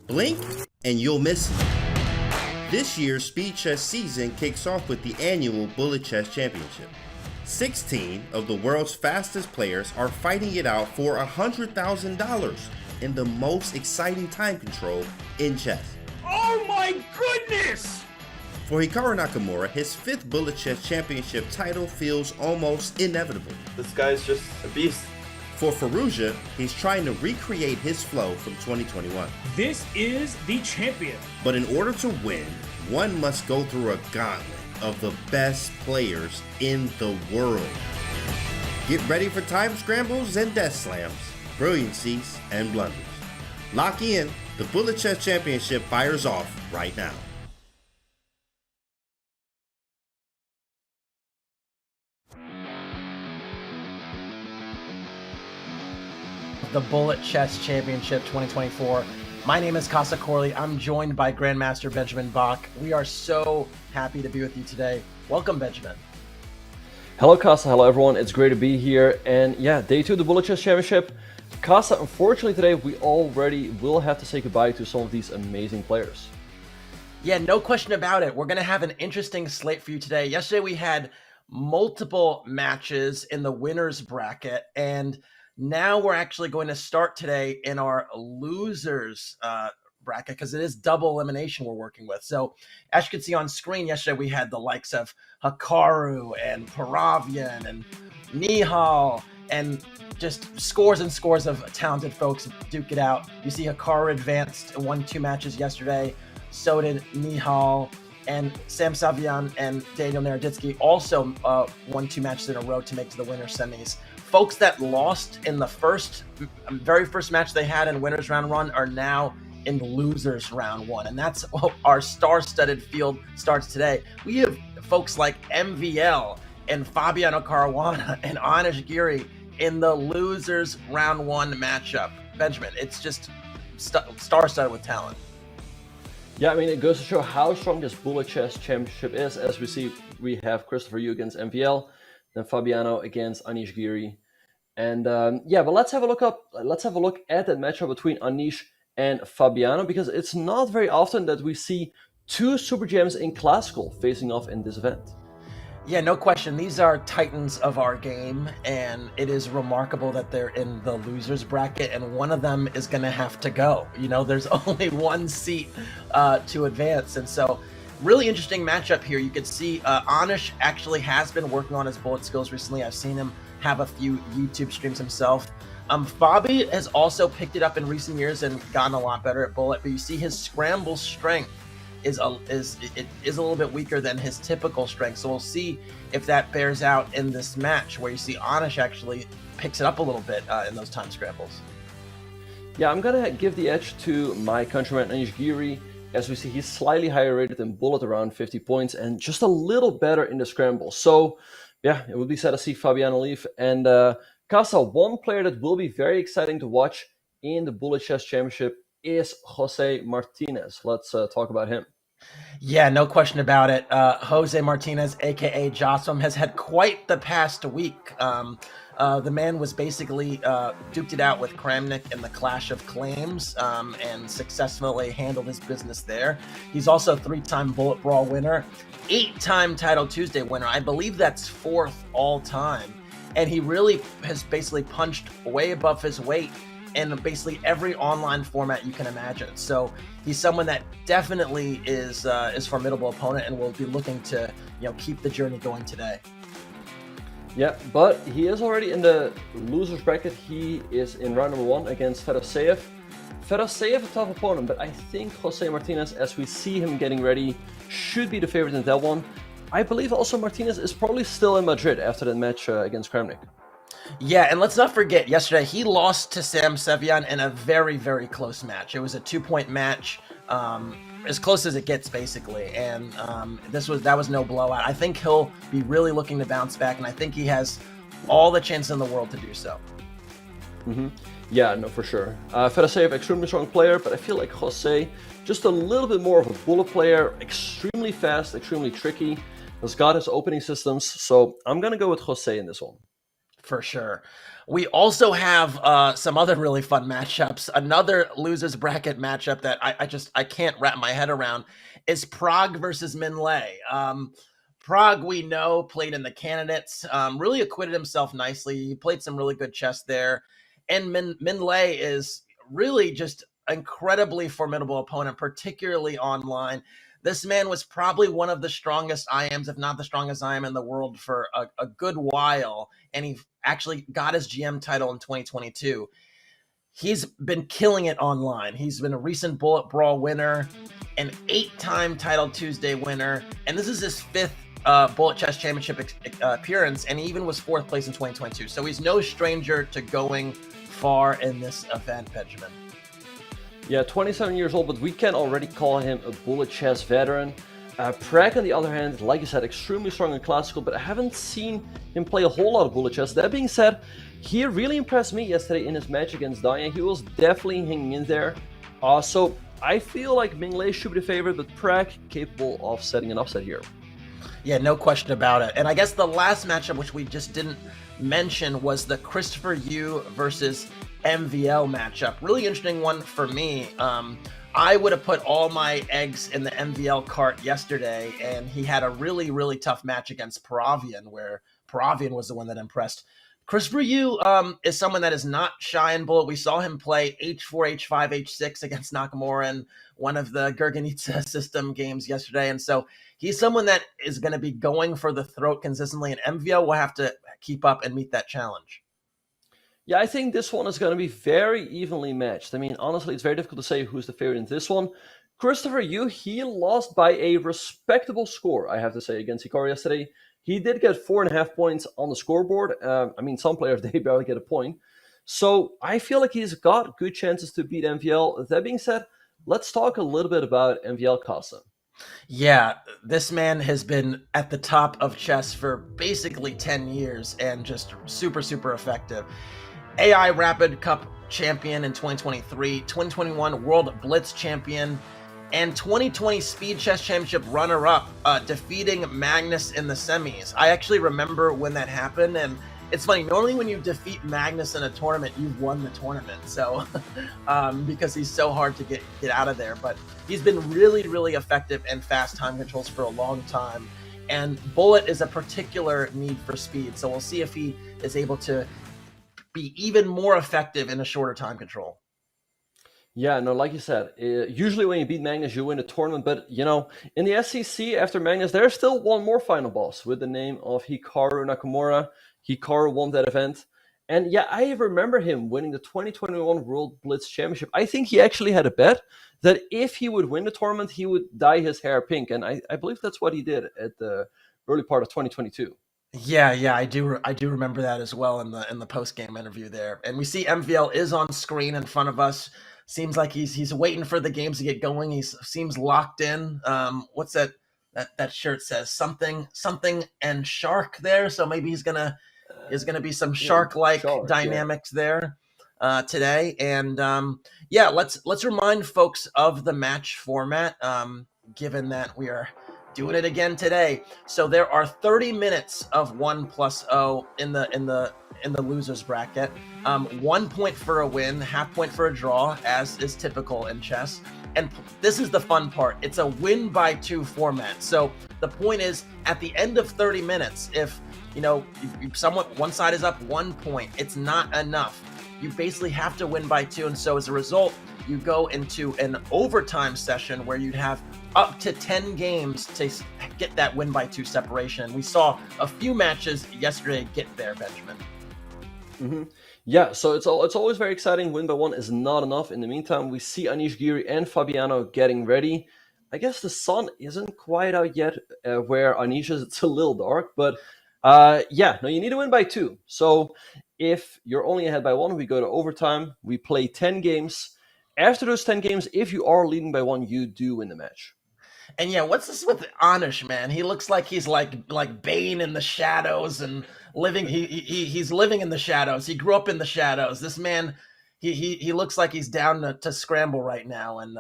Blink and you'll miss it. This year's Speed Chess season kicks off with the annual Bullet Chess Championship. 16 of the world's fastest players are fighting it out for $100,000 in the most exciting time control in chess. Oh my goodness! For Hikaru Nakamura, his 5th Bullet Chess Championship title feels almost inevitable. This guy's just a beast. For Firouzja, he's trying to recreate his flow from 2021. This is the champion. But in order to win, one must go through a gauntlet of the best players in the world. Get ready for time scrambles and death slams, brilliancies and blunders. Lock in, the Bullet Chess Championship fires off right now. The Bullet Chess Championship 2024. My name is Casa Corley. I'm joined by Grandmaster Benjamin Bach. We are so happy to be with you today. Welcome, Benjamin. Hello, Casa. Hello, everyone. It's great to be here. And yeah, day 2 of the Bullet Chess Championship. Casa, unfortunately today, we already will have to say goodbye to some of these amazing players. Yeah, no question about it. We're going to have an interesting slate for you today. Yesterday, we had multiple matches in the winner's bracket, and now we're actually going to start today in our losers bracket because it is double elimination we're working with. So as you can see on screen, yesterday we had the likes of Hikaru and Paravian and Nihal and just scores and scores of talented folks duke it out. You see Hikaru advanced and won 2 matches yesterday. So did Nihal, and Sam Savian and Daniel Naroditsky also won 2 matches in a row to make to the winner semis. Folks that lost in the very first match they had in winners round 1 are now in losers round 1, and that's our star-studded field starts today. We have folks like MVL and Fabiano Caruana and Anish Giri in the losers round 1 matchup. Benjamin, it's just star-studded with talent. Yeah, I mean, it goes to show how strong this Bullet Chess Championship is. As we see, we have Christopher Yu against MVL, then Fabiano against Anish Giri. And yeah, but let's have a look at that matchup between Anish and Fabiano, because it's not very often that we see 2 super gems in classical facing off in this event. Yeah, no question. These are titans of our game, and it is remarkable that they're in the losers bracket, and one of them is going to have to go. You know, there's only 1 seat to advance, and so really interesting matchup here. You can see Anish actually has been working on his bullet skills recently. I've seen him have a few YouTube streams himself. Fabi has also picked it up in recent years and gotten a lot better at bullet, but you see his scramble strength is a little bit weaker than his typical strength. So we'll see if that bears out in this match, where you see Anish actually picks it up a little bit in those time scrambles. Yeah, I'm gonna give the edge to my countryman Anish Giri. As we see, he's slightly higher rated than bullet, around 50 points, and just a little better in the scramble. So yeah, it would be sad to see Fabiano leave. And Casa, one player that will be very exciting to watch in the Bullet Chess Championship is Jose Martinez. Let's talk about him. Yeah, no question about it. Jose Martinez, aka Jossum, has had quite the past week. The man was basically duked it out with Kramnik in the Clash of Claims and successfully handled his business there. He's also a 3-time Bullet Brawl winner, 8-time Title Tuesday winner. I believe that's 4th all time. And he really has basically punched way above his weight in basically every online format you can imagine. So he's someone that definitely is formidable opponent, and will be looking to keep the journey going today. Yeah, but he is already in the losers bracket. He is in round number 1 against Fedoseev. Fedoseev, a tough opponent, but I think Jose Martinez, as we see him getting ready, should be the favorite in that one. I believe also Martinez is probably still in Madrid after that match against Kramnik. Yeah, and let's not forget, yesterday he lost to Sam Savian in a very, very close match. It was a 2-point match, as close as it gets, basically, and that was no blowout. I think he'll be really looking to bounce back, and I think he has all the chance in the world to do so. Yeah, no, for sure. Fedoseev, extremely strong player, but I feel like Jose, just a little bit more of a bullet player, extremely fast, extremely tricky, has got his opening systems, so I'm going to go with Jose in this one. For sure. We also have some other really fun matchups. Another losers bracket matchup that I can't wrap my head around is Prague versus Minlay. Prague, we know, played in the candidates, really acquitted himself nicely. He played some really good chess there. And Minlay is really just incredibly formidable opponent, particularly online. This man was probably one of the strongest IMs, if not the strongest IM in the world for a good while. And he actually got his GM title in 2022. He's been killing it online. He's been a recent Bullet Brawl winner, an 8-time Title Tuesday winner, and this is his 5th Bullet Chess Championship appearance, and he even was 4th place in 2022. So he's no stranger to going far in this event, Benjamin. Yeah, 27 years old, but we can already call him a bullet chess veteran. Pragg, on the other hand, like you said, extremely strong in classical, but I haven't seen him play a whole lot of bullet chess. That being said, he really impressed me yesterday in his match against Daya. He was definitely hanging in there. So I feel like Minlay should be the favorite, but Pragg capable of setting an upset here. Yeah, no question about it. And I guess the last matchup, which we just didn't mention, was the Christopher Yoo versus MVL matchup. Really interesting one for me. I would have put all my eggs in the MVL cart yesterday, and he had a really, really tough match against Paravian, where Paravian was the one that impressed. Christopher Yoo is someone that is not shy in bullet. We saw him play H4, H5, H6 against Nakamura in one of the Gurganitsa system games yesterday. And so he's someone that is going to be going for the throat consistently, and MVL will have to keep up and meet that challenge. Yeah, I think this one is going to be very evenly matched. I mean, honestly, it's very difficult to say who's the favorite in this one. Christopher Yoo, he lost by a respectable score, I have to say, against Hikaru yesterday. He did get 4.5 points on the scoreboard. I mean, some players, they barely get a point. So I feel like he's got good chances to beat MVL. That being said, let's talk a little bit about MVL Casa. Yeah, this man has been at the top of chess for basically 10 years and just super, super effective. AI Rapid Cup champion in 2023, 2021 World Blitz champion, and 2020 Speed Chess Championship runner-up, defeating Magnus in the semis. I actually remember when that happened, and it's funny, normally when you defeat Magnus in a tournament, you've won the tournament, so because he's so hard to get out of there. But he's been really, really effective and fast time controls for a long time, and Bullet is a particular need for speed, so we'll see if he is able to be even more effective in a shorter time control. Yeah, no, like you said, usually when you beat Magnus, you win a tournament. But, you know, in the SEC after Magnus, there's still one more final boss with the name of Hikaru Nakamura. Hikaru won that event. And yeah, I remember him winning the 2021 World Blitz Championship. I think he actually had a bet that if he would win the tournament, he would dye his hair pink. And I believe that's what he did at the early part of 2022. Yeah, I do remember that as well in the post-game interview there. And we see MVL is on screen in front of us. Seems like he's waiting for the games to get going. He seems locked in. What's that shirt says? Something and shark there. So maybe there's gonna be some shark-like dynamics there today. And let's remind folks of the match format, given that we are doing it again today. So there are 30 minutes of 1+0 in the losers bracket. 1 point for a win, half point for a draw, as is typical in chess. And this is the fun part. It's a win by 2 format. So the point is, at the end of 30 minutes, if one side is up 1 point, it's not enough. You basically have to win by 2, and so as a result, you go into an overtime session where you'd have up to 10 games to get that win by 2 separation. We saw a few matches yesterday get there, Benjamin. Mm-hmm. Yeah, so it's always very exciting. Win by 1 is not enough. In the meantime, we see Anish Giri and Fabiano getting ready. I guess the sun isn't quite out yet where Anish is. It's a little dark, but you need to win by 2. So if you're only ahead by 1, we go to overtime. We play 10 games. After those 10 games, if you are leading by 1, you do win the match. And yeah, what's this with Anish, man? He looks like he's like Bane in the shadows and living. He's living in the shadows. He grew up in the shadows. This man, he looks like he's down to scramble right now. And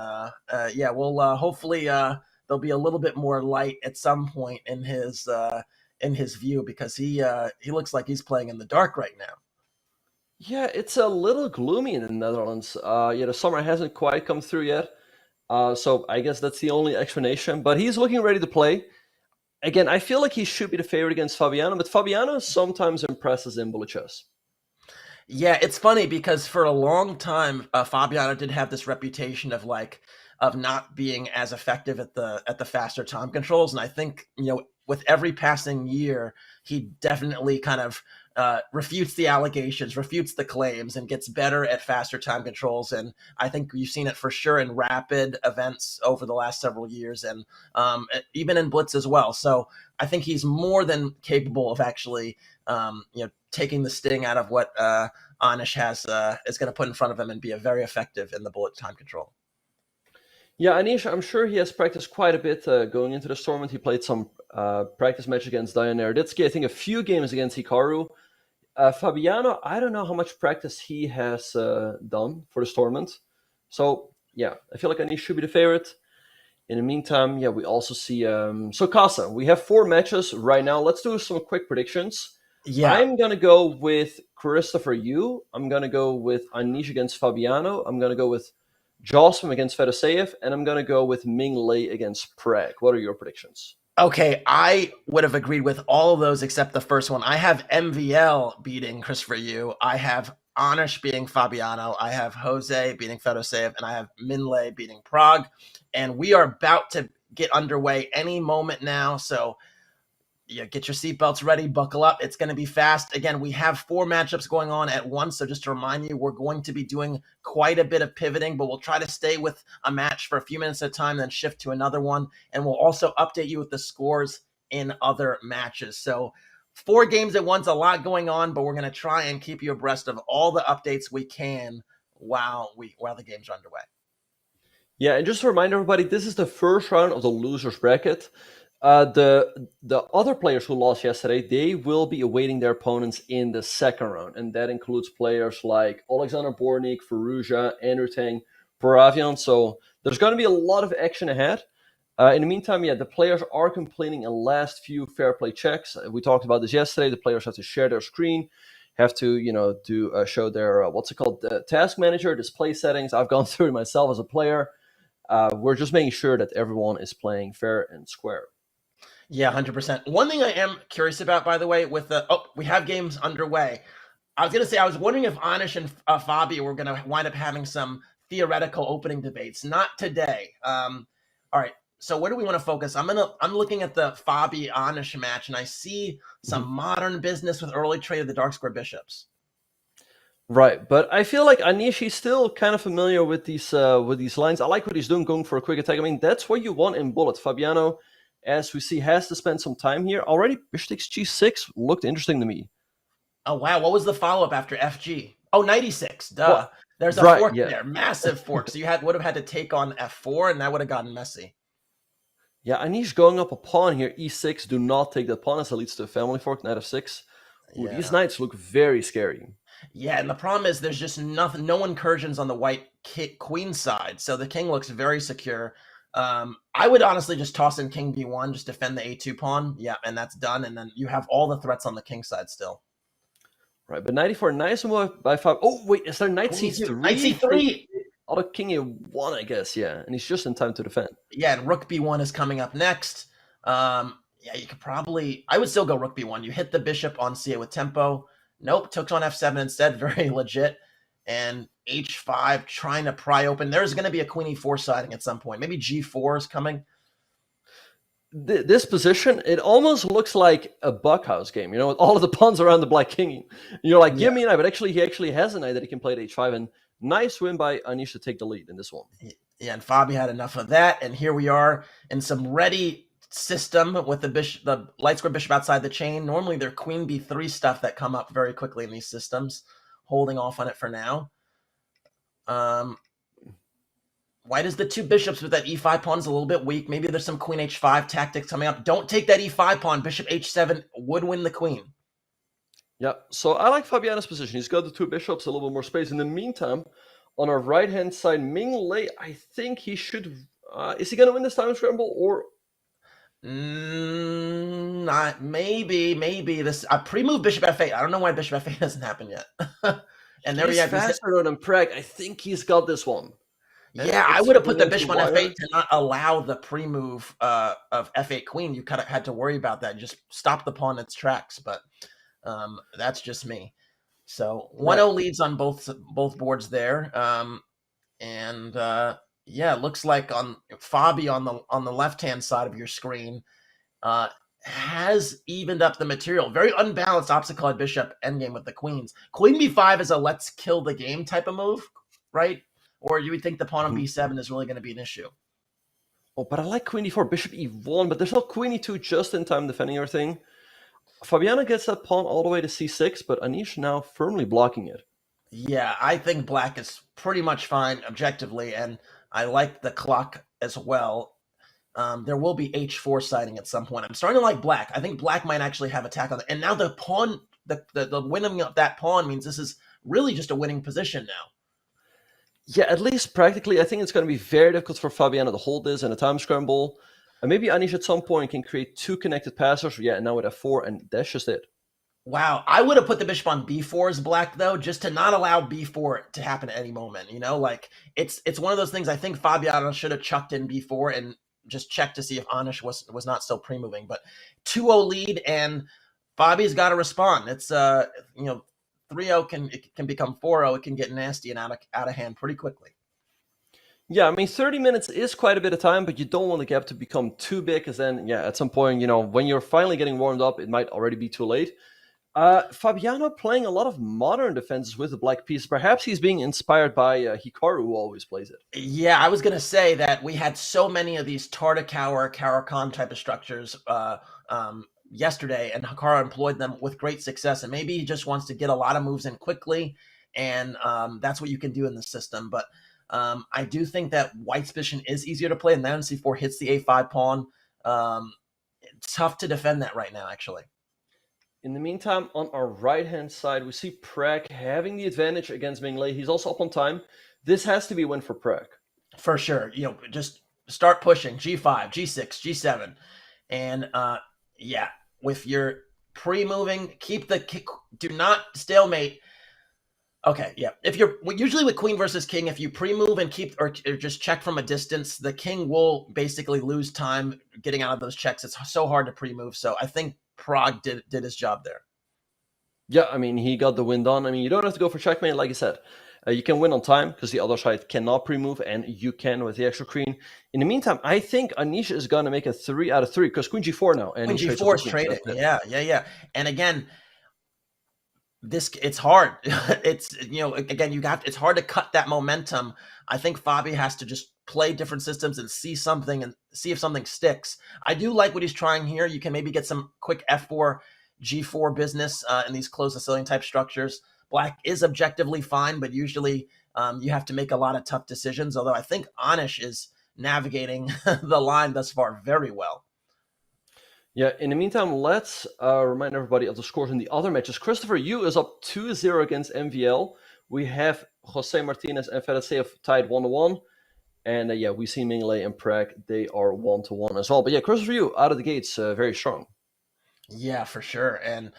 hopefully there'll be a little bit more light at some point in his in his view, because he looks like he's playing in the dark right now. Yeah, it's a little gloomy in the Netherlands. The summer hasn't quite come through yet. So I guess that's the only explanation. But he's looking ready to play. Again, I feel like he should be the favorite against Fabiano, but Fabiano sometimes impresses in bullet chess. Yeah, it's funny because for a long time, Fabiano did have this reputation of not being as effective at the faster time controls, and I think with every passing year, he definitely kind of refutes the allegations, refutes the claims, and gets better at faster time controls. And I think you've seen it for sure in rapid events over the last several years, and even in blitz as well. So I think he's more than capable of actually taking the sting out of what Anish is going to put in front of him and be very effective in the bullet time control. Yeah, Anish, I'm sure he has practiced quite a bit going into this tournament. He played some practice match against Naroditsky, I think a few games against Hikaru. Fabiano, I don't know how much practice he has done for this tournament. So, yeah, I feel like Anish should be the favorite. In the meantime, yeah, we also see... so, Casa, we have 4 matches right now. Let's do some quick predictions. Yeah. I'm going to go with Christopher Yoo. I'm going to go with Anish against Fabiano. I'm going to go with Josvim against Fedoseev. And I'm going to go with Ming Lei against Pragg. What are your predictions? Okay, I would have agreed with all of those except the first one. I have MVL beating Christopher Yoo. I have Anish beating Fabiano. I have Jose beating Fedoseev. And I have Ming Lei beating Pragg. And we are about to get underway any moment now. So get your seatbelts ready, buckle up. It's going to be fast. Again, we have 4 matchups going on at once. So just to remind you, we're going to be doing quite a bit of pivoting, but we'll try to stay with a match for a few minutes at a time, then shift to another one. And we'll also update you with the scores in other matches. So 4 games at once, a lot going on, but we're going to try and keep you abreast of all the updates we can while the games are underway. Yeah, and just to remind everybody, this is the first round of the losers bracket. The other players who lost yesterday, they will be awaiting their opponents in the second round, and that includes players like Alexander Bornik, Firouzja, Andrew Tang, Boravian. So there's going to be a lot of action ahead. In the meantime, the players are completing a last few fair play checks. We talked about this yesterday. The players have to share their screen, have to show their the task manager, display settings. I've gone through it myself as a player. We're just making sure that everyone is playing fair and square. Yeah, 100%. One thing I am curious about, by the way, we have games underway. I was going to say, I was wondering if Anish and Fabi were going to wind up having some theoretical opening debates. Not today. All right. So where do we want to focus? I'm looking at the Fabi Anish match, and I see some modern business with early trade of the dark square bishops. Right, but I feel like Anish, he's still kind of familiar with these lines. I like what he's doing, going for a quick attack. I mean, that's what you want in bullet. Fabiano, as we see, has to spend some time here. Already, bishop takes g6 looked interesting to me. Oh, wow. What was the follow-up after FG? Oh, knight e6. Duh. Well, there's a fork there. Massive fork. So you would have had to take on f4, and that would have gotten messy. Yeah, Anish going up a pawn here. e6, do not take that pawn as it leads to a family fork. Knight f6. Ooh, these knights look very scary. Yeah, and the problem is there's just no incursions on the white queen side. So the king looks very secure. I would honestly just toss in king b1, just defend the a2 pawn. Yeah, and that's done. And then you have all the threats on the king side still. Right, but knight e4, nice move by 5. Oh, wait, is there knight c3? Knight c3! Oh, king a1, I guess, yeah. And he's just in time to defend. Yeah, and rook b1 is coming up next. You could probably... I would still go rook b1. You hit the bishop on c8 with tempo. Nope, took on f7 instead. Very legit. And h5, trying to pry open. There's going to be a queen e4 siding at some point. Maybe g4 is coming. This position, it almost looks like a Buckhouse game, with all of the pawns around the black king. You're like, give me a knight, but actually, he actually has a knight that he can play at h5, and nice win by Anish to take the lead in this one. Yeah, and Fabi had enough of that, and here we are in some ready system with the light square bishop outside the chain. Normally, they're queen b3 stuff that come up very quickly in these systems. Holding off on it for now. White is the 2 bishops with that e5 pawn is a little bit weak. Maybe there's some queen h5 tactics coming up. Don't take that e5 pawn. Bishop h7 would win the queen. Yeah, so I like Fabiano's position. He's got the 2 bishops, a little bit more space. In the meantime, on our right-hand side, Ming Lei, I think he should... is he going to win this time scramble, or... Maybe this a pre-move bishop f8. I don't know why bishop f8 hasn't happened yet. And there we He's have. faster though than Pragg. I think he's got this one. Yeah, I It's would have put the winging to bishop on wire. f8 to not allow the pre-move of f8 queen. You kind of had to worry about that. Just stop the pawn in its tracks. But that's just me. So 1-0 leads on both boards there. And yeah, it looks like on Fabi on the left-hand side of your screen has evened up the material. Very unbalanced opposite-colored bishop endgame with the queens. Queen b5 is a let's kill the game type of move, right? Or you would think the pawn on b7 is really going to be an issue. Oh, but I like queen e4, bishop e1, but there's no queen e2 just in time defending your thing. Fabiano gets that pawn all the way to c6, but Anish now firmly blocking it. Yeah, I think black is pretty much fine objectively, and I like the clock as well. There will be h4 sighting at some point. I'm starting to like black. I think black might actually have attack on it. And now the pawn, the winning of that pawn means this is really just a winning position now. Yeah, at least practically, I think it's going to be very difficult for Fabiano to hold this in a time scramble. And maybe Anish at some point can create two connected passers. Yeah, and now with f4, and that's just it. Wow, I would have put the bishop on b4 as black, though, just to not allow b4 to happen at any moment. You know, like, it's one of those things I think Fabiano should have chucked in b4 and just checked to see if Anish was not still pre-moving. But 2-0 lead, and Fabi's got to respond. It's, 3-0 can become 4-0. It can get nasty and out of hand pretty quickly. Yeah, I mean, 30 minutes is quite a bit of time, but you don't want the gap to become too big, because then, yeah, at some point, when you're finally getting warmed up, it might already be too late. Fabiano playing a lot of modern defenses with the black piece. Perhaps he's being inspired by Hikaru, who always plays it. Yeah, I was going to say that we had so many of these Tartakower, Caro-Kann type of structures yesterday, and Hikaru employed them with great success. And maybe he just wants to get a lot of moves in quickly, and that's what you can do in the system. But I do think that white's position is easier to play, and then c4 hits the a5 pawn. It's tough to defend that right now, actually. In the meantime, on our right-hand side, we see Pragg having the advantage against Ming-Lei. He's also up on time. This has to be a win for Pragg. For sure. Just start pushing. G5, G6, G7. And, yeah, with your pre-moving, do not stalemate. Okay, yeah. If you're usually with queen versus king, if you pre-move and keep or just check from a distance, the king will basically lose time getting out of those checks. It's so hard to pre-move. So I think Pragg did his job there. Yeah, I mean, he got the win done. I mean, you don't have to go for checkmate, like I said. You can win on time because the other side cannot pre-move, and you can with the extra queen. In the meantime, I think Anish is going to make a 3 out of 3 because queen g4 now. And queen g4 is traded. Yeah. And again, it's hard. It's it's hard to cut that momentum. I think Fabi has to just play different systems and see something and see if something sticks. I do like what he's trying here. You can maybe get some quick f4, g4 business in these closed Sicilian type structures. Black is objectively fine, but usually you have to make a lot of tough decisions. Although I think Anish is navigating the line thus far very well. Yeah, in the meantime, let's remind everybody of the scores in the other matches. Christopher Yoo is up 2-0 against MVL. We have Jose Martinez and Fedoseev tied 1-1. And we see Ming-Lei and Pragg. They are 1-1 as well. But yeah, Christopher Yoo out of the gates, very strong. Yeah, for sure. And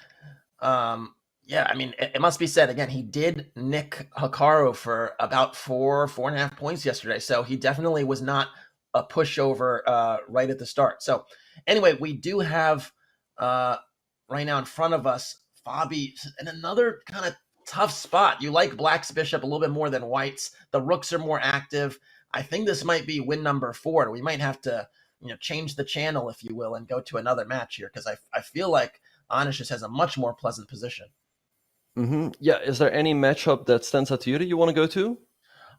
I mean, it must be said, again, he did nick Hikaru for about 4.5 points yesterday. So he definitely was not a pushover right at the start. So anyway, we do have right now in front of us Fabi in another kind of tough spot. You like black's bishop a little bit more than white's. The rooks are more active. I think this might be win number 4. We might have to change the channel, if you will, and go to another match here because I feel like Anish just has a much more pleasant position. Mm-hmm. Yeah, is there any matchup that stands out to you that you want to go to?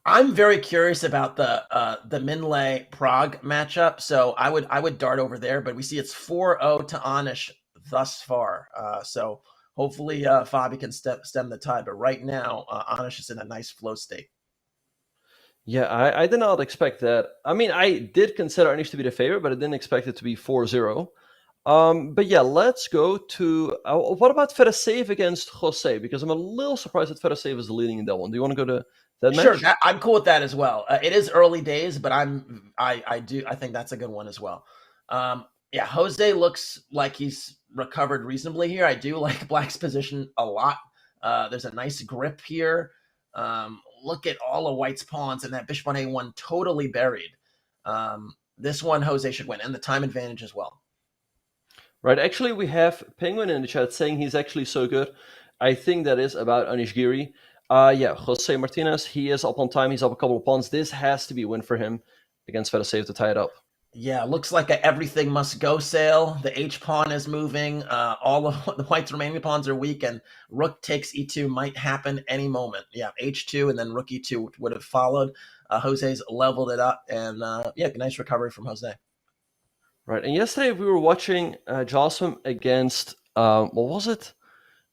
I'm very curious about the Ming-Lei Pragg matchup, so I would dart over there. But we see it's 4-0 to Anish thus far, so hopefully Fabi can stem the tide. But right now, Anish is in a nice flow state. Yeah, I did not expect that. I mean, I did consider Anish to be the favorite, but I didn't expect it to be 4-0. But yeah, let's go to what about Fedoseev against Jose? Because I'm a little surprised that Fedoseev is leading in that one. Do you want to go to that match? Sure, I'm cool with that as well. It is early days, but I think that's a good one as well. Yeah, Jose looks like he's recovered reasonably here. I do like Black's position a lot. There's a nice grip here. Look at all of White's pawns, and that bishop on a1 totally buried. This one Jose should win, and the time advantage as well. Right, actually we have Penguin in the chat saying he's actually so good. I think that is about Anish Giri. Yeah, Jose Martinez, he is up on time. He's up a couple of pawns. This has to be a win for him against Fedoshev to tie it up. Yeah, looks like a everything must go sale. The H pawn is moving. All of the White's remaining pawns are weak, and rook takes e2 might happen any moment. Yeah, h2 and then rook e2 would have followed. Jose's leveled it up, and yeah, nice recovery from Jose. Right, and yesterday we were watching Jocelyn against, what was it?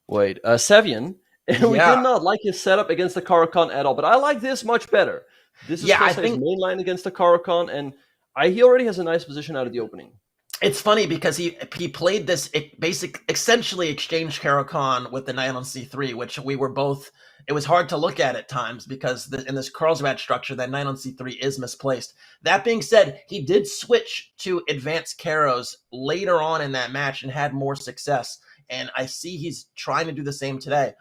Wait, Sevian, and we did not like his setup against the Caro-Kann at all, but I like this much better. This is Jose's main line against the Caro-Kann, and he already has a nice position out of the opening. It's funny because he played this essentially exchanged Caro-Kann with the knight on c3, which we were both. It was hard to look at times because in this Carlsbad structure, that knight on c3 is misplaced. That being said, he did switch to advanced Caros later on in that match and had more success. And I see he's trying to do the same today.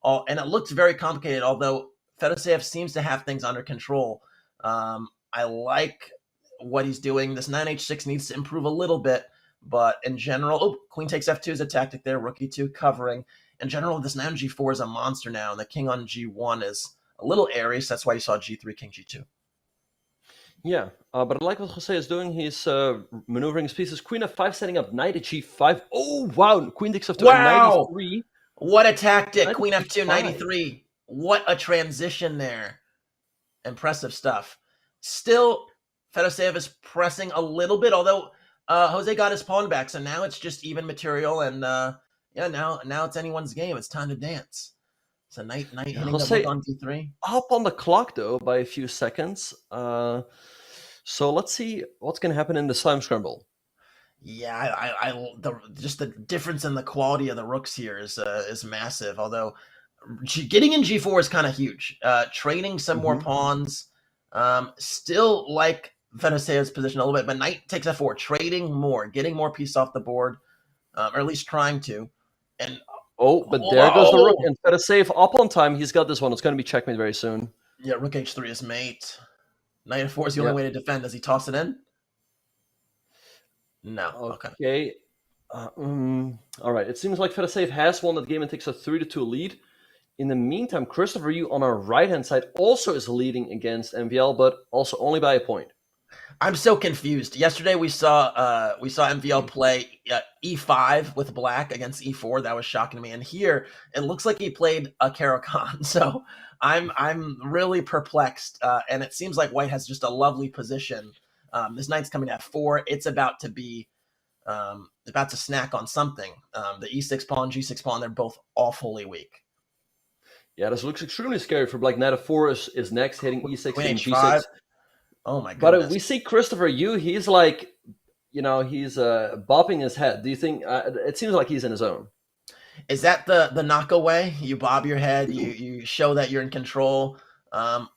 And it looks very complicated, although Fedoshev seems to have things under control. I like what he's doing. This 9h6 needs to improve a little bit, but in general, queen takes f2 is a tactic there, rook e2 covering. In general, this knight on g4 is a monster now, and the king on g1 is a little airy, so that's why you saw g3, king g2. Yeah, but I like what Jose is doing. He's maneuvering his pieces. Queen f5 setting up knight at g5. Oh, wow. Queen takes f2 wow! knight e3. What a tactic. Knight Queen f2, G5. knight e3. What a transition there. Impressive stuff. Still, Fedoshev is pressing a little bit, although Jose got his pawn back, so now it's just even material, and yeah, now it's anyone's game. It's time to dance. So knight hitting the rook on d3. Up on the clock, though, by a few seconds. So let's see what's going to happen in the time scramble. Yeah, just the difference in the quality of the rooks here is massive, although getting in g4 is kind of huge. Trading some more pawns, still like Fedoshev's position a little bit, but knight takes f4, trading more, getting more piece off the board, or at least trying to. And but there goes the rook, and Fedoshev up on time. He's got this one. It's going to be checkmate very soon. Yeah, rook h3 is mate. Knight f4 is the only way to defend. Does he toss it in? No. Okay. All right. It seems like Fedoshev has won that game and takes a 3-2 lead. In the meantime, Christopher Yoo on our right-hand side also is leading against MVL, but also only by a point. I'm so confused. Yesterday we saw MVL play e5 with black against e4. That was shocking to me. And here it looks like he played a Caro-Kann. So I'm really perplexed. And it seems like White has just a lovely position. This knight's coming at f4. It's about to snack on something. The e6 pawn, g6 pawn, they're both awfully weak. Yeah, this looks extremely scary for black. Knight f4 is next, hitting e6 and g6. Oh my goodness. But we see Christopher Yoo, he's like, he's bopping his head. Do you think, it seems like he's in his own. Is that the knock away? You bob your head, you show that you're in control. I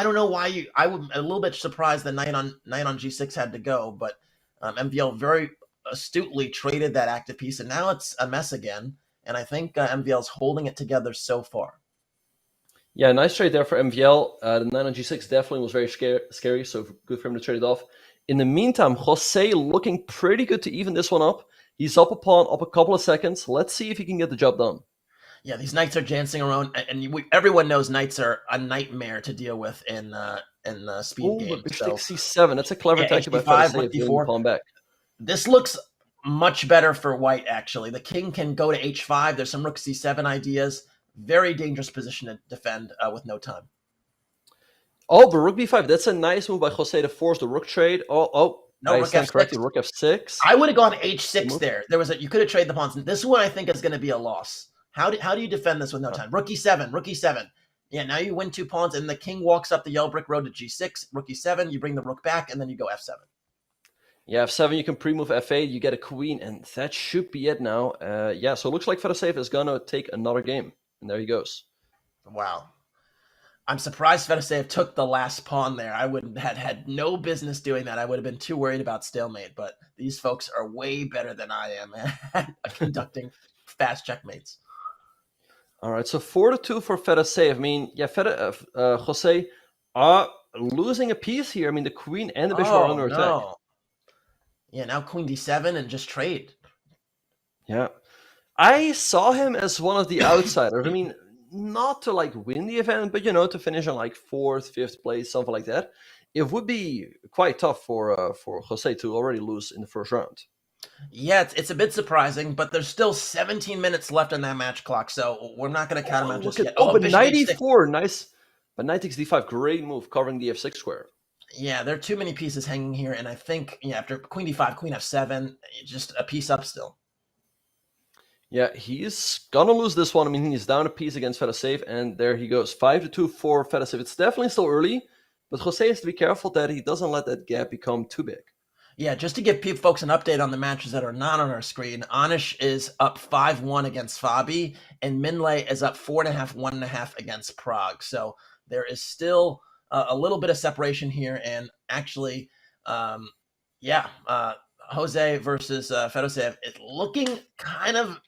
don't know why I would a little bit surprised the knight on g6 had to go, but MVL very astutely traded that active piece, and now it's a mess again. And I think MVL's holding it together so far. Yeah, nice trade there for MVL. The knight on g6 definitely was very scary, so good for him to trade it off. In the meantime, Jose looking pretty good to even this one up. He's up a pawn, up a couple of seconds. Let's see if he can get the job done. Yeah, these knights are dancing around, and everyone knows knights are a nightmare to deal with in speed games. Bishop c7. That's a clever tactic by Fedoshev to win pawn back. This looks much better for White, actually. The king can go to h5. There's some rook c7 ideas. Very dangerous position to defend with no time. Oh, but rook b5. That's a nice move by Jose to force the rook trade. No, rook f6. Correctly, rook f6. I would have gone h6 there. You could have traded the pawns. This one I think is going to be a loss. How do you defend this with no time? Rook e7, rook e7. Yeah, now you win 2 pawns, and the king walks up the yellow brick road to g6, rook e7. You bring the rook back, and then you go f7. Yeah, f7, you can pre-move f8, you get a queen, and that should be it now. So it looks like Fedoshev is going to take another game. And there he goes. Wow. I'm surprised Fedoseev took the last pawn there. I would have had no business doing that. I would have been too worried about stalemate, but these folks are way better than I am at conducting fast checkmates. All right, so 4-2 for Fedoseev. I mean, yeah, Jose losing a piece here. I mean, the queen and the bishop are under attack. Yeah, now queen d7 and just trade. Yeah. I saw him as one of the outsiders. I mean, not to like win the event, but to finish on like 4th, 5th place, something like that. It would be quite tough for Jose to already lose in the first round. Yeah, it's a bit surprising, but there's still 17 minutes left on that match clock, so we're not going to count him out just yet. But knight e4, nice. But knight takes d5, great move, covering the f6 square. Yeah, there are too many pieces hanging here, and I think after queen d5, queen f7, just a piece up still. Yeah, he's gonna lose this one. I mean, he's down a piece against Fedoseev, and there he goes. 5-2 for Fedoseev. It's definitely still early, but Jose has to be careful that he doesn't let that gap become too big. Yeah, just to give folks an update on the matches that are not on our screen, Anish is up 5-1 against Fabi, and Minlay is up 4.5, 1.5 against Prague. So there is still a little bit of separation here, and actually, Jose versus Fedoseev is looking kind of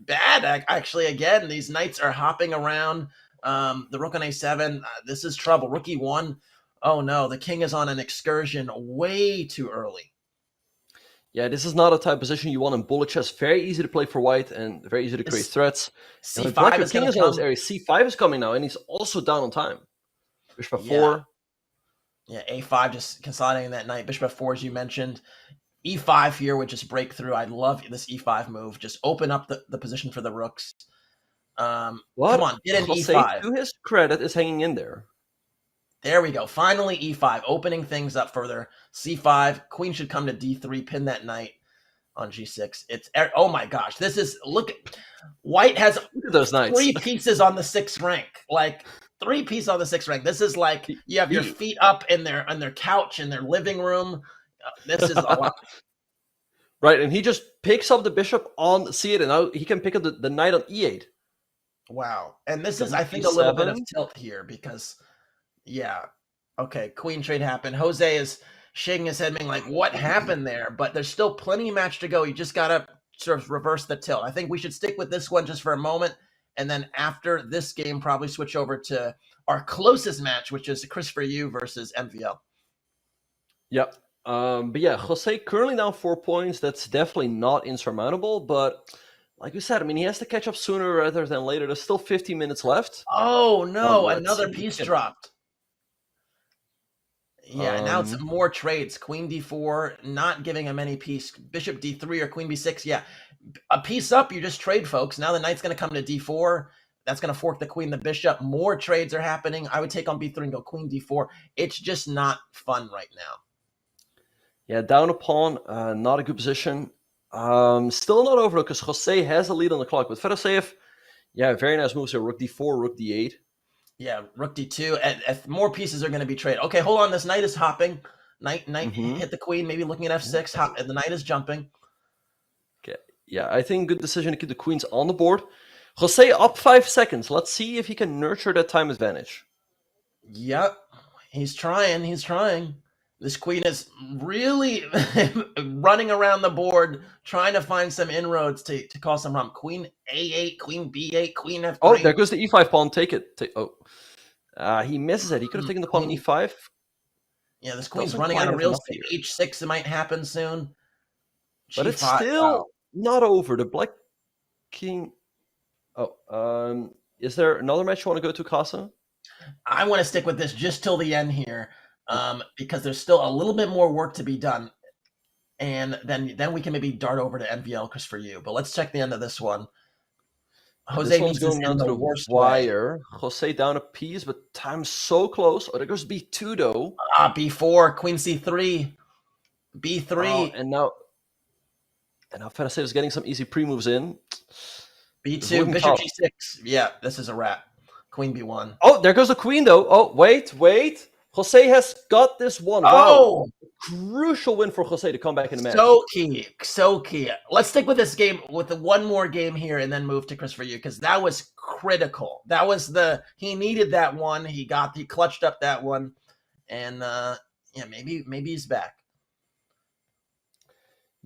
bad. Actually, again, these knights are hopping around. The rook on a7. This is trouble. Rook e1. Oh no, the king is on an excursion way too early. Yeah, this is not a type of position you want in bullet chess. Very easy to play for white and very easy to create threats. C5 is king is on this area. C5 is coming now, and he's also down on time. Bishop f4. Yeah, a5 just consolidating that knight. Bishop f4, as you mentioned. E5 here would just break through. I love this E5 move. Just open up the position for the rooks. Come on, get an E5. To his credit, is hanging in there. There we go. Finally, E5, opening things up further. C5, queen should come to D3, pin that knight on G6. Oh my gosh, this is, white has look at those knights. 3 pieces on the 6th rank. Like, 3 pieces on the 6th rank. This is like, you have your feet up in their couch in their living room. This is a lot. Right, and he just picks up the bishop on c8, and now he can pick up the knight on e8. Wow. And this is, I think, a little bit of tilt here because, okay, queen trade happened. Jose is shaking his head being like, what happened there? But there's still plenty of match to go. You just got to sort of reverse the tilt. I think we should stick with this one just for a moment. And then after this game, probably switch over to our closest match, which is Christopher Yoo versus MVL. Yep. But yeah, Jose currently down 4 points. That's definitely not insurmountable. But like you said, I mean, he has to catch up sooner rather than later. There's still 15 minutes left. Oh, no. Another piece dropped. Yeah, now it's more trades. Queen d4, not giving him any piece. Bishop d3 or queen b6. Yeah, a piece up, you just trade, folks. Now the knight's going to come to d4. That's going to fork the queen, the bishop. More trades are happening. I would take on b3 and go queen d4. It's just not fun right now. Yeah, down a pawn, not a good position. Still not over because Jose has a lead on the clock. But Fedoseev, very nice moves here. Rook d4, rook d8. Yeah, rook d2. And more pieces are going to be traded. Okay, hold on. This knight is hopping. Knight hit the queen, maybe looking at f6. And the knight is jumping. Okay, yeah, I think good decision to keep the queens on the board. Jose up 5 seconds. Let's see if he can nurture that time advantage. Yep, he's trying. This queen is really running around the board, trying to find some inroads to cause some harm. Queen a8, queen b8, queen f3. Oh, there goes the e5 pawn. Take it. He misses it. He could have taken the pawn on e5. Yeah, this queen's running out of real estate. H6 it might happen soon. But it's still not over. The black king... is there another match you want to go to, Casa? I want to stick with this just till the end here. Because there's still a little bit more work to be done, and then we can maybe dart over to MVL Christopher Yoo. But let's check the end of this one. Jose needs going down to the worst wire. Jose down a piece, but time's so close. Oh, there goes b2 though. B4, queen c3, b3, and now Fedoseev is getting some easy pre-moves in. b2, bishop g6. Yeah, this is a wrap. Queen b1. Oh, there goes the queen though. Oh, wait. Jose has got this one. Oh! Wow. Crucial win for Jose to come back in the match. So key. Let's stick with this game, with the one more game here, and then move to Christopher Yoo, because that was critical. That was he needed that one. He clutched up that one, and maybe he's back.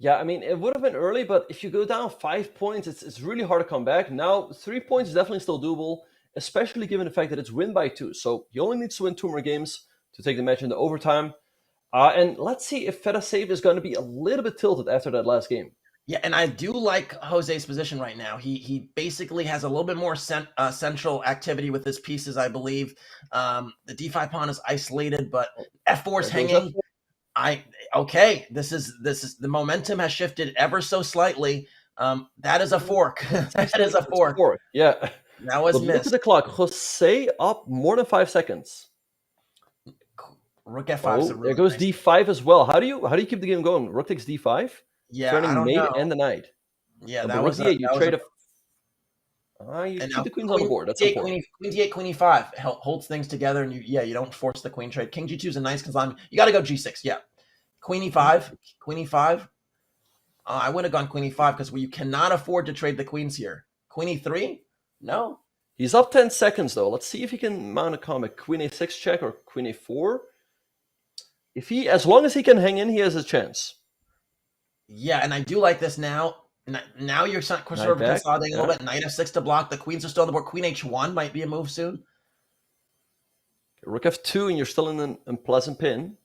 Yeah, I mean, it would have been early, but if you go down 5 points, it's really hard to come back. Now, 3 points is definitely still doable, especially given the fact that it's win by 2. So he only needs to win 2 more games to take the match into overtime. And let's see if Fedasave is going to be a little bit tilted after that last game. Yeah, and I do like Jose's position right now. He basically has a little bit more central activity with his pieces, I believe. The d5 pawn is isolated, but f4 is hanging. This is the momentum has shifted ever so slightly. That is a fork. That is a fork. Yeah. That was missed. Look at the clock. Jose up more than 5 seconds. Rook f5. There goes d5 as well. How do you keep the game going? Rook takes d5. Yeah, turning I don't mate know. and the knight. Yeah, and that was you trade you keep the queens on the board. That's important. Queen d8, queen e5 holds things together, and you don't force the queen trade. King g2 is a nice consignment. You got to go g6. Yeah, queen e5, queen e5. I would have gone queen e5 because you cannot afford to trade the queens here. Queen e3, no. He's up 10 seconds though. Let's see if he can mount a comic. Queen a6 check or queen a4. As long as he can hang in, he has a chance. Yeah, and I do like this now. Now you're sort of consolidating a little bit. Knight f6 to block. The queens are still on the board. Queen h1 might be a move soon. Rook f2, and you're still in an unpleasant pin.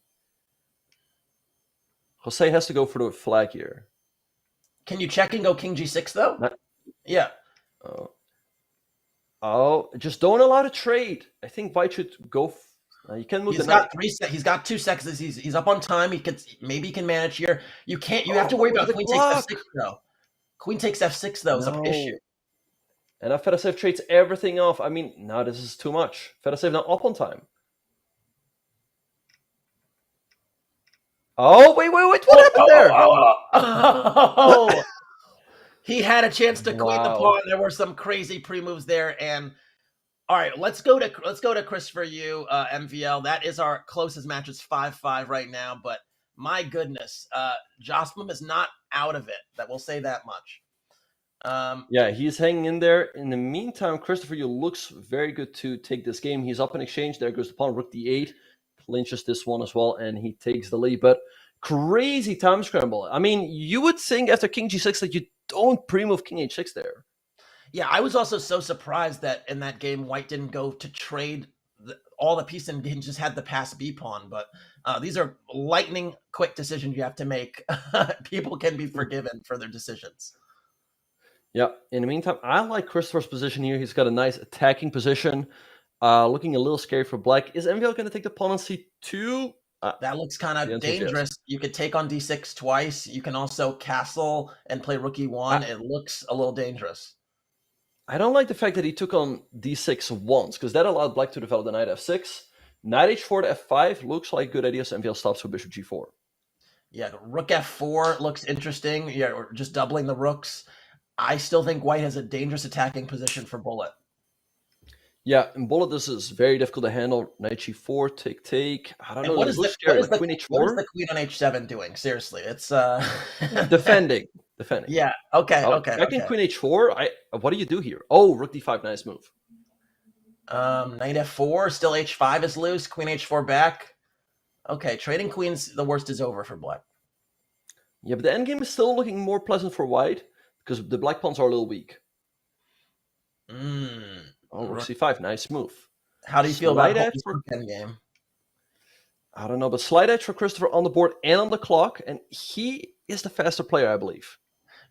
Jose has to go for the flag here. Can you check and go king g6 though? Yeah. Just don't allow to trade. I think White should go. You can move. He's got 2 seconds. He's up on time. He can manage here. You can't. You have to worry about queen takes f6 though. Queen takes f6 though is an issue. And now Fedasave trades everything off. I mean, no, this is too much. Fedasave now up on time. Oh wait! What happened there? Oh. He had a chance to queen the pawn. There were some crazy pre-moves there, and all right, let's go to Christopher Yoo, MVL. That is our closest match. It's 5-5 right now, but my goodness, Josplum is not out of it. That will say that much. Yeah, he's hanging in there. In the meantime, Christopher Yoo looks very good to take this game. He's up in exchange. There goes the pawn, rook d8, clinches this one as well, and he takes the lead. But crazy time scramble. I mean, you would think after king g6 that you don't pre-move king h6 there. Yeah, I was also so surprised that in that game, White didn't go to trade all the pieces and just had the pass B pawn. But these are lightning quick decisions you have to make. People can be forgiven for their decisions. Yeah, in the meantime, I like Christopher's position here. He's got a nice attacking position. Looking a little scary for black. Is MVL going to take the pawn on c2? That looks kind of dangerous. You could take on d6 twice. You can also castle and play rook e1. It looks a little dangerous. I don't like the fact that he took on d6 once, because that allowed black to develop the knight f6. Knight h4 to f5 looks like a good idea, so MVL stops with bishop g4. Yeah, rook f4 looks interesting. Yeah, or just doubling the rooks. I still think White has a dangerous attacking position for Bullet. Yeah, in Bullet, this is very difficult to handle. Knight g4, take. I don't know. What is the queen h4? What is the queen on h7 doing? Seriously, it's defending. Yeah. Okay. Checking queen h4. What do you do here? Oh, rook d5. Nice move. Knight f4. Still h5 is loose. Queen h4 back. Okay, trading queens. The worst is over for black. Yeah, but the endgame is still looking more pleasant for white because the black pawns are a little weak. Oh, rook c5. Nice move. How do you feel about the endgame? I don't know, but slide edge for Christopher on the board and on the clock, and he is the faster player, I believe.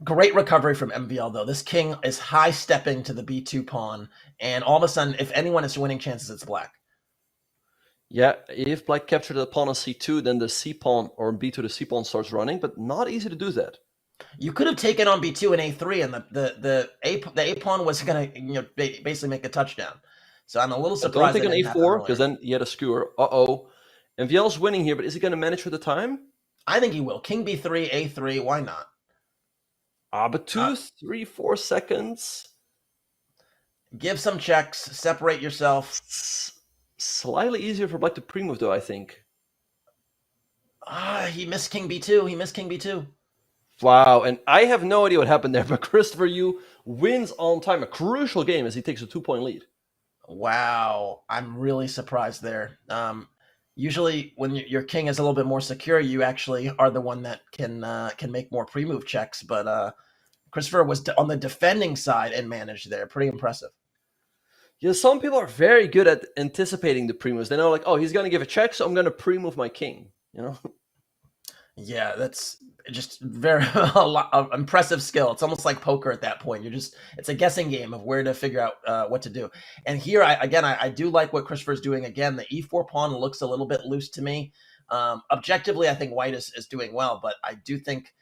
Great recovery from MVL, though. This king is high-stepping to the b2 pawn, and all of a sudden, if anyone is winning chances, it's black. Yeah, if black captured the pawn on c2, then the c pawn, or b2 to c pawn starts running, but not easy to do that. You could have taken on b2 and a3, and the a pawn was going to basically make a touchdown. So I'm a little surprised. Don't take an a4, because then he had a skewer. MVL's winning here, but is he going to manage for the time? I think he will. King b3, a3, why not? But 2, 3, 4 seconds. Give some checks, separate yourself. Slightly easier for black to pre-move, though, I think. He missed king b2. Wow, and I have no idea what happened there, but Christopher Yoo wins on time. A crucial game as he takes a 2-point lead. Wow, I'm really surprised there. Usually, when your king is a little bit more secure, you actually are the one that can make more pre-move checks. But Christopher was on the defending side and managed there. Pretty impressive. Yeah, some people are very good at anticipating the pre-moves. They know, like, oh, he's going to give a check, so I'm going to pre-move my king. You know? Yeah, that's just very impressive skill. It's almost like poker at that point. It's a guessing game of where to figure out what to do. And here, I do like what Christopher's doing. Again, the e4 pawn looks a little bit loose to me. Objectively, I think white is doing well, but I do think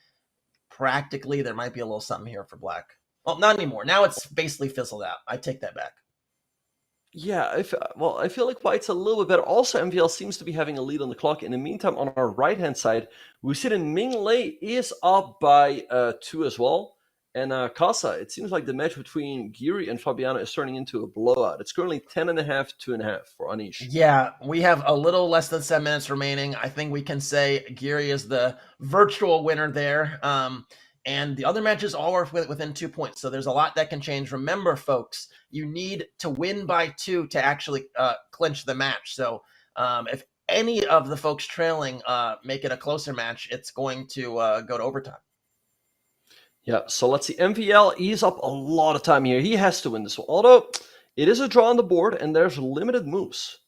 practically there might be a little something here for black. Well, not anymore. Now it's basically fizzled out. I take that back. Yeah, I feel like white's a little bit better. Also, MVL seems to be having a lead on the clock. In the meantime, on our right-hand side, we see that Ming Lei is up by 2 as well. And Casa, it seems like the match between Giri and Fabiano is turning into a blowout. It's currently 10.5, 2.5 for Anish. Yeah, we have a little less than 7 minutes remaining. I think we can say Giri is the virtual winner there. And the other matches all are within 2 points. So there's a lot that can change. Remember, folks, you need to win by 2 to actually clinch the match. So if any of the folks trailing make it a closer match, it's going to go to overtime. Yeah, so let's see. MVL, he's up a lot of time here. He has to win this one. Although, it is a draw on the board, and there's limited moves.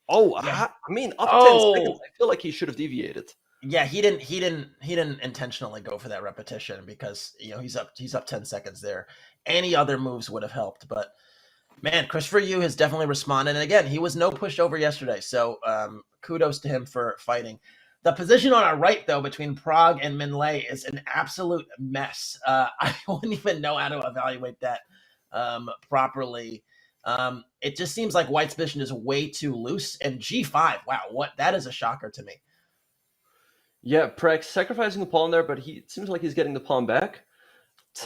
Oh, yeah. I mean, up 10 seconds, I feel like he should have deviated. Yeah, he didn't intentionally go for that repetition because he's up 10 seconds there. Any other moves would have helped, but man, Christopher Yoo has definitely responded. And again, he was no pushover yesterday, so kudos to him for fighting. The position on our right, though, between Pragg and Min Lei is an absolute mess. I wouldn't even know how to evaluate that properly. It just seems like white's position is way too loose. And G5, wow, that is a shocker to me. Yeah, Pragg sacrificing a pawn there, but it seems like he's getting the pawn back.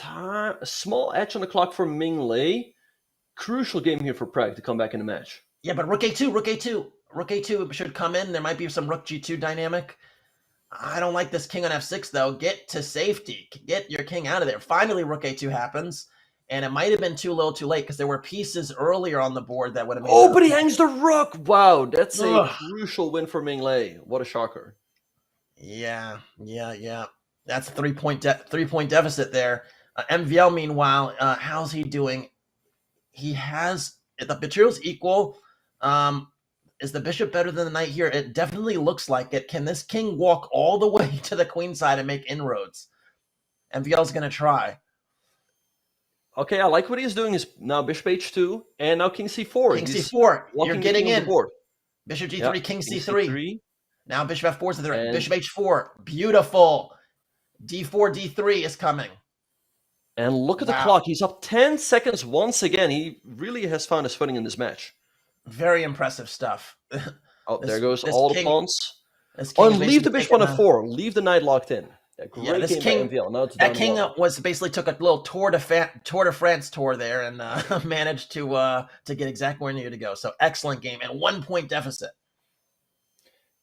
A small edge on the clock for Ming Lei. Crucial game here for Pragg to come back in the match. Yeah, but Rook A2. Rook A2 should come in. There might be some Rook G2 dynamic. I don't like this king on F6, though. Get to safety. Get your king out of there. Finally, Rook A2 happens. And it might have been too little too late because there were pieces earlier on the board that would have made Oh, but he hangs the rook! Wow, that's a crucial win for Ming Lei. What a shocker. Yeah. That's a 3-point deficit there. MVL, meanwhile, how's he doing? He has the material's equal. Is the bishop better than the knight here? It definitely looks like it. Can this king walk all the way to the queen side and make inroads? MVL's going to try. Okay, I like what he's doing. Is now bishop h2 and now king c4. King c4. You're getting in. The board. Bishop g3, yep. king c3. C3. Now bishop f4 is the threat. Bishop h4. Beautiful. d4, d3 is coming. And look at the clock. He's up 10 seconds once again. He really has found his footing in this match. Very impressive stuff. There goes all the pawns. Leave the bishop on f4. Leave the knight locked in. Great this game by MVL. Now it's that king took a little Tour de France tour there and managed to get exactly where he needed to go. So excellent game and 1 point deficit.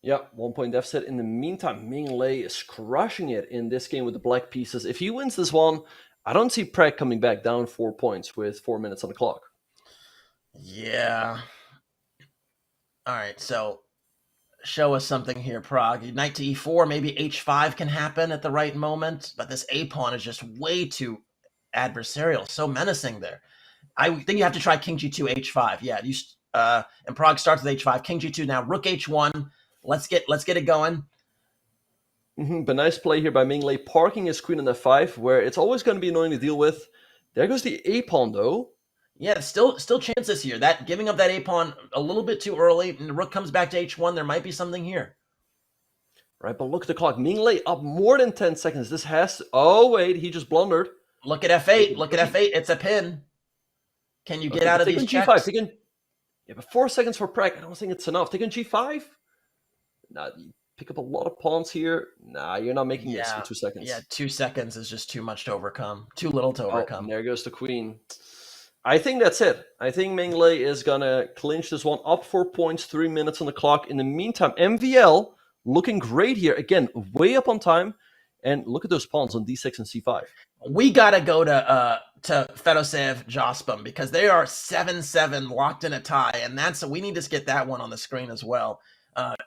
Yeah, 1 point deficit. In the meantime, Ming Lei is crushing it in this game with the black pieces. If he wins this one, I don't see Pragg coming back down 4 points with 4 minutes on the clock. Yeah. All right, so show us something here, Pragg. Knight to e4, maybe h5 can happen at the right moment, but this a pawn is just way too adversarial, so menacing there. I think you have to try king g2, h5. Yeah, and Pragg starts with h5, king g2 now, rook h1. Let's get it going. But nice play here by Ming Lei, parking his queen on f5, where it's always going to be annoying to deal with. There goes the a pawn, though. Yeah, still chances here. That giving up that a pawn a little bit too early, and the rook comes back to h1. There might be something here. Right, but look at the clock. Ming Lei up more than 10 seconds. This has to... Oh, wait, he just blundered. Look at f8. Look at f8. It's a pin. Can you get out of these checks? G5. Yeah, but 4 seconds for Pragg. I don't think it's enough. Taking g5? Nah, you pick up a lot of pawns here. Nah, you're not making this in 2 seconds. Yeah, 2 seconds is just too much to overcome. Too little to overcome. And there goes the queen. I think that's it. I think Ming Lei is going to clinch this one, up 4 points, 3 minutes on the clock. In the meantime, MVL looking great here. Again, way up on time. And look at those pawns on d6 and c5. We gotta go to Fedoseev Jospin because they are 7-7 locked in a tie, and we need to get that one on the screen as well.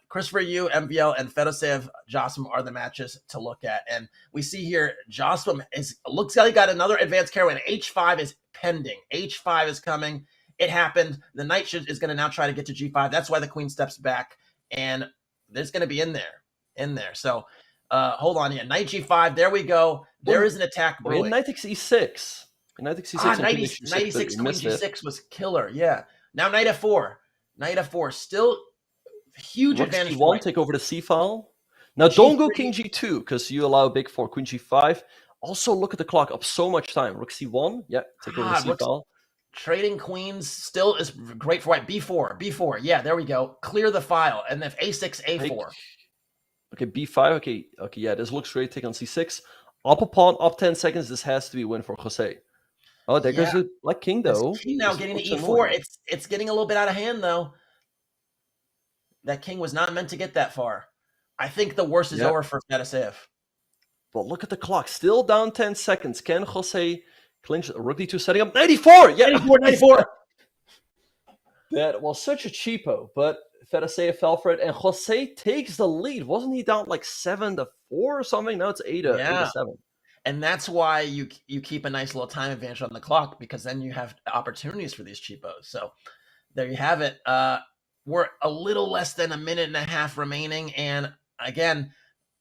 Christopher Yoo, MVL, and Fedoseev Jospin are the matches to look at, and we see here Jospin looks like he got another advanced Caruana. H5 is pending. H5 is coming. It happened. The knight is going to now try to get to G5. That's why the queen steps back, and there's going to be in there. So hold on here. Knight G5. There we go. There is an attack brewing. Knight takes E6. Knight takes E6. Knight E6, Queen G6 was killer. Yeah. Now Knight F4. Knight F4. Still huge Rook advantage. C1, take over the C file. Now don't go King G2 because you allow big for Queen G5. Also look at the clock. Up so much time. Rook C1. Yeah. Take over the C file. Trading queens still is great for white. B4. Yeah, there we go. Clear the file. And if A6, A4. Okay, B5. Okay, yeah, this looks great. Take on C6. Up a pawn, up 10 seconds. This has to be a win for Jose. Oh, there goes the black king, though. King now getting to E4. It's getting a little bit out of hand, though. That king was not meant to get that far. I think the worst is over for Fedoseev. But look at the clock. Still down 10 seconds. Can Jose clinch? Rook D2 setting up 94. Yeah, 94. That was such a cheapo, but Fedoseev fell for it, and Jose takes the lead. Wasn't he down like 7-4 or something? Now it's 8-7. And that's why you keep a nice little time advantage on the clock, because then you have opportunities for these cheapos. So there you have it. We're a little less than a minute and a half remaining, and again,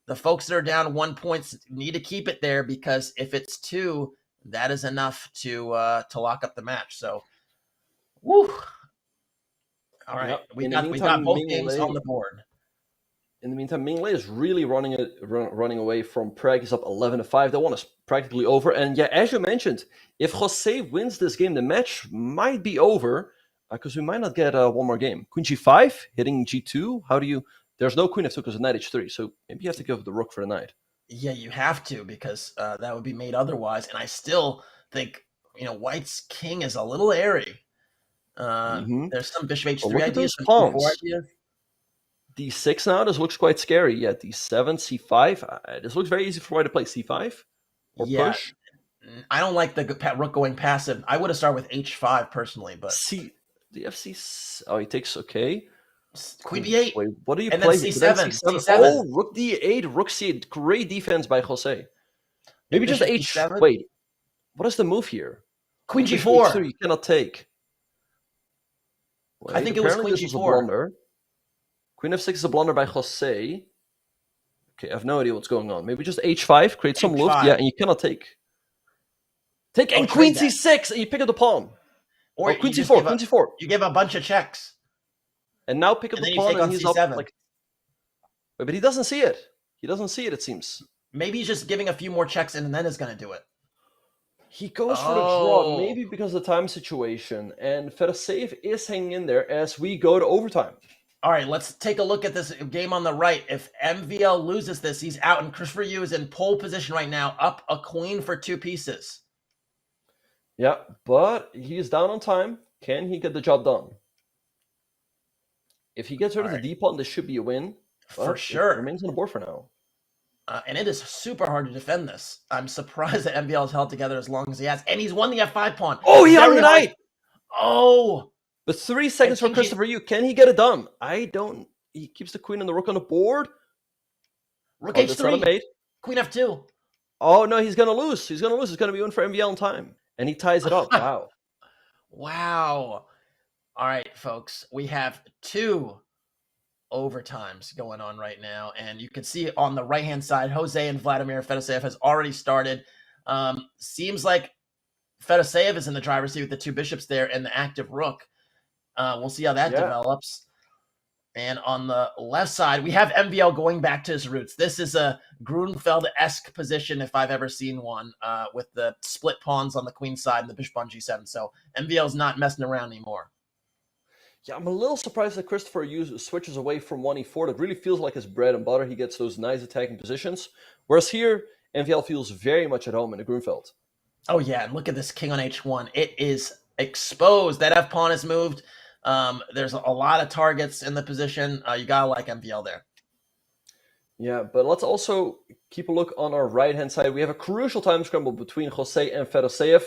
the folks that are down 1 point need to keep it there, because if it's 2, that is enough to lock up the match. So, woo. All right, we got both games on the board. In the meantime, Ming Lei is really running away from Prag. He's up 11-5. That one is practically over. And yeah, as you mentioned, if Jose wins this game, the match might be over because we might not get one more game. Queen G5, hitting G2. How do you... There's no Queen F2 because of Knight H3, so maybe you have to give the Rook for the Knight. Yeah, you have to, because that would be made otherwise. And I still think, White's king is a little airy. There's some Bishop H3 ideas. D6 now, this looks quite scary. Yeah, D7, C5. This looks very easy for White to play. C5 or push. I don't like the Rook going passive. I would have started with H5 personally, but... The FC... Oh, he takes... Okay. Queen B8. Wait, what do you and play? Then C7. C7. Oh, Rook D8, Rook C8. Great defense by Jose. Maybe just H7. Wait, what is the move here? Queen G4. H3 you cannot take. Wait, I think it was Queen G4. Queen F6 is a blunder by Jose. Okay, I have no idea what's going on. Maybe just H5, create some luft. Yeah, and you cannot take. And Queen C6, and you pick up the pawn. Or Queen C4, Queen C4. You give a bunch of checks. And now pick up the pawn, and he's up. Wait, but he doesn't see it. He doesn't see it, it seems. Maybe he's just giving a few more checks, and then is going to do it. He goes for the draw, maybe because of the time situation. And Fedoseev is hanging in there as we go to overtime. All right, let's take a look at this game on the right. If MVL loses this, he's out, and Christopher Yoo is in pole position right now, up a queen for 2 pieces. Yeah, but he is down on time. Can he get the job done? If he gets rid of the D-pawn, this should be a win. For sure. It remains on the board for now. And it is super hard to defend this. I'm surprised that MVL has held together as long as he has. And he's won the F5 pawn. Oh, he hung the knight! Oh! But 3 seconds for Christopher Yoo. Can he get it done? He keeps the queen and the rook on the board. Rook H3. Queen F2. Oh, no, he's going to lose. He's going to lose. It's going to be one for MVL in time. And he ties it up. Wow. Wow. All right, folks. We have 2 overtimes going on right now. And you can see on the right-hand side, Jose and Vladimir Fedoseev has already started. Seems like Fedoseev is in the driver's seat with the 2 bishops there and the active rook. We'll see how that develops. And on the left side, we have MVL going back to his roots. This is a Grunfeld-esque position if I've ever seen one, with the split pawns on the queen side and the bishop on G7. So MVL is not messing around anymore. Yeah, I'm a little surprised that Christopher Yoo switches away from 1e4. That really feels like his bread and butter. He gets those nice attacking positions. Whereas here, MVL feels very much at home in the Grunfeld. Oh, yeah, and look at this king on H1. It is exposed. That F-pawn is moved. There's a lot of targets in the position. You got to like MVL there. Yeah, but let's also keep a look on our right-hand side. We have a crucial time scramble between Jose and Fedoseev.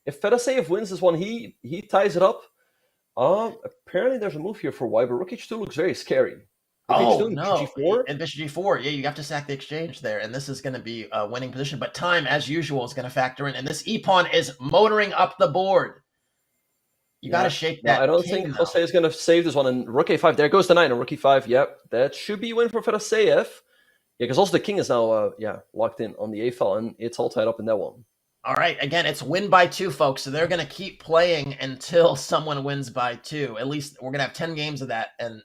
If Fedoseev wins this one, he ties it up. Apparently there's a move here for white, but Rook H2 looks very scary. Rook Oh H2 and no! G4. And Bishop G4. Yeah, you have to sack the exchange there, and this is going to be a winning position. But time, as usual, is going to factor in, and this E pawn is motoring up the board. You got to shake No, that. I don't king, think though. Jose is going to save this one. And Rook A5, there goes the 9 on Rook E5. Yep, that should be a win for Fedoseev. Yeah, because also the king is now locked in on the A file, and it's all tied up in that one. All right, again, it's win by 2, folks. So they're going to keep playing until someone wins by 2. At least we're going to have 10 games of that, and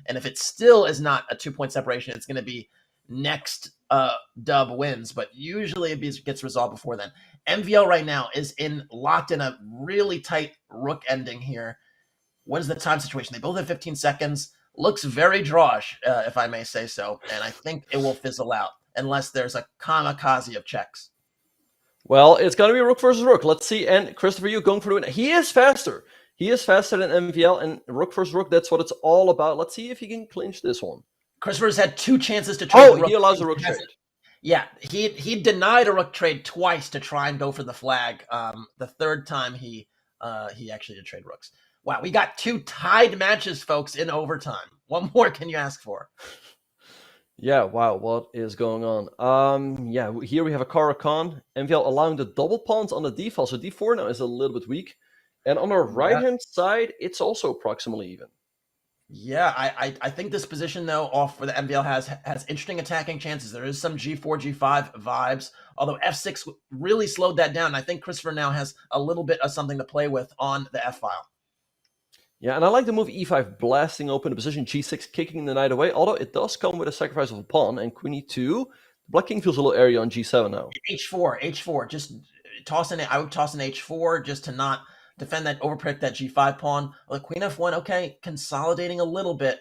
if it still is not a 2-point separation, it's going to be next dub wins. But usually it gets resolved before then. MVL right now is locked in a really tight rook ending here. What is the time situation? They both have 15 seconds. Looks very drawish, if I may say so, and I think it will fizzle out unless there's a kamikaze of checks. Well, it's going to be Rook versus Rook. Let's see. And Christopher Yoo going for the win. He is faster. He is faster than MVL, and Rook versus Rook, that's what it's all about. Let's see if he can clinch this one. Christopher's had 2 chances to trade. Oh, he allows a Rook trade. Yeah, he denied a Rook trade twice to try and go for the flag. The third time he actually did trade Rooks. Wow, we got 2 tied matches, folks, in overtime. What more can you ask for? Yeah, wow, what is going on? Yeah, here we have a Caruana. MVL allowing the double pawns on the d file, so d4 now is a little bit weak. And on our right-hand side, it's also approximately even. Yeah, I think this position, though, off for the MVL has interesting attacking chances. There is some G4, G5 vibes, although F6 really slowed that down. I think Christopher now has a little bit of something to play with on the F file. Yeah, and I like the move E5 blasting open the position, G6 kicking the knight away, although it does come with a sacrifice of a pawn, and Queen E2. The black king feels a little airy on G7 now. H4, just toss in it. I would toss in H4 just to not defend that, overprotect that G5 pawn. Well, Queen F1, okay, consolidating a little bit.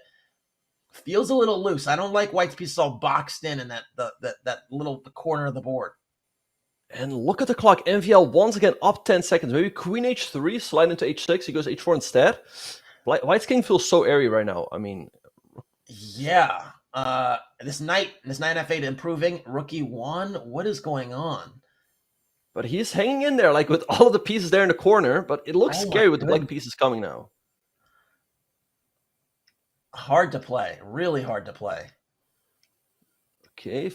Feels a little loose. I don't like white's pieces all boxed in that little corner of the board. And look at the clock. MVL once again up 10 seconds. Maybe Queen H3, slide into H6. He goes H4 instead. White's king feels so airy right now. I mean... Yeah. This knight F8 improving. Rook E1. What is going on? But he's hanging in there, like with all of the pieces there in the corner. But it looks scary with the black pieces coming now. Hard to play. Really hard to play. Okay,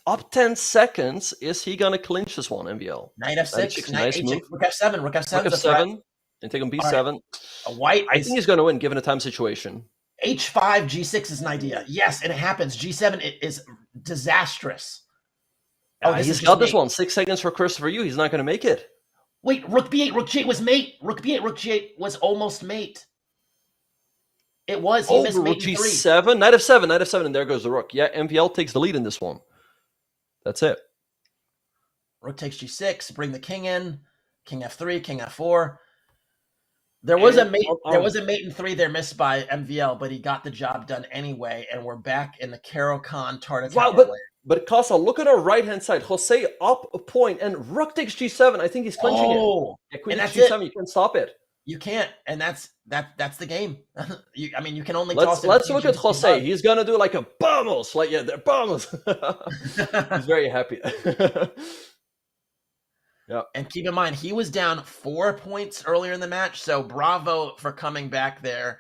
up 10 seconds. Is he gonna clinch this one, MVL? Knight F6, nice H6, move. Rook F7, Rook F7. Rook F7, and take on B7. Right. A white. I think he's gonna win, given the time situation. H5, G6 is an idea. Yes, and it happens. G7 is disastrous. Oh, he's got this one. 6 seconds for Christopher Yoo. He's not gonna make it. Wait, Rook B8, Rook G8 was mate. Rook B8, Rook G8 was almost mate. It was. He missed mate in 3. G7, Knight F7, and there goes the Rook. Yeah, MVL takes the lead in this one. That's it. Rook takes G6, bring the king in. King F3, King F4. There was a mate. There was a mate in 3 there missed by MVL, but he got the job done anyway, and we're back in the Caro-Kann Tartar. Wow, but Casa, look at our right-hand side. Jose up a point, and Rook takes G7. I think he's clinching it. Yeah, Queen takes G7. You can't stop it. You can't, and that's the game. You can only let's look at Jose. He's gonna do like a vamos, vamos. He's very happy. Yeah, and keep in mind he was down 4 points earlier in the match, so bravo for coming back there.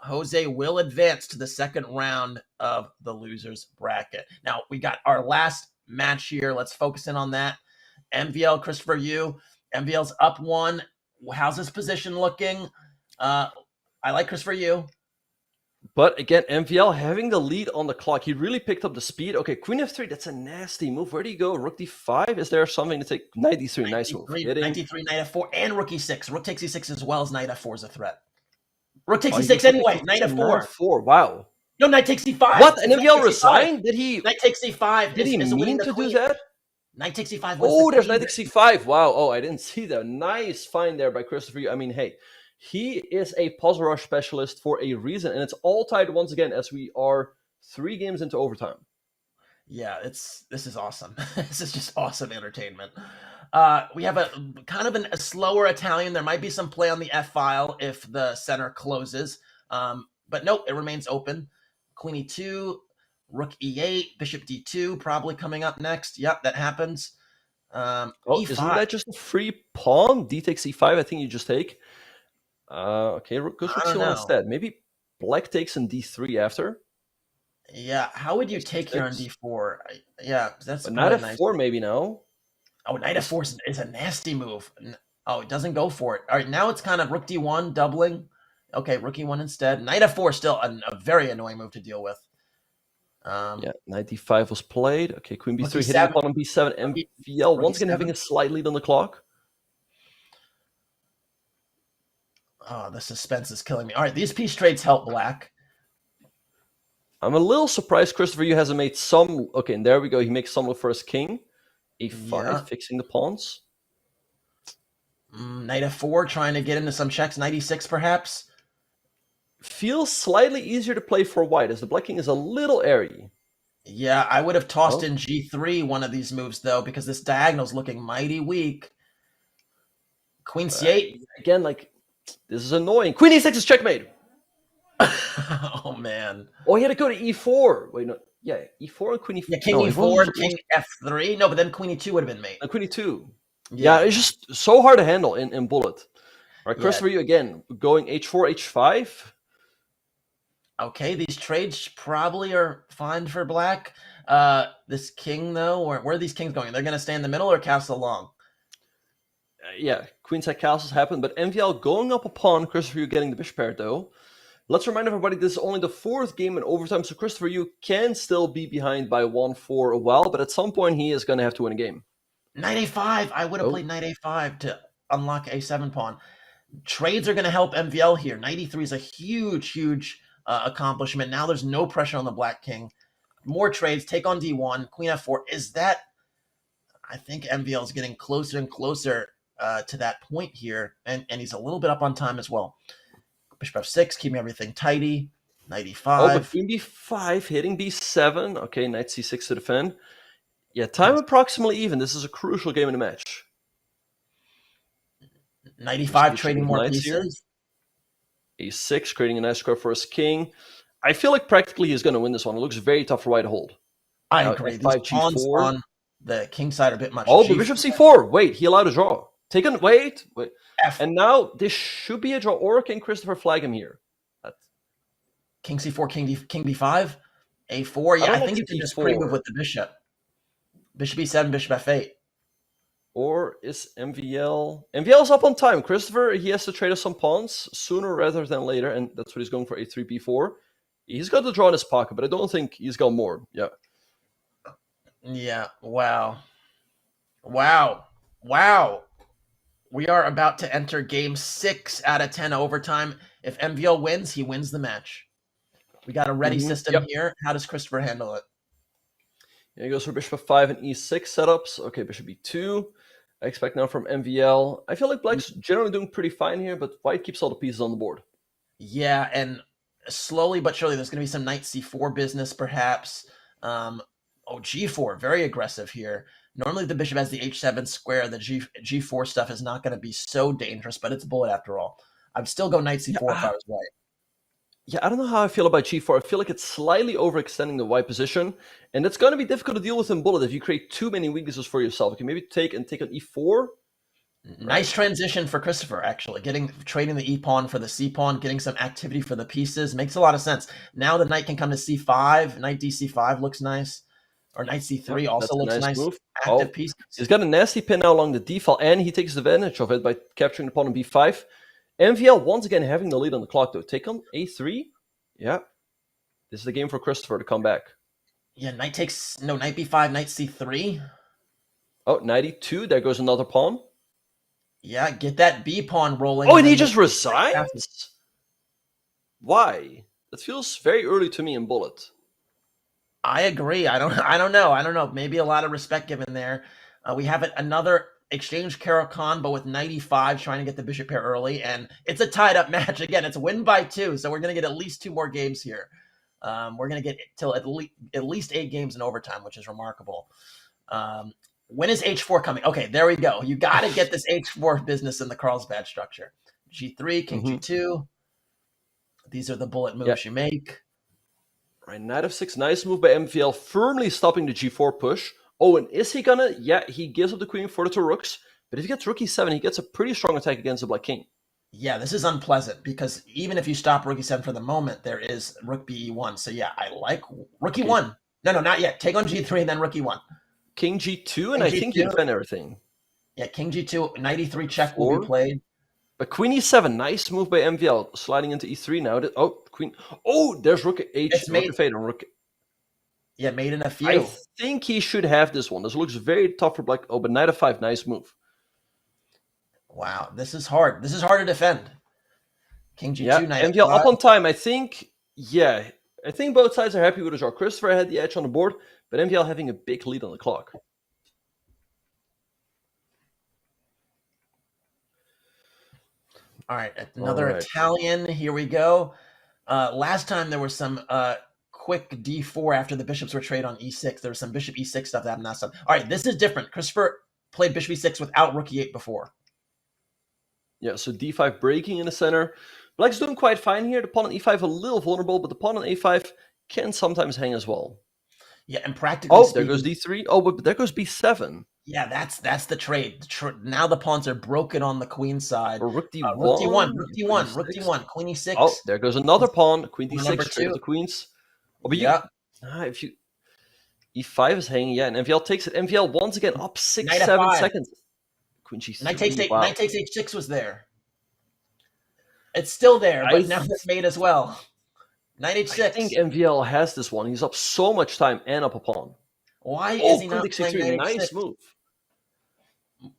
Jose will advance to the second round of the losers bracket. Now we got our last match here. Let's focus in on that. MVL Christopher Yoo. MVL's up 1. How's his position looking? I like Christopher Yoo. But again, MVL having the lead on the clock. He really picked up the speed. Okay, Queen F3, that's a nasty move. Where do you go? Rook D5? Is there something to take? Knight D3, nice move. Knight D3, Knight F4, and Rook E6. Rook takes E6 as well as Knight F4 is a threat. Rook takes E6 anyway. Knight F4. Wow. No, Knight takes E5. What? And MVL resigned? Did he? Knight takes E5. Did he mean to do that? Knight takes E5. Oh, there's Knight takes E5. Wow. Oh, I didn't see that. Nice find there by Christopher Yoo. I mean, hey, he is a puzzle rush specialist for a reason, and it's all tied once again as we are 3 games into overtime. Yeah, this is awesome. This is just awesome entertainment. We have a kind of a slower Italian. There might be some play on the F file if the center closes, but nope, it remains open. Queen E2, Rook e8, bishop d2 probably coming up next. Yep, that happens. Oh, e5. isn't that just a free pawn? D takes e5, I think you just take. Okay, goes rook I don't c1 know. instead. Maybe black takes in d3 after. Yeah, how would you Yes, take here on d6. d4? Yeah, that's But knight probably a nice. f4 maybe now. Oh, knight f4 is a nasty move. Oh, it doesn't go for it. All right, now it's kind of rook d1 doubling. Okay, rook e1 instead. Knight f4 still a very annoying move to deal with. Yeah, knight d5 was played. Okay, queen b3 rook hitting the e7. pawn on b7. MVL Rook once again e7. having a slight lead on the clock. Oh, the suspense is killing me. All right, these piece trades help black. I'm a little surprised Christopher Yoo hasn't made some. Okay, and there we go. He makes some for his king. a5, Yeah. fixing the pawns. Knight f4, trying to get into some checks. Knight e6, perhaps. Feels slightly easier to play for white, as the black king is a little airy. Yeah, I would have tossed in g3 one of these moves, though, because this diagonal's looking mighty weak. Queen c8. Again, like, this is annoying. Queen e6 is checkmate. Oh, man. Oh, he had to go to e4. Wait, no. Yeah, e4 and queen e4. Yeah, king no, e4, king f3. No, but then queen e2 would have been mate. And queen e2. Yeah, it's just so hard to handle in bullet. All right, Christopher Yoo again, going h4, h5. Okay, these trades probably are fine for black. This king, though, where are these kings going? They're going to stay in the middle or castle long? Yeah, queenside castles happen, but MVL going up a pawn, Christopher Yoo getting the bishop pair, though. Let's remind everybody this is only the fourth game in overtime, so Christopher Yoo can still be behind by 1 for a while, but at some point he is going to have to win a game. Knight a5. I would have played knight a5 to unlock a7 pawn. Trades are going to help MVL here. Knight e3 is a huge accomplishment. Now there's no pressure on the black king. More trades. Take on d1. Queen f4. Is that... I think MVL is getting closer and closer to that point here, and he's a little bit up on time as well. Bishop f6, keeping everything tidy. Knight e5. Oh, but queen b5, hitting b7. Okay, knight c6 to defend. Yeah, time approximately even. This is a crucial game in the match. Knight e5, trading more pieces. Here. a6, creating a nice square for his king. I feel like practically he's going to win this one. It looks very tough for white to hold. I agree. These pawns on the king side are a bit much. Oh, but bishop c4. Wait, he allowed a draw. Take on. Wait. F. And now this should be a draw. Or can Christopher flag him here? King c4, king b5, a4. Yeah, I think you can just pre-move with the bishop. Bishop e7, bishop f8. Or is MVL... MVL's up on time. Christopher, he has to trade us some pawns sooner rather than later, and that's what he's going for, a3, b4. He's got the draw in his pocket, but I don't think he's got more. Yeah. Yeah, wow. We are about to enter game 6 out of 10 overtime. If MVL wins, he wins the match. We got a ready system here. How does Christopher handle it? Yeah, he goes for bishop f5 and e6 setups. Okay, bishop e2. I expect now from MVL. I feel like black's generally doing pretty fine here, but white keeps all the pieces on the board. Yeah, and slowly but surely there's going to be some knight c4 business, perhaps. G4, very aggressive here. Normally the bishop has the h7 square. The G4 stuff is not going to be so dangerous, but it's bullet after all. I'd still go knight c4 if I was white. Yeah, I don't know how I feel about g4. I feel like it's slightly overextending the white position, and it's going to be difficult to deal with in bullet if you create too many weaknesses for yourself. You can maybe take on e4. Nice transition for Christopher, actually. Trading the e-pawn for the c-pawn, getting some activity for the pieces. Makes a lot of sense. Now the knight can come to c5. Knight dc5 looks nice. Or knight c3 also looks nice. Move. Active pieces. He's got a nasty pin now along the d file, and he takes advantage of it by capturing the pawn on b5. MVL once again having the lead on the clock, though. Take on a3. Yeah. This is the game for Christopher to come back. Yeah, knight b5, knight c3. Oh, knight e2. There goes another pawn. Yeah, get that b-pawn rolling. Oh, and he just resigns? Why? That feels very early to me in bullet. I agree. I don't know. Maybe a lot of respect given there. We have another exchange Caruana, but with knight e5 trying to get the bishop pair early, and it's a tied up match. Again, it's win by 2, so we're going to get at least 2 more games here. We're going to get till at least 8 games in overtime, which is remarkable. When is h4 coming? Okay, there we go. You got to get this h4 business in the Carlsbad structure. G3, king g2. These are the bullet moves you make. Right, knight f6, nice move by MVL, firmly stopping the g4 push. Oh, and is he gonna? Yeah, he gives up the queen for the two rooks. But if he gets rook e7, he gets a pretty strong attack against the black king. Yeah, this is unpleasant because even if you stop rook e7 for the moment, there is rook be1. So yeah, I like rook e1. No, not yet. Take on g3 and then rook e1. King g2, and King I think you G2. defend everything. Yeah, king g2, knight e3 check will be played. But queen e7, nice move by MVL, sliding into e3 now. Oh, queen. Oh, there's rook h, rook f8, and rook. Yeah, made in a few. I think he should have this one. This looks very tough for black. Oh, but knight f5, nice move. Wow, this is hard. This is hard to defend. King g2, Yeah, knight MVL f5. up on time. I think both sides are happy with the draw. Christopher had the edge on the board, but MVL having a big lead on the clock. All right, another Italian. Here we go. Last time there was some quick d4 after the bishops were traded on e6. There was some bishop e6 stuff that happened last time. All right, this is different. Christopher played bishop e6 without rook e8 before. Yeah, so d5 breaking in the center. Black's doing quite fine here. The pawn on e5 a little vulnerable, but the pawn on a5 can sometimes hang as well. Yeah, and practically speaking, there goes d3. Oh, but there goes b7. Yeah, that's the trade. Now the pawns are broken on the queen side. Or rook d1. Rook d1, rook d1, rook d1, queen e6. Oh, there goes another pawn. Queen d6, straight to the queens. Oh, but if you... e5 is hanging, yeah, and MVL takes it. MVL once again up 6-7 seconds. Queen g3. Knight takes knight takes h6 was there. It's still there, but now it's made as well. Knight h6. I think MVL has this one. He's up so much time and up a pawn. Why is he not playing knight nice h6? Move.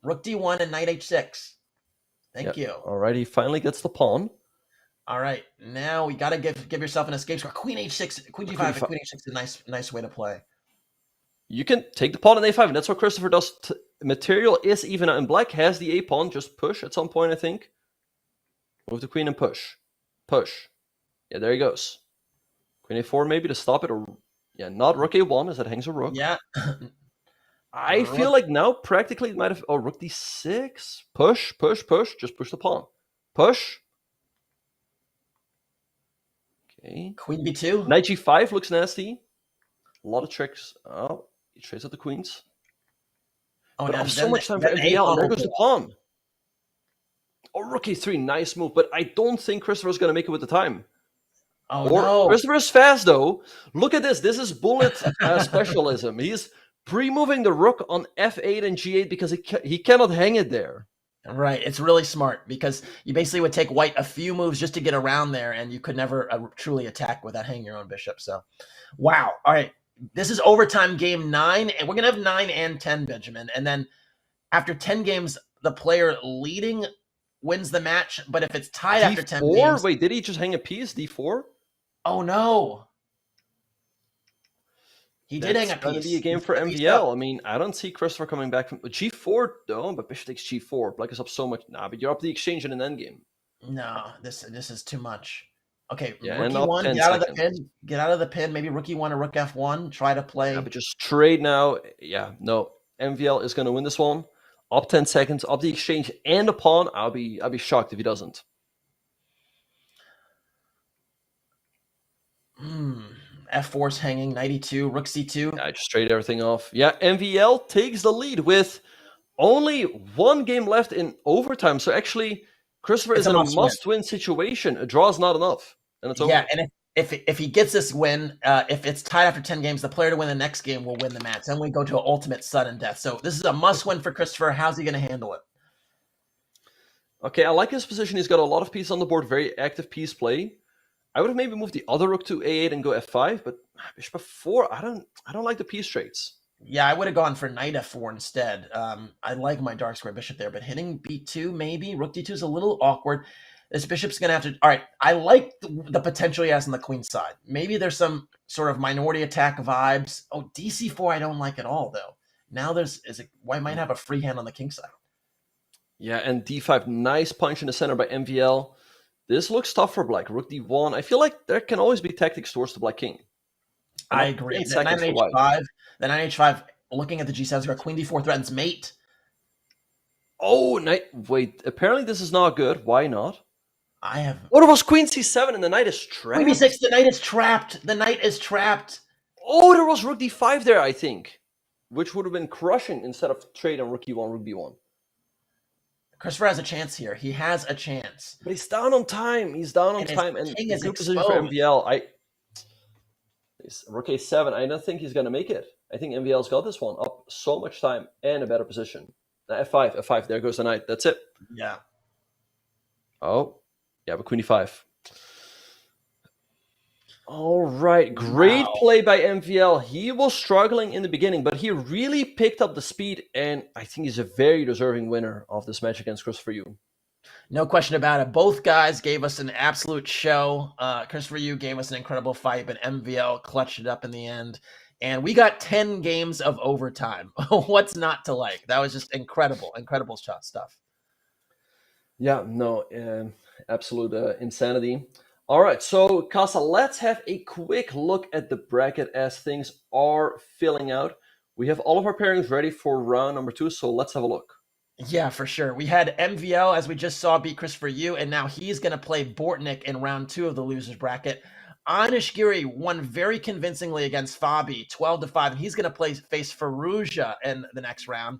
Rook d1 and knight h6. Thank you. All right, he finally gets the pawn. All right, now we got to give yourself an escape score. Queen h6, queen g5, and queen h6 is a nice way to play. You can take the pawn on a5, and that's what Christopher does. Material is even out, and black has the a pawn. Just push at some point, I think. Move the queen and push. Push. Yeah, there he goes. Queen a4 maybe to stop it, or not rook a1 as it hangs a rook. Yeah. I feel like now practically it might have... Oh, rook d6. Push, push, push. Just push the pawn. Push. Okay. Queen b2. Knight g5 looks nasty. A lot of tricks. Oh, he trades out the queens. Oh, but so much time for MVL, and there goes the pawn. Oh, rook a3, nice move. But I don't think Christopher's going to make it with the time. Oh, no. Christopher's fast, though. Look at this. This is bullet specialism. He's pre-moving the rook on f8 and g8 because he cannot hang it there. Right. It's really smart because you basically would take white a few moves just to get around there, and you could never truly attack without hanging your own bishop. So, wow. All right. This is overtime game 9, and we're going to have 9 and 10, Benjamin. And then after 10 games, the player leading wins the match. But if it's tied after 10 games... Wait, did he just hang a piece? D4? Oh, no. He did hang a piece. That's going to be a game for MVL. I mean, I don't see Christopher coming back from... G4, though, but bishop takes G4. Black is up so much. Nah, but you're up the exchange in an endgame. No, this is too much. Okay, yeah, rook e1, get out of the pin. Get out of the pin. Maybe rook e1 or rook f1. Try to play. Yeah, but just trade now. Yeah, no. MVL is going to win this one. Up 10 seconds, up the exchange and the pawn. I'll be shocked if he doesn't. F4's hanging, knight e2, rook c2. I just trade everything off. Yeah, MVL takes the lead with only one game left in overtime. So actually, Christopher is in a must-win situation. A draw is not enough, and it's over. Yeah, and if he gets this win, if it's tied after 10 games, the player to win the next game will win the match. Then we go to an ultimate sudden death. So this is a must-win for Christopher. How's he going to handle it? Okay, I like his position. He's got a lot of pieces on the board, very active piece play. I would have maybe moved the other rook to a8 and go f5, but bishop f4, I don't like the piece trades. Yeah, I would have gone for knight f4 instead. I like my dark square bishop there, but hitting b2 maybe. Rook d2 is a little awkward. This bishop's going to have to... All right, I like the potential he has on the queen side. Maybe there's some sort of minority attack vibes. Oh, dc4 I don't like at all, though. Now white might have a free hand on the king side. Yeah, and d5, nice punch in the center by MVL. This looks tough for black. Rook d1. I feel like there can always be tactics towards the black king. I agree. Then knight h5. Then knight h5. Looking at the g7 square, queen d4 threatens mate. Oh, wait. Apparently this is not good. Why not? I have Oh, it was Queen C7 and the knight is Queen trapped. B6. The knight is trapped. The knight is trapped. Oh, there was Rook D5 there, I think, which would have been crushing instead of trade on Rook E1, Rook B1. Christopher has a chance here. He has a chance. But he's down on time. He's down on And his time, and king is good position for exposed. MVL. Rook A7. I don't think he's gonna make it. I think MVL's got this one up so much time and a better position. Now, F5, F5. There goes the knight. That's it. Yeah. Oh, yeah, but Queen E5. All right, great play by MVL. He was struggling in the beginning, but he really picked up the speed, and I think he's a very deserving winner of this match against Christopher Yoo. No question about it. Both guys gave us an absolute show. Christopher Yoo gave us an incredible fight, but MVL clutched it up in the end. And we got 10 games of overtime. What's not to like? That was just incredible stuff. Yeah, no, absolute insanity. All right, so Casa, let's have a quick look at the bracket as things are filling out. We have all of our pairings ready for round number 2, so let's have a look. Yeah, for sure. We had MVL, as we just saw, beat Christopher Yoo, and now he's going to play Bortnik in round 2 of the losers bracket. Anish Giri won very convincingly against Fabi, 12-5, and he's going to face Firouzja in the next round.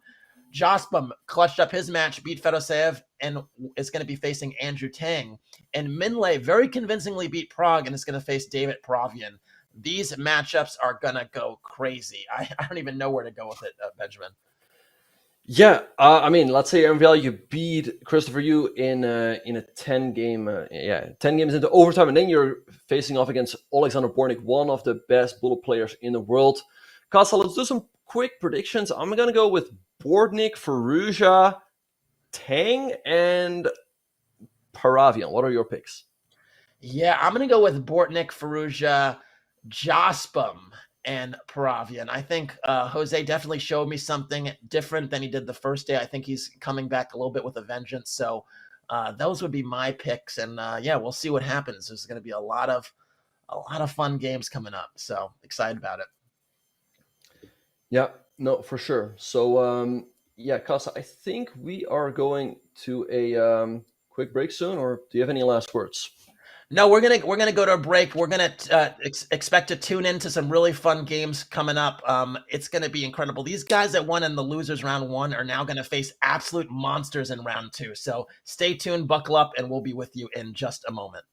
Jospam clutched up his match, beat Fedoseev, and is going to be facing Andrew Tang. And Minlay very convincingly beat Prague and is going to face David Provyan. These matchups are going to go crazy. I don't even know where to go with it, Benjamin. Yeah, I mean, let's say MVL, you beat Christopher Yoo in a 10 game, 10 games into overtime, and then you're facing off against Alexander Bornik, one of the best bullet players in the world. Casa, let's do some quick predictions. I'm gonna go with Bornik, Firouzja, Tang, and Paravian. What are your picks? Yeah, I'm going to go with Bortnik, Firouzja, Jospam, and Paravian. I think Jose definitely showed me something different than he did the first day. I think he's coming back a little bit with a vengeance. So those would be my picks. And yeah, we'll see what happens. There's going to be a lot of fun games coming up. So excited about it. Yeah, no, for sure. So yeah, Casa, I think we are going to a quick break soon, or do you have any last words? No, we're gonna go to a break. We're gonna expect to tune into some really fun games coming up. It's gonna be incredible. These guys that won in the losers round 1 are now gonna face absolute monsters in round 2. So stay tuned, buckle up, and we'll be with you in just a moment.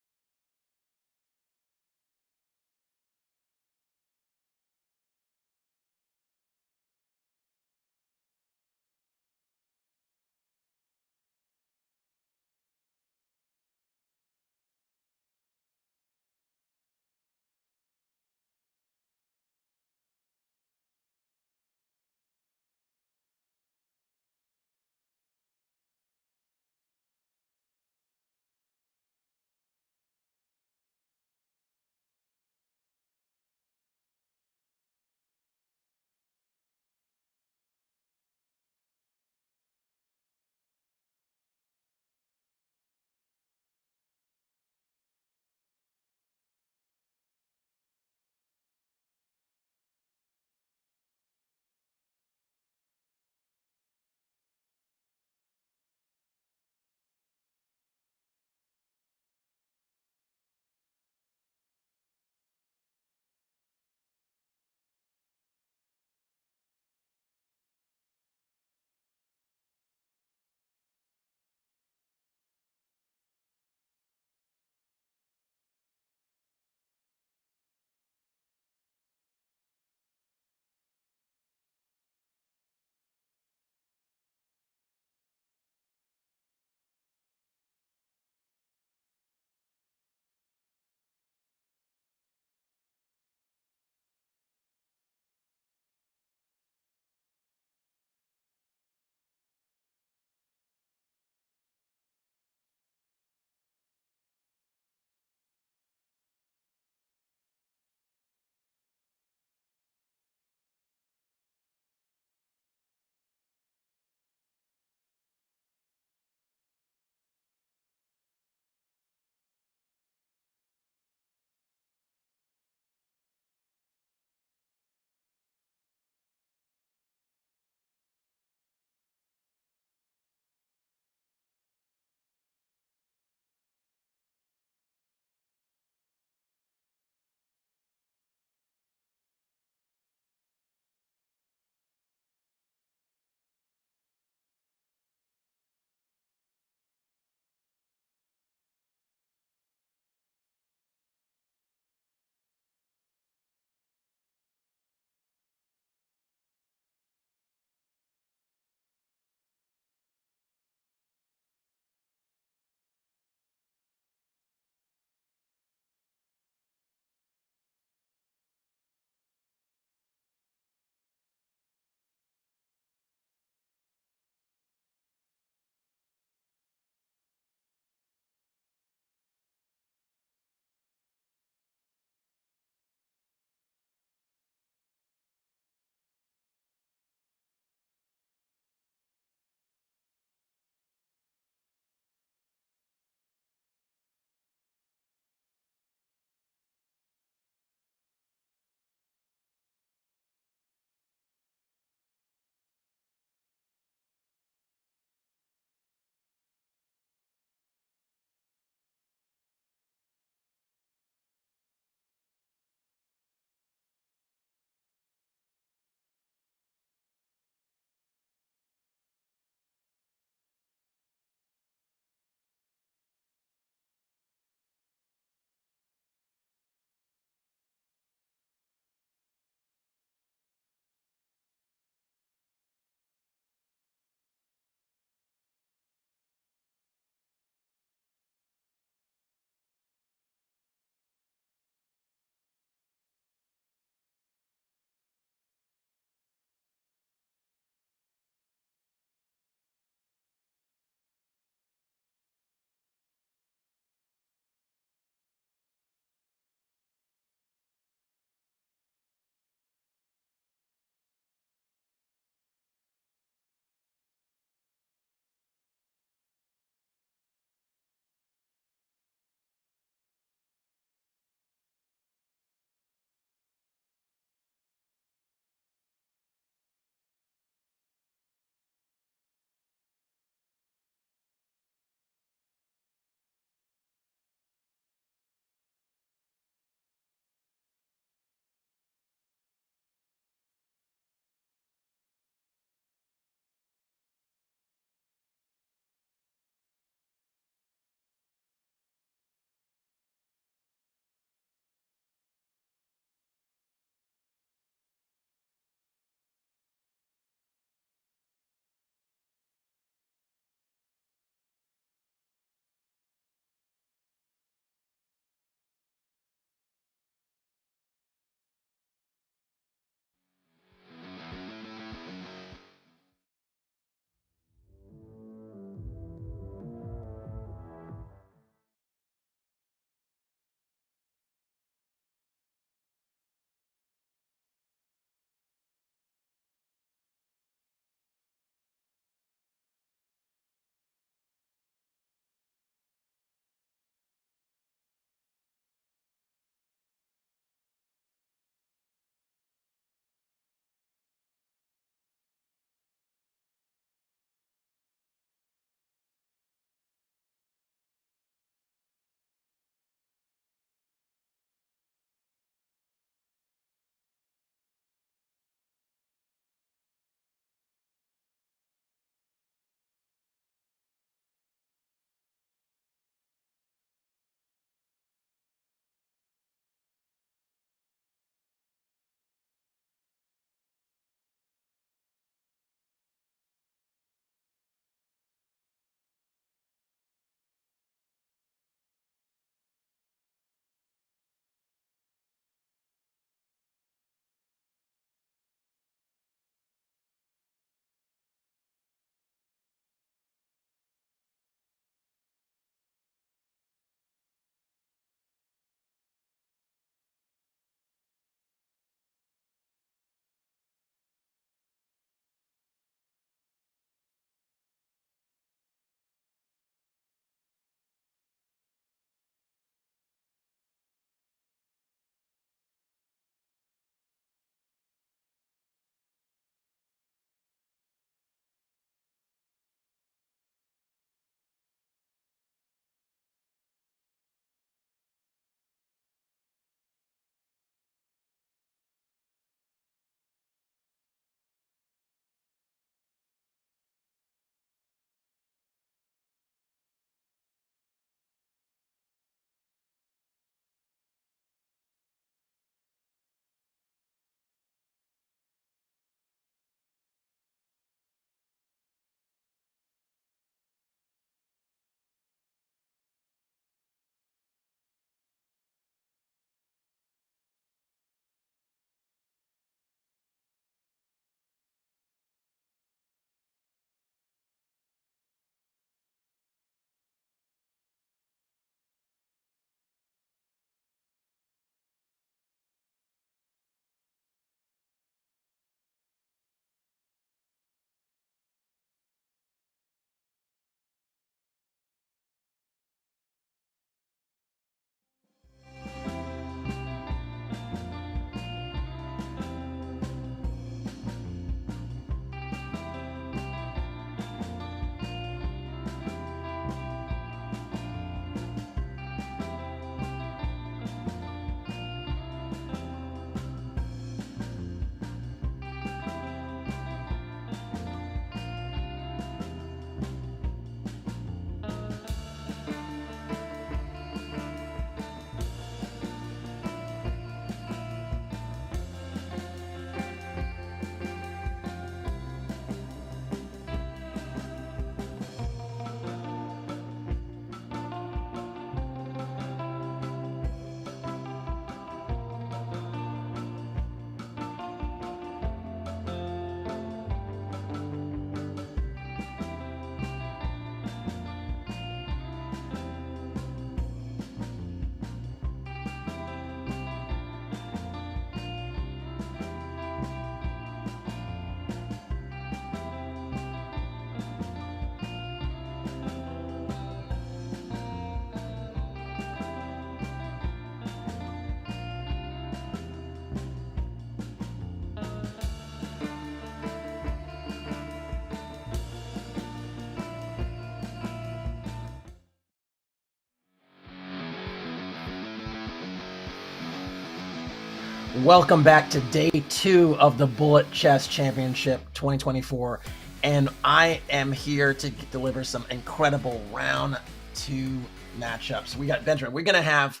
Welcome back to day 2 of the Bullet Chess Championship 2024, and I am here to deliver some incredible round 2 matchups. We got Benjamin. We're going to have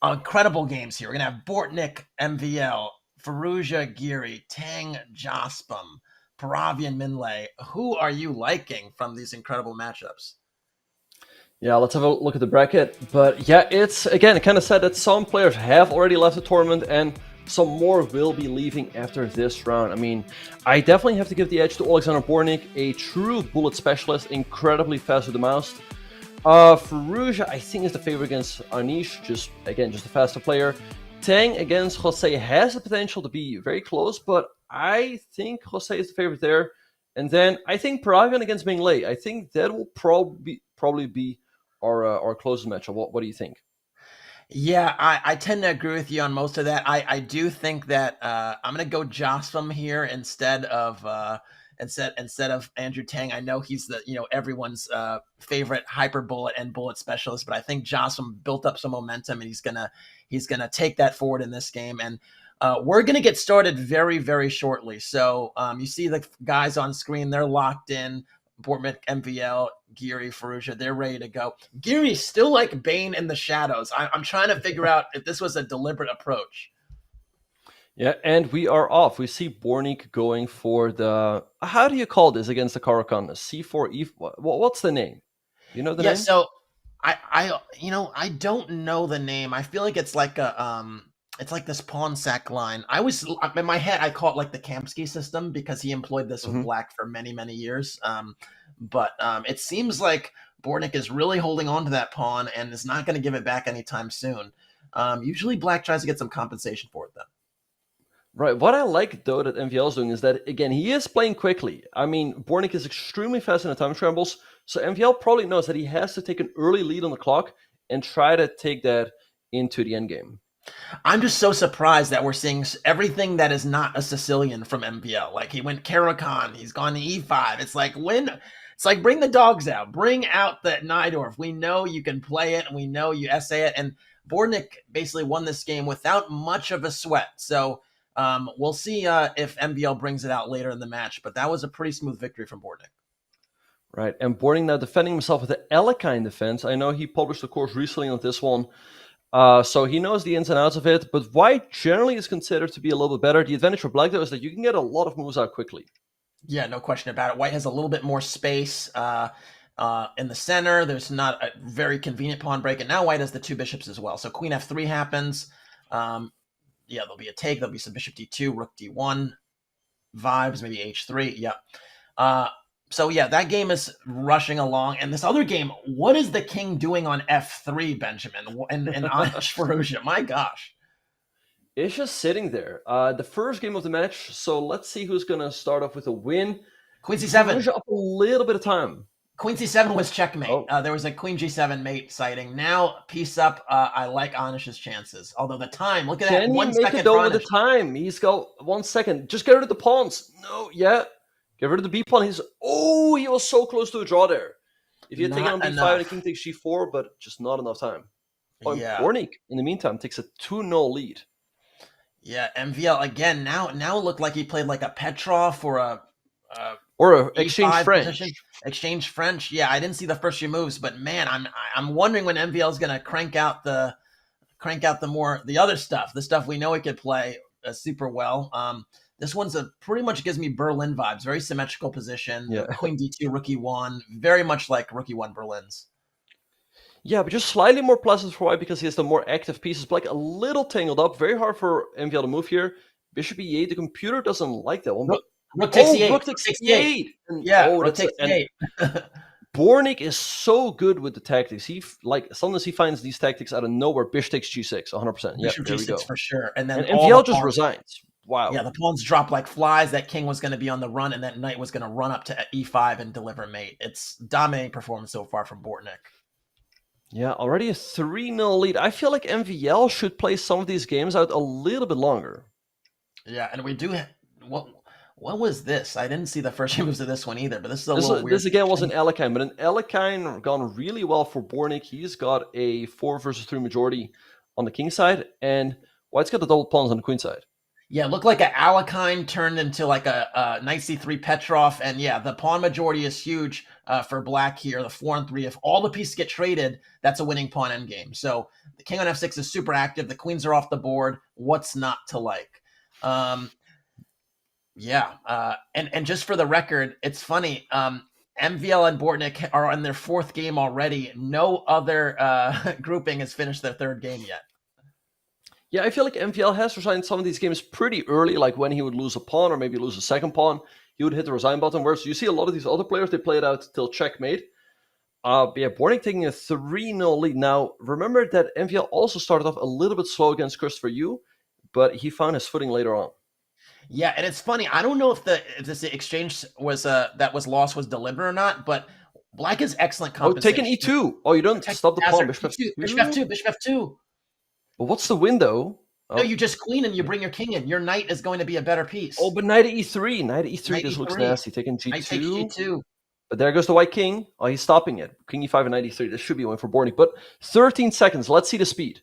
incredible games here. We're going to have Bortnik, MVL, Firouzja, Giri, Tang, Jospin, Paravi, and Minlay. Who are you liking from these incredible matchups? Yeah, let's have a look at the bracket. But yeah, it's, again, kind of sad that some players have already left the tournament and some more will be leaving after this round. I mean, I definitely have to give the edge to Alexander Bortnik, a true bullet specialist, incredibly fast with the mouse. Firouzja, I think, is the favorite against Anish, just a faster player. Tang against Jose has the potential to be very close, but I think Jose is the favorite there. And then I think Praggnanandhaa against Minlay. I think that will probably be our closest matchup. What do you think? Yeah, I tend to agree with you on most of that. I do think that I'm going to go Jospin here instead of Andrew Tang. I know he's everyone's favorite hyper bullet and bullet specialist, but I think Jospin built up some momentum and he's gonna take that forward in this game. And we're gonna get started very, very shortly. So you see the guys on screen; they're locked in. Bortnik, MVL, Giri, Firouzja, they're ready to go. Giri's still like Bane in the shadows. I'm trying to figure out if this was a deliberate approach. Yeah, and we are off. We see Bortnik going for the, how do you call this against the Caruana? C4, E, what's the name? You know the name? Yeah, so I don't know the name. I feel like it's like it's like this pawn sack line. In my head I call it like the Kamsky system because he employed this with black for many, many years. But it seems like Bortnik is really holding on to that pawn and is not going to give it back anytime soon. Usually black tries to get some compensation for it though. Right. What I like, though, that MVL is doing is that, again, he is playing quickly. I mean, Bortnik is extremely fast in the time scrambles, so MVL probably knows that he has to take an early lead on the clock and try to take that into the endgame. I'm just so surprised that we're seeing everything that is not a Sicilian from MVL. Like, he went Caracan, he's gone to E5. It's like bring the dogs out. Bring out the Najdorf. We know you can play it, and we know you essay it. And Bortnik basically won this game without much of a sweat. So we'll see if MVL brings it out later in the match, but that was a pretty smooth victory from Bortnik. Right, and Bortnik now defending himself with the Alekhine defense. I know he published a course recently on this one, so he knows the ins and outs of it, but white generally is considered to be a little bit better. The advantage for black, though, is that you can get a lot of moves out quickly. Yeah, no question about it. White has a little bit more space in the center. There's not a very convenient pawn break, and now white has the 2 bishops as well. So queen f3 happens. Yeah, there'll be a take. There'll be some bishop d2, rook d1 vibes, maybe h3. Yeah. So yeah, that game is rushing along. And this other game, what is the king doing on f3, Benjamin? And Anish Firouzja? My gosh. It's just sitting there. The first game of the match. So let's see who's going to start off with a win. Queen c7. Firouzja up a little bit of time. Queen c7 was checkmate. Oh. There was a queen g7 mate sighting. Now, piece up. I like Anish's chances. Although the time, look at that. Can he 1 make second it over the time? He's got 1 second. Just get rid of the pawns. No, yeah. Get rid of the b pawn. He was so close to a draw there. If you had taken on b5, the king takes g4, but just not enough time. Oh, yeah. Bortnik, in the meantime, takes a 2-0 lead. Yeah, MVL again. Now it looked like he played like a Petrov or a exchange French. Position. Exchange French. Yeah, I didn't see the first few moves, but man, I'm wondering when MVL is gonna crank out the other stuff, the stuff we know he could play super well. This one's pretty much gives me Berlin vibes. Very symmetrical position. Yeah. Queen d2, rook e1, very much like rook e1 Berlin's. Yeah, but just slightly more pleasant for white because he has the more active pieces. Black a little tangled up. Very hard for MVL to move here. Bishop e8. The computer doesn't like that one. Rook takes e8. Rook takes e8. Yeah, rook takes e8. Bortnik is so good with the tactics. Sometimes he finds these tactics out of nowhere. Bishop takes g6, 100%. Bishop g6 for sure. And then MVL just resigns. Wow. Yeah, the pawns drop like flies. That king was going to be on the run, and that knight was going to run up to e5 and deliver mate. It's dominating performance so far from Bortnik. Yeah, already a 3-0 lead. I feel like MVL should play some of these games out a little bit longer. Yeah, and we do. What was this? I didn't see the first moves of this one either, but this is a little weird. This again was an Alekhine, but an Alekhine gone really well for Bortnik. He's got a 4 versus 3 majority on the king side, and White's got the double pawns on the queen side. Yeah, it looked like an Alekhine turned into like a knight c3 Petrov, and yeah, the pawn majority is huge for black here. The 4 and 3. If all the pieces get traded, that's a winning pawn endgame. So the king on f6 is super active. The queens are off the board. What's not to like? And just for the record, it's funny. MVL and Bortnik are on their 4th game already. No other grouping has finished their 3rd game yet. Yeah, I feel like MVL has resigned some of these games pretty early, like when he would lose a pawn or maybe lose a second pawn, he would hit the resign button. Whereas you see a lot of these other players, they play it out till checkmate. Bortnik taking a 3-0 lead. Now, remember that MVL also started off a little bit slow against Christopher Yoo, but he found his footing later on. Yeah, and it's funny. I don't know if this exchange was that was lost was deliberate or not, but black is excellent compensation. Take an e2. Oh, you don't stop the pawn. Bishop f2. Bishop f2. Bishop f2. But what's the window? No, you just queen and you bring your king in. Your knight is going to be a better piece. Oh, but knight at e3. Knight at e3. This looks nasty. Taking g2. Knight takes g2. But there goes the white king. Oh, he's stopping it. King e5 and knight e3. This should be a win for Bortnik. But 13 seconds. Let's see the speed.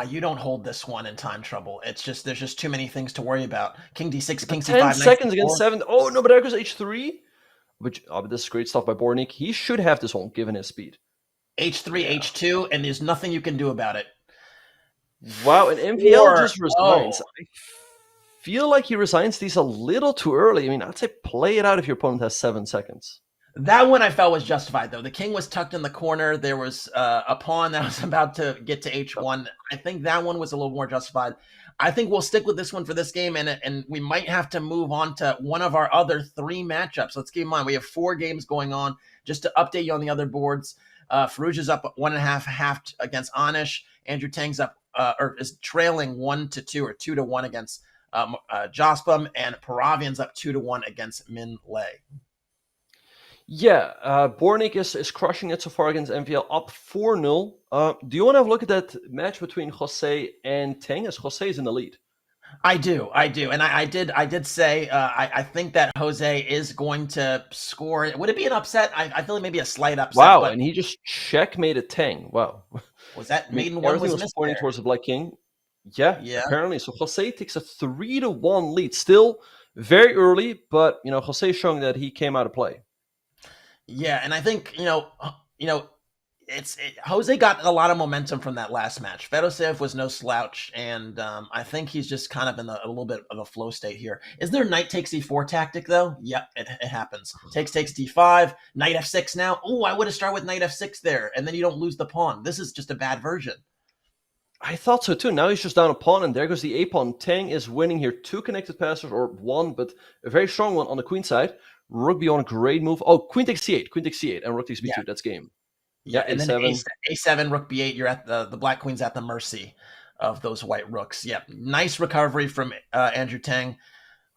You don't hold this one in time trouble. It's just there's just too many things to worry about. King d6, king c5. 10 seconds against 7. Oh, no, but there goes h3. But this is great stuff by Bortnik. He should have this one, given his speed. h3, h2, and there's nothing you can do about it. Wow, and MVL just resigns. I feel like he resigns these a little too early. I mean, I'd say play it out if your opponent has 7 seconds. That one I felt was justified, though. The king was tucked in the corner. There was a pawn that was about to get to h1. I think that one was a little more justified. I think we'll stick with this one for this game, and we might have to move on to one of our other 3 matchups. Let's keep in mind, we have 4 games going on. Just to update you on the other boards, Firouzja's up 1.5 half against Anish. Andrew Tang's up or is trailing 1-2 or 2-1 against Jospam, and Paravian's up 2-1 against Min Lei. Yeah, Bortnik is crushing it so far against MVL, up 4-0. Do you want to have a look at that match between Jose and Tang, as Jose is in the lead? I do, and I did say I think that Jose is going to score. Would it be an upset? I feel like maybe a slight upset. Wow, and he just checkmated Tang. Wow, was that maiden one was missed pointing there? Towards the black king? Yeah, yeah. Apparently, so Jose takes a 3-1 lead. Still very early, but Jose is showing that he came out of play. Yeah, and I think Jose got a lot of momentum from that last match. Fedosev was no slouch, and I think he's just kind of in a little bit of a flow state here. Is there knight takes e4 tactic, though? Yep, it happens. Takes d5, knight f6 now. Oh, I would have started with knight f6 there, and then you don't lose the pawn. This is just a bad version. I thought so, too. Now he's just down a pawn, and there goes the a-pawn. Tang is winning here. 2 connected passes, or 1, but a very strong one on the queen side. Rook b1, great move. Oh, queen takes c8, and rook takes b2. Yeah. That's game. Yeah, and A7. Then a7, rook b8. You're at the black queen's at the mercy of those white rooks. Yeah, nice recovery from Andrew Tang.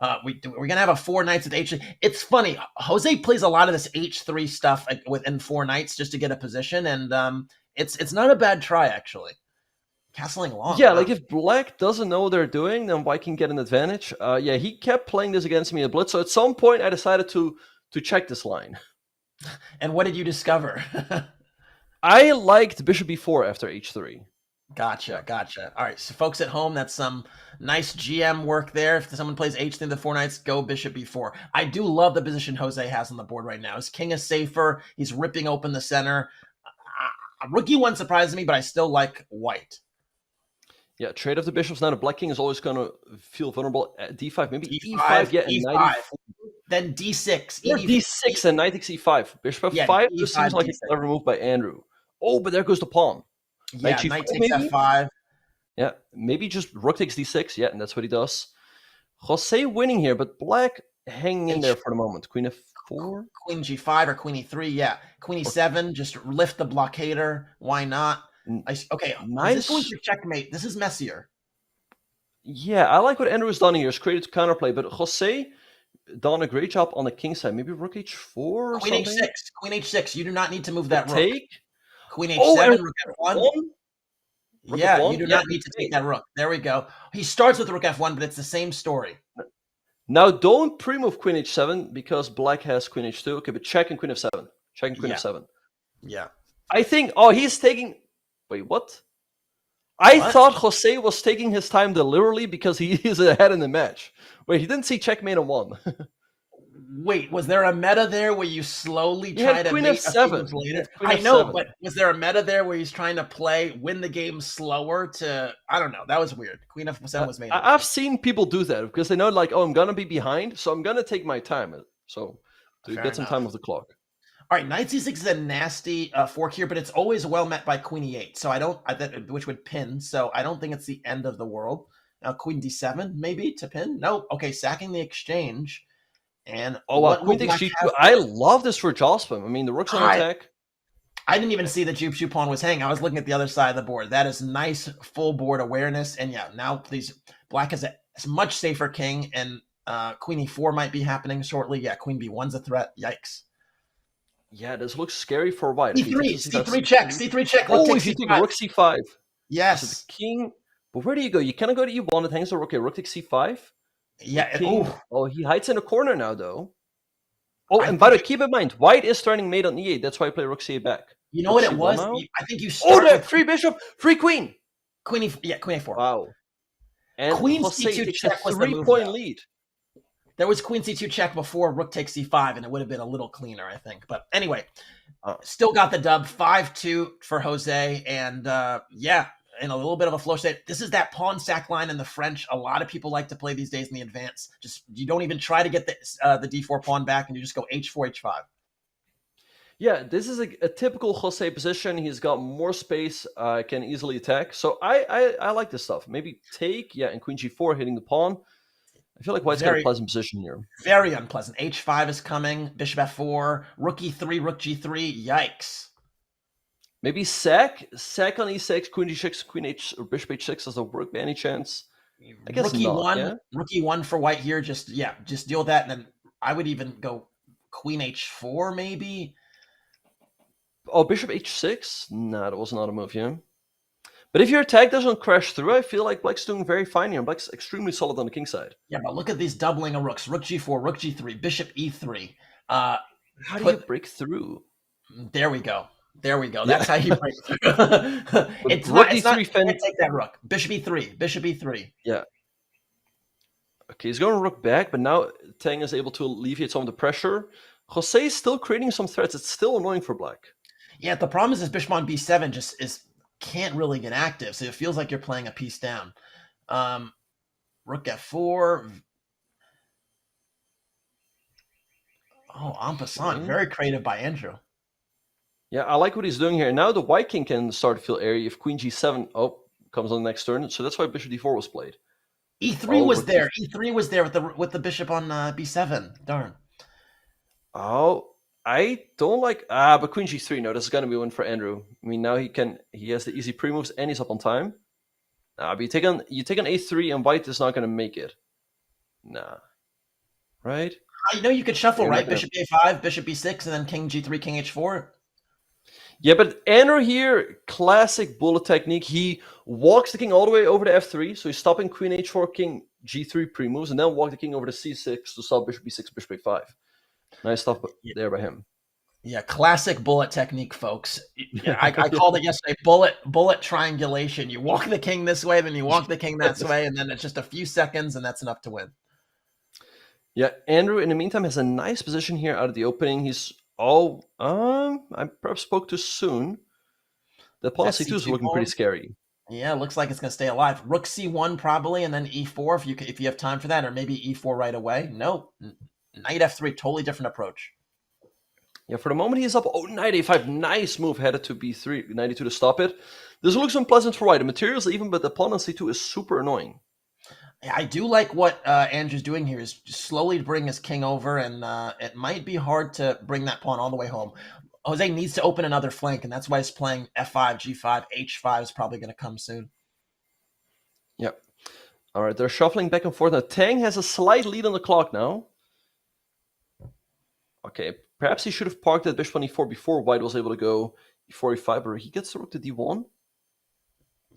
We're gonna have a 4 knights at h3. It's funny. Jose plays a lot of this h3 stuff within 4 knights just to get a position, and it's not a bad try actually. Castling long. Yeah, like if black doesn't know what they're doing, then white can get an advantage. Yeah, he kept playing this against me at blitz. So at some point, I decided to check this line. And what did you discover? I liked bishop b4 after h3. Gotcha. All right, so folks at home, that's some nice GM work there. If someone plays h3 the 4 knights, go bishop b4. I do love the position Jose has on the board right now. His king is safer. He's ripping open the center. Rook e1 surprises me, but I still like white. Yeah, trade of the bishops. Now the black king is always going to feel vulnerable at d5, maybe e5, yeah, and knight e4. Then d6. Or d6 and knight takes e5. Bishop f5, this seems like it's clever move by Andrew. Oh, but there goes the pawn. Yeah, knight takes f5. Yeah, maybe just rook takes d6. Yeah, and that's what he does. Jose winning here, but black hanging in there for the moment. Queen f4. Queen g5 or queen e3, yeah. Queen e7, just lift the blockader. Why not? Okay, nice. This going for checkmate. This is messier. Yeah, I like what Andrew has done here. He's created counterplay, but Jose done a great job on the king side. Maybe rook h4 or Queen something? h6. Queen h6. You do not need to move that rook. Take? Queen h7, rook f1. Rook yeah, f1? You do not need to take that rook. There we go. He starts with rook f1, but it's the same story. Now, don't pre-move queen h7 because black has queen h2. Okay, but check and queen f7. Check and queen f7. Yeah. I think... Oh, he's taking... Wait, what? I thought Jose was taking his time deliberately because he is ahead in the match. Wait, he didn't see checkmate and won. Wait, was there a meta there where you slowly He try had to Queen mate a few F7. moves later? Queen I know, F7. but was there a meta there where he's trying to win the game slower to? I don't know. That was weird. Queen F7 was made. I've seen people do that because they know, like, oh, I'm gonna be behind, so I'm gonna take my time. So to Fair get some enough. time off the clock. All right, knight c6 is a nasty fork here, but it's always well met by queen e8. So which would pin. So I don't think it's the end of the world. Now queen d7 maybe to pin. Nope. Okay, sacking the exchange. And Oh wow, what will Queen takes Black G2. have? I love this for Jospin. I mean, the rook's on attack. I didn't even see the Jupe pawn was hanging. I was looking at the other side of the board. That is nice full board awareness. And yeah, now Black has a much safer king, and queen e4 might be happening shortly. Yeah, queen b1's a threat. Yikes. Yeah, this looks scary for white. C3 check. C3 check. Oh, Rook if you takes take C5. rook c5. Yes. So the king. But where do you go? You cannot go to e1. It hangs the rook. Okay, rook takes c5. Yeah. Oh, he hides in a corner now, though. Oh, and by the way, keep in mind, white is turning mate on e8. That's why I play rook c8 back. You know rook what it was? now? I think you start Oh, with free bishop, free queen. queen a4. Wow. And Queen Jose c2 takes check a was the move, 3-point though. lead. There was queen c2 check before rook takes c5, and it would have been a little cleaner, I think. But anyway, still got the dub, 5-2 for Jose, and yeah, in a little bit of a flow state. This is that pawn sack line in the French. A lot of people like to play these days in the advance. Just you don't even try to get the d4 pawn back, and you just go h4, h5. Yeah, this is a typical Jose position. He's got more space, can easily attack. So I like this stuff. Maybe take, yeah, and queen g4 hitting the pawn. I feel like white's got a pleasant position here. Very unpleasant. h5 is coming. Bishop f4. Rook e3. Rook g3. Yikes. Maybe sack on e6, queen d6, queen h, or bishop h6 does it work by any chance? I guess Rook e1. Yeah? Rook e1 for white here. Just deal with that, and then I would even go queen h4 maybe. Oh, bishop h6? Nah, that was not a move, yeah. But if your attack doesn't crash through, I feel like black's doing very fine here. Black's extremely solid on the king side. Yeah, but look at these doubling of rooks. Rook g4, rook g3, bishop e3. How do you break through? There we go. That's how you break through. It's rook not, d3 you can't take that rook. Bishop e3, bishop e3. Yeah. Okay, he's going to rook back, but now Tang is able to alleviate some of the pressure. Jose is still creating some threats. It's still annoying for black. Yeah, the problem is this bishop on b7 just can't really get active, so it feels like you're playing a piece down. Rook f4. Oh, en passant. Very creative by Andrew. Yeah, I like what he's doing here. Now the white king can start to feel airy if queen g7 comes on the next turn. So that's why bishop d4 was played. e3 was there. E3 was there with the bishop on b7. Darn. Oh, I don't like but queen g3. No, this is gonna be a win for Andrew. I mean, now he has the easy pre-moves and he's up on time. But you take on a3 and white is not gonna make it. Nah. Right? I know you could shuffle, right? Bishop a5, bishop b6, and then king g3, king h4. Yeah, but Andrew here, classic bullet technique. He walks the king all the way over to f3, so he's stopping queen h4, king g3 pre-moves, and then walk the king over to c6 to stop bishop b6, bishop a5. Nice stuff there by him. Yeah, classic bullet technique, folks. Yeah, I called it yesterday, bullet triangulation. You walk the king this way, then you walk the king that way, and then it's just a few seconds, and that's enough to win. Yeah, Andrew, in the meantime, has a nice position here out of the opening. He's I perhaps spoke too soon. The pawn c2 is looking pretty scary. Yeah, looks like it's going to stay alive. Rook c1 probably, and then e4 if you have time for that, or maybe e4 right away. No, knight f3, totally different approach. Yeah, for the moment he's up. Oh, knight a5, nice move, headed to b3, knight e2 to stop it. This looks unpleasant for white. The material's even, but the pawn on c2 is super annoying. Yeah, I do like what Andrew's doing here is just slowly bring his king over, and it might be hard to bring that pawn all the way home. Jose needs to open another flank, and that's why he's playing f5, g5, h5 is probably going to come soon. Yep. All right, they're shuffling back and forth. Now, Tang has a slight lead on the clock now. Okay, perhaps he should have parked that bishop on e4 before white was able to go e4, e5, or he gets the rook to d1.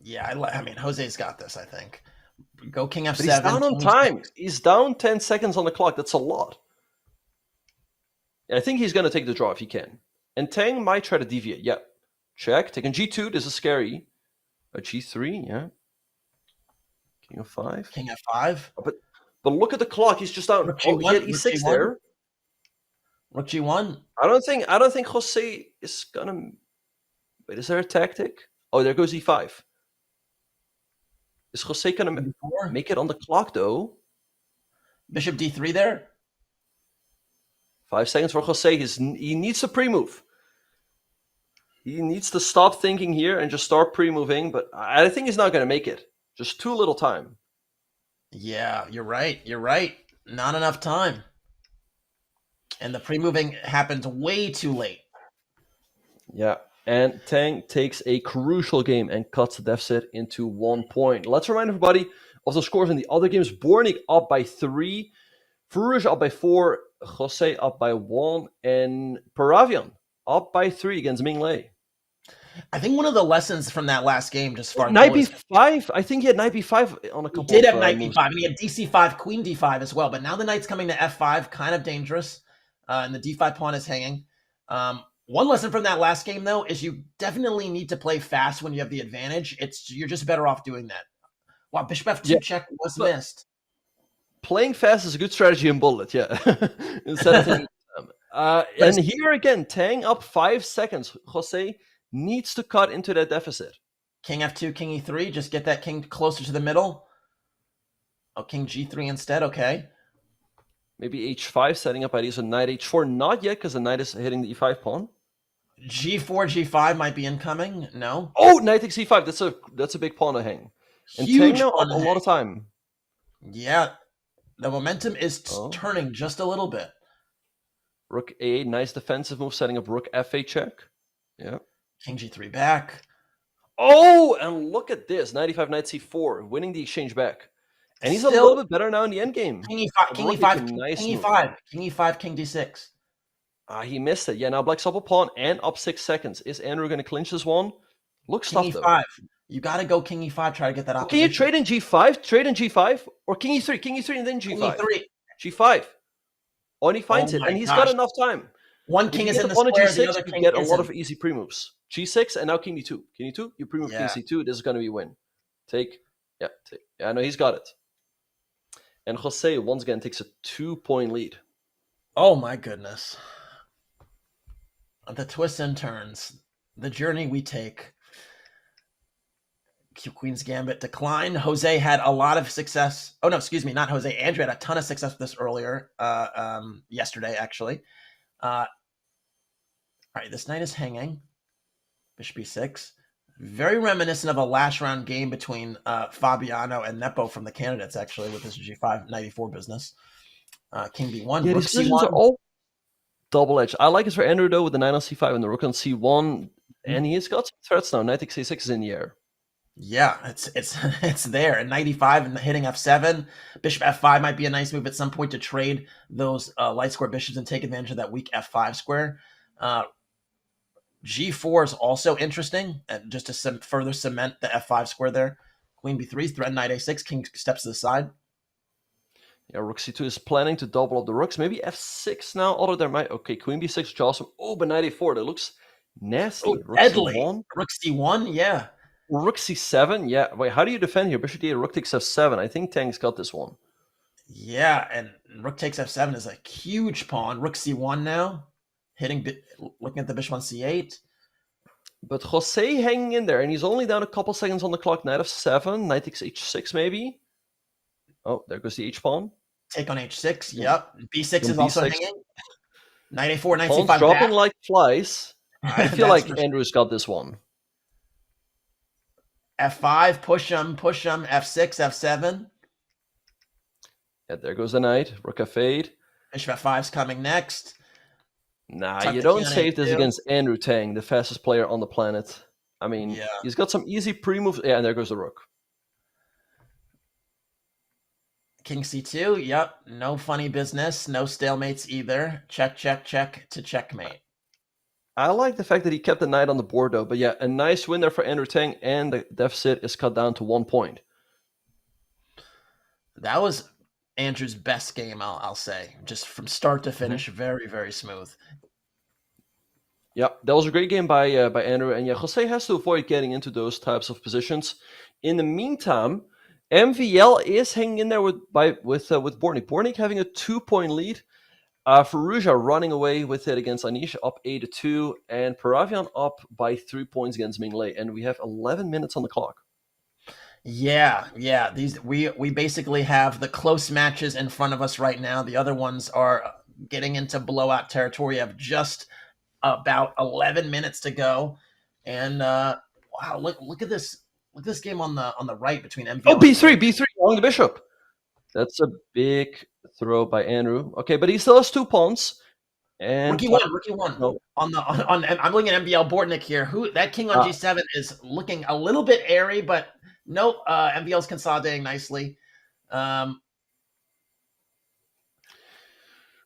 Yeah, I mean, Jose's got this, I think. Go king f7. But he's down on time. He's down 10 seconds on the clock. That's a lot. I think he's going to take the draw if he can. And Tang might try to deviate. Yeah. Check. Taking g2. This is scary. A G3, yeah. King of 5. King F5. But look at the clock. He's just down. Rook Oh, he had G1. Rook E6 G1. there. Rook G1. I don't think Jose is gonna. Wait, is there a tactic? Oh, there goes E5. Is Jose gonna D4. make it on the clock though? Bishop D3 there. 5 seconds for Jose. He needs a pre-move. He needs to stop thinking here and just start pre-moving. But I think he's not gonna make it. Just too little time. Yeah, you're right. You're right. Not enough time. And the pre-moving happens way too late. Yeah. And Tang takes a crucial game and cuts the deficit into 1 point. Let's remind everybody of the scores in the other games. Bornik up by 3, Firouzja up by 4, Jose up by 1, and Paravian up by 3 against Ming Lei. I think one of the lessons from that last game, just far Knight b5. I think he had Knight b5 on a couple. He did have Knight moves. b5, and he had dc5, Queen d5 as well. But now the Knight's coming to f5, kind of dangerous, and the d5 pawn is hanging. One lesson from that last game, though, is you definitely need to play fast when you have the advantage. You're just better off doing that. Wow, Bishop f2 check was missed. Playing fast is a good strategy in Bullet, yeah. Instead of taking and here again, Tang up 5 seconds. Jose needs to cut into that deficit. King f2, king e3, just get that king closer to the middle. Oh, king g3 instead, okay. Maybe h5, setting up ideas on knight h4. Not yet, because the knight is hitting the e5 pawn. g4, g5 might be incoming. No. Oh, knight takes e5. That's a big pawn to hang. And Huge Tang now pawn up a lot of time. Yeah, the momentum is turning just a little bit. Rook a8, nice defensive move, setting up rook f8 check. Yeah. King g3 back. Oh, and look at this. Knight e5, knight c4, winning the exchange back. And he's a little bit better now in the endgame. King e5, king e5, king e5, king e5, king d6. He missed it. Yeah, now black's up a pawn and up 6 seconds. Is Andrew going to clinch this one? Looks tough, though. King e5. You got to go king e5, try to get that opposition. Can you trade in g5? Trade in g5? Or king e3 and then g5? King e3. G5. Oh, and he finds it. And he's got enough time. One king is in the square, G6, the other you king get a isn't. lot of easy pre-moves. G6 and now king d2. King d2, you pre-move king c2. This is going to be a win. Take. Yeah, no, he's got it. And Jose once again takes a 2-point lead. Oh my goodness. The twists and turns. The journey we take. Queen's Gambit declined. Jose had a lot of success. Oh no, excuse me, not Jose. Andrew had a ton of success with this earlier, yesterday actually. All right, this knight is hanging. Bishop e6. Very reminiscent of a last round game between Fabiano and Nepo from the candidates, actually, with this g5 knight e4 business. King b1. Yeah, rook these positions c1. are all double-edged. I like it for Andrew, though, with the knight on c5 and the rook on c1. And he's got some threats now. Knight takes a6 is in the air. Yeah, it's there. And knight e5 and hitting f7. Bishop f5 might be a nice move at some point to trade those light square bishops and take advantage of that weak f5 square. G4 is also interesting, and just to further cement the f5 square there. Queen b3, threaten knight a6, king steps to the side. Yeah, rook c2 is planning to double up the rooks. Maybe f6 now, although there might... Okay, queen b6, which is awesome. Oh, but knight a4, that looks nasty. Oh, rook deadly. c1. Rook c1, yeah. Rook c7, yeah. Wait, how do you defend here? Bishop d8, rook takes f7. I think Tang's got this one. Yeah, and rook takes f7 is a huge pawn. Rook c1 now. Looking at the bishop on c8. But Jose hanging in there, and he's only down a couple seconds on the clock. Knight f7, knight takes h6 maybe. Oh, there goes the h-pawn. Take on h6, yep. b6 is also hanging. Knight a4, knight Pawns c5 dropping back. like flies. I feel like Andrew's got this one. f5, push him, f6, f7. Yeah, there goes the knight. Rook f8. Bishop f5's coming next. Nah, you don't save this against Andrew Tang, the fastest player on the planet. I mean, he's got some easy pre-moves. Yeah, and there goes the rook. King c2, yep. No funny business. No stalemates either. Check, check, check to checkmate. I like the fact that he kept the knight on the board, though. But yeah, a nice win there for Andrew Tang, and the deficit is cut down to 1 point. That was Andrew's best game, I'll say. Just from start to finish, very, very smooth. Yeah, that was a great game by Andrew, and yeah, Jose has to avoid getting into those types of positions. In the meantime, MVL is hanging in there with Bornik. Bornik having a 2-point lead. Firouzja running away with it against Anish, up 8-2, and Paravian up by 3 points against Minglei, and we have 11 minutes on the clock. Yeah. These we basically have the close matches in front of us right now. The other ones are getting into blowout territory. Of just about 11 minutes to go, and wow, look at this! Look at this game on the right between MVL. Oh, B3 along the bishop. That's a big throw by Andrew. Okay, but he still has 2 pawns. And Rookie one. No. On I'm looking at MVL Bortnik here. Who that king on G7 is looking a little bit airy, but nope. MVL's consolidating nicely.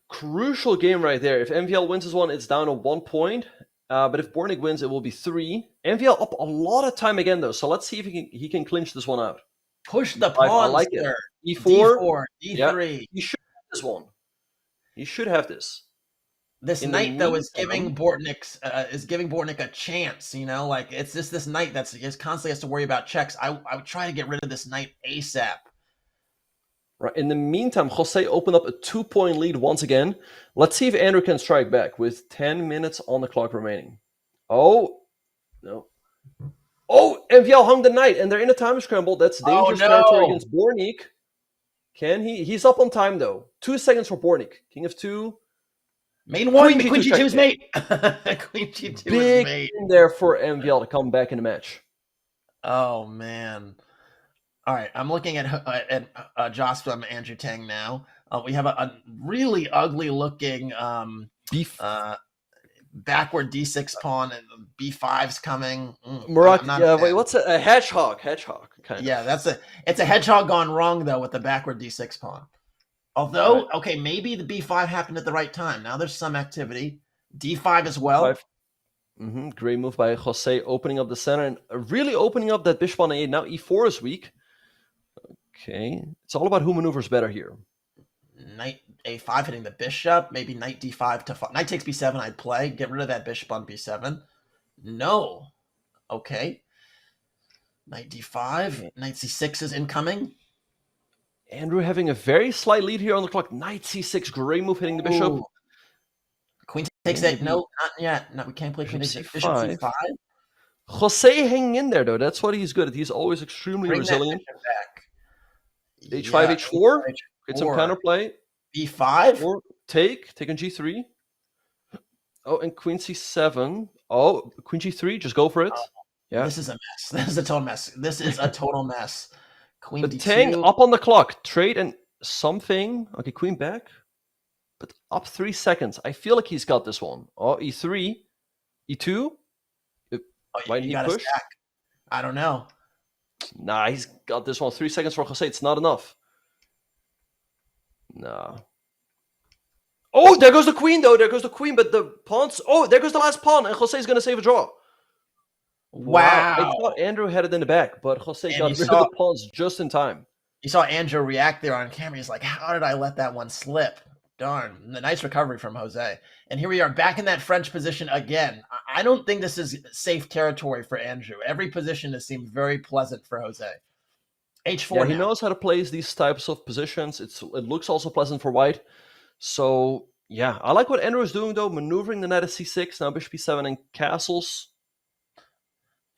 Crucial game right there. If MVL wins this one, it's down to 1 point. But if Bornik wins, it will be 3. MVL up a lot of time again, though. So let's see if he can clinch this one out. Push the pawns. I like there. it. E4, D3. Yeah, he should have this one. He should have this. This knight, though, is giving Bortnik a chance. You know, like it's just this knight that's just constantly has to worry about checks. I would try to get rid of this knight ASAP. Right. In the meantime, Jose opened up a 2-point lead once again. Let's see if Andrew can strike back with 10 minutes on the clock remaining. Oh, no. Oh, MVL hung the knight, and they're in a time scramble. That's dangerous territory against Bornik. Can he? He's up on time, though. 2 seconds for Bornik. King of 2. Main 1, Queen G2's mate. Queen G2 is mate. Big in there for MVL to come back in the match. Oh, man. All right, I'm looking at Joss from Andrew Tang now. We have a really ugly looking backward D6 pawn, and B5's coming. Wait, what's a hedgehog? Hedgehog, kind of. Yeah, it's a hedgehog gone wrong though with the backward D6 pawn. Although, right. Okay, maybe the B5 happened at the right time. Now there's some activity. D5 as well. Great move by Jose, opening up the center and really opening up that bishop on A8. Now E4 is weak. Okay, it's all about who maneuvers better here. Knight A5 hitting the bishop. Maybe knight D5 to knight takes B7. I'd play. Get rid of that bishop on B7. No. Okay. Knight D5. Knight C6 is incoming. Andrew having a very slight lead here on the clock. Knight C6. Great move hitting the bishop. Ooh. Queen takes that. No, not yet. No, we can't play Queen takes bishop C5. Jose hanging in there, though. That's what he's good at. He's always extremely resilient. H5, H4. Get some counterplay. B5. Or take on G3. Oh, and Queen C7. Oh, Queen G3. Just go for it. Yeah. This is a mess. This is a total mess. Queen but D2. Tang up on the clock. Trade and something. Okay, Queen back. But up 3 seconds. I feel like he's got this one. Oh, E3. E2. Why didn't he push? Stack. I don't know. Nah, he's got this one. 3 seconds for Jose. It's not enough. Nah. Oh, there goes the queen, though. There goes the queen, but the pawns... Oh, there goes the last pawn, and Jose's going to save a draw. Wow. I thought Andrew had it in the back, but Jose got rid of the pawns just in time. You saw Andrew react there on camera. He's like, how did I let that one slip? Darn. Nice recovery from Jose. And here we are back in that French position again. I don't think this is safe territory for Andrew. Every position has seemed very pleasant for Jose. H4 yeah, he knows how to play these types of positions. It looks also pleasant for white. So, yeah. I like what Andrew is doing, though. Maneuvering the knight at C6, now bishop B7 and castles.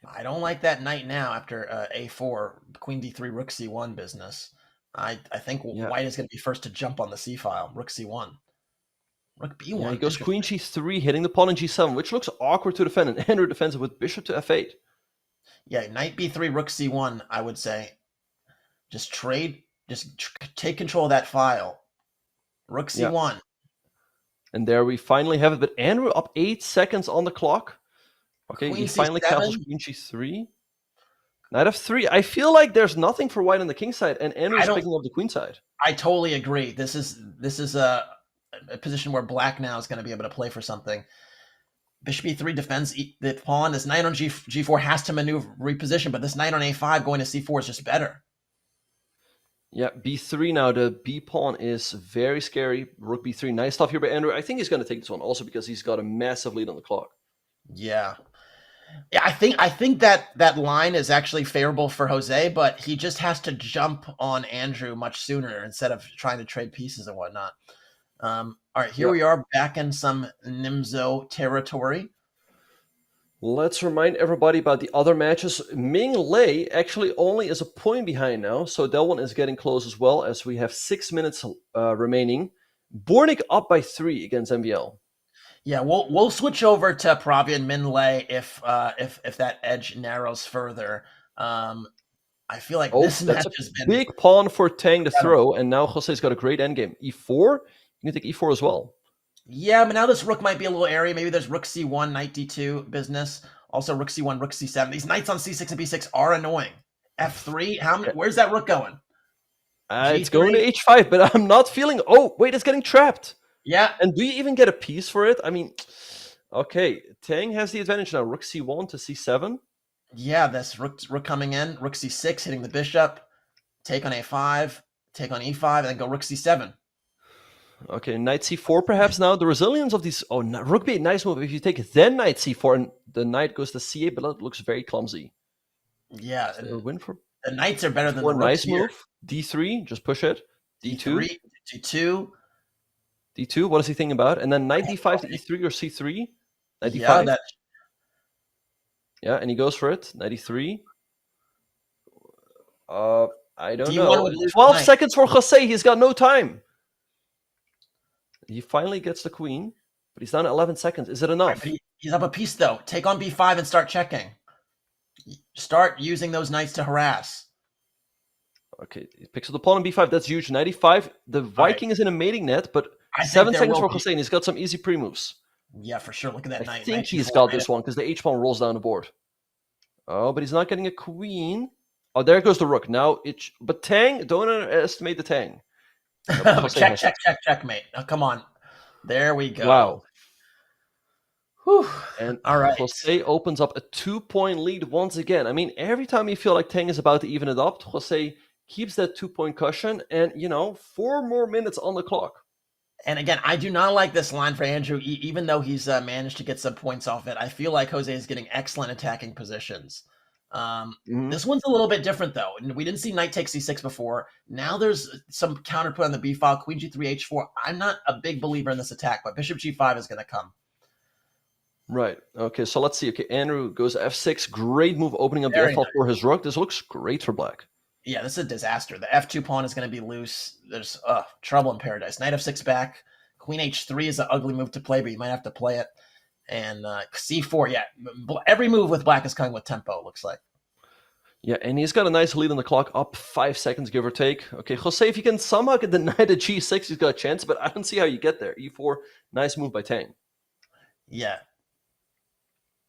I don't like that knight now after A4, Queen D3, Rook C1 business. I think white is going to be first to jump on the C file. Rook C1. Rook B1. Yeah, he goes Queen G3, hitting the pawn in G7, which looks awkward to defend. And Andrew defends it with bishop to F8. Yeah, knight B3, Rook C1, I would say. Just trade, take control of that file. Rook C1. Yeah. And there we finally have it. But Andrew up 8 seconds on the clock. Okay, Queen he finally C7. castles Queen G3. Knight F3. I feel like there's nothing for white on the king side, and Andrew's picking up the queen side. I totally agree. This is a position where black now is going to be able to play for something. Bishop E3 defends the pawn. This knight on G4 has to maneuver, reposition, but this knight on A5 going to C4 is just better. Yeah, B3 now. The B pawn is very scary. Rook B3. Nice stuff here by Andrew. I think he's going to take this one also because he's got a massive lead on the clock. Yeah. Yeah, I think that line is actually favorable for Jose, but he just has to jump on Andrew much sooner instead of trying to trade pieces and whatnot. All right, here Yeah. we are back in some Nimzo territory. Let's remind everybody about the other matches. Ming Lei actually only is a point behind now, so that one is getting close as well, as we have 6 minutes remaining. Bornik up by 3 against MVL. Yeah, we'll switch over to Pravia and Minlay if that edge narrows further. I feel like Oh, this that's match a has been big pawn for Tang to incredible. throw, and now Jose's got a great endgame. E4? You can take E4 as well. Yeah, but now this rook might be a little airy. Maybe there's rook c1, knight d2 business. Also rook c1, rook c7. These knights on c6 and b6 are annoying. f3, where's that rook going? It's going to G3? H5, but I'm not feeling... Oh, wait, it's getting trapped. Yeah, And do you even get a piece for it? I mean, okay, Tang has the advantage now. Rook c1 to c7. yeah, this rook coming in, rook c6 hitting the bishop, take on a5, take on e5, and then go rook c7. Okay, knight c4 perhaps now. The resilience of these... Oh, rook b8, nice move. If you take then knight c4 and the knight goes to c8, but that looks very clumsy. Yeah, Is there a win for the knights are better than d4? the rooks Nice here. move. d3, just push it. d2. D3, d2. d2, what is he thinking about? And then knight d5 to e3 or c3. Knight Yeah, d5. Yeah, and he goes for it. 93. I don't D1 know. would lose 12 tonight. seconds for Jose. He's got no time. He finally gets the queen, but he's down to 11 seconds. Is it enough? He's up a piece, though. Take on b5 and start checking. Start using those knights to harass. Okay, he picks up the pawn on b5. That's huge. 95. The Viking is in a mating net, but I think 7 there seconds will for be. Jose, and he's got some easy pre-moves. Yeah, for sure. Look at that I knight. think Knight he's G4 got right this up. one because the h pawn rolls down the board. Oh, but he's not getting a queen. Oh, there goes the rook. Now but Tang, don't underestimate the Tang. Checkmate. Oh, come on. There we go. Wow. Whew. And All right. Jose opens up a 2-point lead once again. I mean, every time you feel like Tang is about to even it up, Jose keeps that 2-point cushion and, 4 more minutes on the clock. And again, I do not like this line for Andrew, even though he's managed to get some points off it. I feel like Jose is getting excellent attacking positions. This one's a little bit different, though. We didn't see knight takes c6 before. Now there's some counterpoint on the b file, queen g3, h4. I'm not a big believer in this attack, but bishop g5 is going to come. Right. Okay, so let's see. Okay, Andrew goes f6. Great move opening up Very the f file for his rook. This looks great for black. Yeah, this is a disaster. The f2 pawn is going to be loose. There's trouble in paradise. Knight f6 back. Queen h3 is an ugly move to play, but you might have to play it. And c4, yeah. Every move with black is coming with tempo, it looks like. Yeah, and he's got a nice lead on the clock, up 5 seconds, give or take. Okay, Jose, if you can somehow get the knight at g6, he's got a chance, but I don't see how you get there. e4, nice move by Tang. Yeah.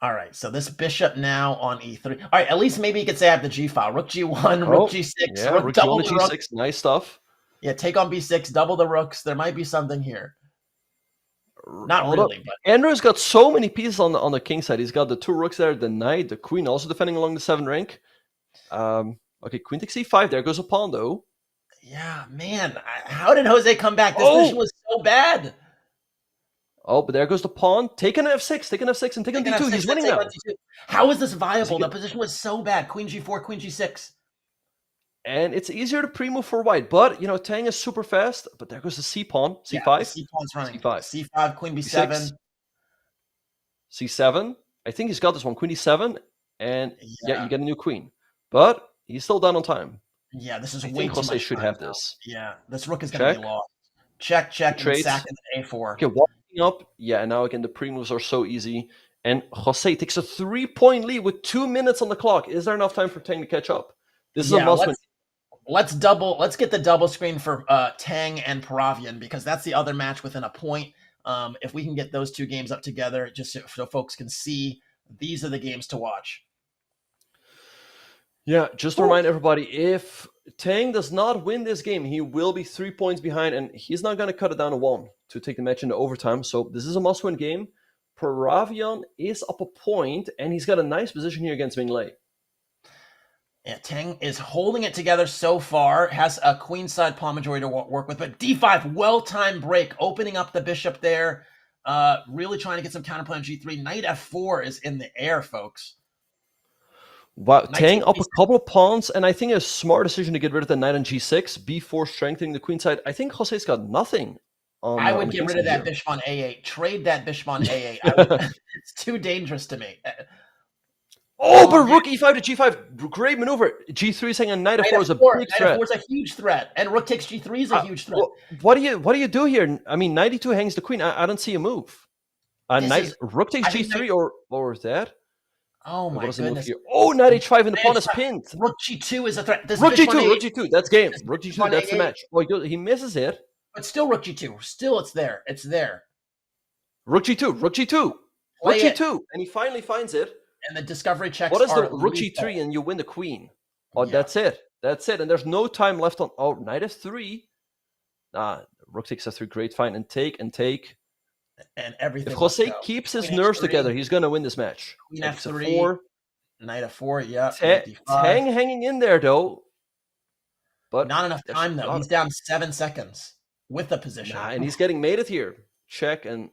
All right, so this bishop now on e3. All right, at least maybe you could say I have the g file. Rook g1, rook g6, yeah, rook double g1 to the rook. g6, nice stuff. Yeah, take on b6, double the rooks. There might be something here. Not really, but Andrew's got so many pieces on the king side. He's got the 2 rooks there, the knight, the queen also defending along the 7 rank. Okay, queen takes c5. There goes a pawn, though. Yeah, man. How did Jose come back? This position was so bad. Oh, but there goes the pawn. Take an f6, take an f6, and take on d2. He's winning now. How is this viable? The position was so bad. Queen g4, queen g6. And it's easier to pre-move for white, but, Tang is super fast. But there goes the c pawn, c5. Yeah, c pawn's running. c5. c5, queen b7. c7. I think he's got this one. Queen d7. And, yeah, you get a new queen. But he's still down on time. Yeah, this is I way think too Jose much should time have now. this. Yeah, this rook is going to be lost. Check, and sack in a4. Okay, walking up. Yeah, and now again, the pre-moves are so easy. And Jose takes a 3-point lead with 2 minutes on the clock. Is there enough time for Tang to catch up? This is a must-win. Let's get the double screen for Tang and Paravian, because that's the other match within a point. If we can get those 2 games up together, just so folks can see, these are the games to watch. Yeah, just to remind everybody, if Tang does not win this game, he will be 3 points behind, and he's not going to cut it down to 1 to take the match into overtime. So this is a must-win game. Paravian is up a point, and he's got a nice position here against Ming Lei. Yeah, Tang is holding it together so far, has a queenside pawn majority to work with, but d5, well-timed break, opening up the bishop there. Really trying to get some counterplay on G3. Knight F4 is in the air, folks. Wow, Knight Tang up a G6. couple of pawns, and I think a smart decision to get rid of the knight on G6, B4 strengthening the queen side. I think Jose's got nothing. I would get rid of that bishop on A8. Trade that bishop on A8. It's too dangerous to me. But rook E5 to G5, great maneuver. G3 saying a knight F4 is a big threat. Knight F4 is a huge threat, and rook takes G3 is a huge threat. What do you do here? I mean, knight E2 hangs the queen. I don't see a move. Rook takes G3 or is that? Oh my goodness! Oh, knight H5 and the pawn is pinned. Rook G2 is a threat. Rook G2, that's game. Rook G2, that's the match. Oh, he misses it. But still Rook G2. Still it's there. It's there. Rook G2, Rook G2, Rook G2. And he finally finds it. And the discovery checks What is the Rook G3 and you win the queen? Oh, yeah. That's it. And there's no time left on... Oh, knight F3. Rook takes F3, great, fine. And take. And everything. If Jose keeps his nerves together, he's going to win this match. Queen F3. Knight F4, yeah. Tang hanging in there, though. But not enough time, though. He's down 7 seconds with the position. And he's getting mated here. Check and...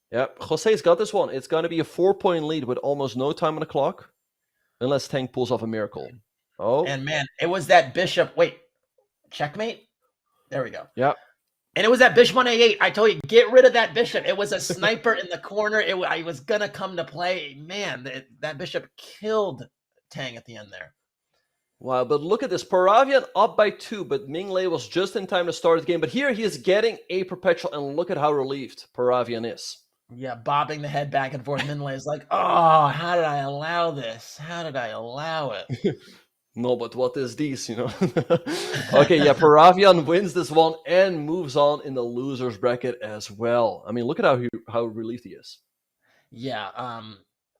Yeah, Jose's got this one. It's going to be a 4-point lead with almost no time on the clock. Unless Tang pulls off a miracle. Oh. And man, it was that bishop. Wait, checkmate? There we go. Yeah. And it was that bishop on A8. I told you, get rid of that bishop. It was a sniper in the corner. I was going to come to play. Man, that bishop killed Tang at the end there. Wow, but look at this. Paravian up by 2, but Minglei was just in time to start the game. But here he is getting a perpetual, and look at how relieved Paravian is. Yeah, bobbing the head back and forth. Minglei is like, oh, how did I allow this? How did I allow it? No, but what is this, Okay, yeah, Paravian wins this one and moves on in the loser's bracket as well. I mean, look at how relieved he is. Yeah,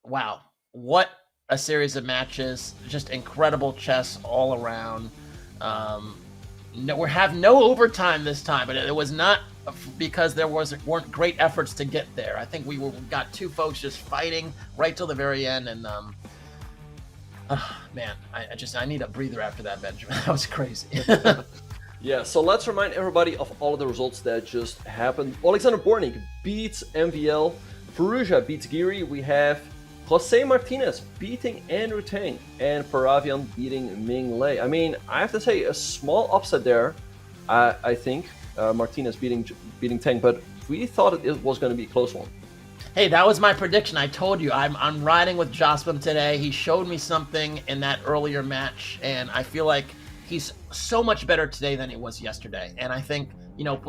wow. What a series of matches. Just incredible chess all around. We have no overtime this time, but it was not because there weren't great efforts to get there. I think we got two folks just fighting right till the very end, and man, I need a breather after that, Benjamin. That was crazy. Yeah, so let's remind everybody of all of the results that just happened. Alexander Bornik beats MVL. Firouzja beats Giri. We have Jose Martinez beating Andrew Tang, and Paravian beating Minglei. I mean, I have to say a small upset there. I think Martinez beating Tang, but we thought it was going to be a close one. Hey, that was my prediction. I told you I'm riding with Jospin today. He showed me something in that earlier match, and I feel like he's so much better today than he was yesterday. And I think,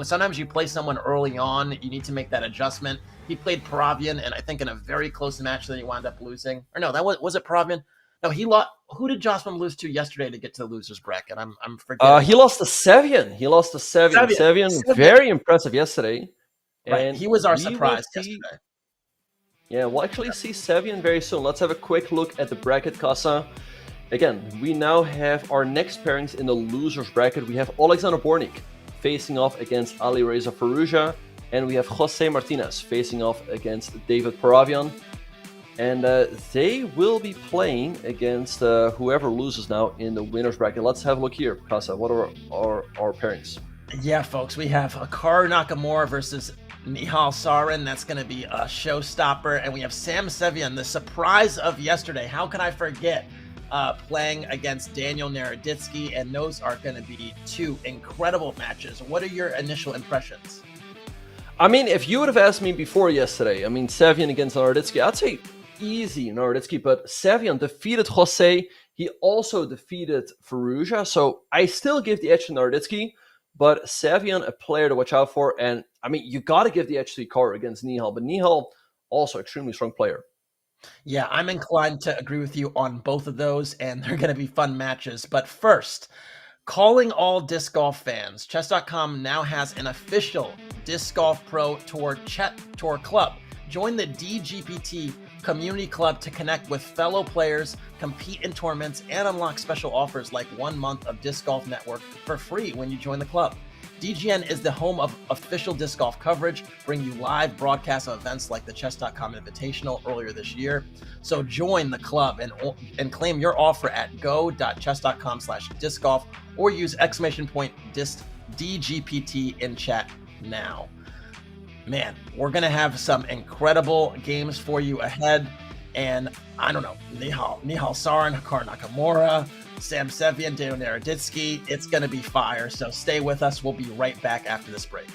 sometimes you play someone early on, you need to make that adjustment. He played Paravian, and I think in a very close match that he wound up losing. Or no, was it Paravian? No, he lost. Who did Jospin lose to yesterday to get to the losers bracket? I'm forgetting. He lost to Sevian. Sevian, very impressive yesterday. Right. And he was our surprise yesterday. Yeah, we'll actually see Sevian very soon. Let's have a quick look at the bracket, Casa. Again, we now have our next pairings in the losers bracket. We have Alexander Bornik facing off against Alireza Firouzja, and we have Jose Martinez facing off against David Paravian. And they will be playing against whoever loses now in the winners bracket. Let's have a look here, Casa. What are our pairings? Yeah, folks, we have Hikaru Nakamura versus Nihal Sarin. That's going to be a showstopper. And we have Sam Sevian, the surprise of yesterday. How could I forget? Playing against Daniel Naroditsky, and those are going to be two incredible matches. What are your initial impressions? I mean, if you would have asked me before yesterday, Sevian against Naroditsky, I'd say easy Naroditsky, but Sevian defeated Jose. He also defeated Firouzja, so I still give the edge to Naroditsky, but Sevian, a player to watch out for, and you got to give the edge to Hikaru against Nihal, but Nihal, also extremely strong player. Yeah, I'm inclined to agree with you on both of those, and they're going to be fun matches. But first, calling all disc golf fans, Chess.com now has an official Disc Golf Pro Tour Club. Join the DGPT Community Club to connect with fellow players, compete in tournaments, and unlock special offers like 1 month of Disc Golf Network for free when you join the club. DGN is the home of official disc golf coverage, bringing you live broadcasts of events like the Chess.com Invitational earlier this year. So join the club and claim your offer at go.chess.com/discgolf or use !DGPT in chat now. man, we're going to have some incredible games for you ahead. And I don't know, Nihal, Sarin, Hikaru Nakamura, Sam Sevian, Naroditsky. It's going to be fire. So stay with us. We'll be right back after this break.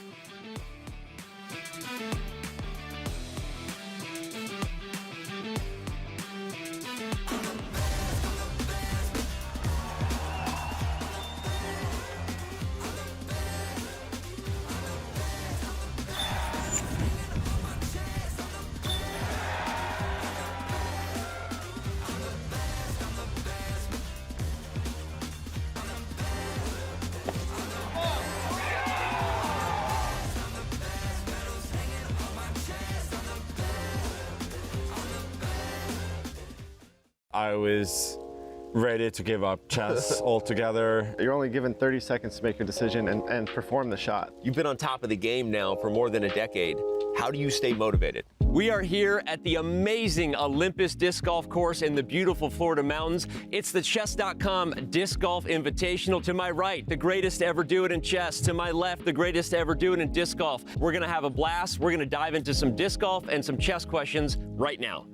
I was ready to give up chess altogether. You're only given 30 seconds to make a decision and perform the shot. You've been on top of the game now for more than a decade. How do you stay motivated? We are here at the amazing Olympus Disc Golf Course in the beautiful Florida mountains. It's the Chess.com Disc Golf Invitational. To my right, the greatest to ever do it in chess. To my left, the greatest to ever do it in disc golf. We're gonna have a blast. We're gonna dive into some disc golf and some chess questions right now.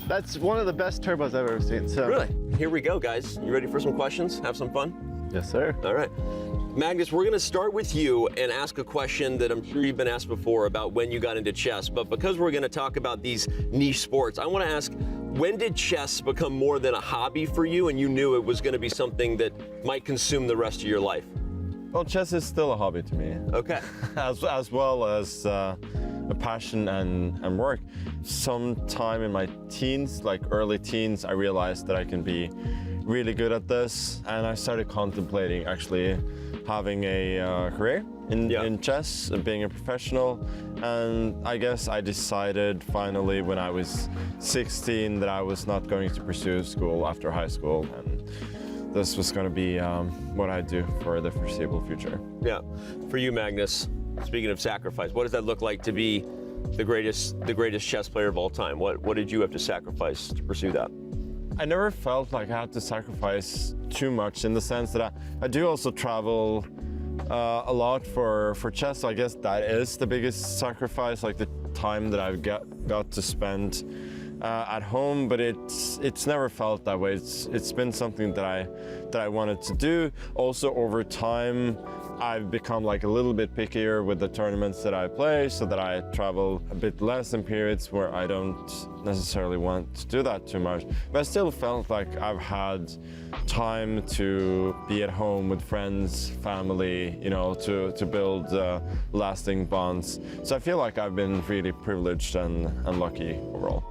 That's one of the best turbos I've ever seen. So. Really? Here we go, guys. You ready for some questions? Have some fun? Yes, sir. All right. Magnus, we're going to start with you and ask a question that I'm sure you've been asked before about when you got into chess. But because we're going to talk about these niche sports, I want to ask, when did chess become more than a hobby for you and you knew it was going to be something that might consume the rest of your life? Well, chess is still a hobby to me. Okay. as well as a passion and work. Sometime in my teens, like early teens, I realized that I can be really good at this, and I started contemplating actually having a career in chess and being a professional. And I guess I decided finally when I was 16 that I was not going to pursue school after high school, and this was going to be what I do for the foreseeable future. Yeah. For you, Magnus, speaking of sacrifice, what does that look like to be the greatest chess player of all time? What did you have to sacrifice to pursue that? I never felt like I had to sacrifice too much, in the sense that I do also travel a lot for chess. So I guess that is the biggest sacrifice, like the time that I've got to spend at home. But it's never felt that way. It's been something that I wanted to do. Also, over time, I've become like a little bit pickier with the tournaments that I play, so that I travel a bit less in periods where I don't necessarily want to do that too much. But I still felt like I've had time to be at home with friends, family, you know, to build lasting bonds. So I feel like I've been really privileged and lucky overall.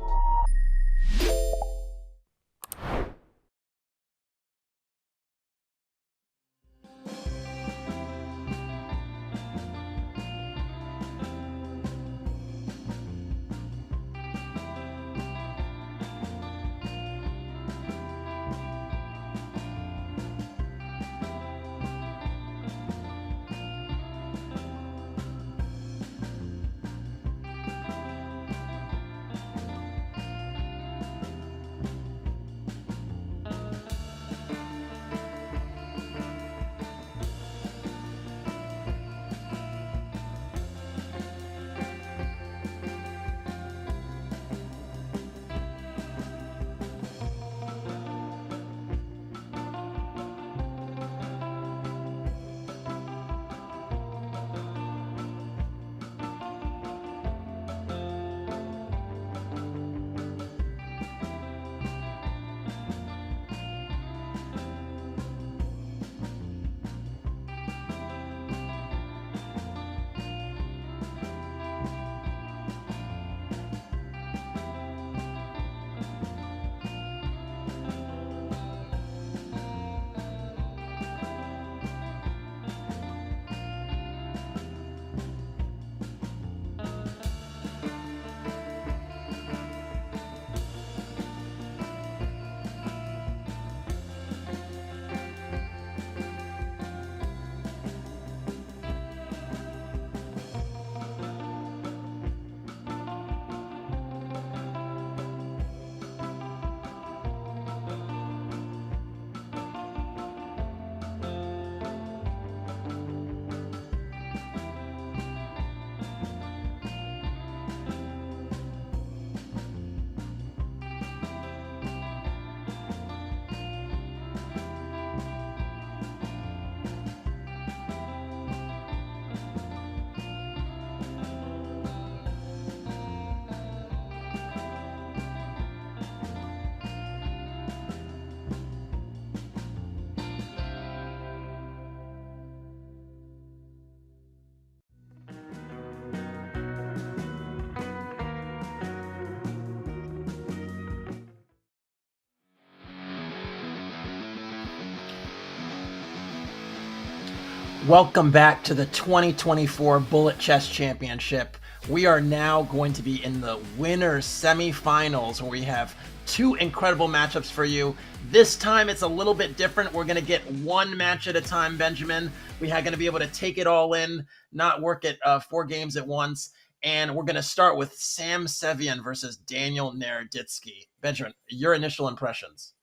Welcome back to the 2024 Bullet Chess Championship. We are now going to be in the winners semifinals where we have two incredible matchups for you. This time it's a little bit different. We're going to get one match at a time, Benjamin. We are going to be able to take it all in, not work at 4 games at once. And we're going to start with Sam Sevian versus Daniel Naroditsky. Benjamin, your initial impressions?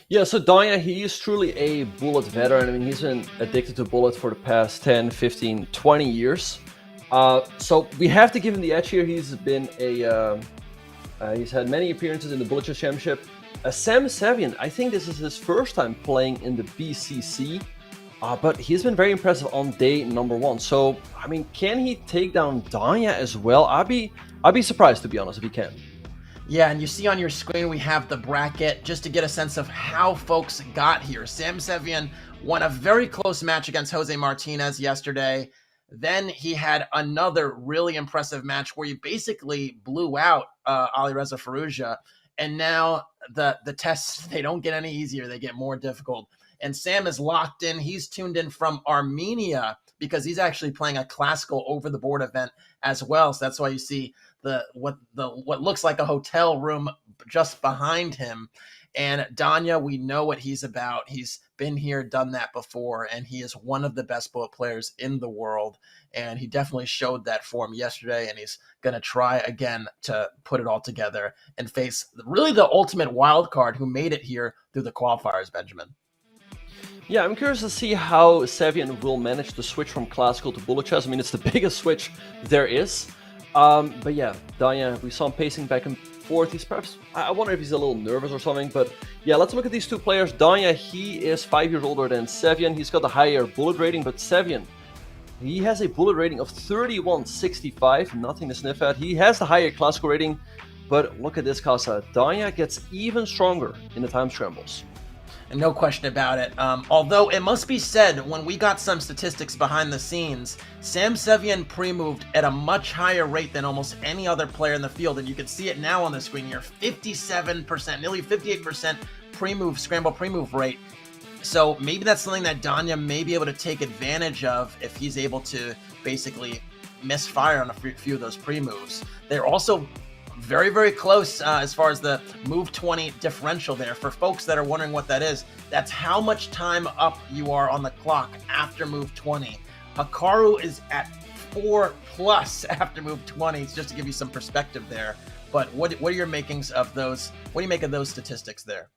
Yeah, so Danya, he is truly a bullet veteran. I mean, he's been addicted to bullet for the past 10, 15, 20 years. So we have to give him the edge here. He's been he's had many appearances in the Bullet Chess Championship. Sam Sevian, I think this is his first time playing in the BCC, but he's been very impressive on day number 1. So, I mean, can he take down Danya as well? I'd be surprised, to be honest, if he can. Yeah, and you see on your screen we have the bracket just to get a sense of how folks got here. Sam Sevian won a very close match against Jose Martinez yesterday. Then he had another really impressive match where he basically blew out Alireza Firouzja. And now the tests, they don't get any easier. They get more difficult. And Sam is locked in. He's tuned in from Armenia because he's actually playing a classical over-the-board event as well. So that's why you see what looks like a hotel room just behind him. And Danya, we know what he's about. He's been here, done that before, and he is one of the best bullet players in the world. And he definitely showed that form yesterday, and he's going to try again to put it all together and face really the ultimate wild card who made it here through the qualifiers, Benjamin. Yeah, I'm curious to see how Sevian will manage to switch from classical to bullet chess. I mean, it's the biggest switch there is. But yeah, Danya, we saw him pacing back and forth. He's perhaps, I wonder if he's a little nervous or something. But yeah, let's look at these two players. Danya, he is 5 years older than Sevian. He's got the higher bullet rating, but Sevian, he has a bullet rating of 3165, nothing to sniff at. He has the higher classical rating, but look at this, Casa. Danya gets even stronger in the time scrambles. No question about it. Although it must be said, when we got some statistics behind the scenes, Sam Sevian pre-moved at a much higher rate than almost any other player in the field. And you can see it now on the screen here, 57%, nearly 58% pre-move, scramble pre-move rate. So maybe that's something that Danya may be able to take advantage of if he's able to basically misfire on a few of those pre-moves. They're also very, very close as far as the move 20 differential there. For folks that are wondering what that is, that's how much time up you are on the clock after move 20. Hikaru is at 4+ after move 20. It's just to give you some perspective there. But what are your makings of those? What do you make of those statistics there?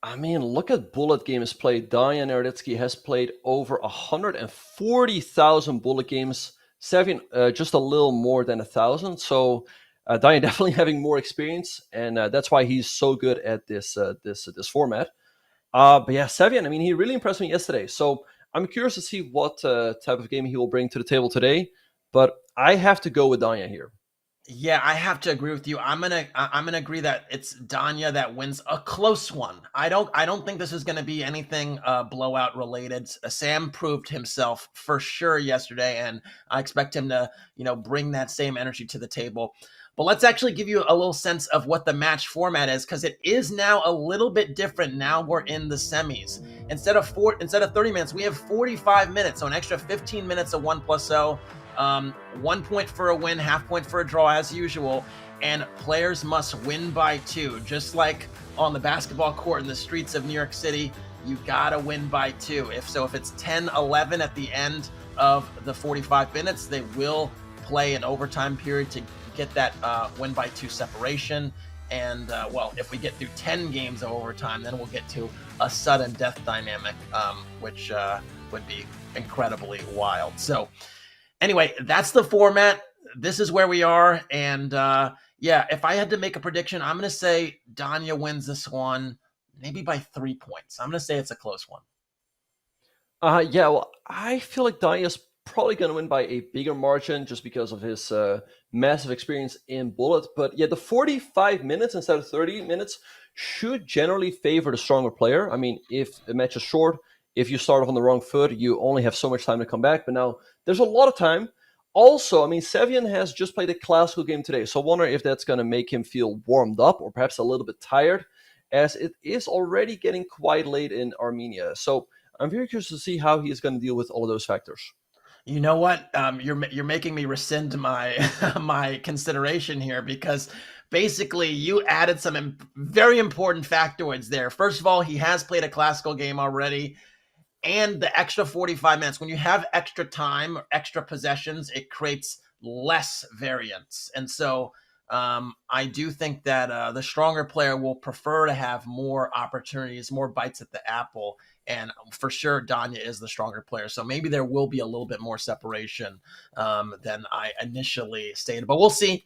I mean, look at bullet games played. Danya Naroditsky has played over 140,000 bullet games. Sevian, just a little more than 1,000. So Danya definitely having more experience, and that's why he's so good at this format. But yeah, Sevian, I mean, he really impressed me yesterday. So I'm curious to see what type of game he will bring to the table today. But I have to go with Danya here. Yeah, I have to agree with you. I'm gonna agree that it's Danya that wins a close one. I don't think this is gonna be anything blowout related. Sam proved himself for sure yesterday, and I expect him to bring that same energy to the table. But let's actually give you a little sense of what the match format is, because it is now a little bit different. Now we're in the semis. Instead of 30 minutes, we have 45 minutes, so an extra 15 minutes of 1+0. 1 point for a win, half point for a draw as usual, and players must win by 2. Just like on the basketball court in the streets of New York City, you gotta win by 2. If it's 10-11 at the end of the 45 minutes, they will play an overtime period to get that win by 2 separation. And well, if we get through 10 games of overtime, then we'll get to a sudden death dynamic, which would be incredibly wild. So anyway, that's the format. This is where we are. And yeah, if I had to make a prediction, I'm going to say Danya wins this one, maybe by 3 points. I'm going to say it's a close one. Yeah, well, I feel like Danya's probably going to win by a bigger margin just because of his massive experience in bullet. But yeah, the 45 minutes instead of 30 minutes should generally favor the stronger player. I mean, if a match is short, if you start off on the wrong foot, you only have so much time to come back. But now there's a lot of time. Also, I mean, Sevian has just played a classical game today. So I wonder if that's going to make him feel warmed up or perhaps a little bit tired, as it is already getting quite late in Armenia. So I'm very curious to see how he's going to deal with all of those factors. You know what? You're making me rescind my my consideration here, because basically you added some very important factoids there. First of all, he has played a classical game already, and the extra 45 minutes. When you have extra time, extra possessions, it creates less variance, and so I do think that the stronger player will prefer to have more opportunities, more bites at the apple. And for sure, Danya is the stronger player. So maybe there will be a little bit more separation than I initially stated. But we'll see.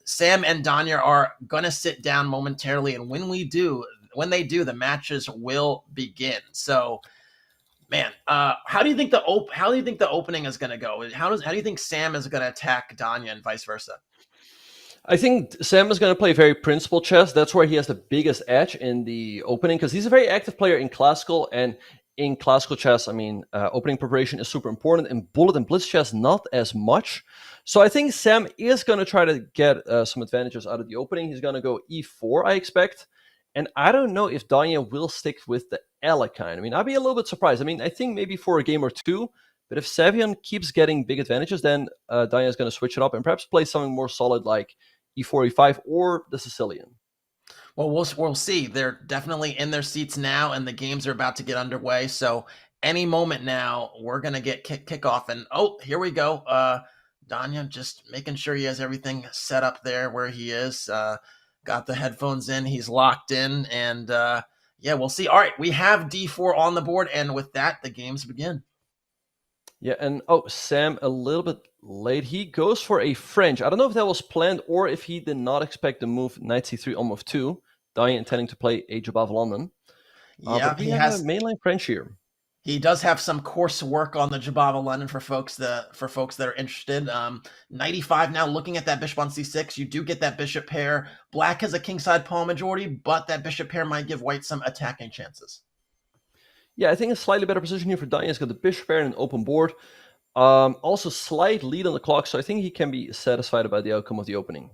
Sam and Danya are going to sit down momentarily. And when they do, the matches will begin. So, man, how do you think the opening is going to go? How do you think Sam is going to attack Danya and vice versa? I think Sam is going to play very principled chess. That's where he has the biggest edge in the opening, because he's a very active player in classical. And in classical chess, I mean, opening preparation is super important. In bullet and blitz chess, not as much. So I think Sam is going to try to get some advantages out of the opening. He's going to go e4, I expect. And I don't know if Danya will stick with the Alekhine. I mean, I'd be a little bit surprised. I mean, I think maybe for a game or two. But if Savion keeps getting big advantages, then Danya is going to switch it up and perhaps play something more solid like e4, e5, or the Sicilian. Well, we'll see. They're definitely in their seats now, and the games are about to get underway. So any moment now, we're going to get kickoff. And, here we go. Danya just making sure he has everything set up there where he is. Got the headphones in. He's locked in. And, we'll see. All right, we have d4 on the board. And with that, the games begin. Yeah, and Sam a little bit late. He goes for a French. I don't know if that was planned or if he did not expect the move knight c3 on move 2. Danya intending to play a above London. Yeah, he has a mainline French here. He does have some course work on the Jabava London for folks that are interested. Knight e5 now, looking at that bishop on c6. You do get that bishop pair. Black has a kingside pawn majority, but that bishop pair might give white some attacking chances. Yeah, I think a slightly better position here for Danya. He's got the bishop pair and an open board. Also, slight lead on the clock, so I think he can be satisfied about the outcome of the opening.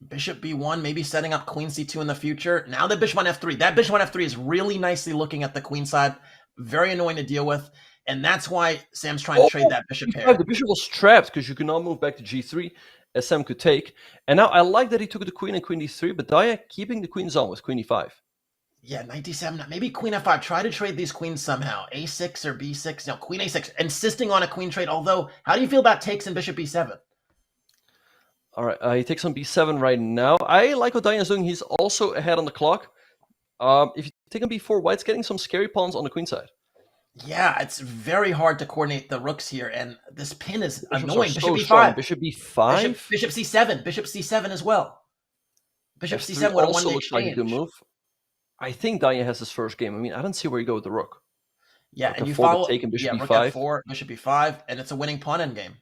Bishop b1, maybe setting up queen c2 in the future. Now the bishop on f3. That bishop on f3 is really nicely looking at the queen side. Very annoying to deal with. And that's why Sam's trying to trade that bishop pair. The bishop was trapped because you could not move back to g3, as Sam could take. And now I like that he took the queen and queen d3, but Danya keeping the queen's on with queen e5. Yeah, knight d7, maybe queen f5. Try to trade these queens somehow. a6 or b6. No, queen a6. Insisting on a queen trade. Although, how do you feel about takes and bishop b7? All right, he takes on b7 right now. I like what Danya is doing. He's also ahead on the clock. If you take on b4, white's getting some scary pawns on the queen side. Yeah, it's very hard to coordinate the rooks here, and this pin is annoying. Bishop b5. strong. Bishop b5? Bishop c7. Bishop c7 as well. Bishop c7 would have won the looks like a good move. I think Danya has his first game. I mean, I don't see where you go with the rook. Yeah, rook and you F4, follow taking bishop rook b5. f4, bishop b5, and it's a winning pawn endgame.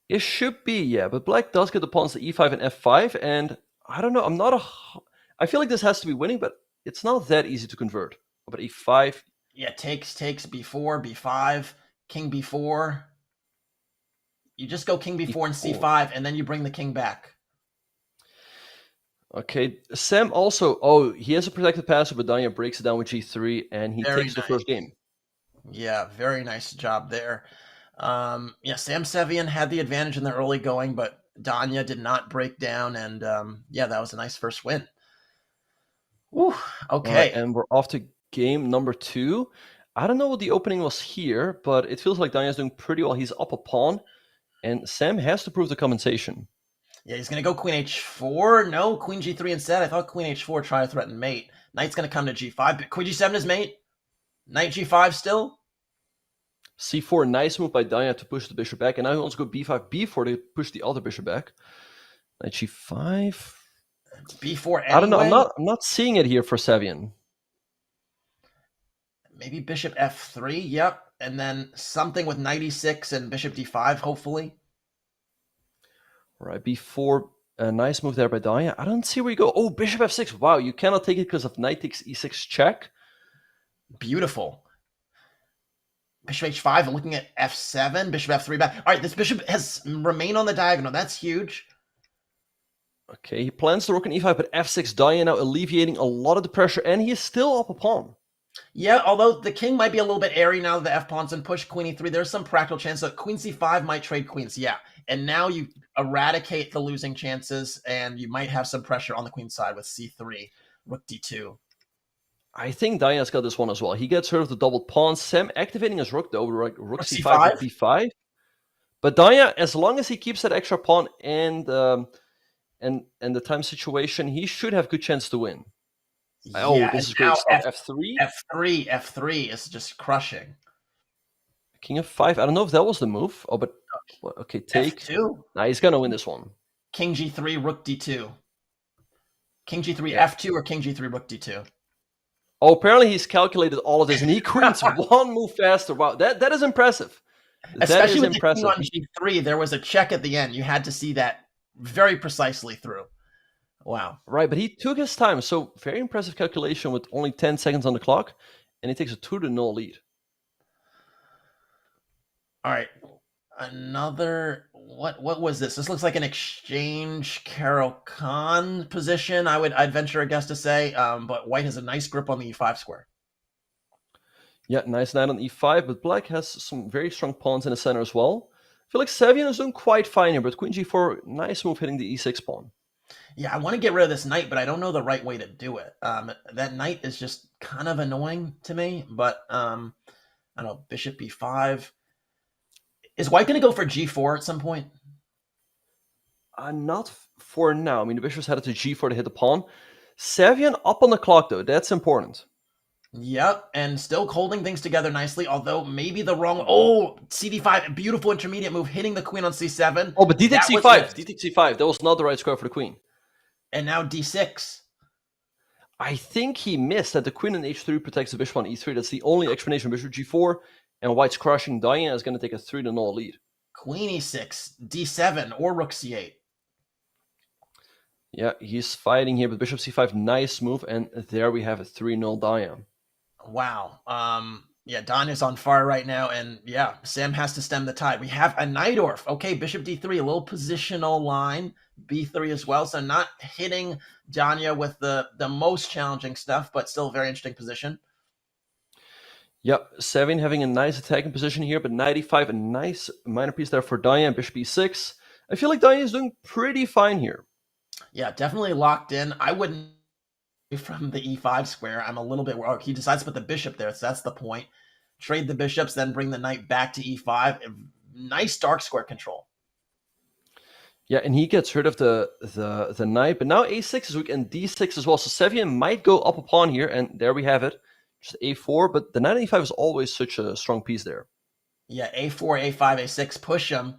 It should be, yeah, but black does get the pawns to e5 and f5, and I don't know, I feel like this has to be winning, but it's not that easy to convert. But e5. Yeah, takes, b4, b5, king b4. You just go king b4 and c5, and then you bring the king back. Okay, Sam also, he has a protected passage, but Danya breaks it down with g3, and he takes the first game. Yeah, very nice job there. Sam Sevian had the advantage in the early going, but Danya did not break down, and that was a nice first win. Woo, okay. Right, and we're off to game number 2. I don't know what the opening was here, but it feels like Danya's doing pretty well. He's up a pawn, and Sam has to prove the compensation. Yeah, he's going to go queen h4. No, queen g3 instead. I thought queen h4 try to threaten mate. Knight's going to come to g5. Queen g7 is mate. Knight g5 still. c4, nice move by Danya to push the bishop back. And now he wants to go b5, b4 to push the other bishop back. Knight g5. It's b4 anyway. I don't know. I'm not seeing it here for Savian. Maybe bishop f3. Yep. And then something with knight e6 and bishop d5, hopefully. All right, b4, a nice move there by Danya. I don't see where you go. Oh, bishop f6. Wow, you cannot take it because of knight takes e6 check. Beautiful. Bishop h5, looking at f7, bishop f3 back. All right, this bishop has remained on the diagonal. That's huge. Okay, he plans the rook on e5, but f6, Danya now alleviating a lot of the pressure, and he is still up a pawn. Yeah, although the king might be a little bit airy now that the f-pawn's in push queen e3. There's some practical chance that queen c5 might trade queens. Yeah, and now you eradicate the losing chances, and you might have some pressure on the queen side with c3, rook d2. I think Dia's got this one as well. He gets rid of the doubled pawn. Sam activating his rook, though, rook c5, rook b5. But Dia, as long as he keeps that extra pawn and the time situation, he should have good chance to win. Yeah, this is great stuff. F3? F3 is just crushing. King of 5. I don't know if that was the move. Oh, but okay, take. F2. Nah, he's gonna win this one. King g3, rook d2. King g3, F2, or king g3, rook d2. Oh, apparently he's calculated all of this, and he queens one move faster. Wow, that is impressive. Especially with the king on g3, there was a check at the end. You had to see that very precisely through. Wow. Right, but he took his time. So very impressive calculation with only 10 seconds on the clock, and he takes a 2-0 lead. All right. Another, what was this? This looks like an exchange Caro-Kann position, I'd venture a guess to say, but white has a nice grip on the e5 square. Yeah, nice knight on e5, but black has some very strong pawns in the center as well. I feel like Savian is doing quite fine here, but queen g4, nice move hitting the e6 pawn. Yeah, I want to get rid of this knight, but I don't know the right way to do it. That knight is just kind of annoying to me, but I don't know, bishop b5. Is white going to go for g4 at some point? Not for now. I mean, the bishop's headed to g4 to hit the pawn. Savian up on the clock, though. That's important. Yep, and still holding things together nicely, although maybe the wrong... Oh, cd5, beautiful intermediate move, hitting the queen on c7. Oh, but d takes c5. D takes c5. That was not the right square for the queen. And now d6. I think he missed that the queen on h3 protects the bishop on e3. That's the only explanation. Bishop g4, and white's crushing. Diana is going to take a 3-0 lead. Queen e6, d7, or rook c8. Yeah, he's fighting here with bishop c5. Nice move, and there we have a 3-0 Diana. Wow. Yeah, Danya's on fire right now, and yeah, Sam has to stem the tide. We have a Najdorf. Okay, bishop d3, a little positional line. b3 as well, so not hitting Danya with the most challenging stuff, but still a very interesting position. Yep, Savin having a nice attacking position here, but knight e5, a nice minor piece there for Danya, and bishop e6. I feel like Danya is doing pretty fine here. Yeah, definitely locked in. I wouldn't from the e5 square. I'm a little bit worried. He decides to put the bishop there, so that's the point. Trade the bishops, then bring the knight back to e5. Nice dark square control. Yeah, and he gets rid of the knight, but now a6 is weak and d6 as well. So Savian might go up a pawn here, and there we have it. Just a4, but the knight on e5 is always such a strong piece there. Yeah, a4, a5, a6, push him.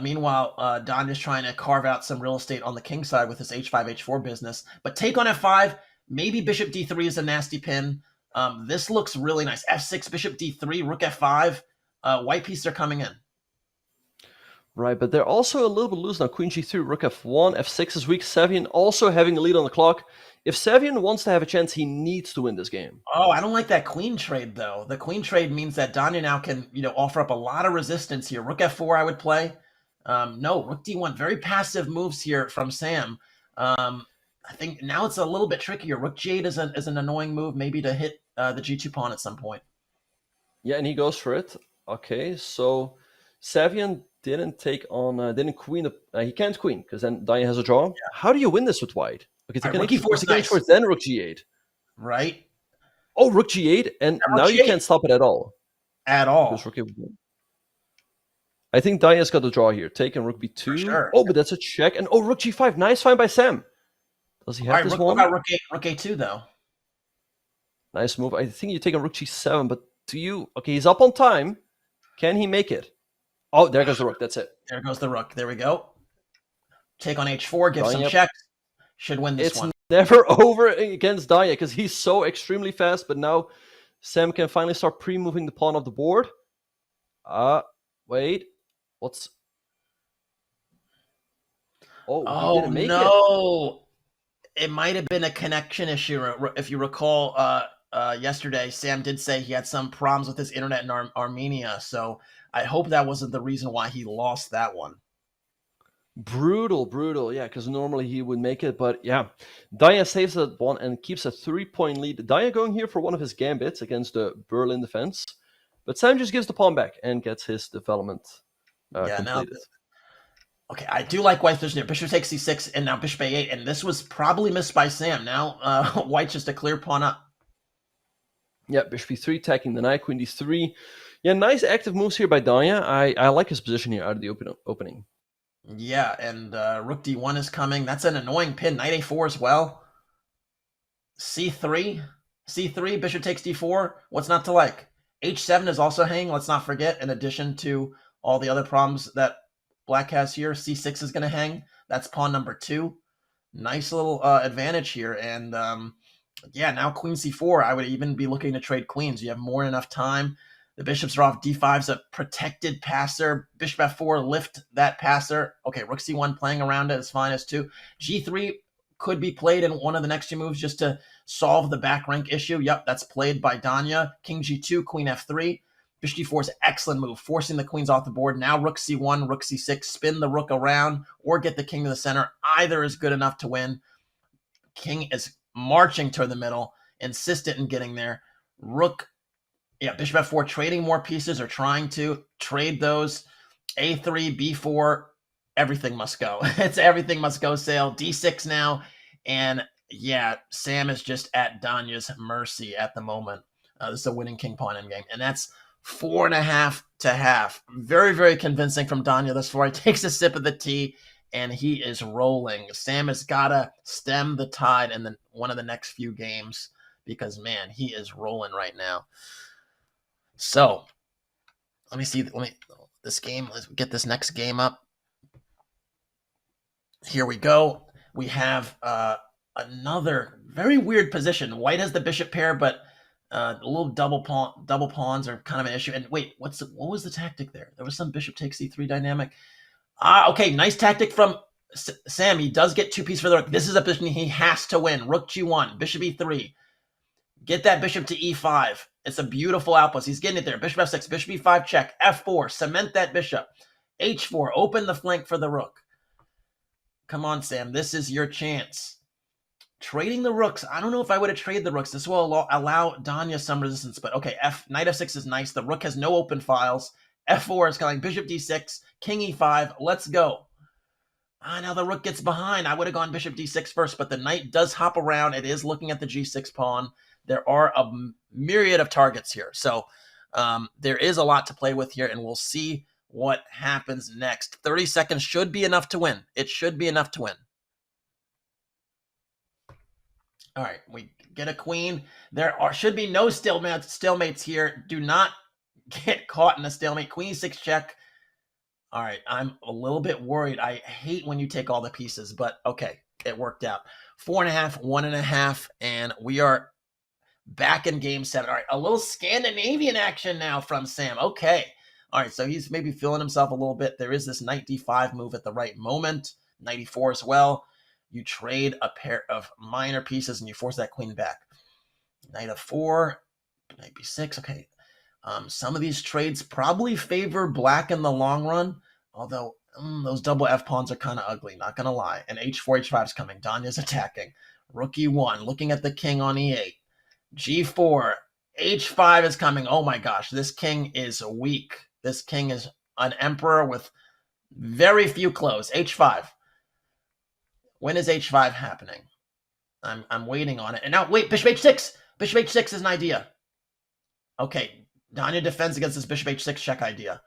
Meanwhile, Danya's trying to carve out some real estate on the king side with his h5, h4 business. But take on f5, maybe bishop d3 is a nasty pin. This looks really nice. f6, bishop d3, rook f5. White pieces are coming in. Right, but they're also a little bit loose now. Queen g3, rook f1, f6 is weak. Savian also having a lead on the clock. If Savian wants to have a chance, he needs to win this game. Oh, I don't like that queen trade, though. The queen trade means that Danya now can, offer up a lot of resistance here. Rook f4, I would play. No, rook d1. Very passive moves here from Sam. I think now it's a little bit trickier. Rook g8 is an annoying move, maybe to hit the g2 pawn at some point. Yeah, and he goes for it. Okay, so Savian didn't take on, didn't queen. He can't queen because then Danya has a draw. Yeah. How do you win this with white? Okay, so rook e4 is nice. Then rook g8. Right. Oh, rook g8, and now you can't stop it at all. At all. I think Danya's got the draw here. Taking rook b2. For sure. Oh, but that's a check. And oh, rook g5. Nice find by Sam. Does he have this one? Rook a2, though. Nice move. I think you take a rook g7, but do you... Okay, he's up on time. Can he make it? Oh, there goes the rook. That's it. There goes the rook. There we go. Take on h4, give some checks. Should win this one. It's never over against Danya because he's so extremely fast, but now Sam can finally start pre-moving the pawn off the board. Wait. What's... Oh, he didn't make no. It might have been a connection issue. If you recall, yesterday, Sam did say he had some problems with his internet in Armenia, so I hope that wasn't the reason why he lost that one. Brutal. Yeah, because normally he would make it, but yeah, Daya saves that one and keeps a 3-point lead. Daya going here for one of his gambits against the Berlin defense, but Sam just gives the pawn back and gets his development Yeah, now, completed. okay, I do like White's position here. Bishop takes c6, and now bishop a8, and this was probably missed by Sam. Now White's just a clear pawn up. Yeah, bishop e3, attacking the knight, queen d3. Yeah, nice active moves here by Daya. I like his position here out of the opening. Yeah, and rook d1 is coming. That's an annoying pin. Knight a4 as well. c3, bishop takes d4. What's not to like? h7 is also hanging. Let's not forget, in addition to all the other problems that black has here, c6 is going to hang. That's pawn number 2. Nice little advantage here. And yeah, now queen c4. I would even be looking to trade queens. You have more than enough time. The bishops are off. d5's a protected passer. Bishop f4, lift that passer. Okay, rook c1 playing around it is fine as 2. g3 could be played in one of the next 2 moves just to solve the back rank issue. Yep, that's played by Danya. King g2, queen f3. Bishop d4 is an excellent move, forcing the queens off the board. Now rook c1, rook c6, spin the rook around, or get the king to the center. Either is good enough to win. King is marching toward the middle, insistent in getting there. Rook, yeah, bishop f4, trading more pieces or trying to trade those. a3, b4, everything must go. It's everything must go sale. d6 now, and yeah, Sam is just at Danya's mercy at the moment. This is a winning king pawn endgame, and that's 4.5 to half. Very convincing from Danya thus far. He takes a sip of the tea, and he is rolling. Sam has got to stem the tide in one of the next few games because, man, he is rolling right now. So, let me see. Let's get this next game up. Here we go. We have another very weird position. White has the bishop pair, but a little double pawns are kind of an issue. And wait, what was the tactic there? There was some bishop takes c3 dynamic. Okay, nice tactic from Sam. He does get 2 pieces for the rook. This is a position he has to win. Rook g1, bishop e3. Get that bishop to e5. It's a beautiful outpost. He's getting it there. Bishop f6, bishop e5 check, f4, cement that bishop. h4, open the flank for the rook. Come on, Sam. This is your chance. Trading the rooks. I don't know if I would have traded the rooks. This will allow Danya some resistance, but okay, knight f6 is nice. The rook has no open files. f4 is calling bishop d6, king e5. Let's go. Now the rook gets behind. I would have gone bishop d6 first, but the knight does hop around. It is looking at the g6 pawn. There are a myriad of targets here. So there is a lot to play with here, and we'll see what happens next. 30 seconds should be enough to win. It should be enough to win. All right, we get a queen. There should be no stalemates here. Do not get caught in a stalemate. Queen e6 check. All right, I'm a little bit worried. I hate when you take all the pieces, but okay, it worked out. 4.5, 1.5, and we are back in game 7. All right, a little Scandinavian action now from Sam. Okay. All right, so he's maybe feeling himself a little bit. There is this knight d5 move at the right moment. Knight e4 as well. You trade a pair of minor pieces and you force that queen back. Knight f4, knight b6. Okay. Some of these trades probably favor black in the long run, although those double f pawns are kind of ugly, not going to lie. And h4, h5 is coming. Danya's attacking. Rook e1, looking at the king on e8. g4, h5 is coming. Oh my gosh, this king is weak. This king is an emperor with very few clothes. h5. When is h5 happening? I'm waiting on it. And now, wait, bishop h6. Bishop h6 is an idea. Okay, Danya defends against this bishop h6 check idea.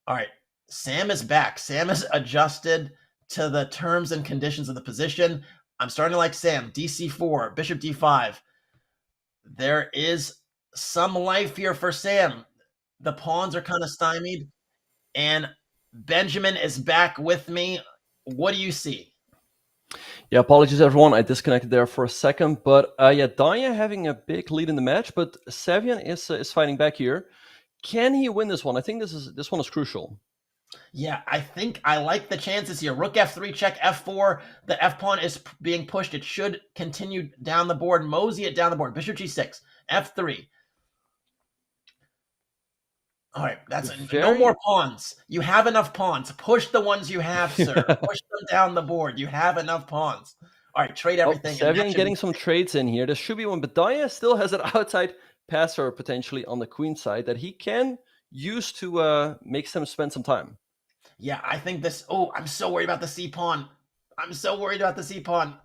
All right, Sam is back. Sam is adjusted to the terms and conditions of the position. I'm starting to like Sam. dc4, bishop d5. There is some life here for Sam. The pawns are kind of stymied. And Benjamin is back with me. What do you see? Yeah, apologies everyone. I disconnected there for a second, but yeah, Danya having a big lead in the match, but Savian is fighting back here. Can he win this one? I think this one is crucial. Yeah, I think I like the chances here. Rook f3 check, f4. The f pawn is being pushed. It should continue down the board. Mosey it down the board. Bishop g6, f3. All right, that's no Very- more pawns. You have enough pawns. Push the ones you have, sir. Push them down the board. You have enough pawns. All right, trade everything. and that Savian should getting be- some trades in here. There should be one, but Daya still has an outside passer potentially on the queen side that he can use to make them spend some time. Yeah, I think this. Oh, I'm so worried about the C pawn. I'm so worried about the C pawn.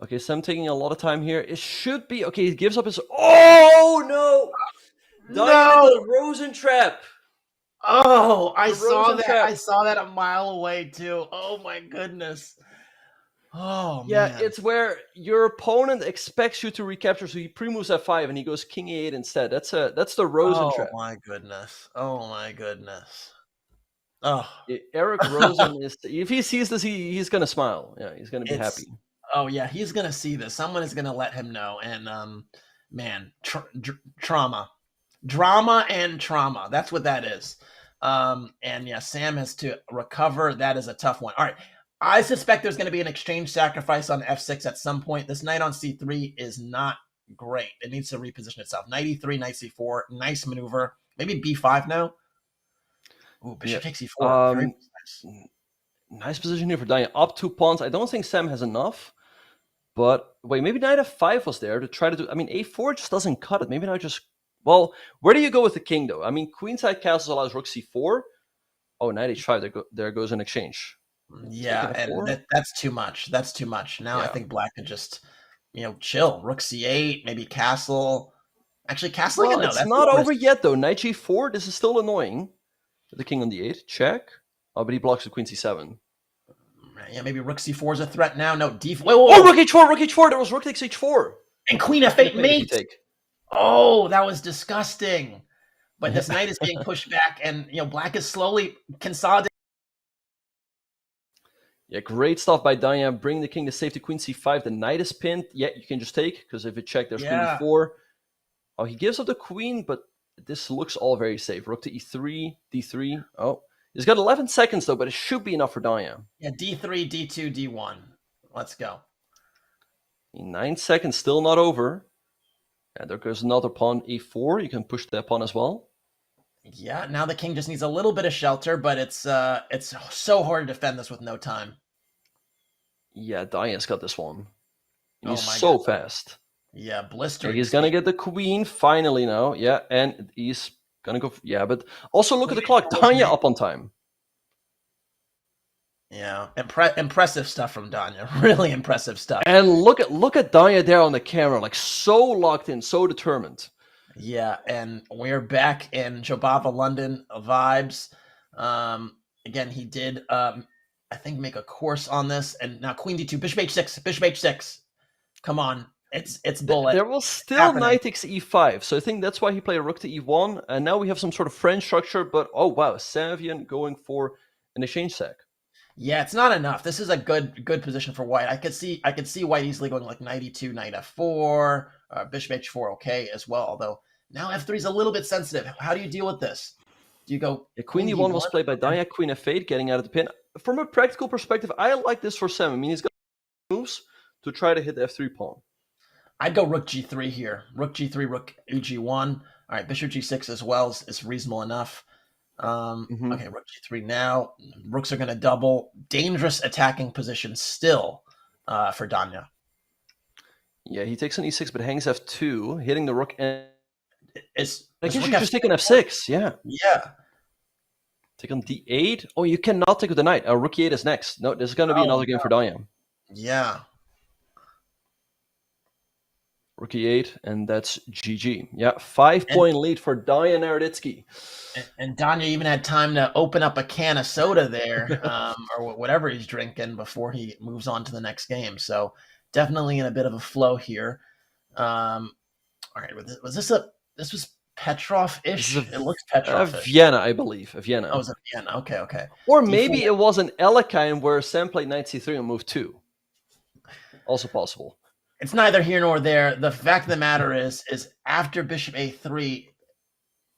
Okay, Sam taking a lot of time here. It should be okay. He gives up his. Oh no! Daya did the Rosen trap. Oh, I The saw Rosen that. trap. I saw that a mile away too. Oh my goodness. Oh Yeah, man. it's where your opponent expects you to recapture, so he pre-moves f5 and he goes king a8 instead. That's the Rosen Oh trap. my goodness. Oh my goodness. Oh, Eric Rosen is. If he sees this, he's gonna smile. Yeah, he's gonna be It's- happy. oh yeah, he's gonna see this. Someone is gonna let him know. And man, trauma, drama, and trauma. That's what that is. And yeah, Sam has to recover. That is a tough one. All right. I suspect there's going to be an exchange sacrifice on f6 at some point. This knight on c3 is not great. It needs to reposition itself. Knight e3, knight c4. Nice maneuver. Maybe b5 now. Ooh, bishop takes e4. Very nice. Nice position here for Daya. Up 2 pawns. I don't think Sam has enough. But wait, maybe knight f5 was there to try to do. I mean, a4 just doesn't cut it. Maybe now just. Well, where do you go with the king though? I mean, queenside castles allows rook c4. Oh, knight h5. There goes an exchange. Yeah, and that's too much. That's too much. Now I think black could just, chill. Rook c8, maybe castle. Actually, castle. Well, no, it's that's not the over worst. yet though. Knight g4. This is still annoying. The king on the 8. Check. Oh, but he blocks the queen c7. Yeah, maybe rook c4 is a threat now. No, d4. Wait, whoa, Oh, rook h4. Rook h4. There was rook takes h4. And queen f8 mate. Take. Oh, that was disgusting. But this knight is being pushed back, and black is slowly consolidating. Yeah, great stuff by Daya. Bring the king to safety. Queen c5. The knight is pinned. Yeah, you can just take, because if it check, there's queen e4. Oh, he gives up the queen, but this looks all very safe. Rook to e3, d3. Oh, he's got 11 seconds, though, but it should be enough for Daya. Yeah, d3, d2, d1. Let's go. 9 seconds, still not over. And there goes another pawn, e4. You can push that pawn as well. Yeah, now the king just needs a little bit of shelter, but it's so hard to defend this with no time. Yeah, Daya's got this one. And he's my so God. fast. Yeah, blister. Okay, he's going to get the queen finally now. Yeah, and he's going to go... Yeah, but also look at the clock. Daya up on time. Yeah, impressive stuff from Danya. Really impressive stuff. And look at Daya there on the camera, like so locked in, so determined. Yeah, and we're back in Jobava London vibes. Again, he did, I think, make a course on this, and now Queen D2, Bishop H6, Bishop H6. Come on, it's bullet. There was still happening. knight takes e5, so I think that's why he played rook to e1, and now we have some sort of French structure. But oh wow, Savian going for an exchange sack. Yeah, it's not enough. This is a good position for white. I could see white easily going like knight e2, knight f4, bishop h4, okay as well. Although now f3 is a little bit sensitive. How do you deal with this? Do you go Queen e1 was played by Daya, queen f8, getting out of the pin. From a practical perspective, I like this for Sam. I mean, he's got moves to try to hit the f3 pawn. I'd go rook g3 here. Rook g3, rook eg1. All right, bishop g6 as well is reasonable enough. Okay, rook g3 now. Rooks are going to double. Dangerous attacking position still for Danya. Yeah, he takes an e6, but hangs f2, hitting the rook. And I guess you rook just take an f6. Yeah. Yeah. Take on d8. Oh, you cannot take with the knight. Rook e8 is next. No, this is going to be another game for Daya. Yeah. Rook e8, and that's GG. Yeah, 5-point lead for Daya Naroditsky. And Danya even had time to open up a can of soda there, or whatever he's drinking before he moves on to the next game. So definitely in a bit of a flow here. All right, this was Petrov-ish? It looks Petrov-ish. Vienna, I believe. Vienna. Oh, it was a Vienna. Okay. Or maybe it was an Elekine where Sam played knight c3 and moved 2. Also possible. It's neither here nor there. The fact of the matter is after bishop a3.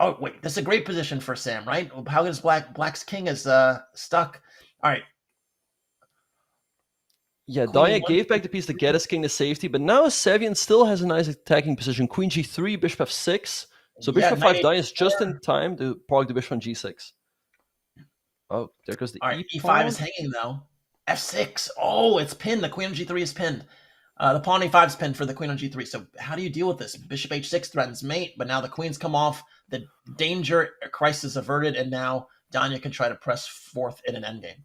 Oh wait, this is a great position for Sam, right? How is black's king is stuck? All right. Yeah, Queen Daya gave back the piece to get his king to safety, but now Savian still has a nice attacking position. Queen g3, bishop f6. So Yeah, bishop knight f5 Danya is just h4. in time to prog the bishop on g6. Oh, there goes the All right, e e5 pawn. is hanging though. f6. Oh, it's pinned. The queen on g3 is pinned. The pawn e5 is pinned for the queen on g3. So how do you deal with this? Bishop h6 threatens mate, but now the queen's come off. The danger crisis averted, and now Danya can try to press fourth in an endgame.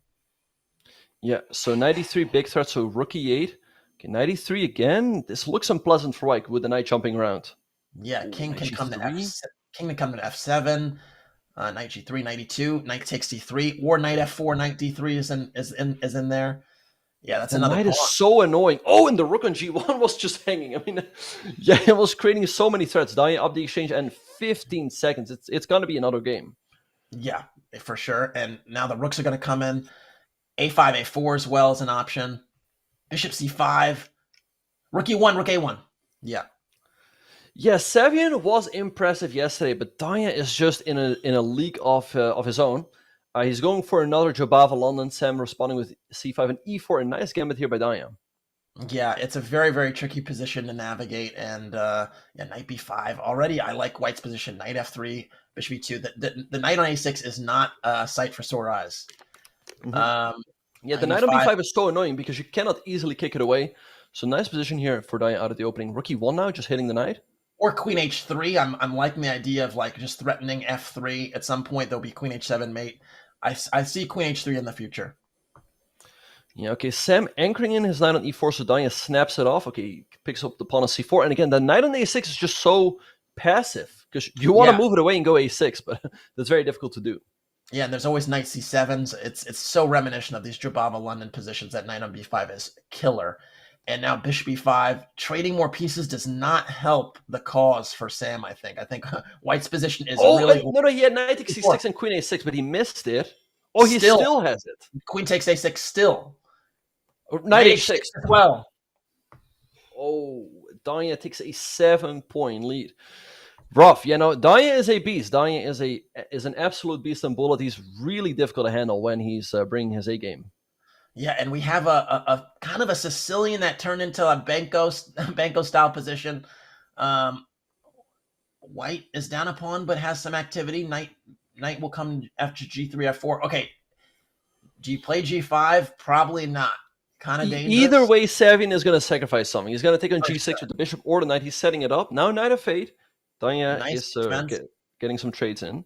Yeah, so knight e3, big threat, so rook e8. Okay, knight e3 again. This looks unpleasant for white with the knight jumping around. Yeah, Ooh, king knight can come to g3. king can come to f7. Knight g3, knight e2, knight takes d3, or knight f4, knight d3 is in there. Yeah, that's The another knight pawn. is so annoying. Oh, and the rook on g1 was just hanging. I mean, yeah, it was creating so many threats. Dying up the exchange and 15 seconds. It's going to be another game. Yeah, for sure. And now the rooks are going to come in. a5, a4 as well as an option. Bishop c5. Rook e1, rook a1. Yeah. Yeah, Savian was impressive yesterday, but Danya is just in a league of his own. He's going for another Jobava London. Sam responding with c5 and e4. A nice gambit here by Danya. Yeah, it's a very, very tricky position to navigate. And yeah, knight b5. Already, I like white's position. Knight f3, bishop e2. The knight on a6 is not a sight for sore eyes. Mm-hmm. Yeah, the knight on b5 is so annoying because you cannot easily kick it away. So nice position here for Danya out of the opening. Rook e1 now, just hitting the knight. Or queen h3. I'm liking the idea of like just threatening f3. At some point, there'll be queen h7 mate. I see queen h3 in the future. Yeah, okay, Sam anchoring in his knight on e4, so Danya snaps it off. Okay, he picks up the pawn on c4. And again, the knight on a6 is just so passive because you want to move it away and go a6, but that's very difficult to do. Yeah, and there's always knight c7s. It's so reminiscent of these Jobava London positions. That knight on b5 is killer. And now bishop e5. Trading more pieces does not help the cause for Sam, I think. I think white's position is really... No, he had knight takes c6 and queen a6, but he missed it. Oh, he still has it. Queen takes a6 still. Knight h6 as well. Oh, Danya takes a 7-point lead. Rough. Yeah, no, Danya is a beast. Danya is an absolute beast on bullet. He's really difficult to handle when he's bringing his A game. Yeah, and we have a kind of a Sicilian that turned into a Banco style position. White is down a pawn, but has some activity. Knight will come after g3, f4. Okay, play g5? Probably not. Kind of dangerous. Either way, Savian is going to sacrifice something. He's going to take on g6 with the bishop or the knight. He's setting it up. Now knight f8. Danya is getting some trades in.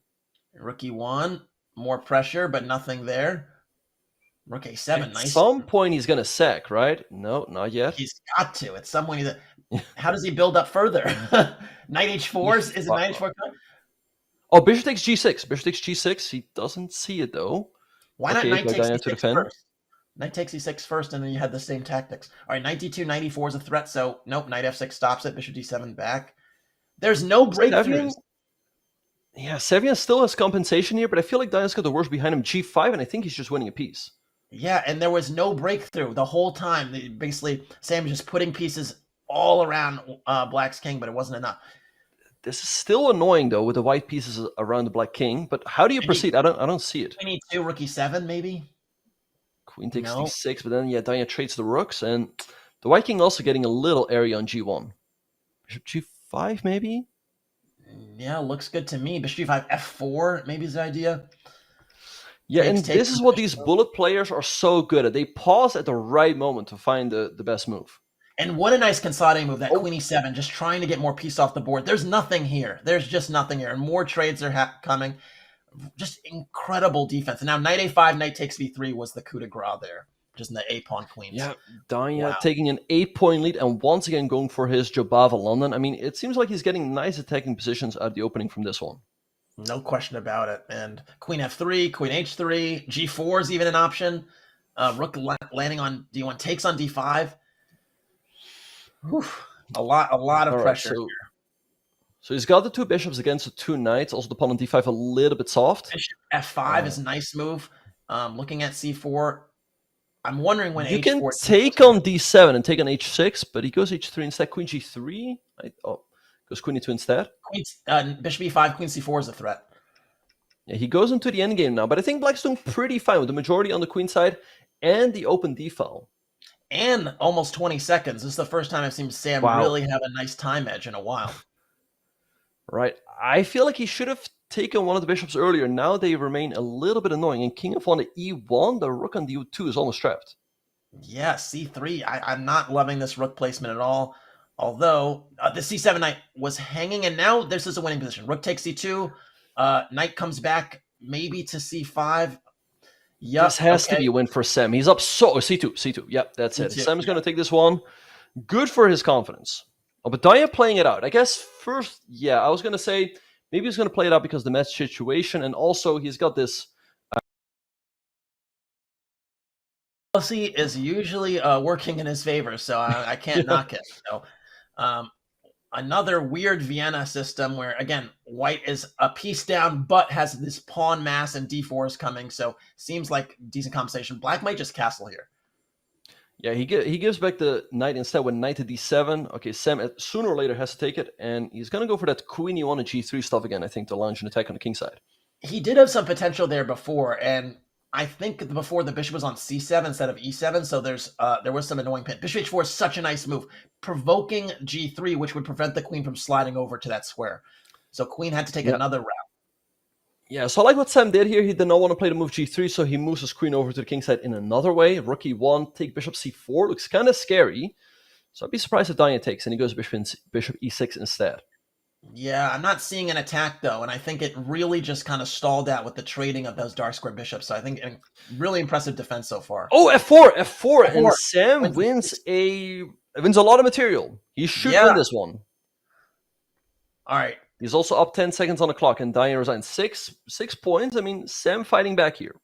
Rook e1. More pressure, but nothing there. Rook a7. At some point, he's going to sack, right? No, not yet. He's got to. At some point, how does he build up further? Knight h4? Is it knight h4? Oh, bishop takes g6. Bishop takes g6. He doesn't see it, though. Why not knight takes e6 first? Knight takes e6 first, and then you had the same tactics. All right, knight d2, knight e4 is a threat, so nope, knight f6 stops it, bishop d7 back. There's no breakthroughs. Yeah, Savian still has compensation here, but I feel like Danya's got the worst behind him, g5, and I think he's just winning a piece. Yeah, and there was no breakthrough the whole time. Basically, Sam was just putting pieces all around Black's king, but it wasn't enough. This is still annoying, though, with the white pieces around the Black king, but how do you proceed? I don't see it. Queen e2, rook e7, maybe? Queen takes d6, but then, yeah, Danya trades the rooks, and the white king also getting a little area on g1. Bishop g5, maybe? Yeah, looks good to me. Bishop g5, f4, maybe is the idea. Yeah, and this is what these bullet players are so good at. They pause at the right moment to find the best move. And what a nice consolidating move, that queen e7, just trying to get more piece off the board. There's nothing here. There's just nothing here. And more trades are coming. Just incredible defense. And now knight a5, knight takes v3 was the coup de grace there. Just in the a-pawn queens. Yeah, Danya taking an 8-point lead and once again going for his Jobava London. I mean, it seems like he's getting nice attacking positions at the opening from this one. No question about it. And queen f3, queen h3, g4 is even an option. Rook landing on d1, takes on d5. Oof, a lot of pressure here. So he's got the two bishops against the two knights. Also the pawn on d5 a little bit soft. Bishop f5 is a nice move. Looking at c4, I'm wondering when you h4... can take on d7 and take on h6, but he goes h3 instead. Queen g3? Goes queen e2 instead. Bishop e5, queen c4 is a threat. Yeah, he goes into the endgame now, but I think Black's doing pretty fine with the majority on the queen side and the open d-file. And almost 20 seconds. This is the first time I've seen Sam really have a nice time edge in a while. right? I feel like he should have taken one of the bishops earlier. Now they remain a little bit annoying. And king f1 to e1, the rook on the u2 is almost trapped. Yeah, c3. I'm not loving this rook placement at all. Although the c7 knight was hanging, and now this is a winning position. Rook takes c2. Knight comes back maybe to c5. Yep, This has to be a win for Sam. He's up c2. Yep, that's it. C2, Sam's going to take this one. Good for his confidence. Oh, but Daya playing it out. I guess first, yeah, I was going to say maybe he's going to play it out because of the match situation, and also he's got this. Policy is usually working in his favor, so I can't knock it. So, another weird Vienna system where, again, white is a piece down, but has this pawn mass and d4 is coming, so seems like decent compensation. Black might just castle here. Yeah, he gives back the knight instead with knight to d7. Okay, Sam sooner or later has to take it, and he's going to go for that queen e1 and g3 stuff again, I think, to launch an attack on the king side. He did have some potential there before, and I think before the bishop was on c7 instead of e7, so there was some annoying pin. Bishop h4 is such a nice move, provoking g3, which would prevent the queen from sliding over to that square. So queen had to take another route. Yeah, so I like what Sam did here. He did not want to play the move g3, so he moves his queen over to the king side in another way. Rook e1, take bishop c4. Looks kind of scary. So I'd be surprised if Danya takes, and he goes bishop e6 instead. Yeah, I'm not seeing an attack, though, and I think it really just kind of stalled out with the trading of those dark square bishops. So I think really impressive defense so far. Oh, f4, and Sam wins a lot of material. He should win this one. All right. He's also up 10 seconds on the clock, and Danya resigns 6 points. I mean, Sam fighting back here.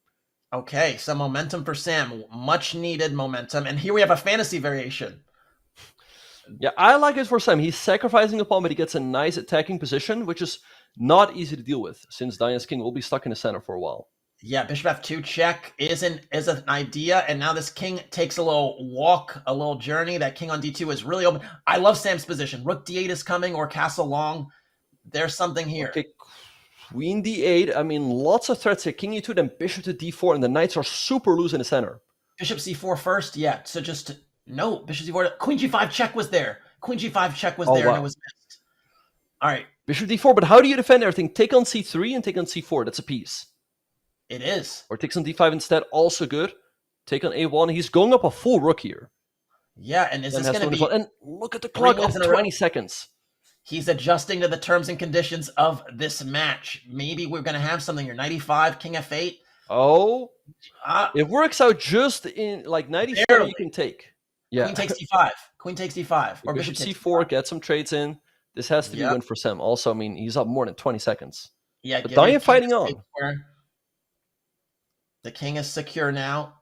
Okay, some momentum for Sam. Much needed momentum. And here we have a fantasy variation. Yeah, I like it for Sam. He's sacrificing a pawn, but he gets a nice attacking position, which is not easy to deal with, since Danya's king will be stuck in the center for a while. Yeah, bishop f2 check is an idea, and now this king takes a little walk, a little journey. That king on d2 is really open. I love Sam's position. Rook d8 is coming, or castle long. There's something here. Okay, queen d8. I mean, lots of threats here. King e2, then bishop to d4, and the knights are super loose in the center. Bishop c4 first, yeah. So just no, bishop c4. Queen g5 check was there. Queen g5 check was there, and it was missed. All right. Bishop d4, but how do you defend everything? Take on c3 and take on c4. That's a piece. It is. Or takes on d5 instead, also good. Take on a1. He's going up a full rook here. Yeah, and is this going to be... And look at the clock, up 20 seconds. He's adjusting to the terms and conditions of this match. Maybe we're going to have something here. Knight e5, king f8. Oh, it works out just in like 97 you can take. Yeah. Queen takes d5. Queen takes d5. Or bishop c4, get some trades in. This has to be a win for Sam. Also, I mean, he's up more than 20 seconds. Yeah, but Danya fighting on. The king is secure now.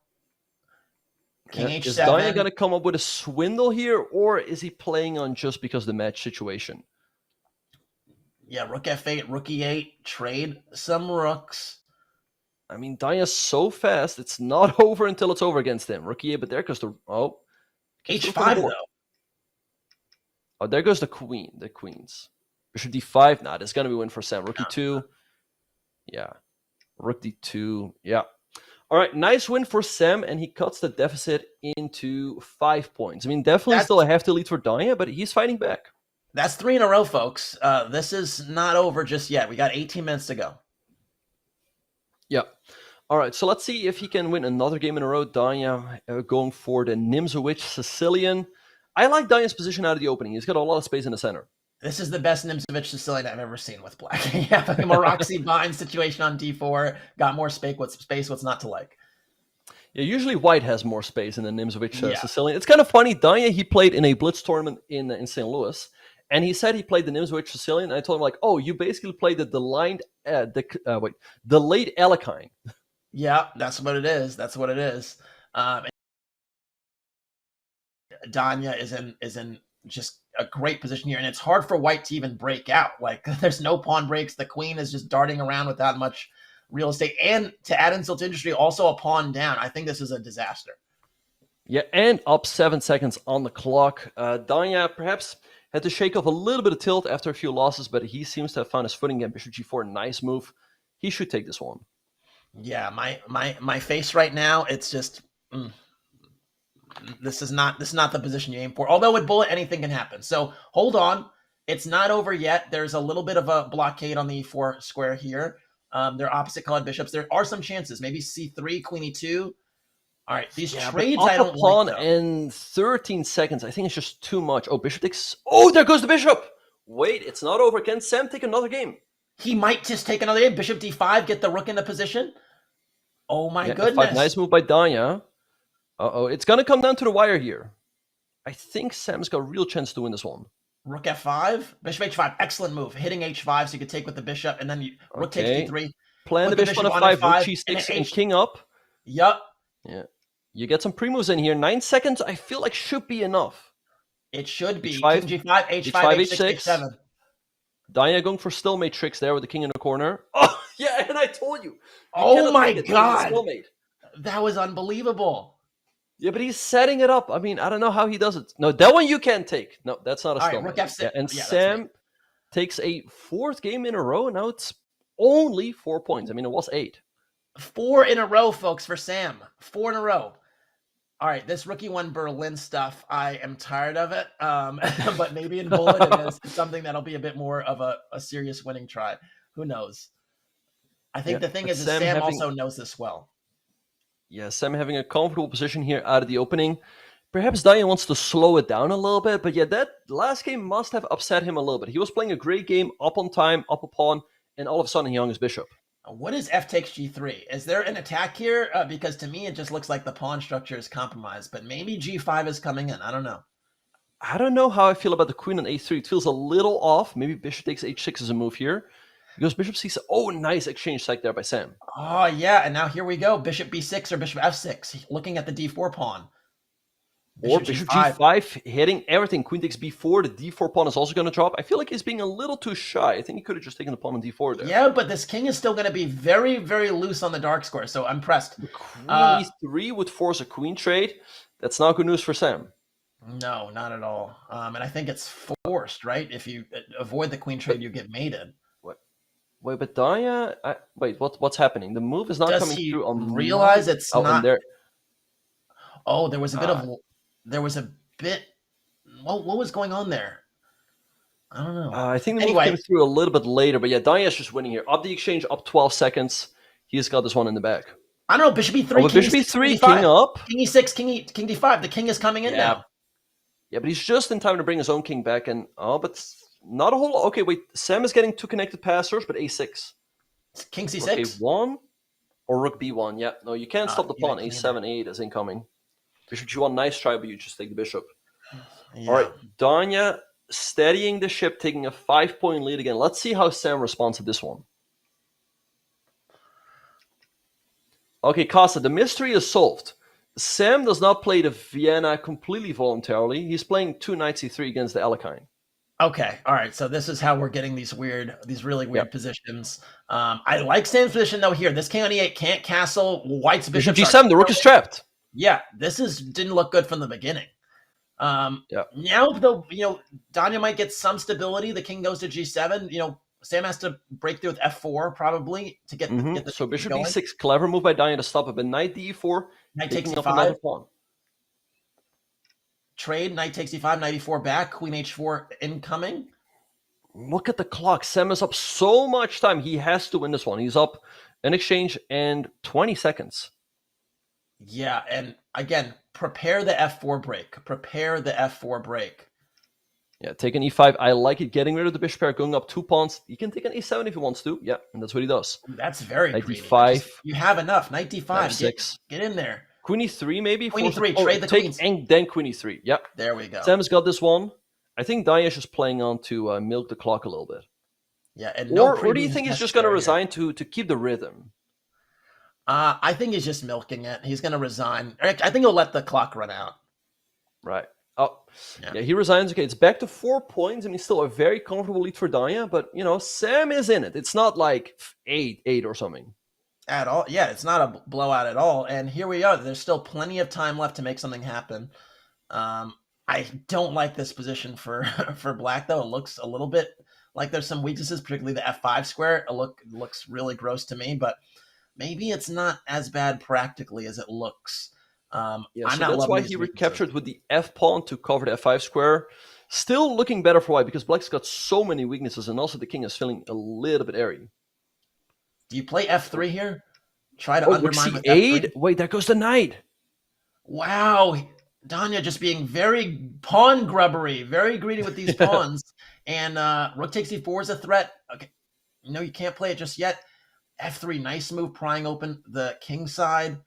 King h7. Is Danya going to come up with a swindle here, or is he playing on just because of the match situation? Yeah, rook f8, rook e8, trade some rooks. I mean, Danya's so fast, it's not over until it's over against him. Rook e8, but there goes the... Oh. h5, though. Oh, there goes the queen, the queens. Bishop d5, nah, this is going to be a win for Sam. Rook e2. Yeah. Rook d2, yeah. All right, nice win for Sam, and he cuts the deficit into 5 points. I mean, definitely still a hefty lead for Danya, but he's fighting back. That's 3 in a row, folks. This is not over just yet. We got 18 minutes to go. Yeah. All right, so let's see if he can win another game in a row. Danya going for the Nimzowitsch Sicilian. I like Danya's position out of the opening. He's got a lot of space in the center. This is the best Nimzowitsch Sicilian I've ever seen with black. You have a Maroczy bind situation on d4. Got more space. What's not to like? Yeah, usually white has more space in the Nimzowitsch Sicilian. It's kind of funny. Danya, he played in a Blitz tournament in St. Louis. And he said he played the Nimzowitsch Sicilian. And I told him, like, oh, you basically played the delayed Alekhine. Yeah, that's what it is. That's what it is. Danya is in just a great position here. And it's hard for white to even break out. Like, there's no pawn breaks. The queen is just darting around without much real estate. And to add insult to injury, also a pawn down. I think this is a disaster. Yeah, and up 7 seconds on the clock. Danya perhaps had to shake off a little bit of tilt after a few losses, but he seems to have found his footing again. Bishop g4, nice move. He should take this one. Yeah, my face right now, it's just this is not the position you aim for. Although with bullet, anything can happen. So hold on. It's not over yet. There's a little bit of a blockade on the e4 square here. They're opposite colored bishops. There are some chances. Maybe c3, queen e2. All right, these trades I don't pawn like. in 13 seconds. I think it's just too much. Oh, bishop takes. Oh, there goes the bishop. Wait, it's not over. Can Sam take another game? He might just take another game. Bishop d5, get the rook into position. Oh my goodness. F5, nice move by Danya. Uh-oh, it's going to come down to the wire here. I think Sam's got a real chance to win this one. Rook f5, bishop h5, excellent move. Hitting h5 so you could take with the bishop, and then rook takes d3. Plan the bishop on f5, rook g6, and king up. Yup. Yeah. You get some pre-moves in here. 9 seconds, I feel like should be enough. It should be. H5, king g5, h5, h6, h7. Danya going for stalemate tricks there with the king in the corner. Oh, yeah, and I told you. Oh my God. That was unbelievable. Yeah, but he's setting it up. I mean, I don't know how he does it. No, that one you can't take. No, that's not a stalemate. Rook f6. Yeah, and Sam takes a 4th game in a row. Now it's only 4 points. I mean, it was 8. 4 in a row, folks, for Sam. 4 in a row. All right, this rookie one Berlin stuff, I am tired of it. But maybe in Bullet it is something that'll be a bit more of a serious winning try. Who knows? I think the thing is Sam also knows this well. Yeah, Sam having a comfortable position here out of the opening. Perhaps Danya wants to slow it down a little bit, but yeah, that last game must have upset him a little bit. He was playing a great game, up on time, up a pawn, and all of a sudden he hung his bishop. What is f takes g3? Is there an attack here? Because to me, it just looks like the pawn structure is compromised, but maybe g5 is coming in. I don't know. I don't know how I feel about the queen on a3. It feels a little off. Maybe bishop takes h6 as a move here. Because bishop c6. Oh, nice exchange site there by Sam. Oh, yeah. And now here we go. Bishop b6 or bishop f6. Looking at the d4 pawn. Or bishop g5, hitting everything. Queen takes b4. The d4 pawn is also going to drop. I feel like he's being a little too shy. I think he could have just taken the pawn on d4 there. Yeah, but this king is still going to be very, very loose on the dark square. So I'm pressed. The queen e3 would force a queen trade. That's not good news for Sam. No, not at all. And I think it's forced, right? If you avoid the queen trade, you get mated. Wait, but Danya... wait, what's happening? The move is not coming through on... realize it's not... There. Oh, there was a bit of... There was a bit... What was going on there? I don't know. I think the move came through a little bit later, but yeah, Danya's just winning here. Up the exchange, up 12 seconds. He's got this one in the back. I don't know, bishop e3, bishop e3, king up. King e6, king d5. The king is coming in now. Yeah, but he's just in time to bring his own king back, and... Oh, but... Not a whole... Okay, wait. Sam is getting 2 connected passers, but a6. King c6? Rook a1 or rook b1. Yeah, no, you can't stop the pawn. a7, 8 is incoming. Bishop g1, nice try, but you just take the bishop. Yeah. All right, Danya steadying the ship, taking a 5-point lead again. Let's see how Sam responds to this one. Okay, Casa, the mystery is solved. Sam does not play the Vienna completely voluntarily. He's playing 2 knights e3 against the Alekhine. Okay, all right. So this is how we're getting these really weird positions. I like Sam's position though here. This king on e8 can't castle. White's bishop g7. The rook is trapped. Yeah, this didn't look good from the beginning. Now though, Danya might get some stability. The king goes to g7. Sam has to break through with f4 probably to get the so bishop e6. Clever move by Danya to stop it. But knight d4. Knight takes e5. Trade, knight takes e5, knight e4 back, queen h4 incoming. Look at the clock. Sam is up so much time. He has to win this one. He's up in exchange and 20 seconds. Yeah, and again, prepare the f4 break. Prepare the f4 break. Yeah, take an e5. I like it. Getting rid of the bishop pair, going up 2 pawns. He can take an e7 if he wants to. Yeah, and that's what he does. That's very knight greedy. d5. You have enough. Knight d5. f6. Get in there. Queen e3 maybe? Queen e3, trade the queens. And then queen e3. Yep. There we go. Sam's got this one. I think Danya's just playing on to milk the clock a little bit. Yeah, and or do you think he's just going to resign to keep the rhythm? I think he's just milking it. He's going to resign. I think he'll let the clock run out. Right. Oh, yeah, he resigns. Okay, it's back to 4 points. I mean, still a very comfortable lead for Danya, but, Sam is in it. It's not like 8 or something. At all. Yeah, it's not a blowout at all. And here we are. There's still plenty of time left to make something happen. I don't like this position for Black, though. It looks a little bit like there's some weaknesses, particularly the f5 square. It looks really gross to me, but maybe it's not as bad practically as it looks. That's why he recaptured with the f pawn to cover the f5 square. Still looking better for white because black's got so many weaknesses, and also the king is feeling a little bit airy. Do you play f3 here? Try to Rook undermine with c8? f3? Wait, there goes the knight. Wow. Danya just being very pawn grubbery, very greedy with these pawns. And rook takes e4 is a threat. Okay. No, you can't play it just yet. f3, nice move, prying open the king side.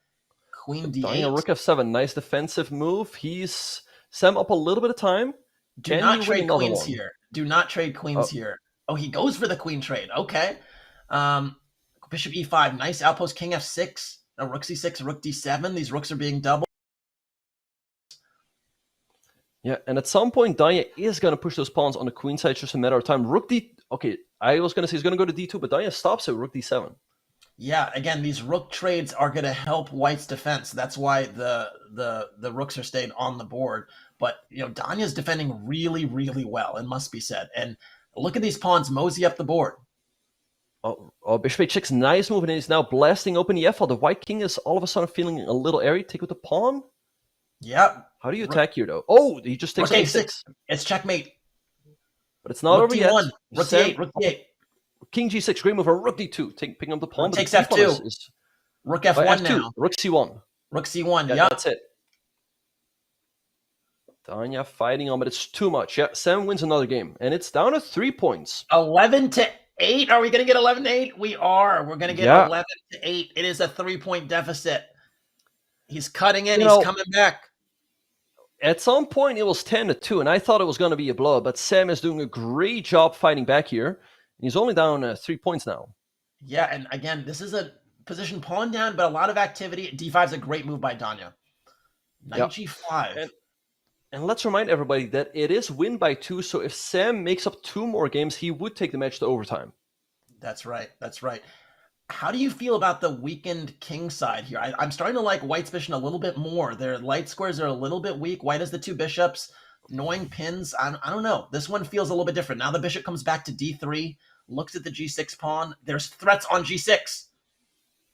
Queen d8. Danya, rook f7, nice defensive move. He's Sam up a little bit of time. Do not trade queens here. Do not trade queens here. Oh, he goes for the queen trade. Okay. Bishop e5, nice outpost. King f6, rook c6, rook d7. These rooks are being doubled. Yeah, and at some point, Danya is going to push those pawns on the queen side. It's just a matter of time. Rook d... Okay, I was going to say he's going to go to d2, but Danya stops at rook d7. Yeah, again, these rook trades are going to help white's defense. That's why the rooks are staying on the board. But, Danya's defending really, really well, it must be said. And look at these pawns mosey up the board. Oh, bishop h6, nice move, and he's now blasting open the f-file. The white king is all of a sudden feeling a little airy. Take with the pawn. Yep. How do you attack here, though? Oh, he just takes rook a6. It's checkmate. But it's not rook over d1, yet. Rook d8, rook d8. King g6, great move for rook d2. Picking up the pawn. Rook takes f2. Rook f1 now. Rook c1. Rook c1, yeah. Yep. That's it. Danya fighting on, but it's too much. Yeah, Sam wins another game, and it's down to 3 points. 11-8. Are we going to get 11-8? We are. We're going to get 11-8. It is a 3-point deficit. He's cutting in. He's coming back. At some point, it was 10-2, and I thought it was going to be a blow, but Sam is doing a great job fighting back here. He's only down 3 points now. Yeah, and again, this is a position pawn down, but a lot of activity. D5 is a great move by Danya. Knight g5. And let's remind everybody that it is win by 2, so if Sam makes up 2 more games, he would take the match to overtime. That's right. That's right. How do you feel about the weakened king side here? I'm starting to like white's position a little bit more. Their light squares are a little bit weak. White has the 2 bishops, annoying pins. I don't know. This one feels a little bit different. Now the bishop comes back to d3, looks at the g6 pawn. There's threats on g6.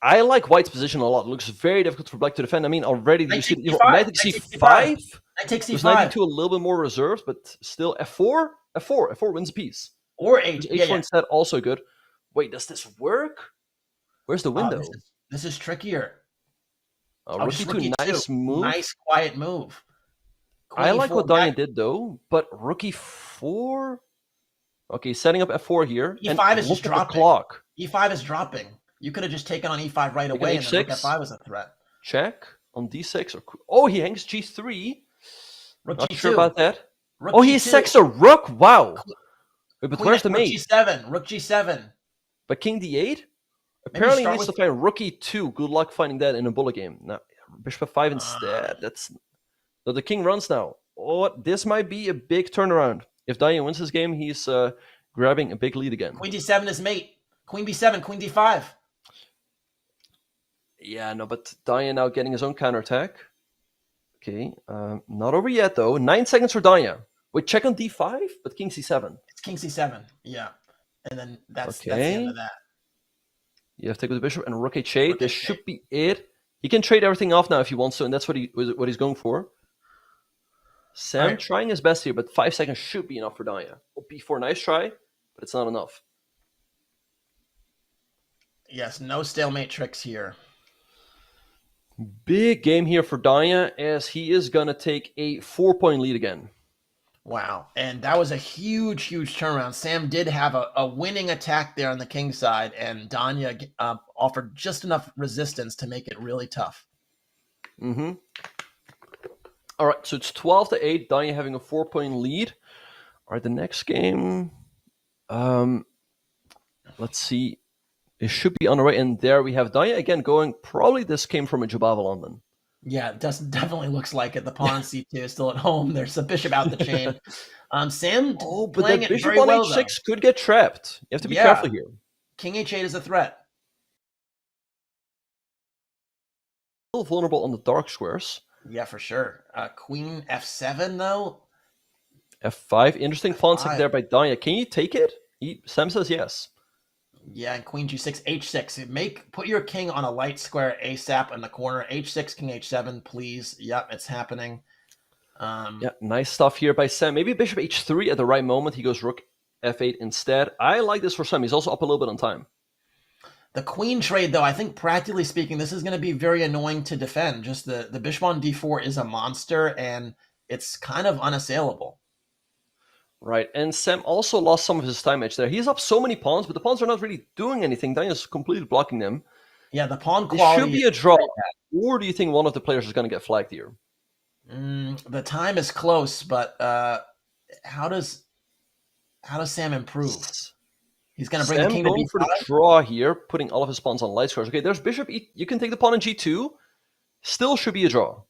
I like white's position a lot. It looks very difficult for black to defend. I mean, already you see knight c5. Knight takes c5. Knight d2 a little bit more reserved, but still f4. F4 wins a piece. Or h. H1 instead also good. Wait, does this work? Where's the window? This is trickier. Rook e2, nice move. Nice quiet move. I like what Danya did though, but rook e4. Okay, setting up f4 here. E5 is just dropping. The clock. E5 is dropping. You could have just taken on e5 right away, and then rook f5 was a threat. Check on d6. Oh, he hangs g3. Rook Not g2. sure about that. Rook he sacks a rook. Wow. Wait, but where's the mate? Rook g7. But king d8? Apparently he needs to find rook e2. Good luck finding that in a bullet game. Now, bishop f5 instead. So the king runs now. Oh, this might be a big turnaround. If Danya wins this game, he's grabbing a big lead again. Queen d7 is mate. Queen b7, queen d5. Yeah, no, but Danya now getting his own counterattack. Okay, not over yet though. 9 seconds for Danya. Wait, check on d5, but king c7. It's king c7, yeah. And then that's the end of that. You have to take with the bishop and rook h8. This should be it. He can trade everything off now if he wants to, and that's what he's going for. Sam trying his best here, but 5 seconds should be enough for Danya. b4, nice try, but it's not enough. Yes, no stalemate tricks here. Big game here for Danya, as he is going to take a 4-point lead again. Wow, and that was a huge, huge turnaround. Sam did have a winning attack there on the king side, and Danya offered just enough resistance to make it really tough. Mm-hmm. All right, so it's 12-8, Danya having a 4-point lead. All right, the next game, let's see. It should be on the right, and there we have Danya again going. Probably this came from a Jabava London. Yeah, it definitely looks like it. The pawn on c2 is still at home. There's a bishop out the chain. Sam playing it very well, but that bishop on h6 could get trapped. You have to be careful here. King h8 is a threat. Still vulnerable on the dark squares. Yeah, for sure. Queen f7, though. f5. Interesting pawn sack there by Danya. Can you take it? Sam says yes. Yeah, and queen g6, h6. Put your king on a light square ASAP in the corner. h6, king h7, please. Yep, it's happening. Yeah, nice stuff here by Sam. Maybe bishop h3 at the right moment. He goes rook f8 instead. I like this for Sam. He's also up a little bit on time. The queen trade, though, I think practically speaking, this is going to be very annoying to defend. Just the bishop on d4 is a monster, and it's kind of unassailable. Right, and Sam also lost some of his time edge there. He's up so many pawns, but the pawns are not really doing anything. Danya's completely blocking them. Yeah, the pawn This quality should be a draw. Or do you think one of the players is going to get flagged here? The time is close, but how does Sam improve? He's going to bring Sam the king to going b5? for the draw here, putting all of his pawns on light squares. Okay, there's bishop e. You can take the pawn in g2. Still should be a draw.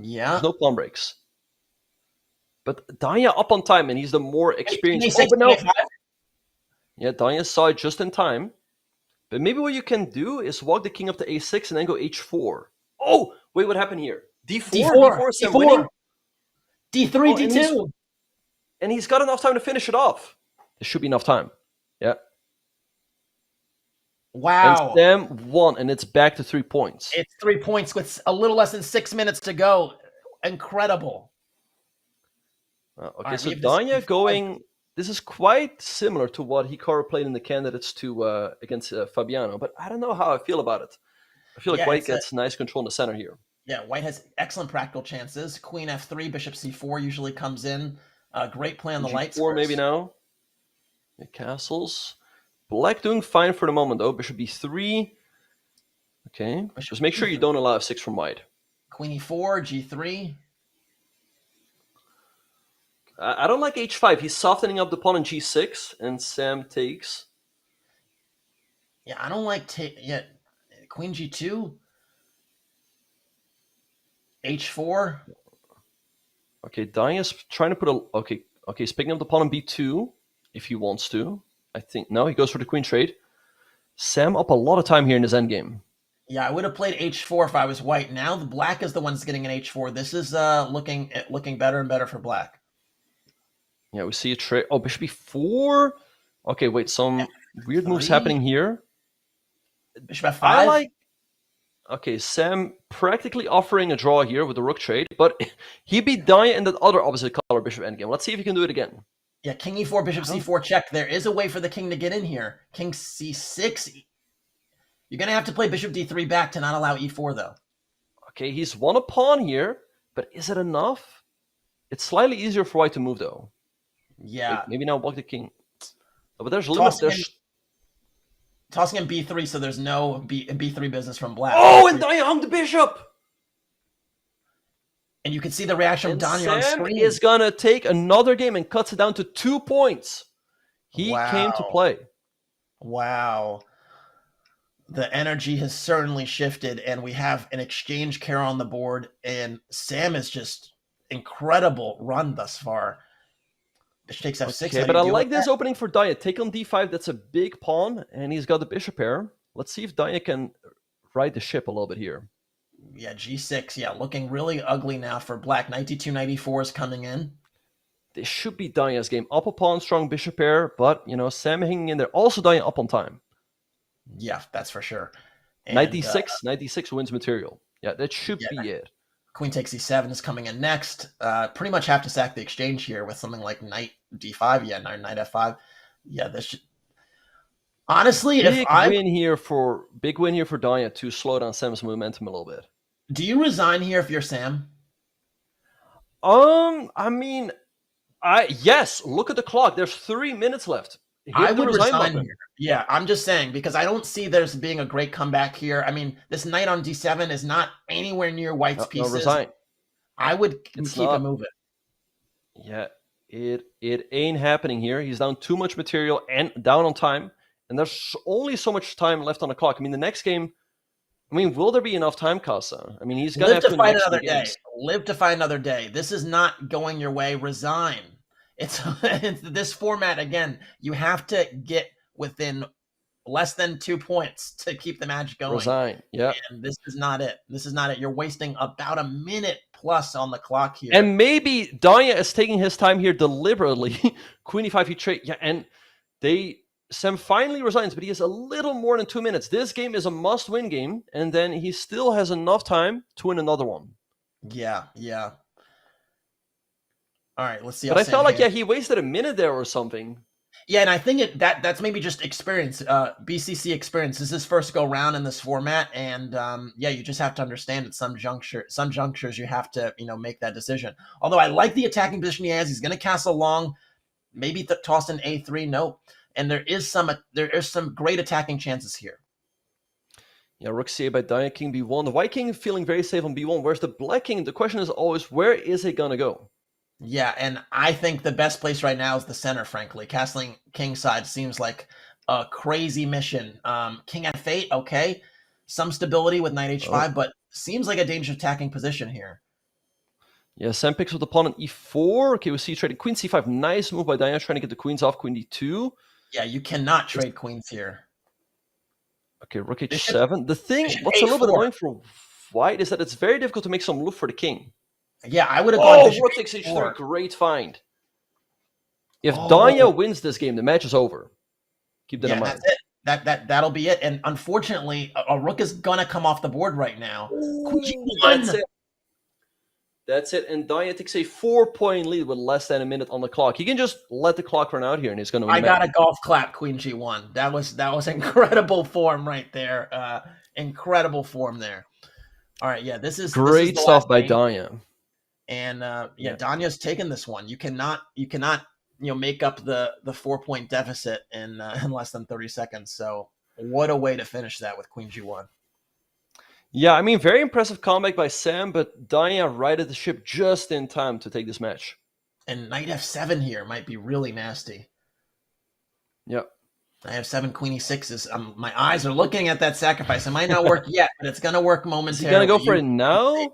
Yeah. There's no pawn breaks. But Danya up on time, and he's the more experienced. King Oh, a6, but no. Yeah, Danya saw it just in time. But maybe what you can do is walk the king up to a6 and then go h4. Oh, wait, what happened here? D4? D4 is Sam winning? D3, D2. And he's got enough time to finish it off. There should be enough time. Yeah. Wow. And Sam won, and it's back to 3 points. It's 3 points with a little less than 6 minutes to go. Incredible. Okay, right, so we have Danya going... This is quite similar to what Hikaru played in the candidates to against Fabiano, but I don't know how I feel about it. I feel like White gets nice control in the center here. Yeah, White has excellent practical chances. Queen f3, bishop c4 usually comes in. Great play on the light squares. Maybe now. Yeah, castles. Black doing fine for the moment, though. Bishop b3. Okay. Just make sure you don't allow f6 from White. Queen e4, g3. I don't like h5. He's softening up the pawn in g6, and Sam takes. Yeah, I don't like Queen g2. h4. Okay, Danya's trying to put a... Okay, he's picking up the pawn on b2, if he wants to. I think... No, he goes for the queen trade. Sam up a lot of time here in his endgame. Yeah, I would have played h4 if I was White. Now the black is the one that's getting an h4. This is looking better and better for black. Yeah, we see a trade. Oh, bishop e4. Okay, wait, some weird moves happening here. Bishop f5. I like... Okay, Sam practically offering a draw here with the rook trade, but he beat Danya in that other opposite color bishop endgame. Let's see if he can do it again. Yeah, king e4, bishop c4 check. There is a way for the king to get in here. King c6. You're going to have to play bishop d3 back to not allow e4, though. Okay, he's won a pawn here, but is it enough? It's slightly easier for White to move, though. Yeah. Wait, maybe now block the king. Oh, but there's limits. Tossing in b3, so there's no b3 business from black. Oh, and Danya hung the bishop! And you can see the reaction from Danya on screen. Sam is going to take another game and cuts it down to 2 points. He came to play. Wow. The energy has certainly shifted, and we have an exchange carry on the board, and Sam is just incredible run thus far. Bishop takes f6. Okay, but I like this opening for Danya. Take on d5, that's a big pawn, and he's got the bishop pair. Let's see if Danya can right the ship a little bit here. Yeah, g6, yeah, looking really ugly now for black. Knight d2, knight e4 is coming in. This should be Danya's game. Up a pawn, strong bishop pair, but, you know, Sam hanging in there. Also Danya up on time. Yeah, that's for sure. And, knight d6, knight d6 wins material. Yeah, that should be it. Queen takes e7 is coming in next. Pretty much have to sack the exchange here with something like knight d5. Yeah, knight f5. Yeah, this should... Honestly, big win here for Danya to slow down Sam's momentum a little bit. Do you resign here if you're Sam? I mean, yes. Look at the clock. There's 3 minutes left. I would resign here. Yeah, I'm just saying, because I don't see there's being a great comeback here. I mean, this knight on d7 is not anywhere near White's pieces. No, resign. I would keep it moving. Yeah, it ain't happening here. He's down too much material and down on time. And there's only so much time left on the clock. I mean, the next game, will there be enough time, Casa? I mean, he's going to have to fight another day. Live to fight another day. This is not going your way. Resign. It's this format, again, you have to get within less than 2 points to keep the match going. Resign, yeah. And this is not it. This is not it. You're wasting about a minute plus on the clock here. And maybe Danya is taking his time here deliberately. Queen e5, he trade. Yeah, and Sam finally resigns, but he has a little more than 2 minutes. This game is a must-win game, and then he still has enough time to win another one. Yeah. All right, let's see. But how I felt Sam like, handles- he wasted a minute there or something. Yeah, and I think that's maybe just experience, BCC experience. This is his first go round in this format, and yeah, you just have to understand at some junctures you have to make that decision. Although I like the attacking position he has, he's going to castle long, maybe toss in A3. No, and there is some great attacking chances here. Yeah, rook c8 by Daya, king b1. The white king feeling very safe on b1. Where's the black king? The question is always, where is it gonna go? Yeah, and I think the best place right now is the center, frankly. Castling kingside seems like a crazy mission. King f8, okay. Some stability with knight h5, but seems like a dangerous attacking position here. Yeah, Sam picks with the pawn on e4. Okay, we see trading queen c5. Nice move by Daya, trying to get the queens off, queen d2. Yeah, you cannot trade queens here. Okay, rook h7. The thing, what's a little bit annoying for white is that it's very difficult to make some move for the king. Yeah, I would have gone bishop rook takes h3. Great find. If Oh. Danya wins this game, the match is over. Keep that in mind. That's it. That'll be it. And unfortunately, a rook is gonna come off the board right now. That's it. That's it. And Danya takes a 4-point lead with less than a minute on the clock. He can just let the clock run out here, and he's going to win. I got a golf clap. Queen g1. That was incredible form right there. Incredible form there. All right, yeah, this is great stuff by Danya. And yeah, Danya's taken this one. You cannot make up the 4-point deficit in less than 30 seconds. So what a way to finish that with Queen g1. Yeah, I mean, very impressive comeback by Sam, but Danya righted the ship just in time to take this match. And knight f7 here might be really nasty. Yep. Knight f7, queen e6 is. My eyes are looking at that sacrifice. It might not work yet, but it's going to work momentarily. Is he going to go for it now?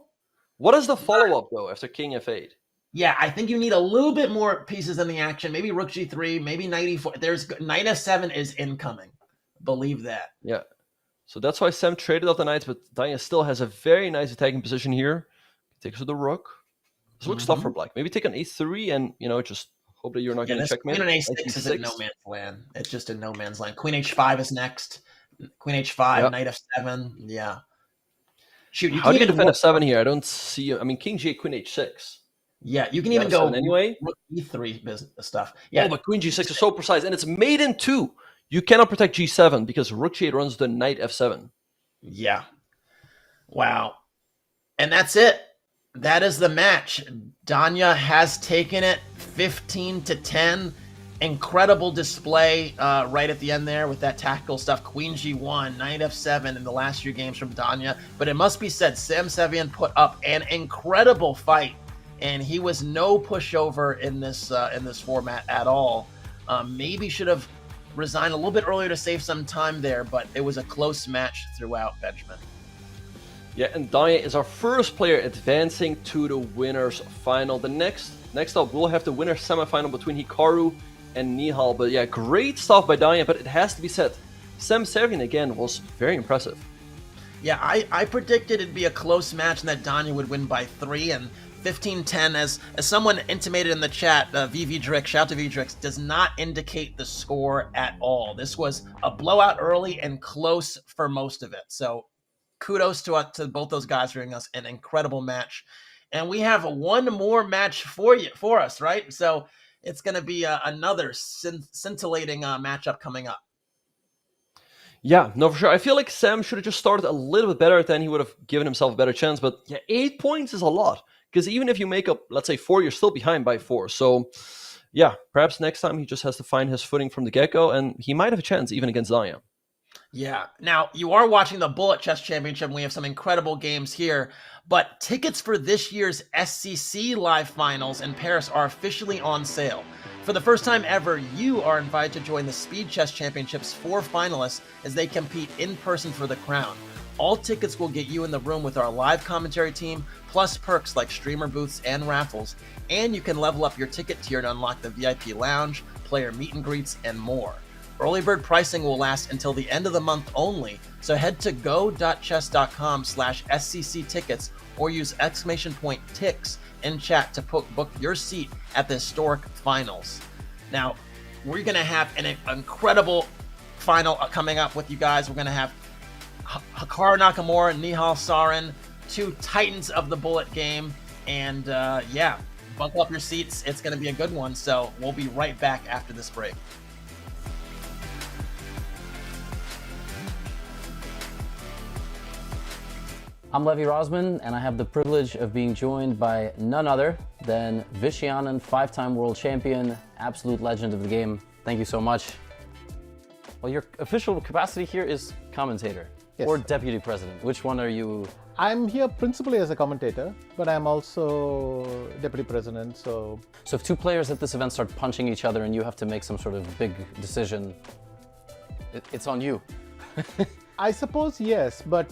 What is the follow-up, though, after king f8? Yeah, I think you need a little bit more pieces in the action. Maybe rook g3, maybe knight e4. There's knight f7 is incoming. Believe that. Yeah. So that's why Sam traded off the knights, but Danya still has a very nice attacking position here. He takes with the rook. This looks tough for black. Maybe take an a3 and, just hope that you're not going to checkmate. Queen and a6 is in no man's land. It's just in no man's land. Queen h5 is next. Queen h5, knight f7. Yeah. Shoot, How do you defend f7 here? I don't see. I mean, king g8, queen h6. Yeah, you can even go anyway. Rook e3 business stuff. Yeah, but queen g6 is so precise, and it's made in 2. You cannot protect g7 because rook g8 runs the knight f7. Yeah. Wow. And that's it. That is the match. Danya has taken it 15-10. Incredible display right at the end there with that tactical stuff. Queen g1, knight f7 in the last few games from Danya. But it must be said, Sam Sevian put up an incredible fight, and he was no pushover in this format at all. Maybe should have resigned a little bit earlier to save some time there, but it was a close match throughout, Benjamin. Yeah, and Danya is our first player advancing to the winners final. The next up, we'll have the winners semifinal between Hikaru and Nihal. But yeah, great stuff by Danya, but it has to be said, Sam Sevian again was very impressive. Yeah, I predicted it'd be a close match and that Danya would win by 3, and 15-10, as someone intimated in the chat, VVDrix, shout to VVDrix, does not indicate the score at all. This was a blowout early and close for most of it. So kudos to both those guys for giving us an incredible match. And we have one more match for us, right? So it's going to be another scintillating matchup coming up. Yeah, no, for sure. I feel like Sam should have just started a little bit better, then he would have given himself a better chance. But yeah, 8 points is a lot. Because even if you make up, let's say, 4, you're still behind by 4. So, yeah, perhaps next time he just has to find his footing from the get-go, and he might have a chance even against Danya. Yeah. Now, you are watching the Bullet Chess Championship, and we have some incredible games here. But tickets for this year's SCC Live Finals in Paris are officially on sale. For the first time ever, you are invited to join the Speed Chess Championship's 4 finalists as they compete in person for the crown. All tickets will get you in the room with our live commentary team, plus perks like streamer booths and raffles, and you can level up your ticket tier to unlock the VIP lounge, player meet and greets, and more. Early bird pricing will last until the end of the month only, so head to go.chess.com/SCC tickets or use !TICKS in chat to book your seat at the historic finals. Now, we're going to have an incredible final coming up with you guys. We're going to have Hikaru Nakamura, Nihal Sarin, 2 titans of the bullet game. And yeah, buckle up your seats. It's going to be a good one. So we'll be right back after this break. I'm Levi Rosman, and I have the privilege of being joined by none other than Vachier-Lagrave, 5-time world champion, absolute legend of the game. Thank you so much. Well, your official capacity here is commentator or deputy president. Which one are you? I'm here principally as a commentator, but I'm also deputy president, so if two players at this event start punching each other and you have to make some sort of big decision, it's on you. I suppose yes, but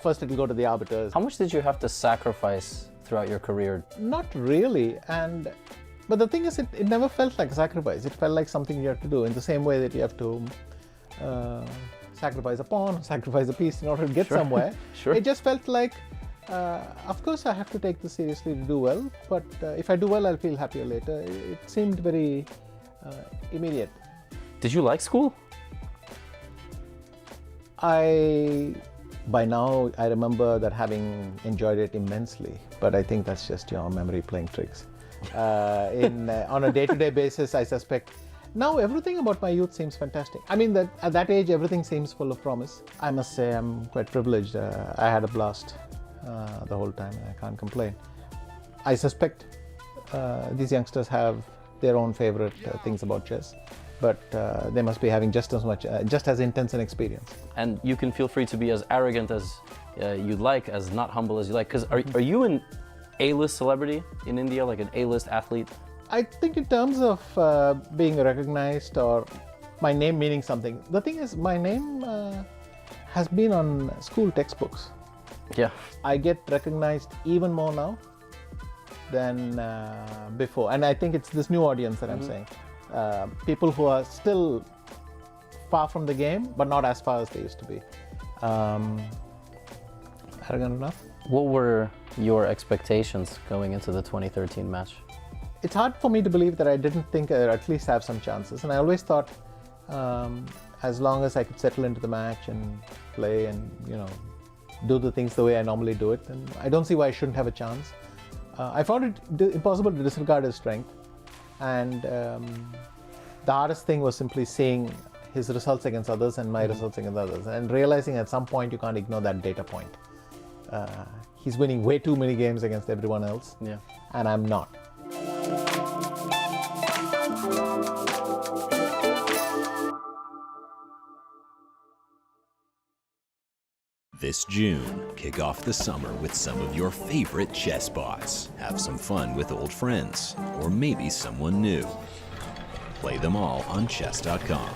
first it'll go to the arbiters. How much did you have to sacrifice throughout your career? Not really, but the thing is, it never felt like a sacrifice. It felt like something you have to do in the same way that you have to sacrifice a pawn, sacrifice a piece in order to get somewhere. It just felt like, of course I have to take this seriously to do well, but if I do well, I'll feel happier later. It seemed very immediate. Did you like school? By now, I remember that having enjoyed it immensely, but I think that's just your memory playing tricks. On a day-to-day basis, I suspect now everything about my youth seems fantastic. I mean, that at that age, everything seems full of promise. I must say I'm quite privileged. I had a blast the whole time, and I can't complain. I suspect these youngsters have their own favorite things about chess, but they must be having just as intense an experience. And you can feel free to be as arrogant as you'd like, as not humble as you like. Because are you an A-list celebrity in India, like an A-list athlete? I think in terms of being recognized or my name meaning something, the thing is my name has been on school textbooks. Yeah. I get recognized even more now than before. And I think it's this new audience that I'm saying. People who are still far from the game, but not as far as they used to be. Arrogant enough? What were your expectations going into the 2013 match? It's hard for me to believe that I didn't think I'd at least have some chances. And I always thought as long as I could settle into the match and play and, do the things the way I normally do it, then I don't see why I shouldn't have a chance. I found it impossible to disregard his strength. And the hardest thing was simply seeing his results against others and my results against others, and realizing at some point you can't ignore that data point. He's winning way too many games against everyone else, and I'm not. This June, kick off the summer with some of your favorite chess bots. Have some fun with old friends, or maybe someone new. Play them all on Chess.com.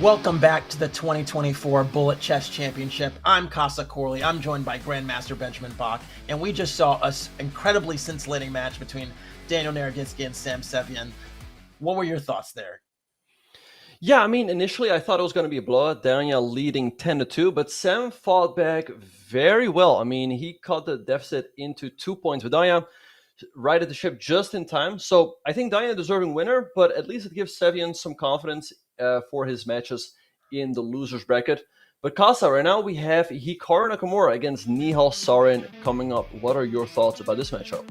Welcome back to the 2024 Bullet Chess Championship. I'm Casa Corley. I'm joined by Grandmaster Benjamin Bach, and we just saw an incredibly scintillating match between Daniel Naroditsky and Sam Sevian. What were your thoughts there? Yeah, I mean, initially I thought it was going to be a blowout, Daniel leading 10-2, but Sam fought back very well. I mean, he cut the deficit into 2 points with Daniel, right at the ship just in time. So I think Daniel deserving winner, but at least it gives Sevian some confidence for his matches in the losers bracket. But Casa, right now we have Hikaru Nakamura against Nihal Sarin coming up. What are your thoughts about this matchup?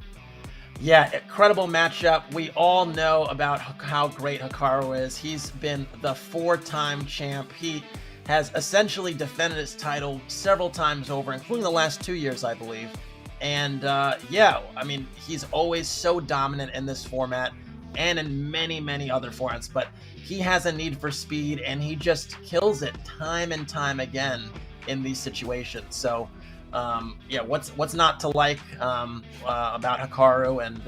Yeah, incredible matchup. We all know about how great Hikaru is. He's been the 4-time champ. He has essentially defended his title several times over, including the last 2 years, I believe. And yeah, I mean, he's always so dominant in this format and in many, many other formats, but he has a need for speed and he just kills it time and time again in these situations. So yeah, what's not to like about Hikaru? And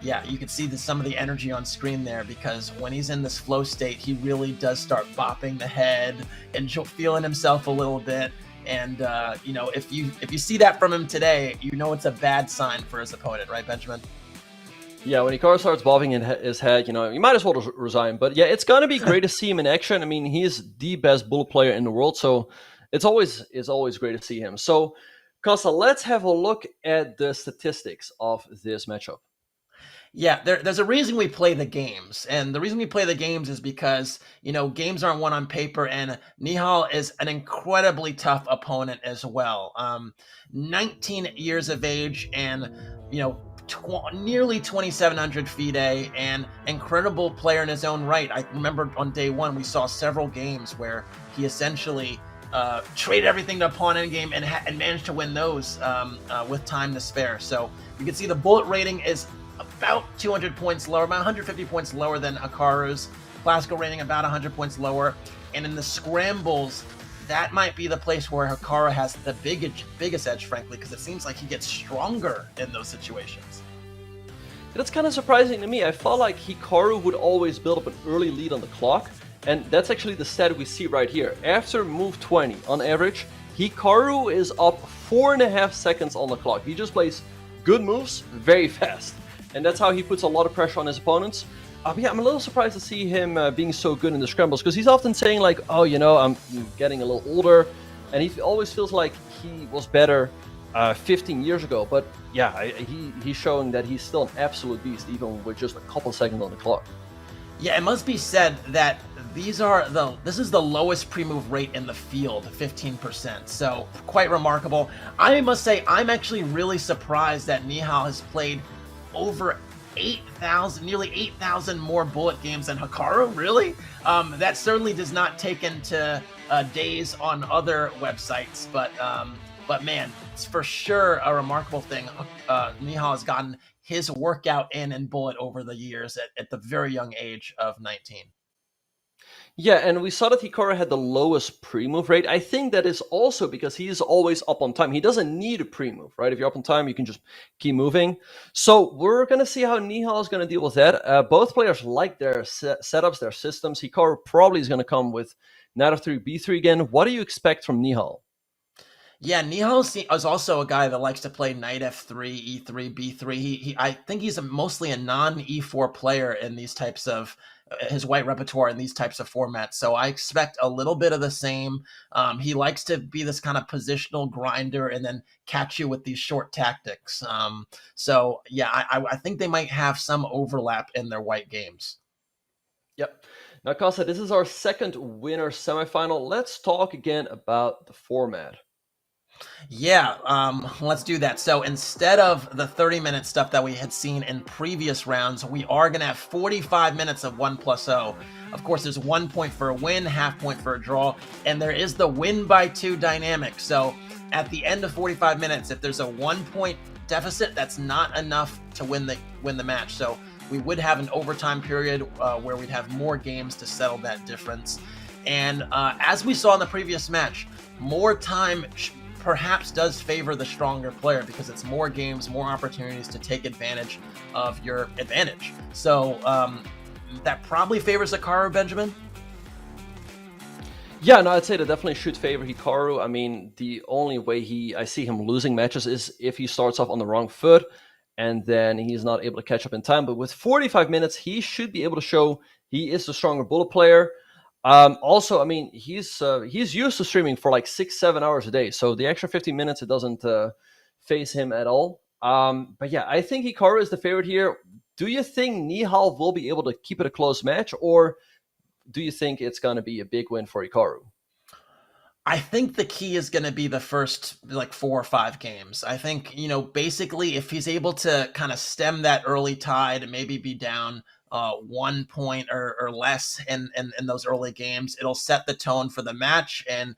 yeah, you can see some of the energy on screen there, because when he's in this flow state, he really does start bopping the head and feeling himself a little bit. And you know, if you see that from him today, you know it's a bad sign for his opponent, right, Benjamin? Yeah, when Hikaru starts bobbing in his head, you know, you might as well resign. But yeah, it's gonna be great to see him in action. I mean, he's the best bullet player in the world, so it's always great to see him. So, Casa, let's have a look at the statistics of this matchup. Yeah, there's a reason we play the games, and the reason we play the games is because, you know, games aren't won on paper, and Nihal is an incredibly tough opponent as well. 19 years of age, and you know, nearly 2,700 FIDE, and incredible player in his own right. I remember on day one we saw several games where he essentially traded everything to pawn endgame and managed to win those with time to spare. So you can see the bullet rating is about 200 points lower, about 150 points lower than Hikaru's. Classical rating about 100 points lower. And in the scrambles, that might be the place where Hikaru has the biggest edge, frankly, because it seems like he gets stronger in those situations. That's kind of surprising to me. I felt like Hikaru would always build up an early lead on the clock, and that's actually the stat we see right here. After move 20, on average, Hikaru is up 4.5 seconds on the clock. He just plays good moves very fast, and that's how he puts a lot of pressure on his opponents. Yeah, I'm a little surprised to see him being so good in the scrambles, because he's often saying like, oh, you know, I'm getting a little older, and he always feels like he was better 15 years ago. But yeah, he's showing that he's still an absolute beast, even with just a couple seconds on the clock. Yeah, it must be said that this is the lowest pre-move rate in the field, 15%. So quite remarkable. I must say, I'm actually really surprised that Nihal has played over 8,000, nearly 8,000 more bullet games than Hikaru. Really? That certainly does not take into days on other websites, but man, it's for sure a remarkable thing. Nihal has gotten his workout in bullet over the years at the very young age of 19. Yeah, and we saw that Hikaru had the lowest pre-move rate. I think that is also because he is always up on time. He doesn't need a pre-move, right? If you're up on time, you can just keep moving. So we're going to see how Nihal is going to deal with that. Both players like their setups, their systems. Hikaru probably is going to come with knight f3, b3 again. What do you expect from Nihal? Yeah, Nihal is also a guy that likes to play knight f3, e3, b3. I think he's mostly a non-e4 player in these types of his white repertoire in these types of formats. So I expect a little bit of the same. He likes to be this kind of positional grinder and then catch you with these short tactics. So yeah, I think they might have some overlap in their white games. Yep. Now, Casa, this is our second winner semifinal. Let's talk again about the format. Yeah, let's do that. So instead of the 30-minute stuff that we had seen in previous rounds, we are going to have 45 minutes of 1+0. Of course, there's 1 point for a win, half point for a draw, and there is the win by 2 dynamic. So at the end of 45 minutes, if there's a 1 point deficit, that's not enough to win the match. So we would have an overtime period where we'd have more games to settle that difference. And as we saw in the previous match, more time perhaps does favor the stronger player because it's more games, more opportunities to take advantage of your advantage. So that probably favors Hikaru, Benjamin? Yeah, no, I'd say that definitely should favor Hikaru. I mean, the only way I see him losing matches is if he starts off on the wrong foot and then he's not able to catch up in time. But with 45 minutes, he should be able to show he is the stronger bullet player. Also, I mean, he's used to streaming for like 6-7 hours a day. So the extra 15 minutes, it doesn't phase him at all. But yeah, I think Hikaru is the favorite here. Do you think Nihal will be able to keep it a close match, or do you think it's going to be a big win for Hikaru? I think the key is going to be the first like 4 or 5 games. I think, basically if he's able to kind of stem that early tide and maybe be down 1 point or less in those early games, it'll set the tone for the match. And,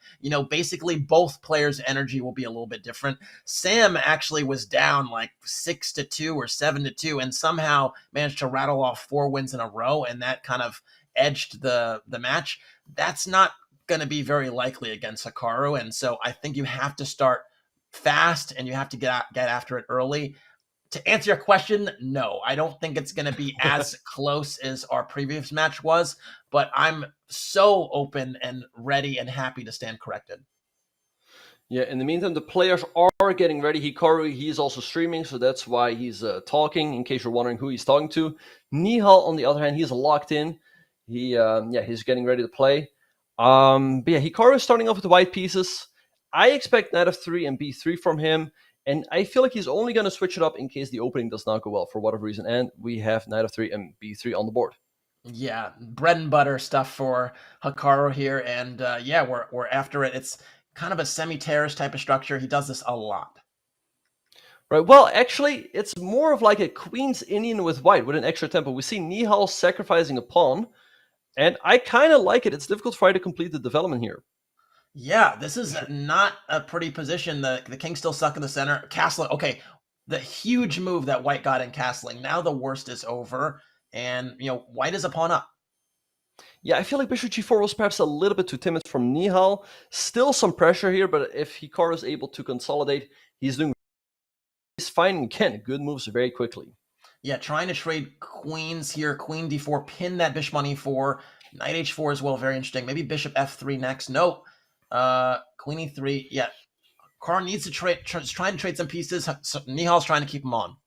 basically both players' energy will be a little bit different. Sam actually was down like 6-2 or 7-2 and somehow managed to rattle off 4 wins in a row. And that kind of edged the match. That's not going to be very likely against Hikaru. And so I think you have to start fast and you have to get after it early. To answer your question, no, I don't think it's going to be as close as our previous match was, but I'm so open and ready and happy to stand corrected. Yeah, in the meantime, the players are getting ready. Hikaru, he's also streaming, so that's why he's talking, in case you're wondering who he's talking to. Nihal, on the other hand, he's locked in. He's getting ready to play. But yeah, Hikaru is starting off with the white pieces. I expect knight of 3 and b3 from him. And I feel like he's only going to switch it up in case the opening does not go well for whatever reason. And we have knight of 3 and b3 on the board. Yeah, bread and butter stuff for Hikaru here. And we're after it. It's kind of a semi-terrace type of structure. He does this a lot. Right. Well, actually, it's more of like a Queen's Indian with white with an extra tempo. We see Nihal sacrificing a pawn. And I kind of like it. It's difficult for white to complete the development here. Yeah, this is not a pretty position. The king's still stuck in the center. Castling. Okay, the huge move that white got in castling. Now the worst is over, and white is a pawn up. Yeah, I feel like bishop g4 was perhaps a little bit too timid from Nihal. Still some pressure here, but if Hikaru is able to consolidate, he's finding again good moves very quickly. Yeah, trying to trade queens here. Queen d4, pin that bishop on e4. Knight h4 as well, very interesting. Maybe bishop f3 next. No. Queen e3. Yeah. Carr needs to trying to trade some pieces. So Nihal's trying to keep him on.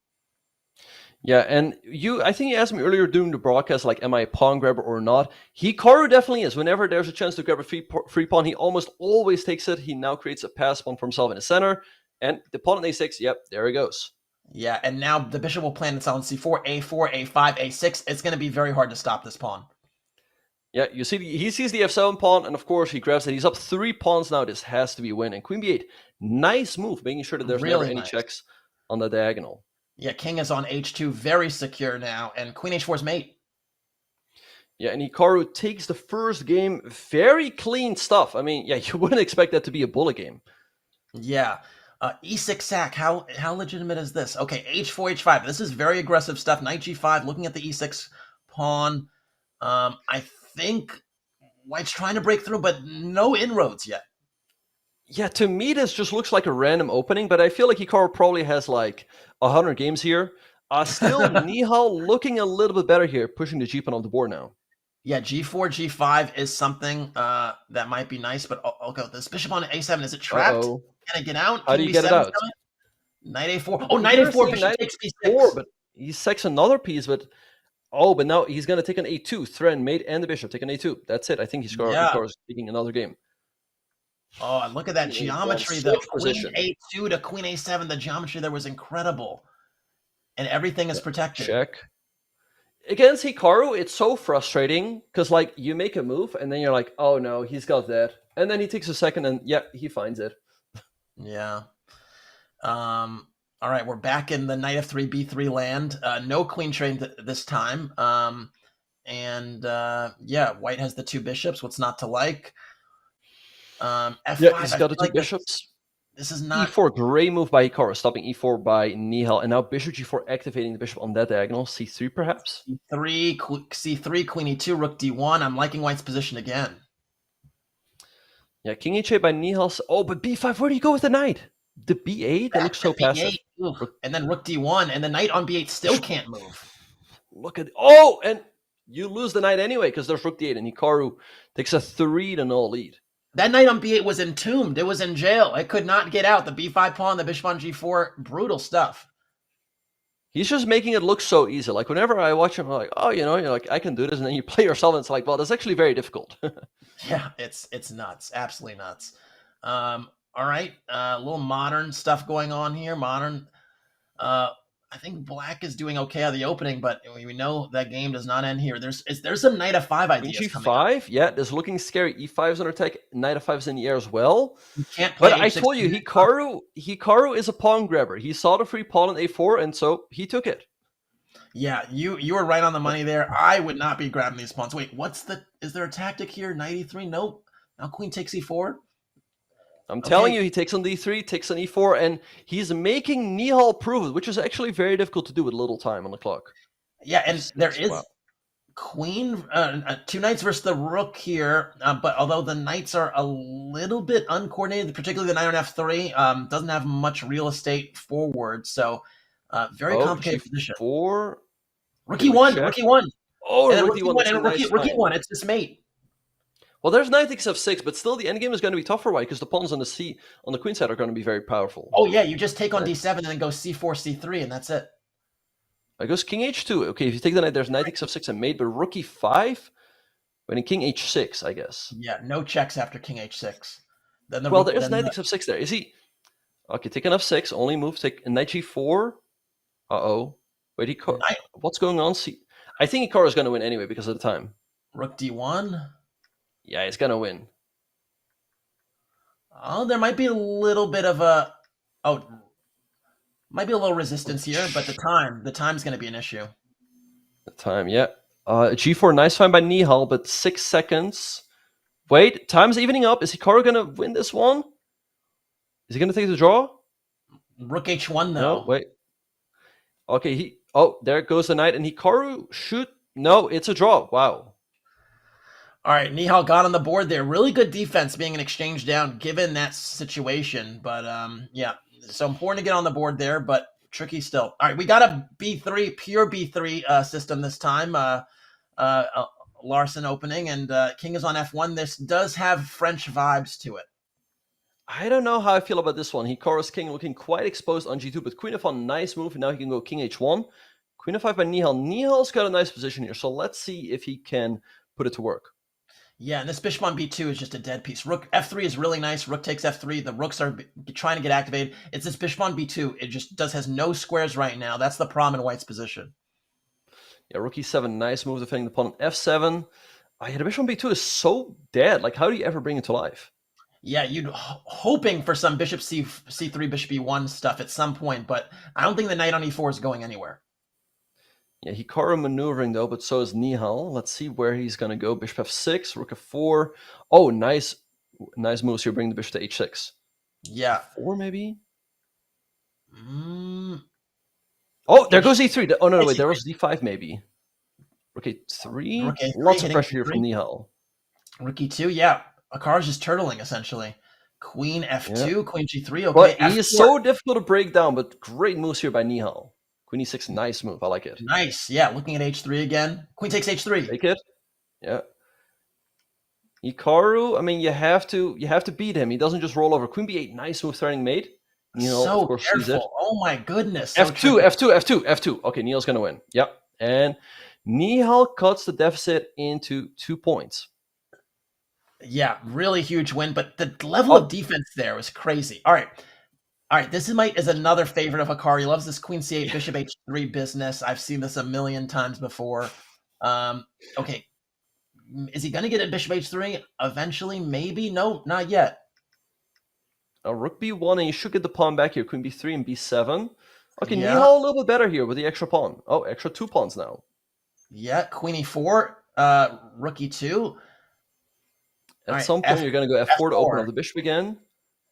Yeah, and I think you asked me earlier during the broadcast, like, am I a pawn grabber or not? Hikaru definitely is. Whenever there's a chance to grab a free pawn, he almost always takes it. He now creates a pass pawn for himself in the center. And the pawn on a6, yep, there he goes. Yeah, and now the bishop will plant itself on c4, a4, a5, a6. It's going to be very hard to stop this pawn. Yeah, you see, he sees the f7 pawn, and of course he grabs it. He's up 3 pawns now. This has to be a win. And queen b8, nice move, making sure that there's never any checks on the diagonal. Yeah, king is on h2, very secure now, and queen h4 is mate. Yeah, and Hikaru takes the first game. Very clean stuff. I mean, yeah, you wouldn't expect that to be a bullet game. Yeah. E6 sack, how legitimate is this? Okay, h4, h5. This is very aggressive stuff. Knight g5, looking at the e6 pawn. I think white's trying to break through, but no inroads yet. Yeah, to me, this just looks like a random opening, but I feel like Hikaru probably has like 100 games here. Still, Nihal looking a little bit better here, pushing the g-pawn on the board now. Yeah, g4, g5 is something that might be nice, but okay, this bishop on a7, is it trapped? Can I get out? How do you get it out? Knight a4. Oh, knight a4, bishop takes b6. But he sacks another piece, but now he's going to take an a2, threaten mate and the bishop, take an a2. That's it. I think Hikaru's taking another game. Oh, and look at that geometry, though. Queen a2 to queen a7, the geometry there was incredible. And everything is protected. Check. Against Hikaru, it's so frustrating because, like, you make a move and then you're like, oh no, he's got that. And then he takes a second and, yeah, he finds it. Yeah. All right, we're back in the knight f3, b3 land. No queen trade this time. White has the 2 bishops. What's not to like? F5, yeah, he's got the 2 bishops. This is not e4, great move by Hikaru, stopping e4 by Nihal, and now bishop g4 activating the bishop on that diagonal. C3 perhaps. C3, queen e2, rook d1. I'm liking white's position again. Yeah, king h8 by Nihal. Oh, but b5. Where do you go with the knight? The b8 that looks so passive. And then rook d1, and the knight on b8 still can't move. Look at and you lose the knight anyway because there's rook d8, and Hikaru takes a 3-0 lead. That knight on b8 was entombed. It was in jail. It could not get out. The b5 pawn, the bishop on g4, brutal stuff. He's just making it look so easy. Like whenever I watch him, I'm like, oh, you're like, I can do this, and then you play yourself, and it's like, well, that's actually very difficult. Yeah, it's nuts, absolutely nuts. All right, a little modern stuff going on here. Modern. I think Black is doing okay out of the opening, but we know that game does not end here. There's some knight f5 ideas coming up. Yeah, this is looking scary. E5 is under attack. Knight f5 is in the air as well. You can't play. But I told you, Hikaru is a pawn grabber. He saw the free pawn on a4, and so he took it. Yeah, you were right on the money there. I would not be grabbing these pawns. Wait, is there a tactic here? Knight e3? Nope. Now queen takes e4. I'm telling you, he takes on d3, takes on e4, and he's making Nihal prove it, which is actually very difficult to do with little time on the clock. Yeah, and there is queen, 2 knights versus the rook here, but although the knights are a little bit uncoordinated, particularly the knight on f3, doesn't have much real estate forward, so very complicated position. Rook e1. Oh, and rook e1, it's this mate. Well, there's knight takes f6, but still the endgame is going to be tough for white because the pawns on the queen side are going to be very powerful. Oh yeah, you just take on d7 and then go c4, c3, and that's it. I goes king h2. Okay, if you take the knight, there's knight takes f6 and mate, but rook e5, winning king h6, I guess. Yeah, no checks after king h6. Then there's knight takes f6 there. Is he? Okay, take an f6, only move, take a knight g4. Uh-oh. Wait, what's going on? I think Hikaru is going to win anyway because of the time. Rook d1. Yeah, he's going to win. Oh, there might be a little bit of might be a little resistance here, but the time's going to be an issue. The time, yeah. G4, nice find by Nihal, but 6 seconds. Wait, time's evening up. Is Hikaru going to win this one? Is he going to take the draw? Rook h1, though. No, wait. Okay, there goes the knight, and Hikaru shoot. No, it's a draw. Wow. All right, Nihal got on the board there. Really good defense being an exchange down given that situation. But yeah, so important to get on the board there, but tricky still. All right, we got a B3, pure B3 system this time. Larson opening, and king is on F1. This does have French vibes to it. I don't know how I feel about this one. Hikaru's king looking quite exposed on G2, but queen f1, nice move, and now he can go king h1. Queen f5 by Nihal. Nihal's got a nice position here, so let's see if he can put it to work. Yeah, and this bishop on b2 is just a dead piece. Rook f3 is really nice. Rook takes f3. The rooks are trying to get activated. It's this bishop on b2. It just has no squares right now. That's the problem in white's position. Yeah, rook e7, nice move defending the pawn on f7. Yeah, the bishop on b2 is so dead. Like, how do you ever bring it to life? Yeah, you'd hoping for some bishop c3, bishop e1 stuff at some point, but I don't think the knight on e4 is going anywhere. Yeah, Hikaru maneuvering though, but so is Nihal. Let's see where he's going to go. Bishop f6, rook f4. Oh, nice moves here. Bring the bishop to h6. Yeah. 4 maybe? Oh, there goes e3. Oh, no, wait, there was d5 maybe. Rook a3. Rook a3, lots of pressure here from Nihal. Rook e2, yeah. Hikaru's just turtling, essentially. Queen f2, yeah. Queen g3, okay. But F4. he is so difficult to break down, but great moves here by Nihal. Queen e6, nice move. I like it. Nice, yeah. Looking at h3 again. Queen takes h3. Take it. Yeah. Hikaru, I mean, you have to beat him. He doesn't just roll over. Queen b8, nice move, threatening mate. Nihal, so of course, careful. sees it. Oh my goodness. F2. Okay, Nihal's gonna win. Yep. And Nihal cuts the deficit into 2 points. Yeah, really huge win, but the level of defense there was crazy. All right. This is another favorite of Hikaru. He loves this Queen C8, Bishop H3 business. I've seen this a million times before. Okay, is he going to get a Bishop H3 eventually? Maybe. No, not yet. Rook B1, and you should get the pawn back here. Queen B3 and B7. Okay, yeah. Nihal a little bit better here with the extra pawn. Oh, extra 2 pawns now. Yeah, Queen E4, Rook E2. At some point, you're going to go F4 to open up the bishop again.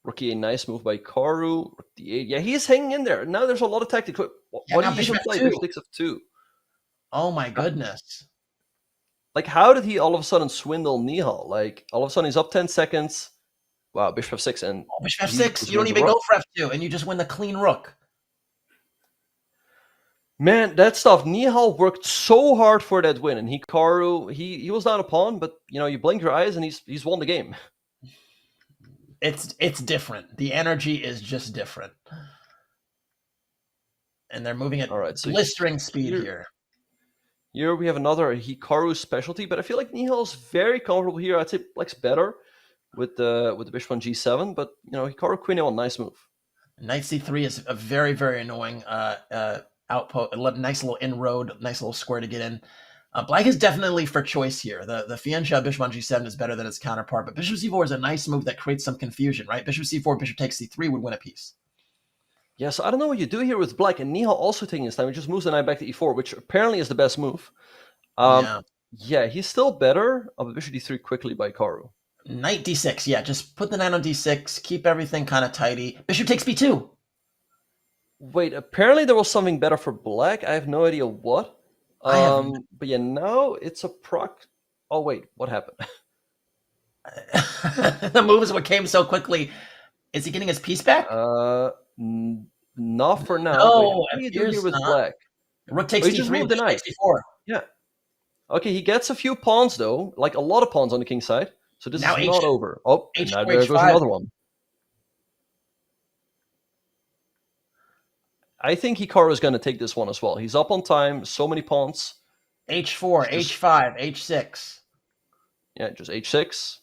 Rook E8, nice move by Hikaru. Rook D8. Yeah, he's hanging in there. Now there's a lot of tactics. What do you even play? Bishop takes F2. Oh my goodness. Like, how did he all of a sudden swindle Nihal? Like, all of a sudden he's up 10 seconds. Wow, Bishop F6. And Bishop F6, you don't even go for F2, and you just win the clean rook. Man, that stuff, Nihal worked so hard for that win, and Hikaru, he was down a pawn, but, you blink your eyes, and he's won the game. it's different. The energy is just different. And they're moving at blistering speed here. Here we have another Hikaru specialty, but I feel like Nihal's very comfortable here. I'd say Black's better with the bishop on g7, but Hikaru queen a1, nice move. Knight c3 is a very, very annoying outpost. A nice little inroad, nice little square to get in. Black is definitely for choice here. The fianchet bishop on g7 is better than its counterpart, but bishop c4 is a nice move that creates some confusion, right? Bishop c4, bishop takes c3 would win a piece. Yeah, so I don't know what you do here with Black, and Nihal also taking his time. He just moves the knight back to e4, which apparently is the best move. Yeah, he's still better. Bishop d3 quickly by Hikaru. Knight d6, yeah, just put the knight on d6, keep everything kind of tidy. Bishop takes b2. Wait, apparently there was something better for Black. I have no idea what. But yeah, now it's a proc. Oh wait, what happened? The move is what came so quickly. Is he getting his piece back? Not for now. No, what do you do here with Black? Rook takes d3, just moved the knight. takes d4. Yeah. Okay, he gets a few pawns though, like a lot of pawns on the king side. So this now is not over. Oh, and now there goes another one. I think Hikaru is going to take this one as well. He's up on time. So many pawns. h4, h5, h6. Yeah, just h6.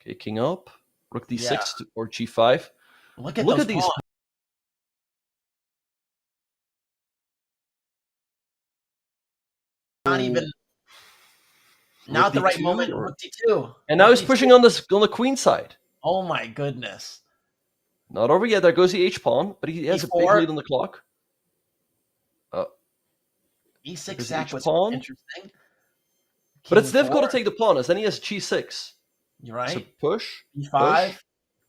Okay, king up. Rook d6 or g5. Look at these. Not even. Not the right moment. Rook d2. And now he's pushing on the queen side. Oh my goodness. Not over yet. There goes the h pawn, but he has a big lead on the clock. E6 sack was interesting. But it's difficult to take the pawn, as then he has g6. You're right. So push. e5,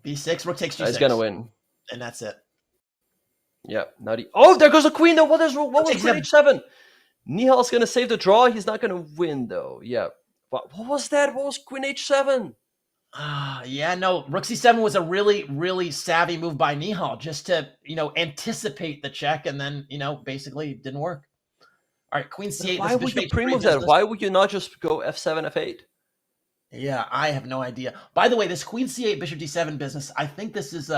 b6, rook takes g6. He's gonna win, and that's it. Yeah. Now there goes the queen. Though what was queen h7? Nihal's gonna save the draw. He's not gonna win though. Yeah. What was that? What was queen h7? Yeah, no. Rook c7 was a really, really savvy move by Nihal, just to anticipate the check, and then basically it didn't work. All right, queen c8. Why would you pre-move that? Why would you not just go f7, f8? Yeah, I have no idea. By the way, this queen c8, bishop d7 business, I think this is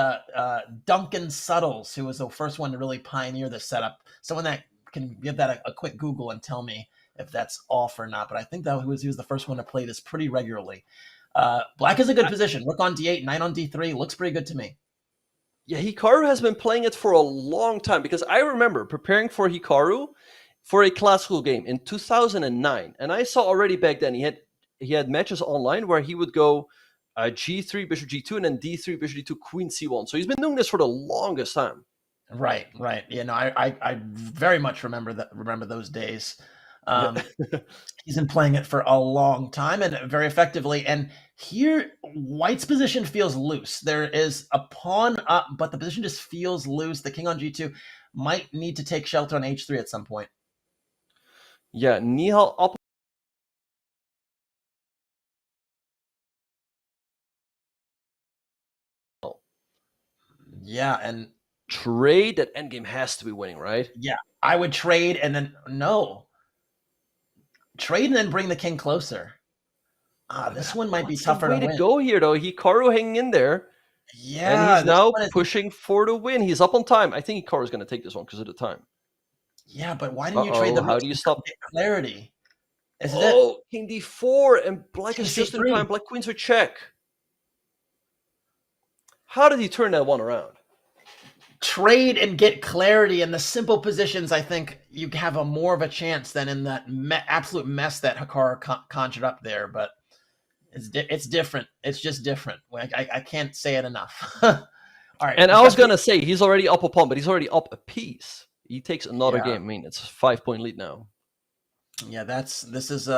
Duncan Suttles, who was the first one to really pioneer this setup. Someone that can give that a quick Google and tell me if that's off or not. But I think that he was the first one to play this pretty regularly. Black is a good position. Rook on d8, knight on d3. Looks pretty good to me. Yeah, Hikaru has been playing it for a long time, because I remember preparing for Hikaru for a classical game in 2009. And I saw already back then he had matches online where he would go g3, bishop g2, and then d3, bishop d2, queen c1. So he's been doing this for the longest time. Right. Yeah, no, I very much remember those days. He's been playing it for a long time and very effectively. And here, White's position feels loose. There is a pawn up, but the position just feels loose. The king on g2 might need to take shelter on h3 at some point. Yeah, Nihal up. Yeah, and trade. That endgame has to be winning, right? Yeah, I would trade and then trade and then bring the king closer. This one might be tougher to win. Way to go here, though. Hikaru hanging in there. Yeah, and he's now pushing for the win. He's up on time. I think Hikaru is going to take this one because of the time. Yeah, but why didn't you trade the? How do you stop clarity? King d4 and Black is just in time. Black queens with check. How did he turn that one around? Trade and get clarity in the simple positions. I think you have more of a chance than in that absolute mess that Hikaru conjured up there. But it's different. It's just different. I can't say it enough. All right. And I was gonna say he's already up a pawn, but he's already up a piece. He takes another game. I mean, it's a 5-point lead now. Yeah, this is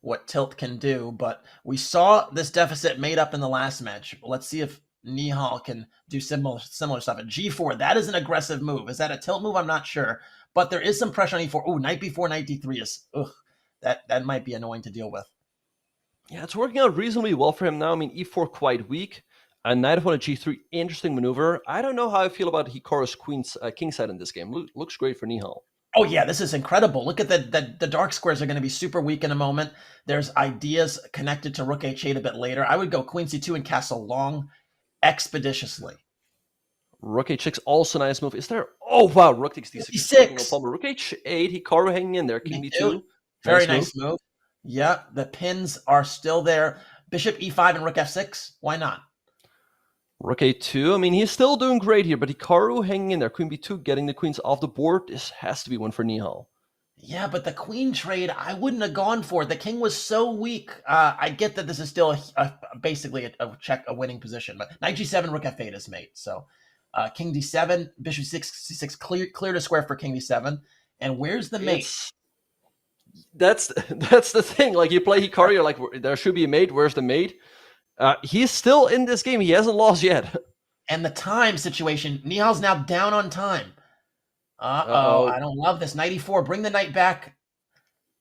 what tilt can do. But we saw this deficit made up in the last match. Let's see if Nihal can do similar stuff at g4. That is an aggressive move. Is that a tilt move? I'm not sure, but there is some pressure on e4. Oh, knight b4, knight d3 is that might be annoying to deal with. Yeah, it's working out reasonably well for him now. I mean, e4 quite weak, and knight f1 at g3, interesting maneuver. I don't know how I feel about Hikaru's king side in this game. Looks great for Nihal. Oh yeah, this is incredible. Look at the dark squares are going to be super weak in a moment. There's ideas connected to rook h8 a bit later. I would go queen c2 and castle long expeditiously. Rook h6, also nice move. Is there? Oh wow, rook takes d6. d6. Rook h8, Hikaru hanging in there. King b2. Very nice move. Yeah, the pins are still there. Bishop e5 and rook f6. Why not? Rook a2. I mean, he's still doing great here, but Hikaru hanging in there. Queen b2, getting the queens off the board. This has to be one for Nihal. Yeah, but the queen trade, I wouldn't have gone for it. The king was so weak. I get that this is still basically a winning position, but knight g7, rook f8 is mate. So king d7, bishop c6, clear to square for king d7. And where's the mate? That's the thing. Like, you play Hikaru, you're like, there should be a mate. Where's the mate? He's still in this game. He hasn't lost yet. And the time situation, Nihal's now down on time. Uh-oh, I don't love this. Knight e4, bring the knight back.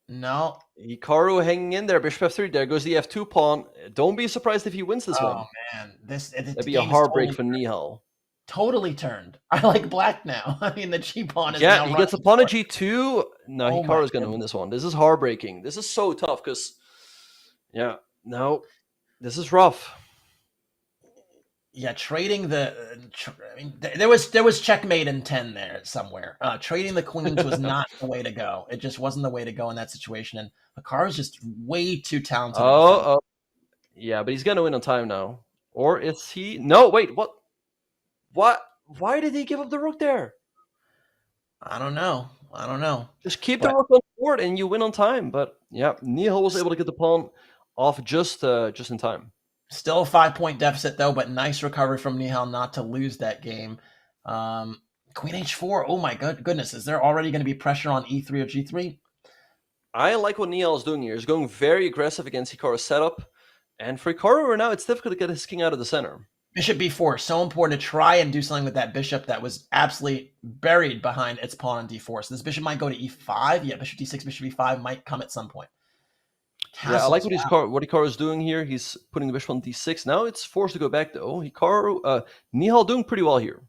No. Hikaru hanging in there, bishop f3. There goes the f2 pawn. Don't be surprised if he wins this one. Oh, man. That'd be a heartbreak for Nihal. Totally turned. I like black now. I mean, the g-pawn is now he gets the pawn at g2. No, Hikaru's going to win this one. This is heartbreaking. This is so tough because, this is rough. Yeah, trading there was checkmate in 10 there somewhere. Trading the queens was not the way to go. It just wasn't the way to go in that situation. And Hikaru's just way too talented. Yeah, but he's going to win on time now. Or is he? No, wait, what? What? Why did he give up the rook there? I don't know. Just keep the rook on the board and you win on time. But yeah, Nihal was able to get the pawn off just in time. Still a 5-point deficit, though, but nice recovery from Nihal not to lose that game. Queen h4, oh my goodness. Is there already going to be pressure on e3 or g3? I like what Nihal is doing here. He's going very aggressive against Hikaru's setup. And for Hikaru right now, it's difficult to get his king out of the center. Bishop b4, so important to try and do something with that bishop that was absolutely buried behind its pawn on d4. So this bishop might go to e5. Yeah, bishop d6, bishop e5 might come at some point. I like what Hikaru is doing here. He's putting the bishop on d6. Now it's forced to go back, though. Nihal doing pretty well here.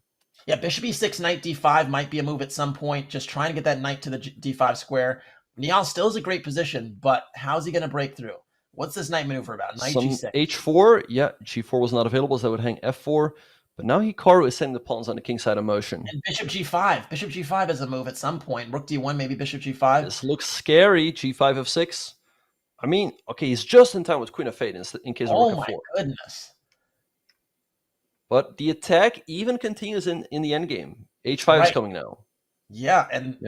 Yeah, bishop e6, knight d5 might be a move at some point. Just trying to get that knight to the d5 square. Nihal still is a great position, but how's he going to break through? What's this knight maneuver about? Knight g6. h4. Yeah, g4 was not available, so that would hang f4. But now Hikaru is sending the pawns on the king side of motion. And bishop g5. Bishop g5 is a move at some point. Rook d1, maybe bishop g5. This looks scary. g5 f6. I mean, okay, he's just in time with queen f8 in case of rook f4. Oh my goodness. But the attack even continues in the endgame. h5 is coming now. Yeah, and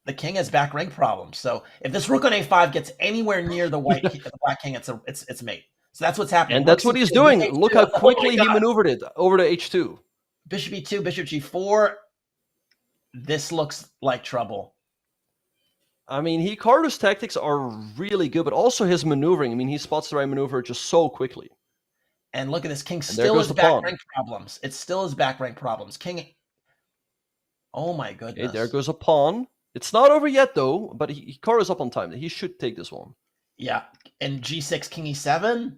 the king has back rank problems. So if this rook on a5 gets anywhere near the black king, it's mate. So that's what's happening. And that's what he's doing. Look how quickly he maneuvered it over to h2. Bishop e2, bishop g4. This looks like trouble. I mean, Hikaru's tactics are really good, but also his maneuvering. I mean, he spots the right maneuver just so quickly. And look at this, king still has back rank problems. It still has back rank problems. King. Oh my goodness. Okay, there goes a pawn. It's not over yet, though, but Hikaru's up on time. He should take this one. Yeah, and g6, king e7.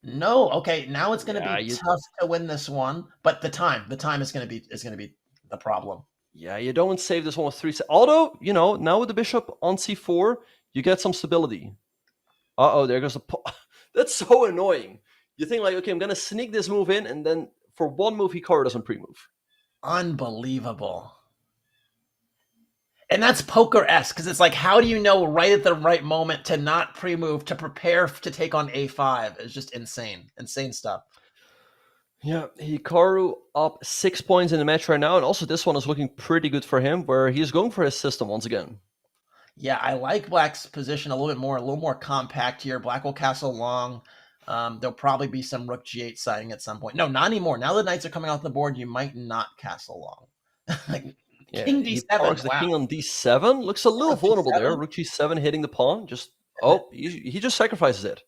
No, okay, now it's going to be tough to win this one, but the time is going to be the problem. Yeah, you don't save this one with 3. Although, now with the bishop on c4, you get some stability. There goes a pawn. That's so annoying. You think like, okay, I'm going to sneak this move in, and then for one move, Hikaru doesn't pre-move. Unbelievable. And that's poker-esque, because it's like, how do you know right at the right moment to not pre-move, to prepare to take on a5? It's just insane. Insane stuff. Yeah, Hikaru up 6 points in the match right now, and also this one is looking pretty good for him, where he's going for his system once again. Yeah, I like Black's position a little more compact here. Black will castle long. There'll probably be some rook g8 siding at some point. No, not anymore. Now the knights are coming off the board, you might not castle long. King d7. The king on d7 looks a little vulnerable there. Rook g7 hitting the pawn. He just sacrifices it.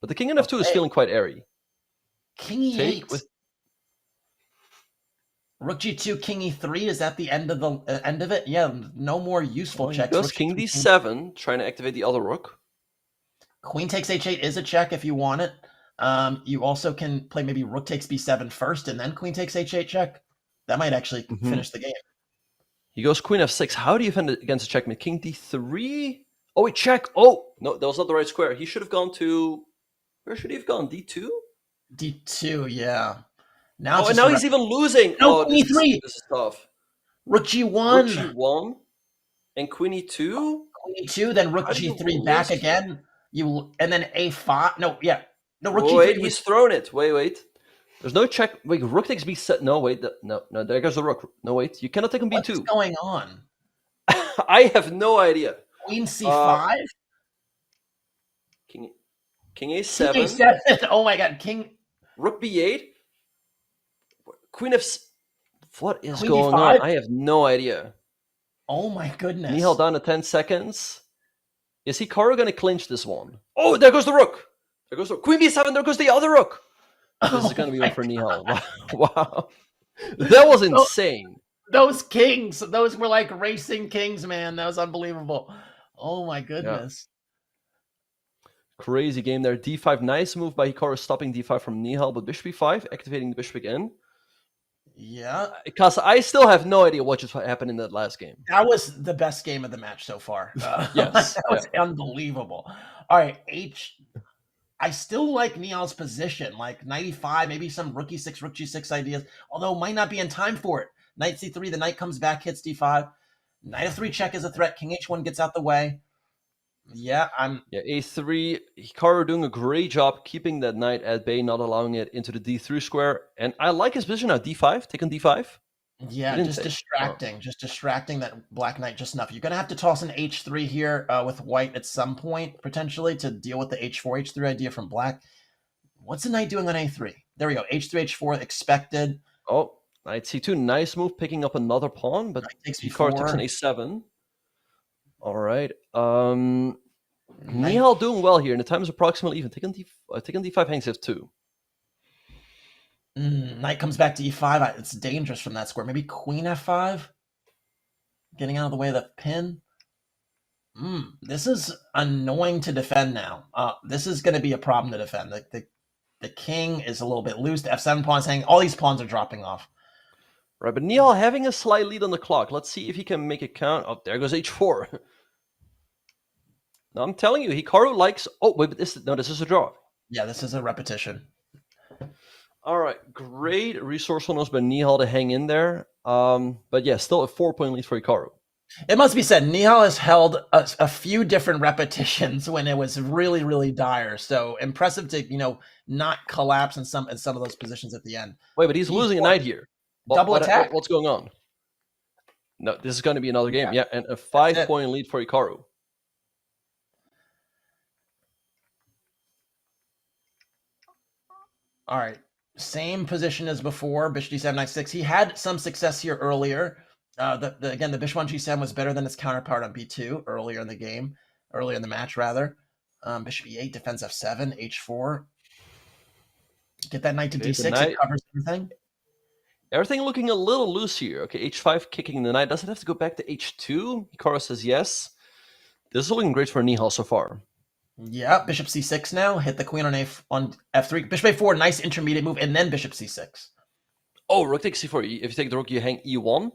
But the king on f2 is feeling quite airy. King e8 with rook g2, king e3. Is that the end of it? Yeah, no more useful checks. Goes king d7, trying to activate the other rook. Queen takes h8 is a check if you want it. You also can play maybe rook takes b7 first, and then queen takes h8 check. That might actually finish the game. He goes queen f6. How do you defend it against a checkmate? King d3? Oh, wait, check. Oh, no, that was not the right square. He should have gone to... Where should he have gone? d2? D2, yeah. Now and now he's even losing. No, oh, queen e3. This is tough. Rook g1. Rook g1 and queen e2. Queen e2, then rook g3 back again. And then a5. No, yeah. No, rook g3. Wait, he's thrown it. Wait. There's no check. Wait, rook takes b7. No, wait. No, there goes the rook. No, wait. You cannot take on b2. What's going on? I have no idea. Queen c5. King a7. King a7. Oh my god. Rook b8. Queen f. What is Queen going d5? on? I have no idea. Oh my goodness. Nihal down to 10 seconds. Is Hikaru going to clinch this one? Oh, there goes the rook. Queen b7. There goes the other rook. This is going to be one for Nihal. Wow. That was insane. Those kings. Those were like racing kings, man. That was unbelievable. Oh my goodness. Yeah. Crazy game there. d5. Nice move by Hikaru, stopping d5 from Nihal, but bishop b5, activating the bishop again. Yeah. Because I still have no idea what just happened in that last game. That was the best game of the match so far. Yes. That was unbelievable. All right, I still like Nihal's position, like 95, maybe some rook e6, rook g6 ideas, although might not be in time for it. Knight c3, the knight comes back, hits d5. Knight f3 check is a threat. King h1 gets out the way. Yeah, a3. Hikaru doing a great job keeping that knight at bay, not allowing it into the d3 square. And I like his position now. d5, take on d5. Yeah, just distracting that black knight just enough. You're going to have to toss an h3 here with white at some point, potentially, to deal with the h4, h3 idea from black. What's the knight doing on a3? There we go. h3, h4, expected. Oh, knight c2. Nice move, picking up another pawn, but Hikaru takes an a7. All right. Nihal doing well here, and the time is approximately even. Take on d5, hangs f2. Knight comes back to e5. It's dangerous from that square. Maybe queen f5? Getting out of the way of the pin. This is annoying to defend now. This is going to be a problem to defend. The king is a little bit loose. The f7 pawn is hanging. All these pawns are dropping off. Right, but Nihal having a slight lead on the clock. Let's see if he can make it count. Oh, there goes h4. Now, I'm telling you, Hikaru likes... Oh, wait, but this is a draw. Yeah, this is a repetition. All right, great resourcefulness by Nihal to hang in there. But yeah, still a 4-point lead for Hikaru. It must be said, Nihal has held a few different repetitions when it was really, really dire. So impressive to, not collapse in some of those positions at the end. Wait, but he's losing a knight here. Double attack. What's going on? No, this is going to be another game. Yeah, and a 5-point lead for Hikaru. All right. Same position as before, bishop d7, knight 6. He had some success here earlier. Again, the bishop on g7 was better than its counterpart on b2 earlier in the match, rather. Bishop e8, defends f7, h4. Get that knight to d6, it covers everything. Everything looking a little loose here. Okay, h5 kicking the knight. Does it have to go back to h2? Hikaru says yes. This is looking great for Nihal so far. Yeah, bishop c6 now. Hit the queen on f3. Bishop a4, nice intermediate move, and then bishop c6. Oh, rook takes c4. If you take the rook, you hang e1.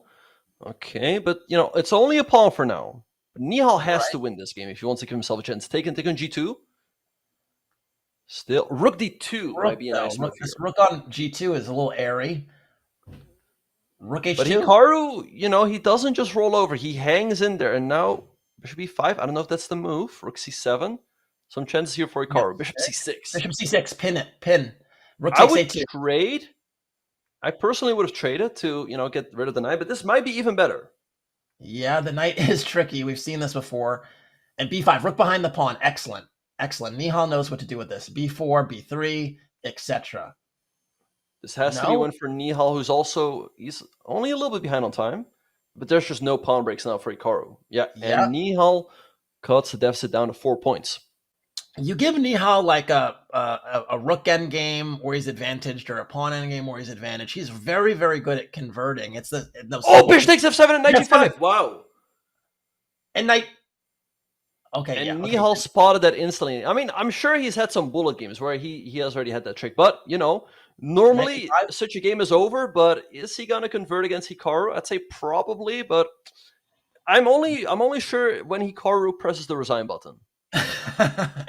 Okay, but it's only a pawn for now. But Nihal has to win this game if he wants to give himself a chance. Take on g2. Still, rook d2 might be a nice move. This rook on g2 is a little airy. Rook h2. But Hikaru, he doesn't just roll over. He hangs in there, and now bishop e5. I don't know if that's the move. Rook c7. Some chances here for Hikaru. Bishop c6. Bishop c6. Pin. Rook I takes would a2. trade. I personally would have traded to, get rid of the knight, but this might be even better. Yeah, the knight is tricky. We've seen this before. And b5, rook behind the pawn. Excellent. Nihal knows what to do with this. b4, b3, etc. This has to be one for Nihal, he's only a little bit behind on time, but there's just no pawn breaks now for Hikaru. Yeah, and Nihal cuts the deficit down to 4 points. You give Nihal like a rook endgame where he's advantaged or a pawn endgame where he's advantaged. He's very, very good at converting. It's bishop takes f7 and knight g5. Wow. And knight. Okay, and Nihal spotted that instantly. I mean, I'm sure he's had some bullet games where he has already had that trick, but Normally, such a game is over, but is he gonna convert against Hikaru? I'd say probably, but I'm only sure when Hikaru presses the resign button.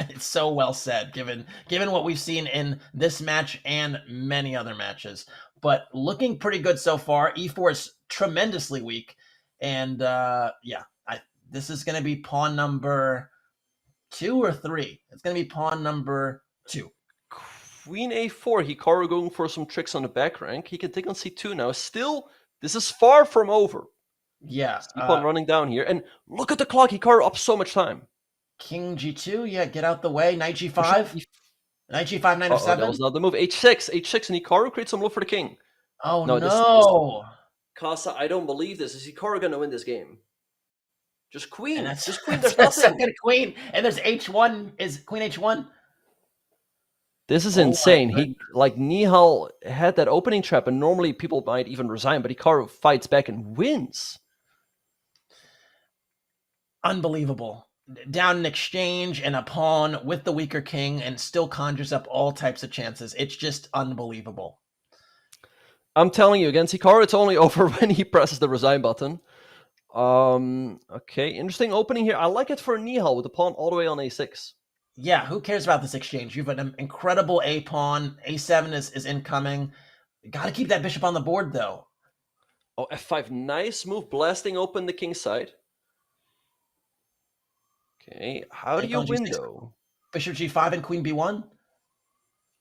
It's so well said, given what we've seen in this match and many other matches. But looking pretty good so far. E4 is tremendously weak, and this is going to be pawn number 2 or 3. It's going to be pawn number 2. Queen a4, Hikaru going for some tricks on the back rank. He can take on c2 now. Still, this is far from over. Yeah. Keep on running down here. And look at the clock, Hikaru up so much time. King g2, yeah, get out the way. Knight g5. Knight g5, knight f7. That was not the move. h6, and Hikaru creates some love for the king. Oh, no. Casa, I don't believe this. Is Hikaru going to win this game? Just queen. Just queen. There's nothing. Second queen. And there's h1. Is queen h1? This is insane. Nihal had that opening trap, and normally people might even resign, but Hikaru fights back and wins. Unbelievable. Down an exchange and a pawn with the weaker king, and still conjures up all types of chances. It's just unbelievable. I'm telling you, against Hikaru, it's only over when he presses the resign button. Okay, interesting opening here. I like it for Nihal with the pawn all the way on a6. Yeah, who cares about this exchange? You have an incredible a pawn. a7 is incoming. Got to keep that bishop on the board, though. Oh, f5, nice move, blasting open the king side. Okay, how do you win, though? Bishop g5 and queen b1.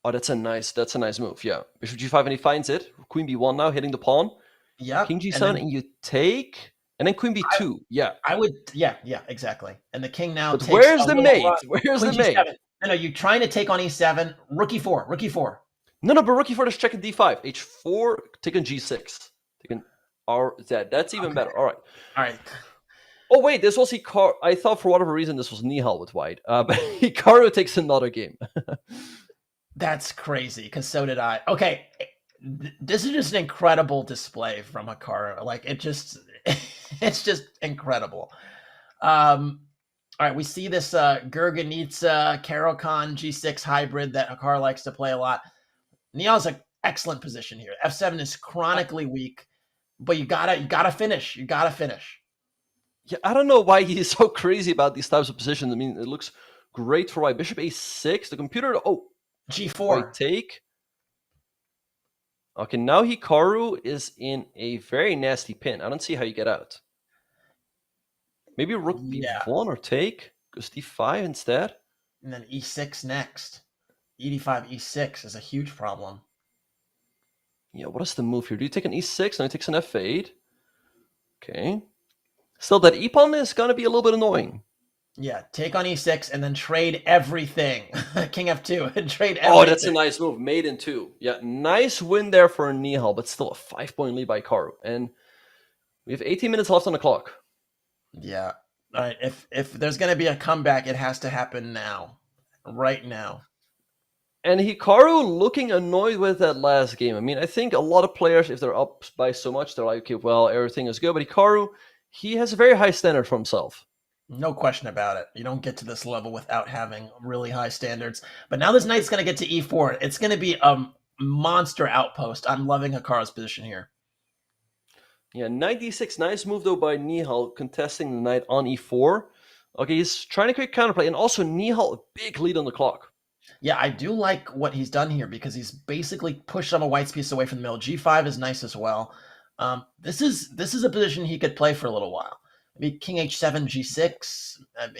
Oh, that's a nice move. Yeah, bishop g5 and he finds it. Queen b1 now hitting the pawn. Yeah, king g7 and you take, and then queen b2. I would. Yeah, exactly. And the king now. But takes where's the mate? Where's the mate? No, you're trying to take on e7. Rook e4. Rook e4. No, but rook e4 is checking d5. h4 taking g6. Taking rz. That's even better. All right. Oh wait, this was Hikaru. I thought for whatever reason this was Nihal with white, but Hikaru takes another game. That's crazy, because so did I. Okay, this is just an incredible display from Hikaru. Like, it's just incredible. All right, we see this Gurganitsa Caro-Kann G6 hybrid that Hikaru likes to play a lot. Nihal's an excellent position here. F7 is chronically weak, but you gotta finish. You gotta finish. Yeah, I don't know why he's so crazy about these types of positions. I mean, it looks great for white. Bishop a6. The computer. Oh, g4. White take. Okay, now Hikaru is in a very nasty pin. I don't see how you get out. Maybe rook b1 or take. Goes d5 instead. And then e6 next. e5, e6 is a huge problem. Yeah, what is the move here? Do you take an e6? No, he takes an f8. Okay. Still, that e-pawn is going to be a little bit annoying. Yeah, take on e6 and then trade everything. King f2 and trade everything. Oh, that's a nice move. Mate in 2. Yeah, nice win there for Nihal, but still a 5-point lead by Hikaru. And we have 18 minutes left on the clock. Yeah. All right, if there's going to be a comeback, it has to happen now. Right now. And Hikaru looking annoyed with that last game. I mean, I think a lot of players, if they're up by so much, they're like, okay, well, everything is good. But Hikaru, he has a very high standard for himself. No question about it. You don't get to this level without having really high standards. But now this knight's going to get to e4. It's going to be a monster outpost. I'm loving Hikaru's position here. Yeah, knight d6. Nice move, though, by Nihal, contesting the knight on e4. Okay, he's trying to create counterplay. And also, Nihal, a big lead on the clock. Yeah, I do like what he's done here because he's basically pushed some of White's piece away from the middle. G5 is nice as well. This is a position he could play for a little while. Maybe king h7, g6,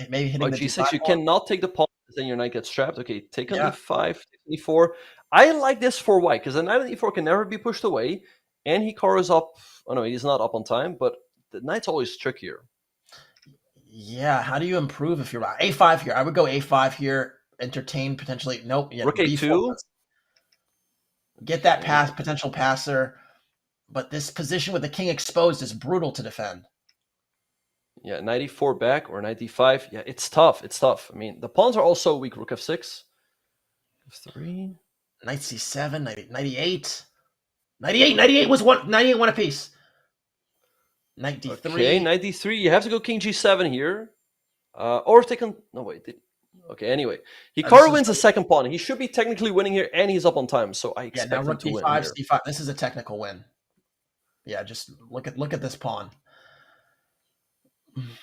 maybe hitting the g6. You pawn. cannot take the pawn, then your knight gets trapped. Okay, take on e5, take e4. I like this for white because the knight on e4 can never be pushed away, and Hikaru is up. Oh no, he's not up on time, but the knight's always trickier. Yeah, how do you improve if you're a5 here? I would go a5 here. Entertain potentially. Nope. Yeah, rook a2. Get that potential passer. But this position with the king exposed is brutal to defend. Yeah, knight e4 back or knight d5. Yeah, it's tough. It's tough. I mean, the pawns are also weak. Rook f6. f3. Knight c7, knight e8. Knight e8 was one. Knight e8 one apiece. Knight d3. Okay, knight d3. You have to go king g7 here. Or take on... No, wait. Okay, anyway. This Hikaru is wins the second pawn. He should be technically winning here, and he's up on time, so I Yeah, expect now him rook to win d5, here. c5. This is a technical win. Yeah, just look at this pawn.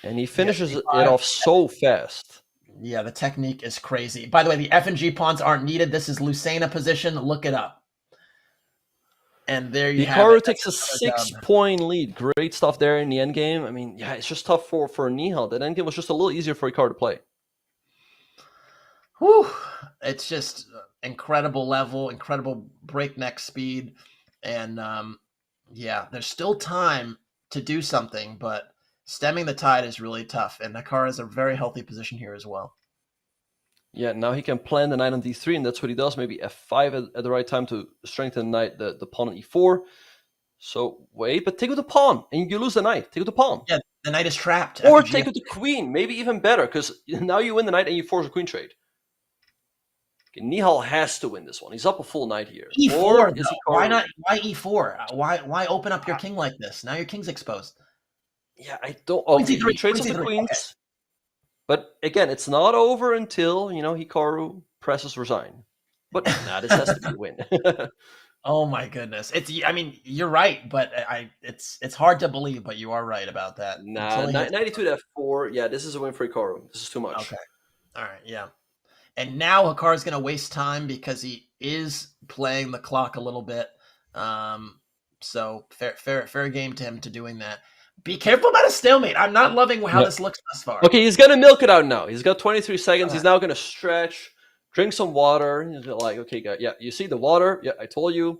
And he finishes Yeah, it d5. off so fast. Yeah, the technique is crazy. By the way, the F and G pawns aren't needed. This is Lucena position. Look it up. And there you have Hikaru it. takes a That's another 6-point lead. Great stuff there in the endgame. I mean, yeah, it's just tough for Nihal. That endgame was just a little easier for Hikaru to play. Whew. It's just incredible level, incredible breakneck speed. And yeah, there's still time to do something, but stemming the tide is really tough. And Hikaru is a very healthy position here as well. Yeah, now he can plan the knight on d3, and that's what he does. Maybe f5 at the right time to strengthen the knight, the pawn on e4. So wait, but take with the pawn, and you lose the knight. Take with the pawn. Yeah, the knight is trapped. Or take with the queen. Maybe even better, because now you win the knight and you force a queen trade. Okay, Nihal has to win this one. He's up a full knight here. E4. Why not? Why e4? Why open up your king like this? Now your king's exposed. Yeah, I don't. Okay, he trades with the queens. Okay. But again, it's not over until, Hikaru presses resign. But nah, this has to be a win. Oh my goodness. I mean, you're right, but it's hard to believe, but you are right about that. Nah, 92 to f4. Yeah, this is a win for Hikaru. This is too much. Okay. All right, yeah. And now Hikaru's going to waste time because he is playing the clock a little bit. So fair game to him to doing that. Be careful about a stalemate. I'm not loving how this looks thus far. Okay, he's going to milk it out now. He's got 23 seconds. He's now going to stretch, drink some water. He's like, okay, yeah, you see the water? Yeah, I told you.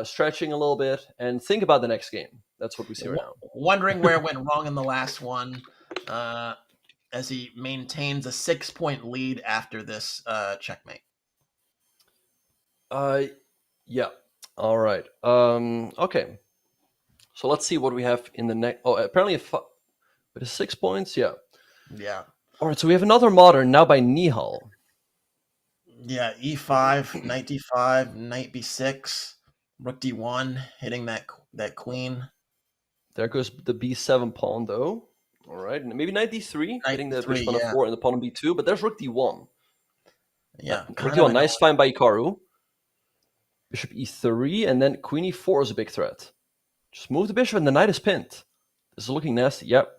Stretching a little bit and think about the next game. That's what we see right now. Wondering where it went wrong in the last one as he maintains a 6-point lead after this checkmate. Yeah. All right. Okay. So let's see what we have in the next. Oh, apparently with 6 points. Yeah. Yeah. All right. So we have another modern now by Nihal. Yeah. E5, knight d5, knight b6, rook d1, hitting that queen. There goes the b7 pawn, though. All right. Maybe knight d3, hitting the bishop on f4 and the pawn on b2. But there's rook d1. Yeah. Rook d1, nice find by Hikaru. Bishop e3, and then queen e4 is a big threat. Just move the bishop, and the knight is pinned. This is looking nasty. Yep.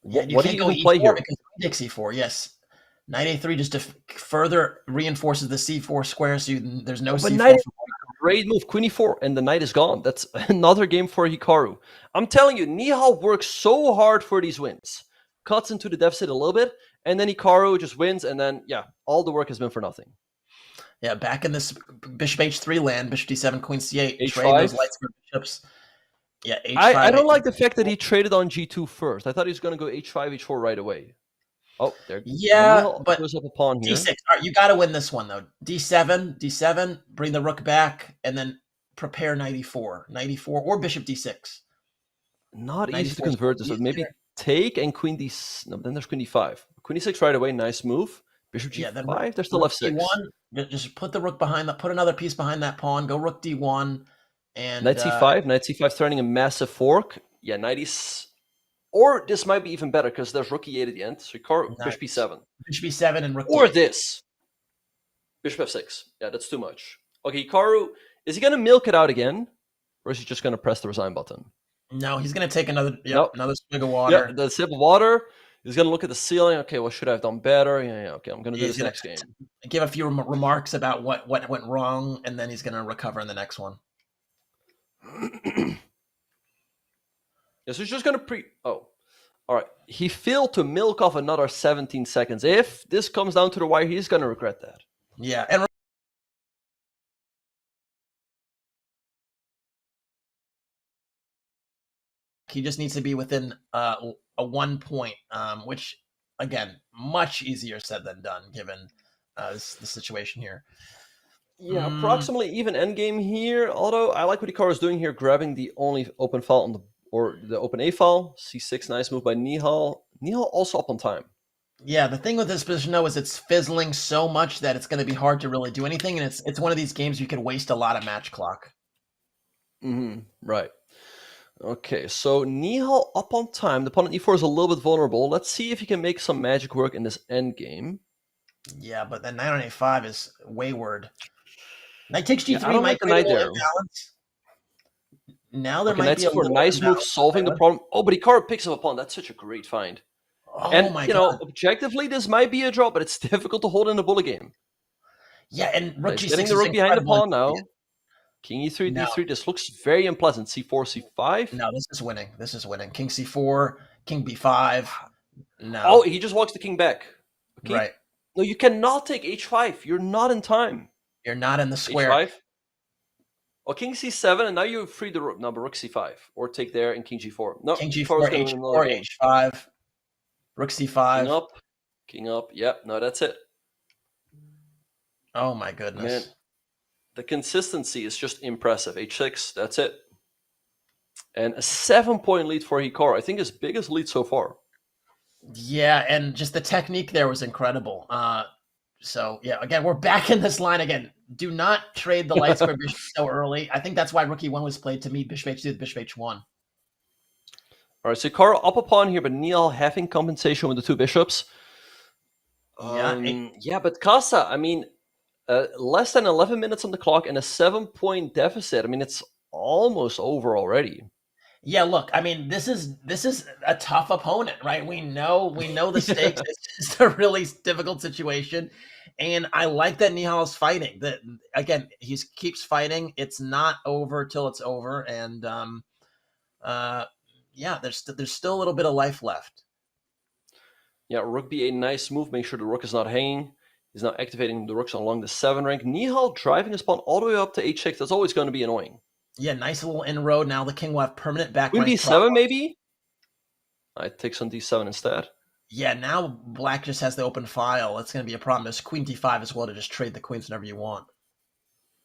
Yeah, what do you even play here? Because takes e4, yes. Knight a3 just to further reinforces the c4 square, so there's no c4. Knight, great move, queen e4, and the knight is gone. That's another game for Hikaru. I'm telling you, Nihal works so hard for these wins. Cuts into the deficit a little bit, and then Hikaru just wins, and then, yeah, all the work has been for nothing. Yeah, back in this bishop h3 land, bishop d7, queen c8, H5. trade those light square bishops. Yeah, h5. I don't like the fact that he traded on g2 first. I thought he was going to go h5, h4 right away. Oh, there. Yeah, but goes up a pawn here. d6. All right, you got to win this one though. d7, bring the rook back, and then prepare knight e4, or bishop d6. Not easy to convert this. So maybe take and queen d. No, then there's queen d5. Queen d6 right away. Nice move. Bishop g5. Yeah, there's still f6. D1, just put the rook behind that. Put another piece behind that pawn. Go rook d1. And knight c5. Knight c5 threatening a massive fork. Yeah, knight e6. Or this might be even better because there's rook e8 at the end. So bishop b7. Bishop b7 and rook or d8. This. Bishop f6. Yeah, that's too much. Okay, Hikaru, is he going to milk it out again? Or is he just going to press the resign button? No, he's going to take another swig of water. Yeah, the sip of water. He's going to look at the ceiling. Okay, what should I have done better? Yeah, okay, I'm going to do this next game. Give a few remarks about what went wrong, and then he's going to recover in the next one. Yeah, so he's just going to all right. He failed to milk off another 17 seconds. If this comes down to the wire, he's going to regret that. Yeah, and he just needs to be within a 1 point, which, again, much easier said than done, given the situation here. Yeah, approximately even endgame here. Although I like what Hikaru is doing here, grabbing the only open file on the open A file. C6, nice move by Nihal. Nihal also up on time. Yeah, the thing with this position though is it's fizzling so much that it's going to be hard to really do anything, and it's one of these games you can waste a lot of match clock. Right. Okay, so Nihal up on time. The pawn at e4 is a little bit vulnerable. Let's see if he can make some magic work in this endgame. Yeah, but the knight on a5 is wayward. Knight takes g3 I don't might like the create a knight little there. imbalance. Now there Okay, might knight be a c4, little nice move, imbalance. solving the problem. Oh, but Hikaru picks up a pawn. That's such a great find. Oh And, my you know, god. objectively, this might be a draw, but it's difficult to hold in a bullet game. Yeah, and rook He's g6 getting the is rook behind the incredible. pawn now. King e3, No. d3. This looks very unpleasant. c4, c5. No, this is winning. This is winning. King c4, king b5. No. Oh, he just walks the king back. Okay. Right. No, you cannot take h5. You're not in time. You're not in the square. h5. Oh, king c7, and now you free the rook. No, but rook c5. Or take there and king g4. No, King Hikaru's g4, gonna win another game. h4, h5. Rook c5. King up. King up. Yep, no, that's it. Oh my goodness. Man, the consistency is just impressive. h6, that's it. And a 7-point lead for Hikaru. I think his biggest lead so far. Yeah, and just the technique there was incredible. So, yeah, again, we're back in this line again. Do not trade the light square bishop so early. I think that's why rook e1 was played to meet bishop h2 with bishop h1. All right, so Hikaru up a pawn here, but Nihal having compensation with the two bishops. Yeah, but Casa, I mean, less than 11 minutes on the clock and a 7-point deficit. I mean, it's almost over already. Yeah, look, I mean, this is a tough opponent, right? We know the stakes. It's just a really difficult situation, and I like that Nihal is fighting. That again, he keeps fighting. It's not over till it's over, and yeah, there's still a little bit of life left. Yeah, rook b8, nice move. Make sure the rook is not hanging. He's now activating the rooks along the 7 rank. Nihal driving his pawn all the way up to h6. That's always going to be annoying. Yeah, nice little inroad. Now the king will have permanent back Queen rank b7 problems. maybe? I take on d7 instead. Yeah, now black just has the open file. It's going to be a problem. There's queen d5 as well to just trade the queens whenever you want.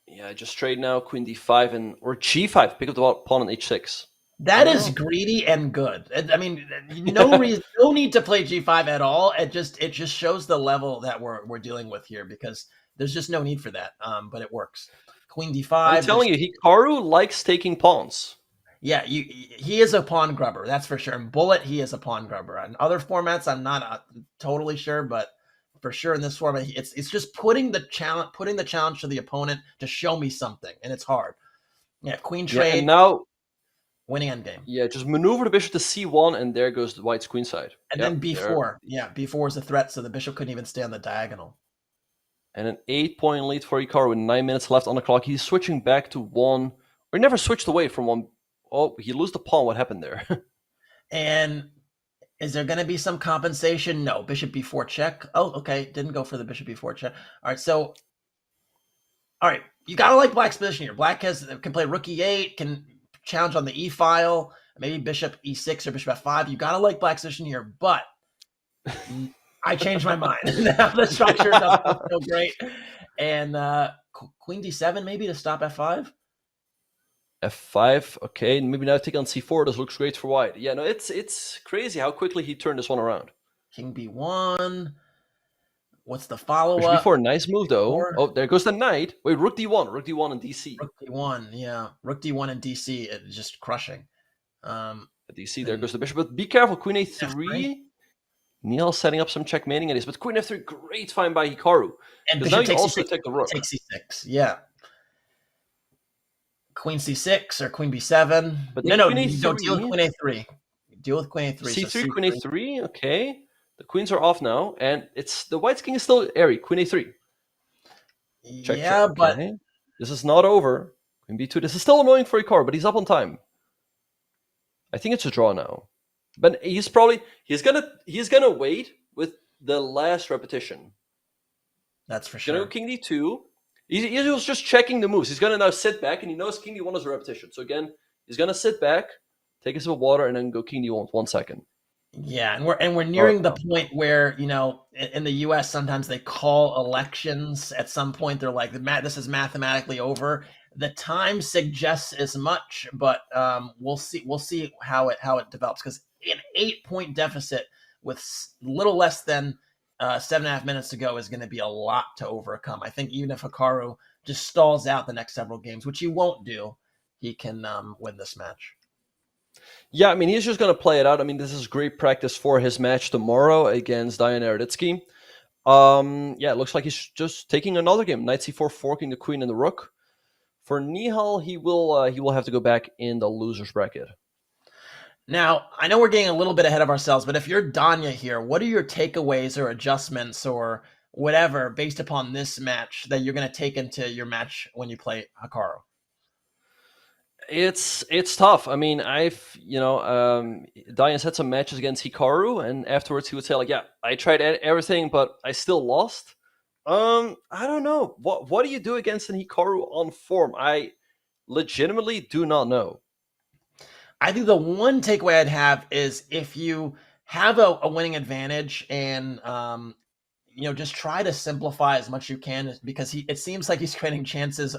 Yeah, just trade now, queen d5 or g5. Pick up the pawn on h6. That is greedy and good. I mean, no reason, no need to play g5 at all. It just shows the level that we're dealing with here because there's just no need for that. But it works. Queen d5. I'm telling you, Hikaru likes taking pawns. Yeah, he is a pawn grubber, that's for sure. In Bullet, he is a pawn grubber. In other formats, I'm not totally sure, but for sure in this format, it's just putting the challenge to the opponent to show me something, and it's hard. Yeah, queen trade. Yeah, and now winning endgame. Yeah, just maneuver the bishop to c1, and there goes the white's queen side. And then b4. There. Yeah, b4 is a threat, so the bishop couldn't even stay on the diagonal. And an 8-point lead for Hikaru with 9 minutes left on the clock. He's switching back to 1. Or he never switched away from 1. Oh, he lost the pawn. What happened there? And is there going to be some compensation? No. Bishop b4 check. Oh, okay. Didn't go for the bishop b4 check. All right, so... All right, you got to like black's position here. Black can play rook e8, can challenge on the e file, maybe bishop e6 or bishop f5. You got to like black's position here, but... I changed my mind. Now the structure doesn't look so great. And queen d7 maybe to stop f5? f5, okay. Maybe now take on c4. This looks great for white. Yeah, no, it's crazy how quickly he turned this one around. King b1. What's the follow-up? b4, nice move though. Oh, there goes the knight. Wait, rook d1. Rook d1 and dc. Rook d1, yeah. Rook d1 and dc, it's just crushing. dc, there goes the bishop. But be careful, queen a3. Nihal setting up some checkmating at this, but queen f3, great find by Hikaru. And because now you takes also c6, take the rook. Takes c6, yeah. Queen c6 or queen b7. But no, queen you don't deal with queen a3. Deal with queen a3. c3, so queen a3, okay. The queens are off now, and it's the white's king is still airy. Queen a3. Check, yeah, check, but... okay. This is not over. Queen b2. This is still annoying for Hikaru, but he's up on time. I think it's a draw now. But he's gonna wait with the last repetition. That's for He's sure. gonna go king d2. He was just checking the moves. He's gonna now sit back, and he knows king d1 is a repetition. So again, he's gonna sit back, take a sip of water, and then go king d1 with 1 second. Yeah, and we're nearing the point where, in the U.S. sometimes they call elections. At some point, they're like, "This is mathematically over." The time suggests as much, but we'll see how it develops, because an 8-point deficit with little less than 7.5 minutes to go is going to be a lot to overcome. I think even if Hikaru just stalls out the next several games, which he won't do, he can win this match. Yeah, I mean, he's just going to play it out. I mean, this is great practice for his match tomorrow against Naroditsky. Yeah, it looks like he's just taking another game. Knight c4, forking the queen and the rook. For Nihal, he will have to go back in the loser's bracket. Now, I know we're getting a little bit ahead of ourselves, but if you're Danya here, what are your takeaways or adjustments or whatever based upon this match that you're going to take into your match when you play Hikaru? It's tough. I mean, Daniel's had some matches against Hikaru, and afterwards he would say like, "Yeah, I tried everything, but I still lost." I don't know. What do you do against an Hikaru on form? I legitimately do not know. I think the one takeaway I'd have is if you have a winning advantage and just try to simplify as much as you can, because it seems like he's creating chances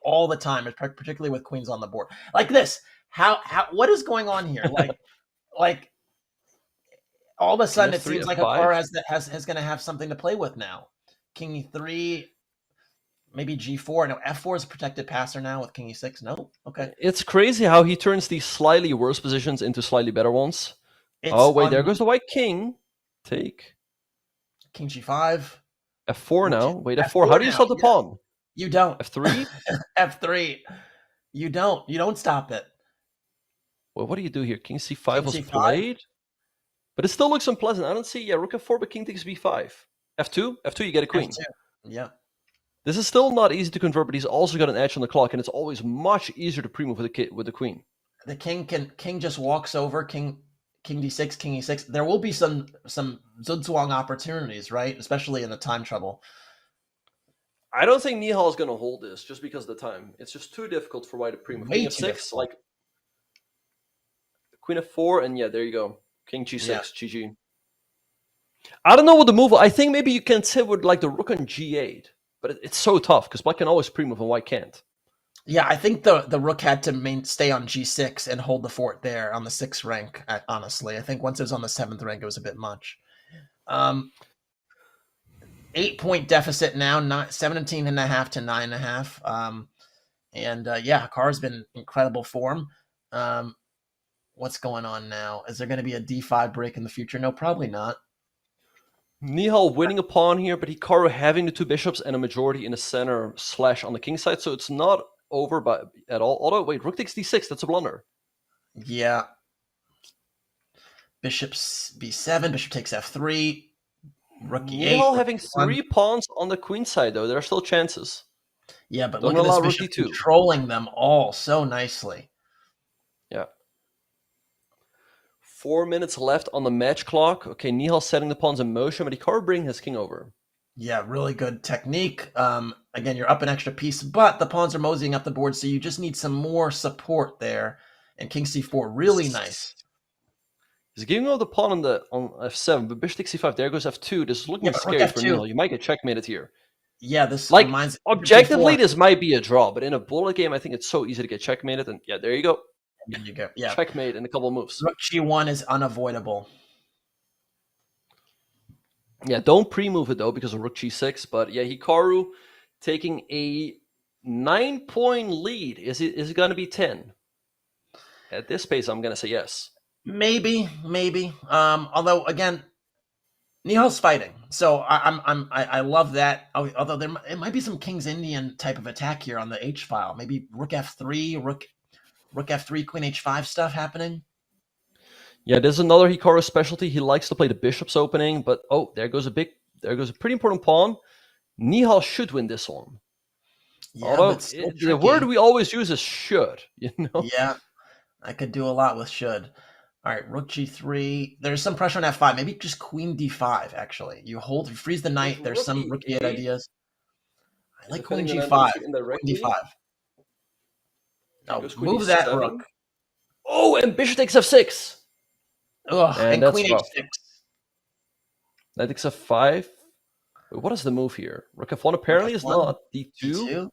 all the time, particularly with queens on the board. Like this. What is going on here? Like all of a sudden it seems like Hikaru has going to have something to play with now. King e3, maybe g4. No, f4 is a protected passer now with king e6. No, okay. It's crazy how he turns these slightly worse positions into slightly better ones. Wait, there goes the white king. Take. King g5. F4 now. Wait, F4. How do you stop the pawn? You don't. F3? F3. You don't. You don't stop it. Well, what do you do here? King c5 was played, but it still looks unpleasant. I don't see. Yeah, rook f4, but king takes b5. F2? F2, you get a queen. F2. Yeah. This is still not easy to convert, but he's also got an edge on the clock, and it's always much easier to pre-move with the queen. The king just walks over, king d6, king e6. There will be some zugzwang opportunities, right? Especially in the time trouble. I don't think Nihal is going to hold this just because of the time. It's just too difficult for white to pre-move. King f6, like queen f4, and yeah, there you go. King g6, GG. I don't know what the move. I think maybe you can sit with like the rook on g8, but it's so tough because black can always pre-move and white can't. Yeah, I think the rook had to stay on g6 and hold the fort there on the 6th rank. Honestly, I think once it was on the 7th rank, it was a bit much. 8-point deficit now, 17.5 to 9.5. Hikaru's been incredible form. What's going on now? Is there going to be a d5 break in the future? No, probably not. Nihal winning a pawn here, but Hikaru having the 2 bishops and a majority in the center / on the king side, so it's not over at all. Although, wait, rook takes d6, that's a blunder. Yeah. Bishop b7, bishop takes f3, rook e8. Nihal having 3 pawns on the queen side, though. There are still chances. Yeah, but look at this bishop controlling them all so nicely. Yeah. 4 minutes left on the match clock. Okay, Nihal setting the pawns in motion, but Hikaru bringing his king over. Yeah, really good technique. Again, you're up an extra piece, but the pawns are moseying up the board, so you just need some more support there. And king c4, really nice. He's giving out the pawn on f7, but bishop takes c5. There goes f2. This is looking scary for Nihal. You might get checkmated here. Yeah, this reminds objectively, this might be a draw, but in a bullet game, I think it's so easy to get checkmated. And yeah, there you go. There you go. Yeah, checkmate in a couple of moves. Rook g1 is unavoidable. Yeah, don't pre-move it though because of rook g6. But yeah, Hikaru taking a 9-point lead. Is it going to be 10? At this pace, I'm going to say yes. Maybe. Although again, Nihal's fighting, so I love that. Although it might be some King's Indian type of attack here on the H file. Maybe rook f3, rook f3, queen h5 stuff happening. Yeah, there's another Hikaru specialty. He likes to play the bishop's opening, but there goes a pretty important pawn. Nihal should win this one. Yeah, although the word we always use is should, you know? Yeah, I could do a lot with should. All right, rook g3. There's some pressure on f5. Maybe just queen d5, actually. You freeze the knight. There's some rook e8 ideas. I like queen g5. Queen d5. No, move that rook. Oh, and bishop takes f6. Ugh, and queen h6. Knight takes f5. Wait, what is the move here? Rook f1 apparently is not. D2.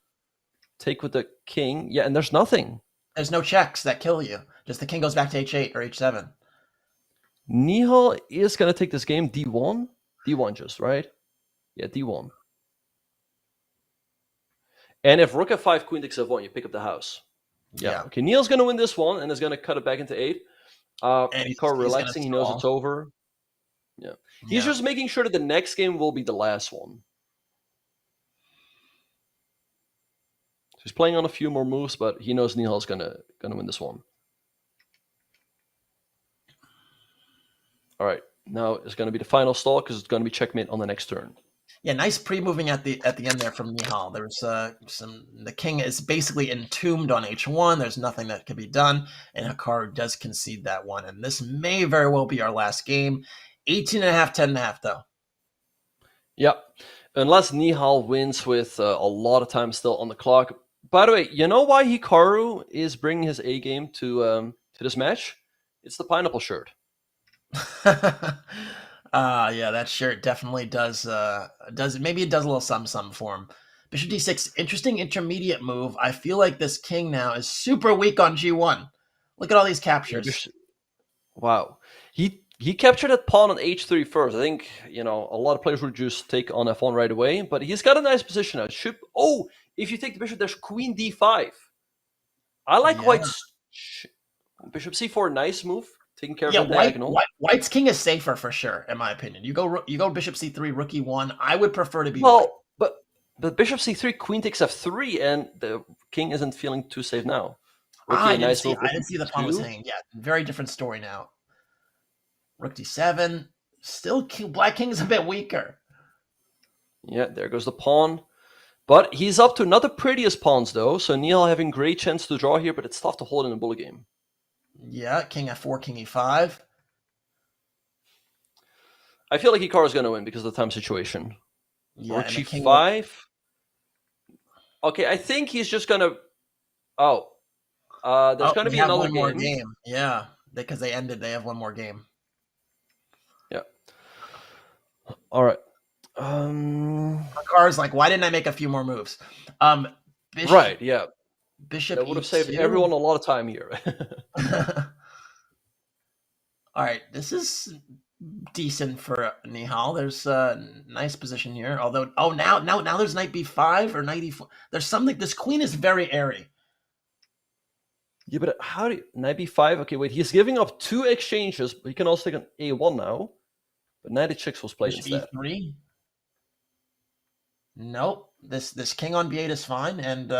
Take with the king. Yeah, and there's nothing. There's no checks that kill you. Just the king goes back to h8 or h7. Nihal is going to take this game d1. D1 just, right? Yeah, d1. And if rook f5, queen takes f1, you pick up the house. Yeah. Okay, Nihal's going to win this one and is going to cut it back into 8. And Hikaru he's gonna relaxing. He knows stall. it's over. Yeah. He's just making sure that the next game will be the last one. So he's playing on a few more moves, but he knows Nihal's gonna win this one. All right, now it's gonna be the final stall because it's gonna be checkmate on the next turn. Yeah, nice pre-moving at the end there from Nihal. There's the king is basically entombed on h1. There's nothing that can be done, and Hikaru does concede that one. And this may very well be our last game. 18.5, 10.5 though. Yeah, unless Nihal wins with a lot of time still on the clock. By the way, you know why Hikaru is bringing his A game to this match? It's the pineapple shirt. Yeah, that shirt definitely does maybe it does a little something for him. Bishop d6, interesting intermediate move. I feel like this king now is super weak on g1. Look at all these captures. Wow. He captured that pawn on h3 first. I think, a lot of players would just take on f1 right away, but he's got a nice position now. If you take the bishop, there's queen d5. I like white's bishop c4, nice move. Taking care of the diagonal. White's king is safer for sure, in my opinion. You go bishop c3, rook e1. I would prefer to be white. But bishop c3, queen takes f3, and the king isn't feeling too safe now. I didn't see the pawn was hanging. Yeah, very different story now. Rook d7. Still, black king is a bit weaker. Yeah, there goes the pawn. But he's up to not the prettiest pawns, though. So Nihal having great chance to draw here, but it's tough to hold in a bullet game. Yeah, king f4, king e5. I feel like Hikaru's going to win because of the time situation. Yeah, Rook g5. Okay, I think he's just going to... there's going to be another one more game. Yeah, because they ended. They have one more game. Yeah. All right. Hikaru's like, why didn't I make a few more moves? Right, yeah. Bishop that would have E2. saved everyone a lot of time here. All right, this is decent for Nihal. There's a nice position here. Although, now there's knight b5 or knight e4. There's something. This queen is very airy. Yeah, but how do you... Knight b5? Okay, wait. He's giving up 2 exchanges, but he can also take an a1 now. But knight h6 was played Bishop instead. e3. Nope. This king on b8 is fine, and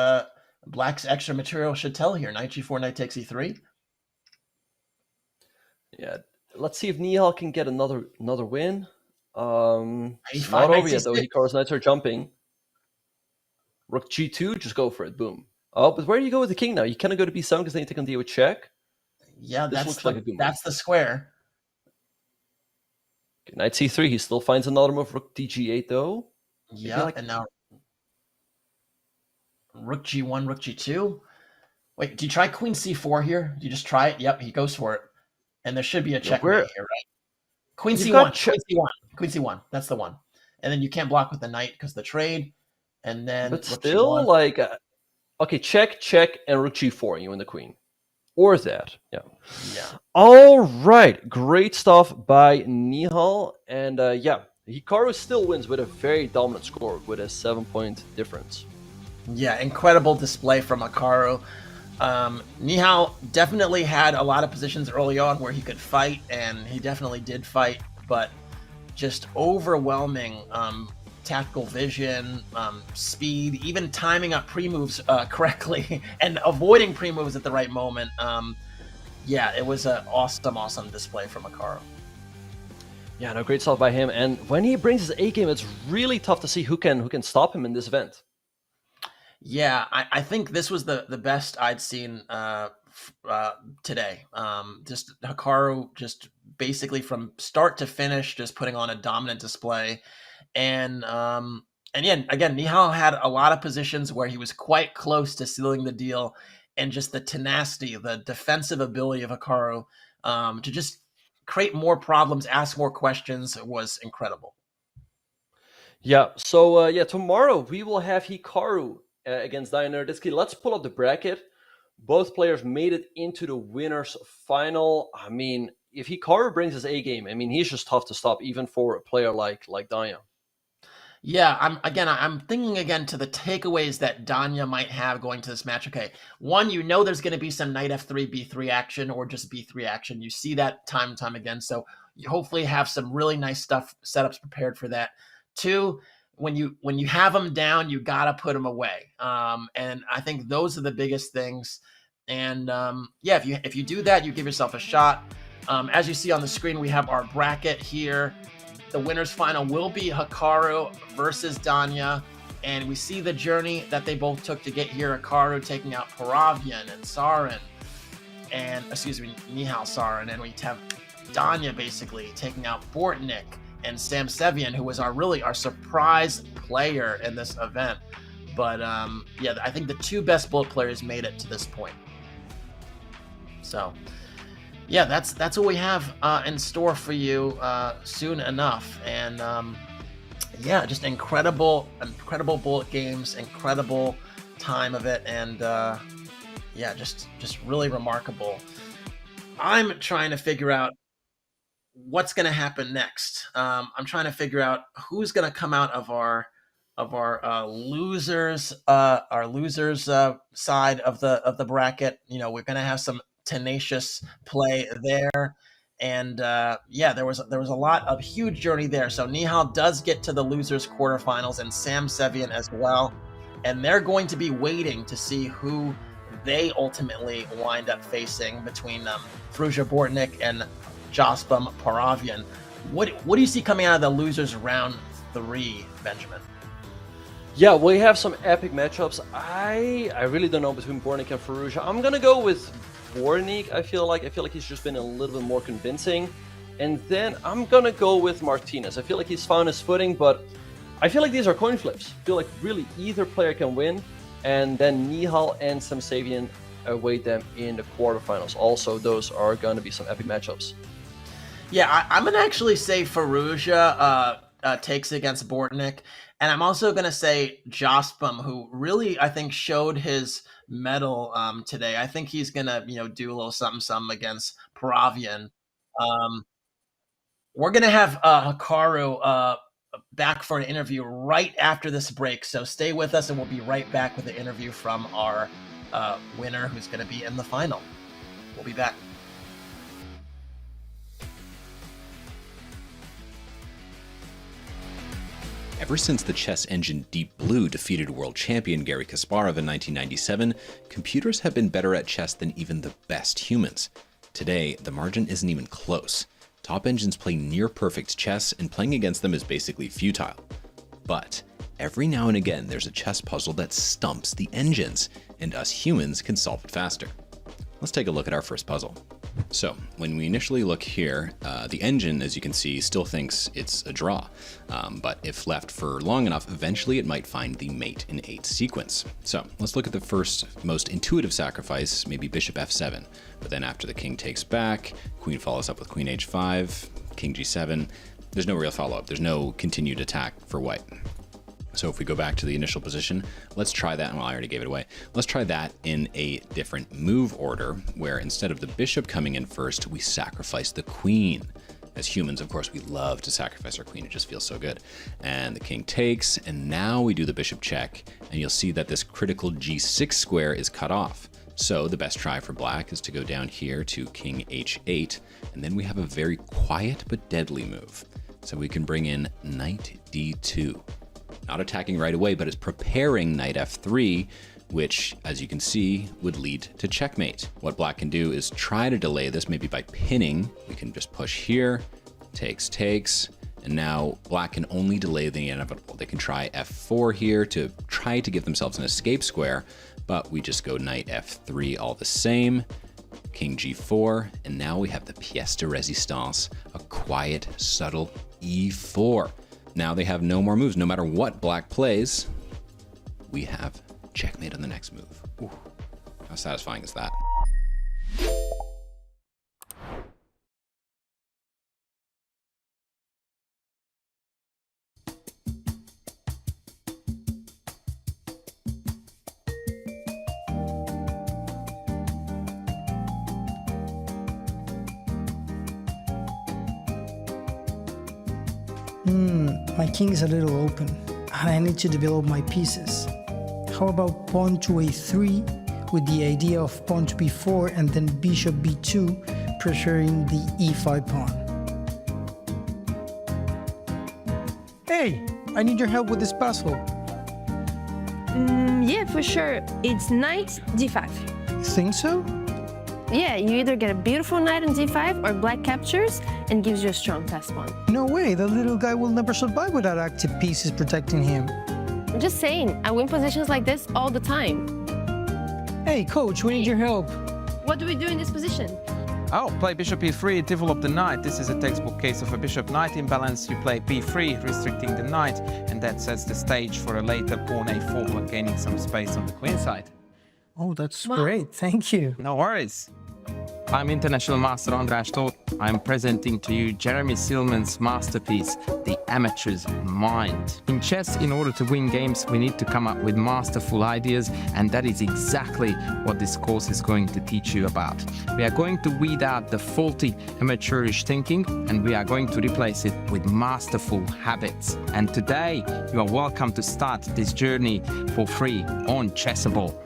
black's extra material should tell here. Knight g4, knight takes e3. Yeah, let's see if Nihal can get another win. It's A5, not over knight yet, though. c6. Hikaru's knights are jumping. Rook g2, just go for it. Boom. Oh, but where do you go with the king now? You cannot go to b7 because then you take on d with check. Yeah, This looks like a good move. that's the square. Okay, knight c3, he still finds another move. Rook dg8, though. Yeah, and now rook g1, rook g2. Wait, do you try queen c4 here? Do you just try it? Yep, he goes for it. And there should be a checkmate here, right? Queen c1, queen c1. That's the one. And then you can't block with the knight because the trade. And then But rook still, g1. Okay, check, and rook g4, and you win the queen. Or that, yeah. All right, great stuff by Nihal. And Hikaru still wins with a very dominant score, with a 7-point difference. Yeah, incredible display from Hikaru. Nihal definitely had a lot of positions early on where he could fight, and he definitely did fight, but just overwhelming tactical vision, speed, even timing up pre-moves correctly and avoiding pre-moves at the right moment. It was an awesome display from Hikaru. Yeah, no, great stuff by him. And when he brings his A game, it's really tough to see who can stop him in this event. Yeah, I think this was the best I'd seen today. Just Hikaru, just basically from start to finish, just putting on a dominant display. And again, Nihal had a lot of positions where he was quite close to sealing the deal, and just the tenacity, the defensive ability of Hikaru to just create more problems, ask more questions was incredible. Yeah, so tomorrow we will have Hikaru against Naroditsky. Let's pull up the bracket. Both players made it into the winners final. I mean, if Hikaru brings his A game, I mean, he's just tough to stop, even for a player like Danya. Yeah, I'm thinking again to the takeaways that Danya might have going to this match. Okay, one, there's going to be some knight f3, b3 action or just b3 action. You see that time and time again. So you hopefully have some really nice setups prepared for that. Two, when you have them down, you got to put them away. And I think those are the biggest things. And yeah, if you do that, you give yourself a shot. As you see on the screen, we have our bracket here. The winner's final will be Hikaru versus Danya. And we see the journey that they both took to get here. Hikaru taking out Paravyan and Sarin. And, Nihal, Sarin. And we have Danya basically taking out Bortnik and Sam Sevian, who was our surprise player in this event. But, yeah, I think the two best bullet players made it to this point. So... yeah, that's what we have in store for you soon enough. And yeah, just incredible bullet games, incredible time of it, and yeah, just really remarkable. I'm trying to figure out what's going to happen next. I'm trying to figure out who's going to come out of our losers side of the bracket. We're going to have some tenacious play there, and yeah, there was a lot of huge journey there. So Nihal does get to the losers quarterfinals, and Sam Sevian as well, and they're going to be waiting to see who they ultimately wind up facing between Firouzja Bortnik and Jospam Paravyan. What do you see coming out of the losers round 3, Benjamin? Yeah, we have some epic matchups. I really don't know between Bortnik and Firouzja. I'm gonna go with Bortnik. I feel like he's just been a little bit more convincing. And then I'm gonna go with Martinez. I feel like he's found his footing, but I feel like these are coin flips. I feel like really either player can win. And then Nihal and Sam Sevian await them in the quarterfinals. Also, those are gonna be some epic matchups. Yeah, I'm gonna actually say Firouzja takes against Bortnik. And I'm also going to say Jospam, who really, I think, showed his mettle today. I think he's going to, do a little something against Paravyan. We're going to have Hikaru back for an interview right after this break. So stay with us, and we'll be right back with the interview from our winner who's going to be in the final. We'll be back. Ever since the chess engine Deep Blue defeated world champion Garry Kasparov in 1997, computers have been better at chess than even the best humans. Today, the margin isn't even close. Top engines play near-perfect chess, and playing against them is basically futile. But every now and again, there's a chess puzzle that stumps the engines, and us humans can solve it faster. Let's take a look at our first puzzle. So when we initially look here, the engine, as you can see, still thinks it's a draw. But if left for long enough, eventually it might find the mate in 8 sequence. So let's look at the first most intuitive sacrifice, maybe bishop f7. But then after the king takes back, queen follows up with queen h5, king g7. There's no real follow-up. There's no continued attack for white. So if we go back to the initial position, let's try that. Well, I already gave it away. Let's try that in a different move order, where instead of the bishop coming in first, we sacrifice the queen. As humans, of course, we love to sacrifice our queen. It just feels so good. And the king takes, and now we do the bishop check, and you'll see that this critical g6 square is cut off. So the best try for black is to go down here to king h8, and then we have a very quiet but deadly move. So we can bring in knight d2. Not attacking right away, but is preparing knight f3, which, as you can see, would lead to checkmate. What black can do is try to delay this, maybe by pinning. We can just push here, takes, and now black can only delay the inevitable. They can try f4 here to try to give themselves an escape square, but we just go knight f3 all the same, king g4, and now we have the pièce de résistance, a quiet, subtle e4. Now they have no more moves. No matter what black plays, we have checkmate on the next move. Ooh, how satisfying is that? My king is a little open. and I need to develop my pieces. How about pawn to a3 with the idea of pawn to b4 and then bishop b2, pressuring the e5 pawn? Hey, I need your help with this puzzle. Yeah, for sure. It's knight d5. You think so? Yeah, you either get a beautiful knight on d5 or black captures and gives you a strong pass pawn. No way, the little guy will never survive without active pieces protecting him. I'm just saying, I win positions like this all the time. Hey, coach, we need your help. What do we do in this position? Oh, play bishop e3, develop the knight. This is a textbook case of a bishop-knight imbalance. You play b3, restricting the knight, and that sets the stage for a later pawn a4, gaining some space on the queen side. Oh, that's great. Thank you. No worries. I'm International Master András Tóth. I'm presenting to you Jeremy Silman's masterpiece, The Amateur's Mind. In chess, in order to win games, we need to come up with masterful ideas, and that is exactly what this course is going to teach you about. We are going to weed out the faulty amateurish thinking, and we are going to replace it with masterful habits. And today, you are welcome to start this journey for free on Chessable.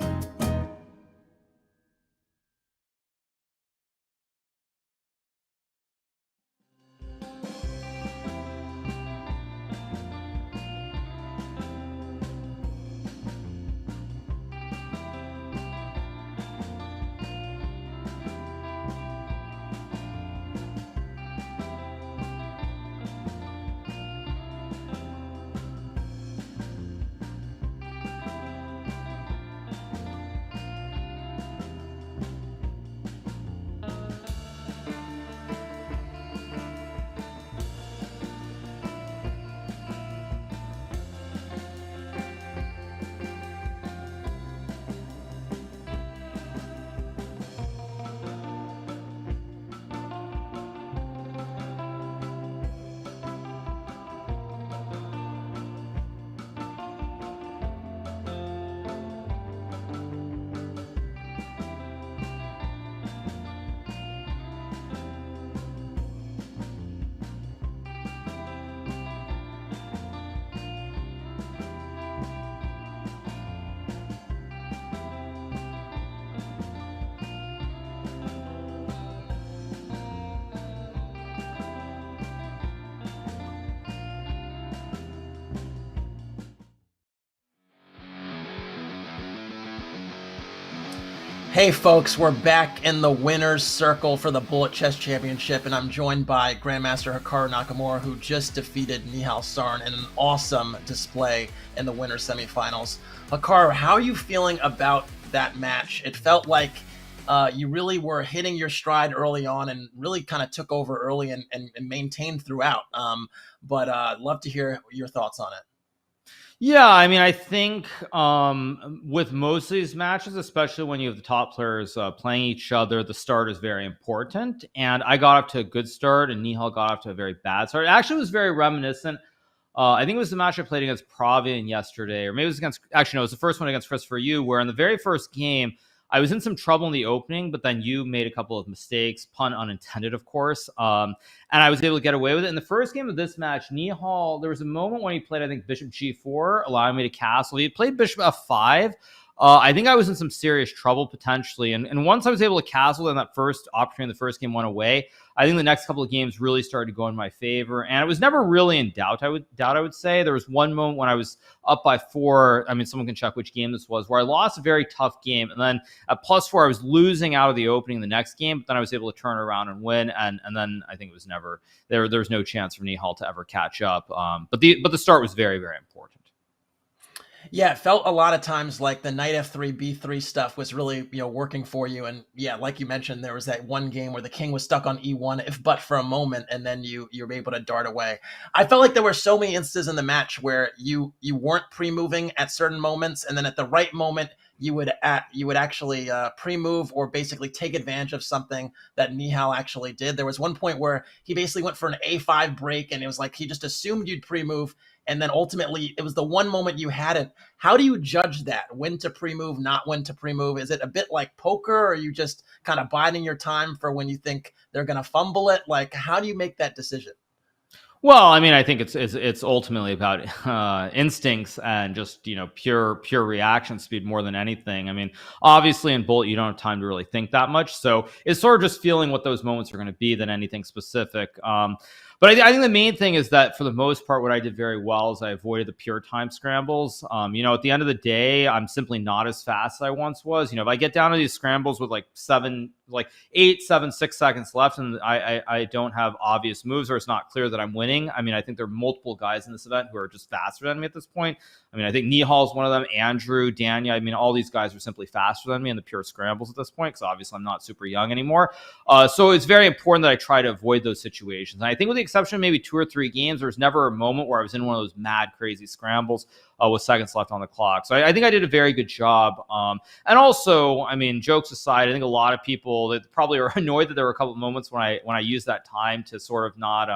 Hey folks, we're back in the winner's circle for the Bullet Chess Championship, and I'm joined by Grandmaster Hikaru Nakamura, who just defeated Nihal Sarin in an awesome display in the winner's semifinals. Hikaru, how are you feeling about that match? It felt like you really were hitting your stride early on and really kind of took over early and maintained throughout. But I'd love to hear your thoughts on it. Yeah, I mean, I think with most of these matches, especially when you have the top players playing each other, the start is very important. And I got off to a good start, and Nihal got off to a very bad start. It actually was very reminiscent. I think it was the match I played against Pravian yesterday, or maybe it was against, actually, no, it was the first one against Christopher Yoo, where in the very first game, I was in some trouble in the opening, but then you made a couple of mistakes, pun unintended, of course. And I was able to get away with it. In the first game of this match, Nihal, there was a moment when he played, I think, Bishop G4, allowing me to castle. He played Bishop F5. I think I was in some serious trouble potentially. And once I was able to castle and that first opportunity in the first game went away, I think the next couple of games really started to go in my favor. And it was never really in doubt, I would say. There was one moment when I was up by 4. I mean, someone can check which game this was, where I lost a very tough game. And then at +4, I was losing out of the opening the next game, but then I was able to turn around and win. And then I think it was never, there was no chance for Nihal to ever catch up. But the start was very, very important. Yeah, it felt a lot of times like the knight f3, b3 stuff was really, working for you. And yeah, like you mentioned, there was that one game where the king was stuck on e1, if but for a moment, and then you were able to dart away. I felt like there were so many instances in the match where you weren't pre-moving at certain moments, and then at the right moment, you would actually pre-move or basically take advantage of something that Nihal actually did. There was one point where he basically went for an a5 break, and it was like he just assumed you'd pre-move, and then ultimately it was the one moment you hadn't. How do you judge that? When to pre-move, not when to pre-move? Is it a bit like poker, or are you just kind of biding your time for when you think they're going to fumble it? Like, how do you make that decision? Well, I mean, I think it's ultimately about instincts and just pure reaction speed more than anything. I mean, obviously in Bullet you don't have time to really think that much, so it's sort of just feeling what those moments are going to be than anything specific. But I think the main thing is that for the most part, what I did very well is I avoided the pure time scrambles. At the end of the day, I'm simply not as fast as I once was. If I get down to these scrambles with like 8, 7, 6 seconds left, and I don't have obvious moves, or it's not clear that I'm winning. I mean, I think there are multiple guys in this event who are just faster than me at this point. I mean, I think Nihal is one of them, Andrew, Danya. I mean, all these guys are simply faster than me in the pure scrambles at this point, because obviously I'm not super young anymore. So it's very important that I try to avoid those situations. And I think with the exception of maybe 2 or 3 games, there's never a moment where I was in one of those mad, crazy scrambles with seconds left on the clock. So I think I did a very good job. And also, I mean, jokes aside, I think a lot of people that probably are annoyed that there were a couple of moments when I used that time to sort of not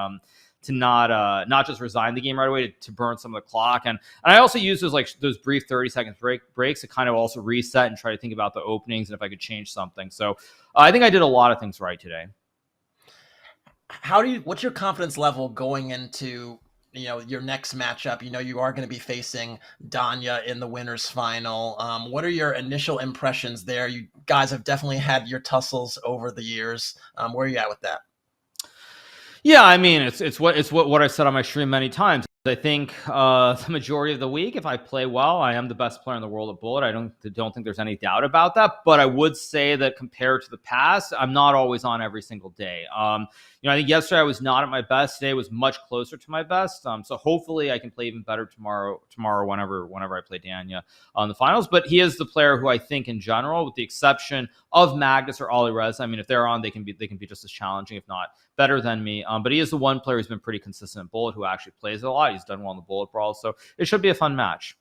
just resign the game right away, to burn some of the clock. And I also used those brief 30-second breaks to kind of also reset and try to think about the openings and if I could change something. So I think I did a lot of things right today. What's your confidence level going into your next matchup? You are going to be facing Danya in the winners final. What are your initial impressions there? You guys have definitely had your tussles over the years. Where are you at with that? Yeah, I mean, it's what I said on my stream many times. I think the majority of the week, if I play well, I am the best player in the world at Bullet. I don't think there's any doubt about that. But I would say that compared to the past, I'm not always on every single day. I think yesterday I was not at my best. Today was much closer to my best. So hopefully I can play even better tomorrow whenever I play Danya on the finals. But he is the player who I think in general, with the exception of Magnus or Alireza, I mean, if they're on, they can be just as challenging, if not better than me. But he is the one player who's been pretty consistent at Bullet, who actually plays it a lot. He's done well in the Bullet Brawl, so it should be a fun match.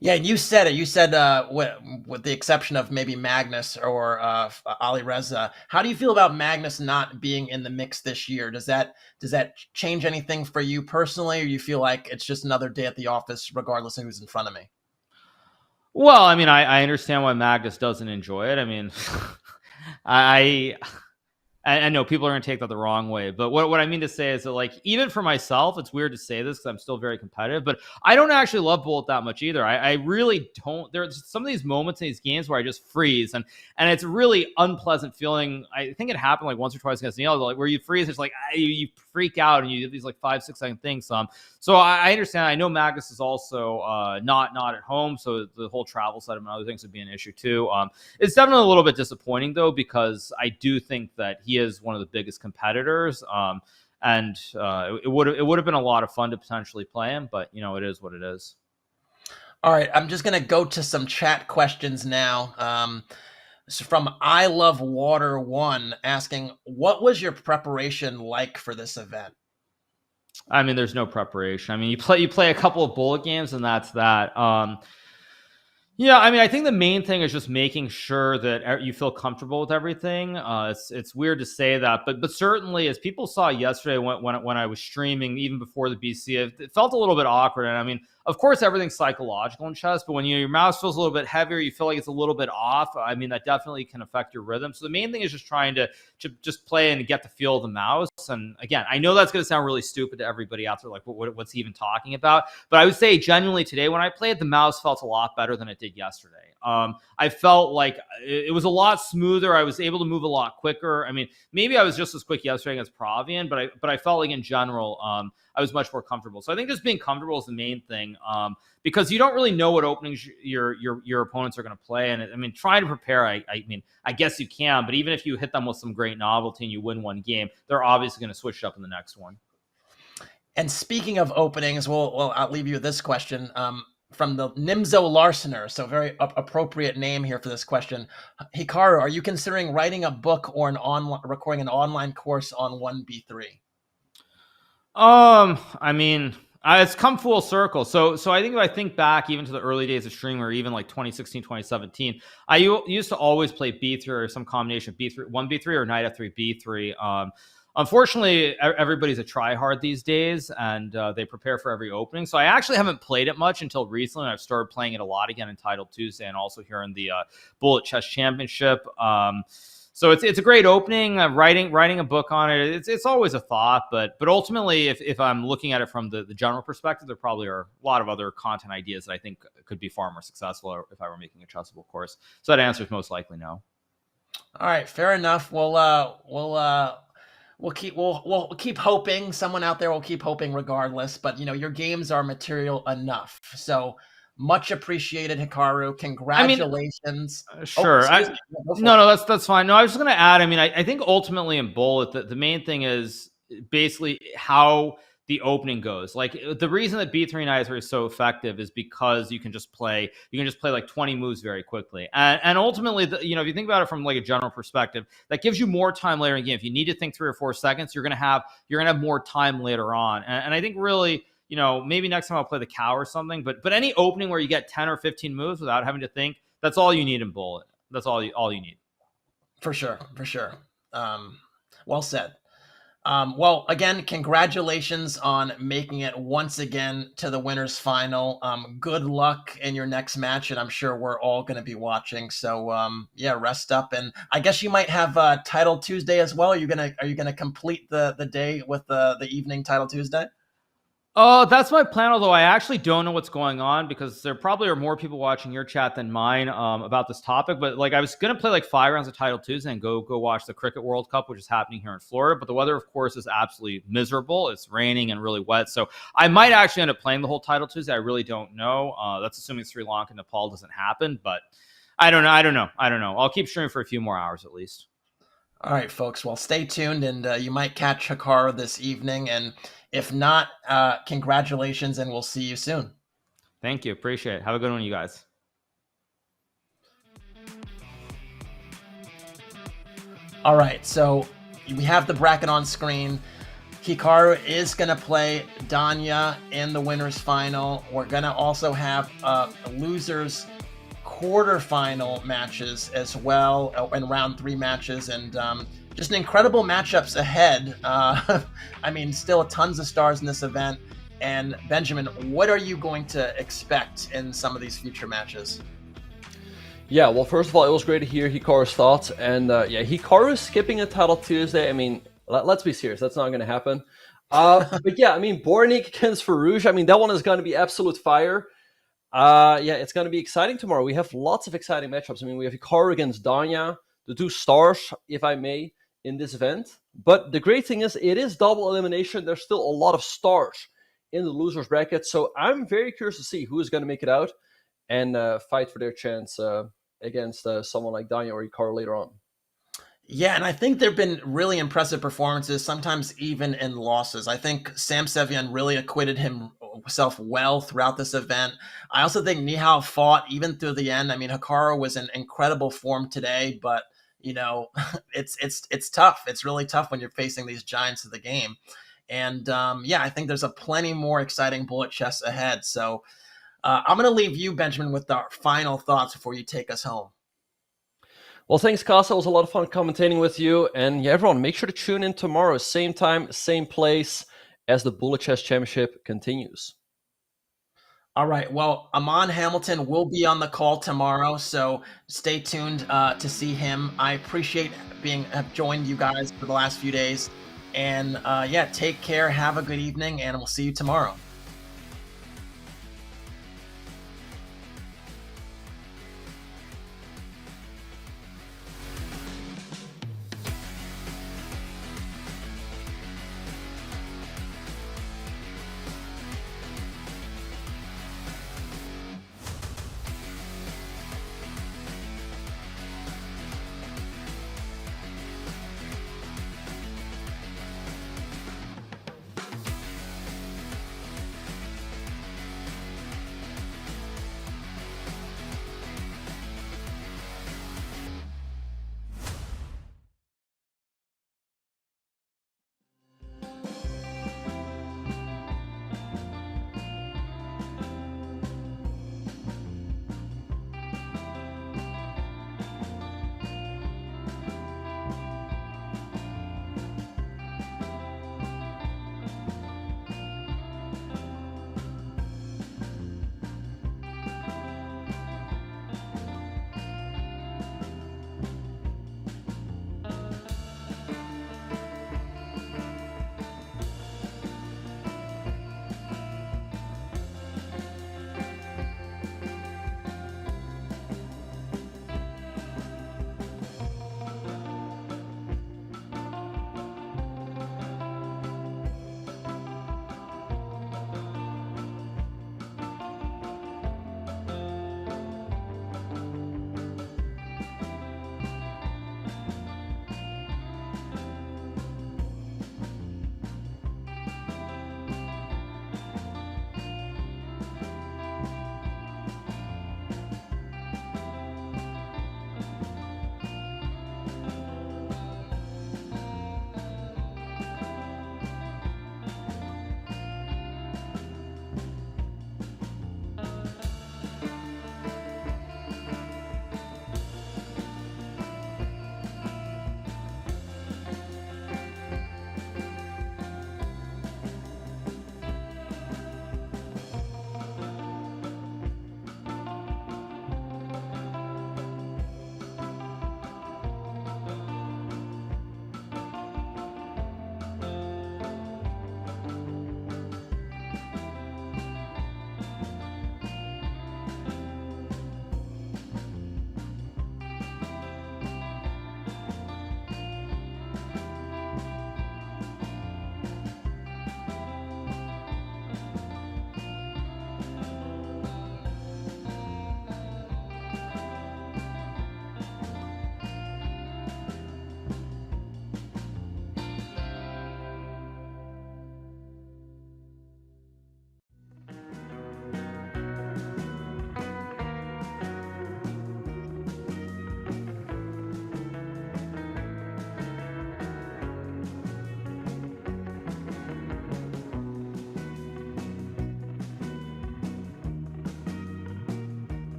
Yeah, you said it. You said with the exception of maybe Magnus or Alireza. How do you feel about Magnus not being in the mix this year? Does that change anything for you personally, or you feel like it's just another day at the office, regardless of who's in front of me? Well, I mean, I understand why Magnus doesn't enjoy it. I mean, I know people are going to take that the wrong way, but what I mean to say is that, even for myself, it's weird to say this because I'm still very competitive, but I don't actually love Bullet that much either. I really don't. There's some of these moments in these games where I just freeze, and it's a really unpleasant feeling. I think it happened once or twice against Nihal, where you freeze, it's you freak out and you do these 5-6 second things. So I understand. I know Magnus is also not at home, so the whole travel side and other things would be an issue too. It's definitely a little bit disappointing though, because I do think that he is one of the biggest competitors, and it would have been a lot of fun to potentially play him, but it is what it is. All right, I'm just gonna go to some chat questions now. So from I Love Water 1 asking, what was your preparation like for this event? I mean, there's no preparation. I mean, you play a couple of Bullet games and that's that. Yeah, I mean, I think the main thing is just making sure that you feel comfortable with everything. It's weird to say that, but certainly, as people saw yesterday when I was streaming, even before the BC, it felt a little bit awkward. And I mean, of course, everything's psychological in chess, but when your mouse feels a little bit heavier, you feel like it's a little bit off. I mean, that definitely can affect your rhythm. So the main thing is just trying to just play and get the feel of the mouse. And again, I know that's going to sound really stupid to everybody out there, what's he even talking about? But I would say genuinely today, when I played, the mouse felt a lot better than it did yesterday. I felt like it was a lot smoother. I was able to move a lot quicker. I mean, maybe I was just as quick yesterday against Pravian, but I felt like in general, I was much more comfortable. So I think just being comfortable is the main thing, because you don't really know what openings your opponents are going to play. And I mean, trying to prepare, I mean, I guess you can, but even if you hit them with some great novelty and you win one game, they're obviously going to switch it up in the next one. And speaking of openings, I'll leave you with this question. From the Nimzo Larsener, so very appropriate name here for this question. Hikaru, are you considering writing a book or recording an online course on 1B3? I mean, it's come full circle. So I think if I think back even to the early days of streaming, or even 2016, 2017, I used to always play B3 or some combination of B3, 1B3 or Knight F3, B3. Unfortunately, everybody's a tryhard these days, and they prepare for every opening. So I actually haven't played it much until recently. I've started playing it a lot again in Title Tuesday and also here in the Bullet Chess Championship. So it's a great opening. Writing a book on it, it's always a thought, but ultimately, if I'm looking at it from the general perspective, there probably are a lot of other content ideas that I think could be far more successful if I were making a Chessable course. So that answer is most likely no. All right, fair enough. We'll keep hoping. Someone out there will keep hoping regardless. But your games are material enough. So much appreciated, Hikaru. Congratulations. Sure. That's fine. No, I was just going to add. I mean, I think ultimately in Bullet, the main thing is basically how the opening goes. Like the reason that B3 Knights is so effective is because you can just play like 20 moves very quickly. And ultimately, if you think about it from like a general perspective, that gives you more time later in the game. If you need to think 3 or 4 seconds, you're gonna have more time later on. And I think really, maybe next time I'll play the cow or something. But any opening where you get 10 or 15 moves without having to think, that's all you need in Bullet. That's all you need. For sure. Well said. Well, again, congratulations on making it once again to the winners final. Good luck in your next match, and I'm sure we're all going to be watching. So, rest up, and I guess you might have Title Tuesday as well. Are you gonna complete the day with the evening Title Tuesday? Oh, that's my plan, although I actually don't know what's going on because there probably are more people watching your chat than mine about this topic. But like I was going to play like 5 rounds of Title Tuesday and go watch the Cricket World Cup, which is happening here in Florida. But the weather, of course, is absolutely miserable. It's raining and really wet. So I might actually end up playing the whole Title Tuesday. I really don't know. That's assuming Sri Lanka and Nepal doesn't happen. But I don't know. I'll keep streaming for a few more hours at least. All right, folks. Well, stay tuned, and you might catch Hikaru this evening. And if not, congratulations, and we'll see you soon. Thank you. Appreciate it. Have a good one, you guys. All right, so we have the bracket on screen. Hikaru is going to play Danya in the winners final. We're going to also have losers quarterfinal matches as well, and round 3 matches, and just an incredible matchups ahead. I mean, still tons of stars in this event. And Benjamin, what are you going to expect in some of these future matches? Yeah, well, first of all, it was great to hear Hikaru's thoughts. And Hikaru is skipping a Title Tuesday. I mean, let's be serious. That's not going to happen. But yeah, I mean, Bornik against Firouzja. I mean, that one is going to be absolute fire. It's going to be exciting tomorrow. We have lots of exciting matchups. I mean, we have Hikaru against Danya, the 2 stars, if I may, in this event. But the great thing is, it is double elimination. There's still a lot of stars in the losers bracket. So I'm very curious to see who is going to make it out and fight for their chance against someone like Danya or Hikaru later on. Yeah, and I think there have been really impressive performances, sometimes even in losses. I think Sam Sevian really acquitted himself well throughout this event. I also think Nihal fought even through the end. I mean, Hikaru was in incredible form today, but it's tough. It's really tough when you're facing these giants of the game. And I think there's a plenty more exciting bullet chess ahead. So I'm going to leave you, Benjamin, with our final thoughts before you take us home. Well, thanks, Casa. It was a lot of fun commentating with you. And everyone, make sure to tune in tomorrow, same time, same place, as the Bullet Chess Championship continues. All right. Well, Amon Hamilton will be on the call tomorrow, so stay tuned to see him. I appreciate have joined you guys for the last few days. And take care. Have a good evening, and we'll see you tomorrow.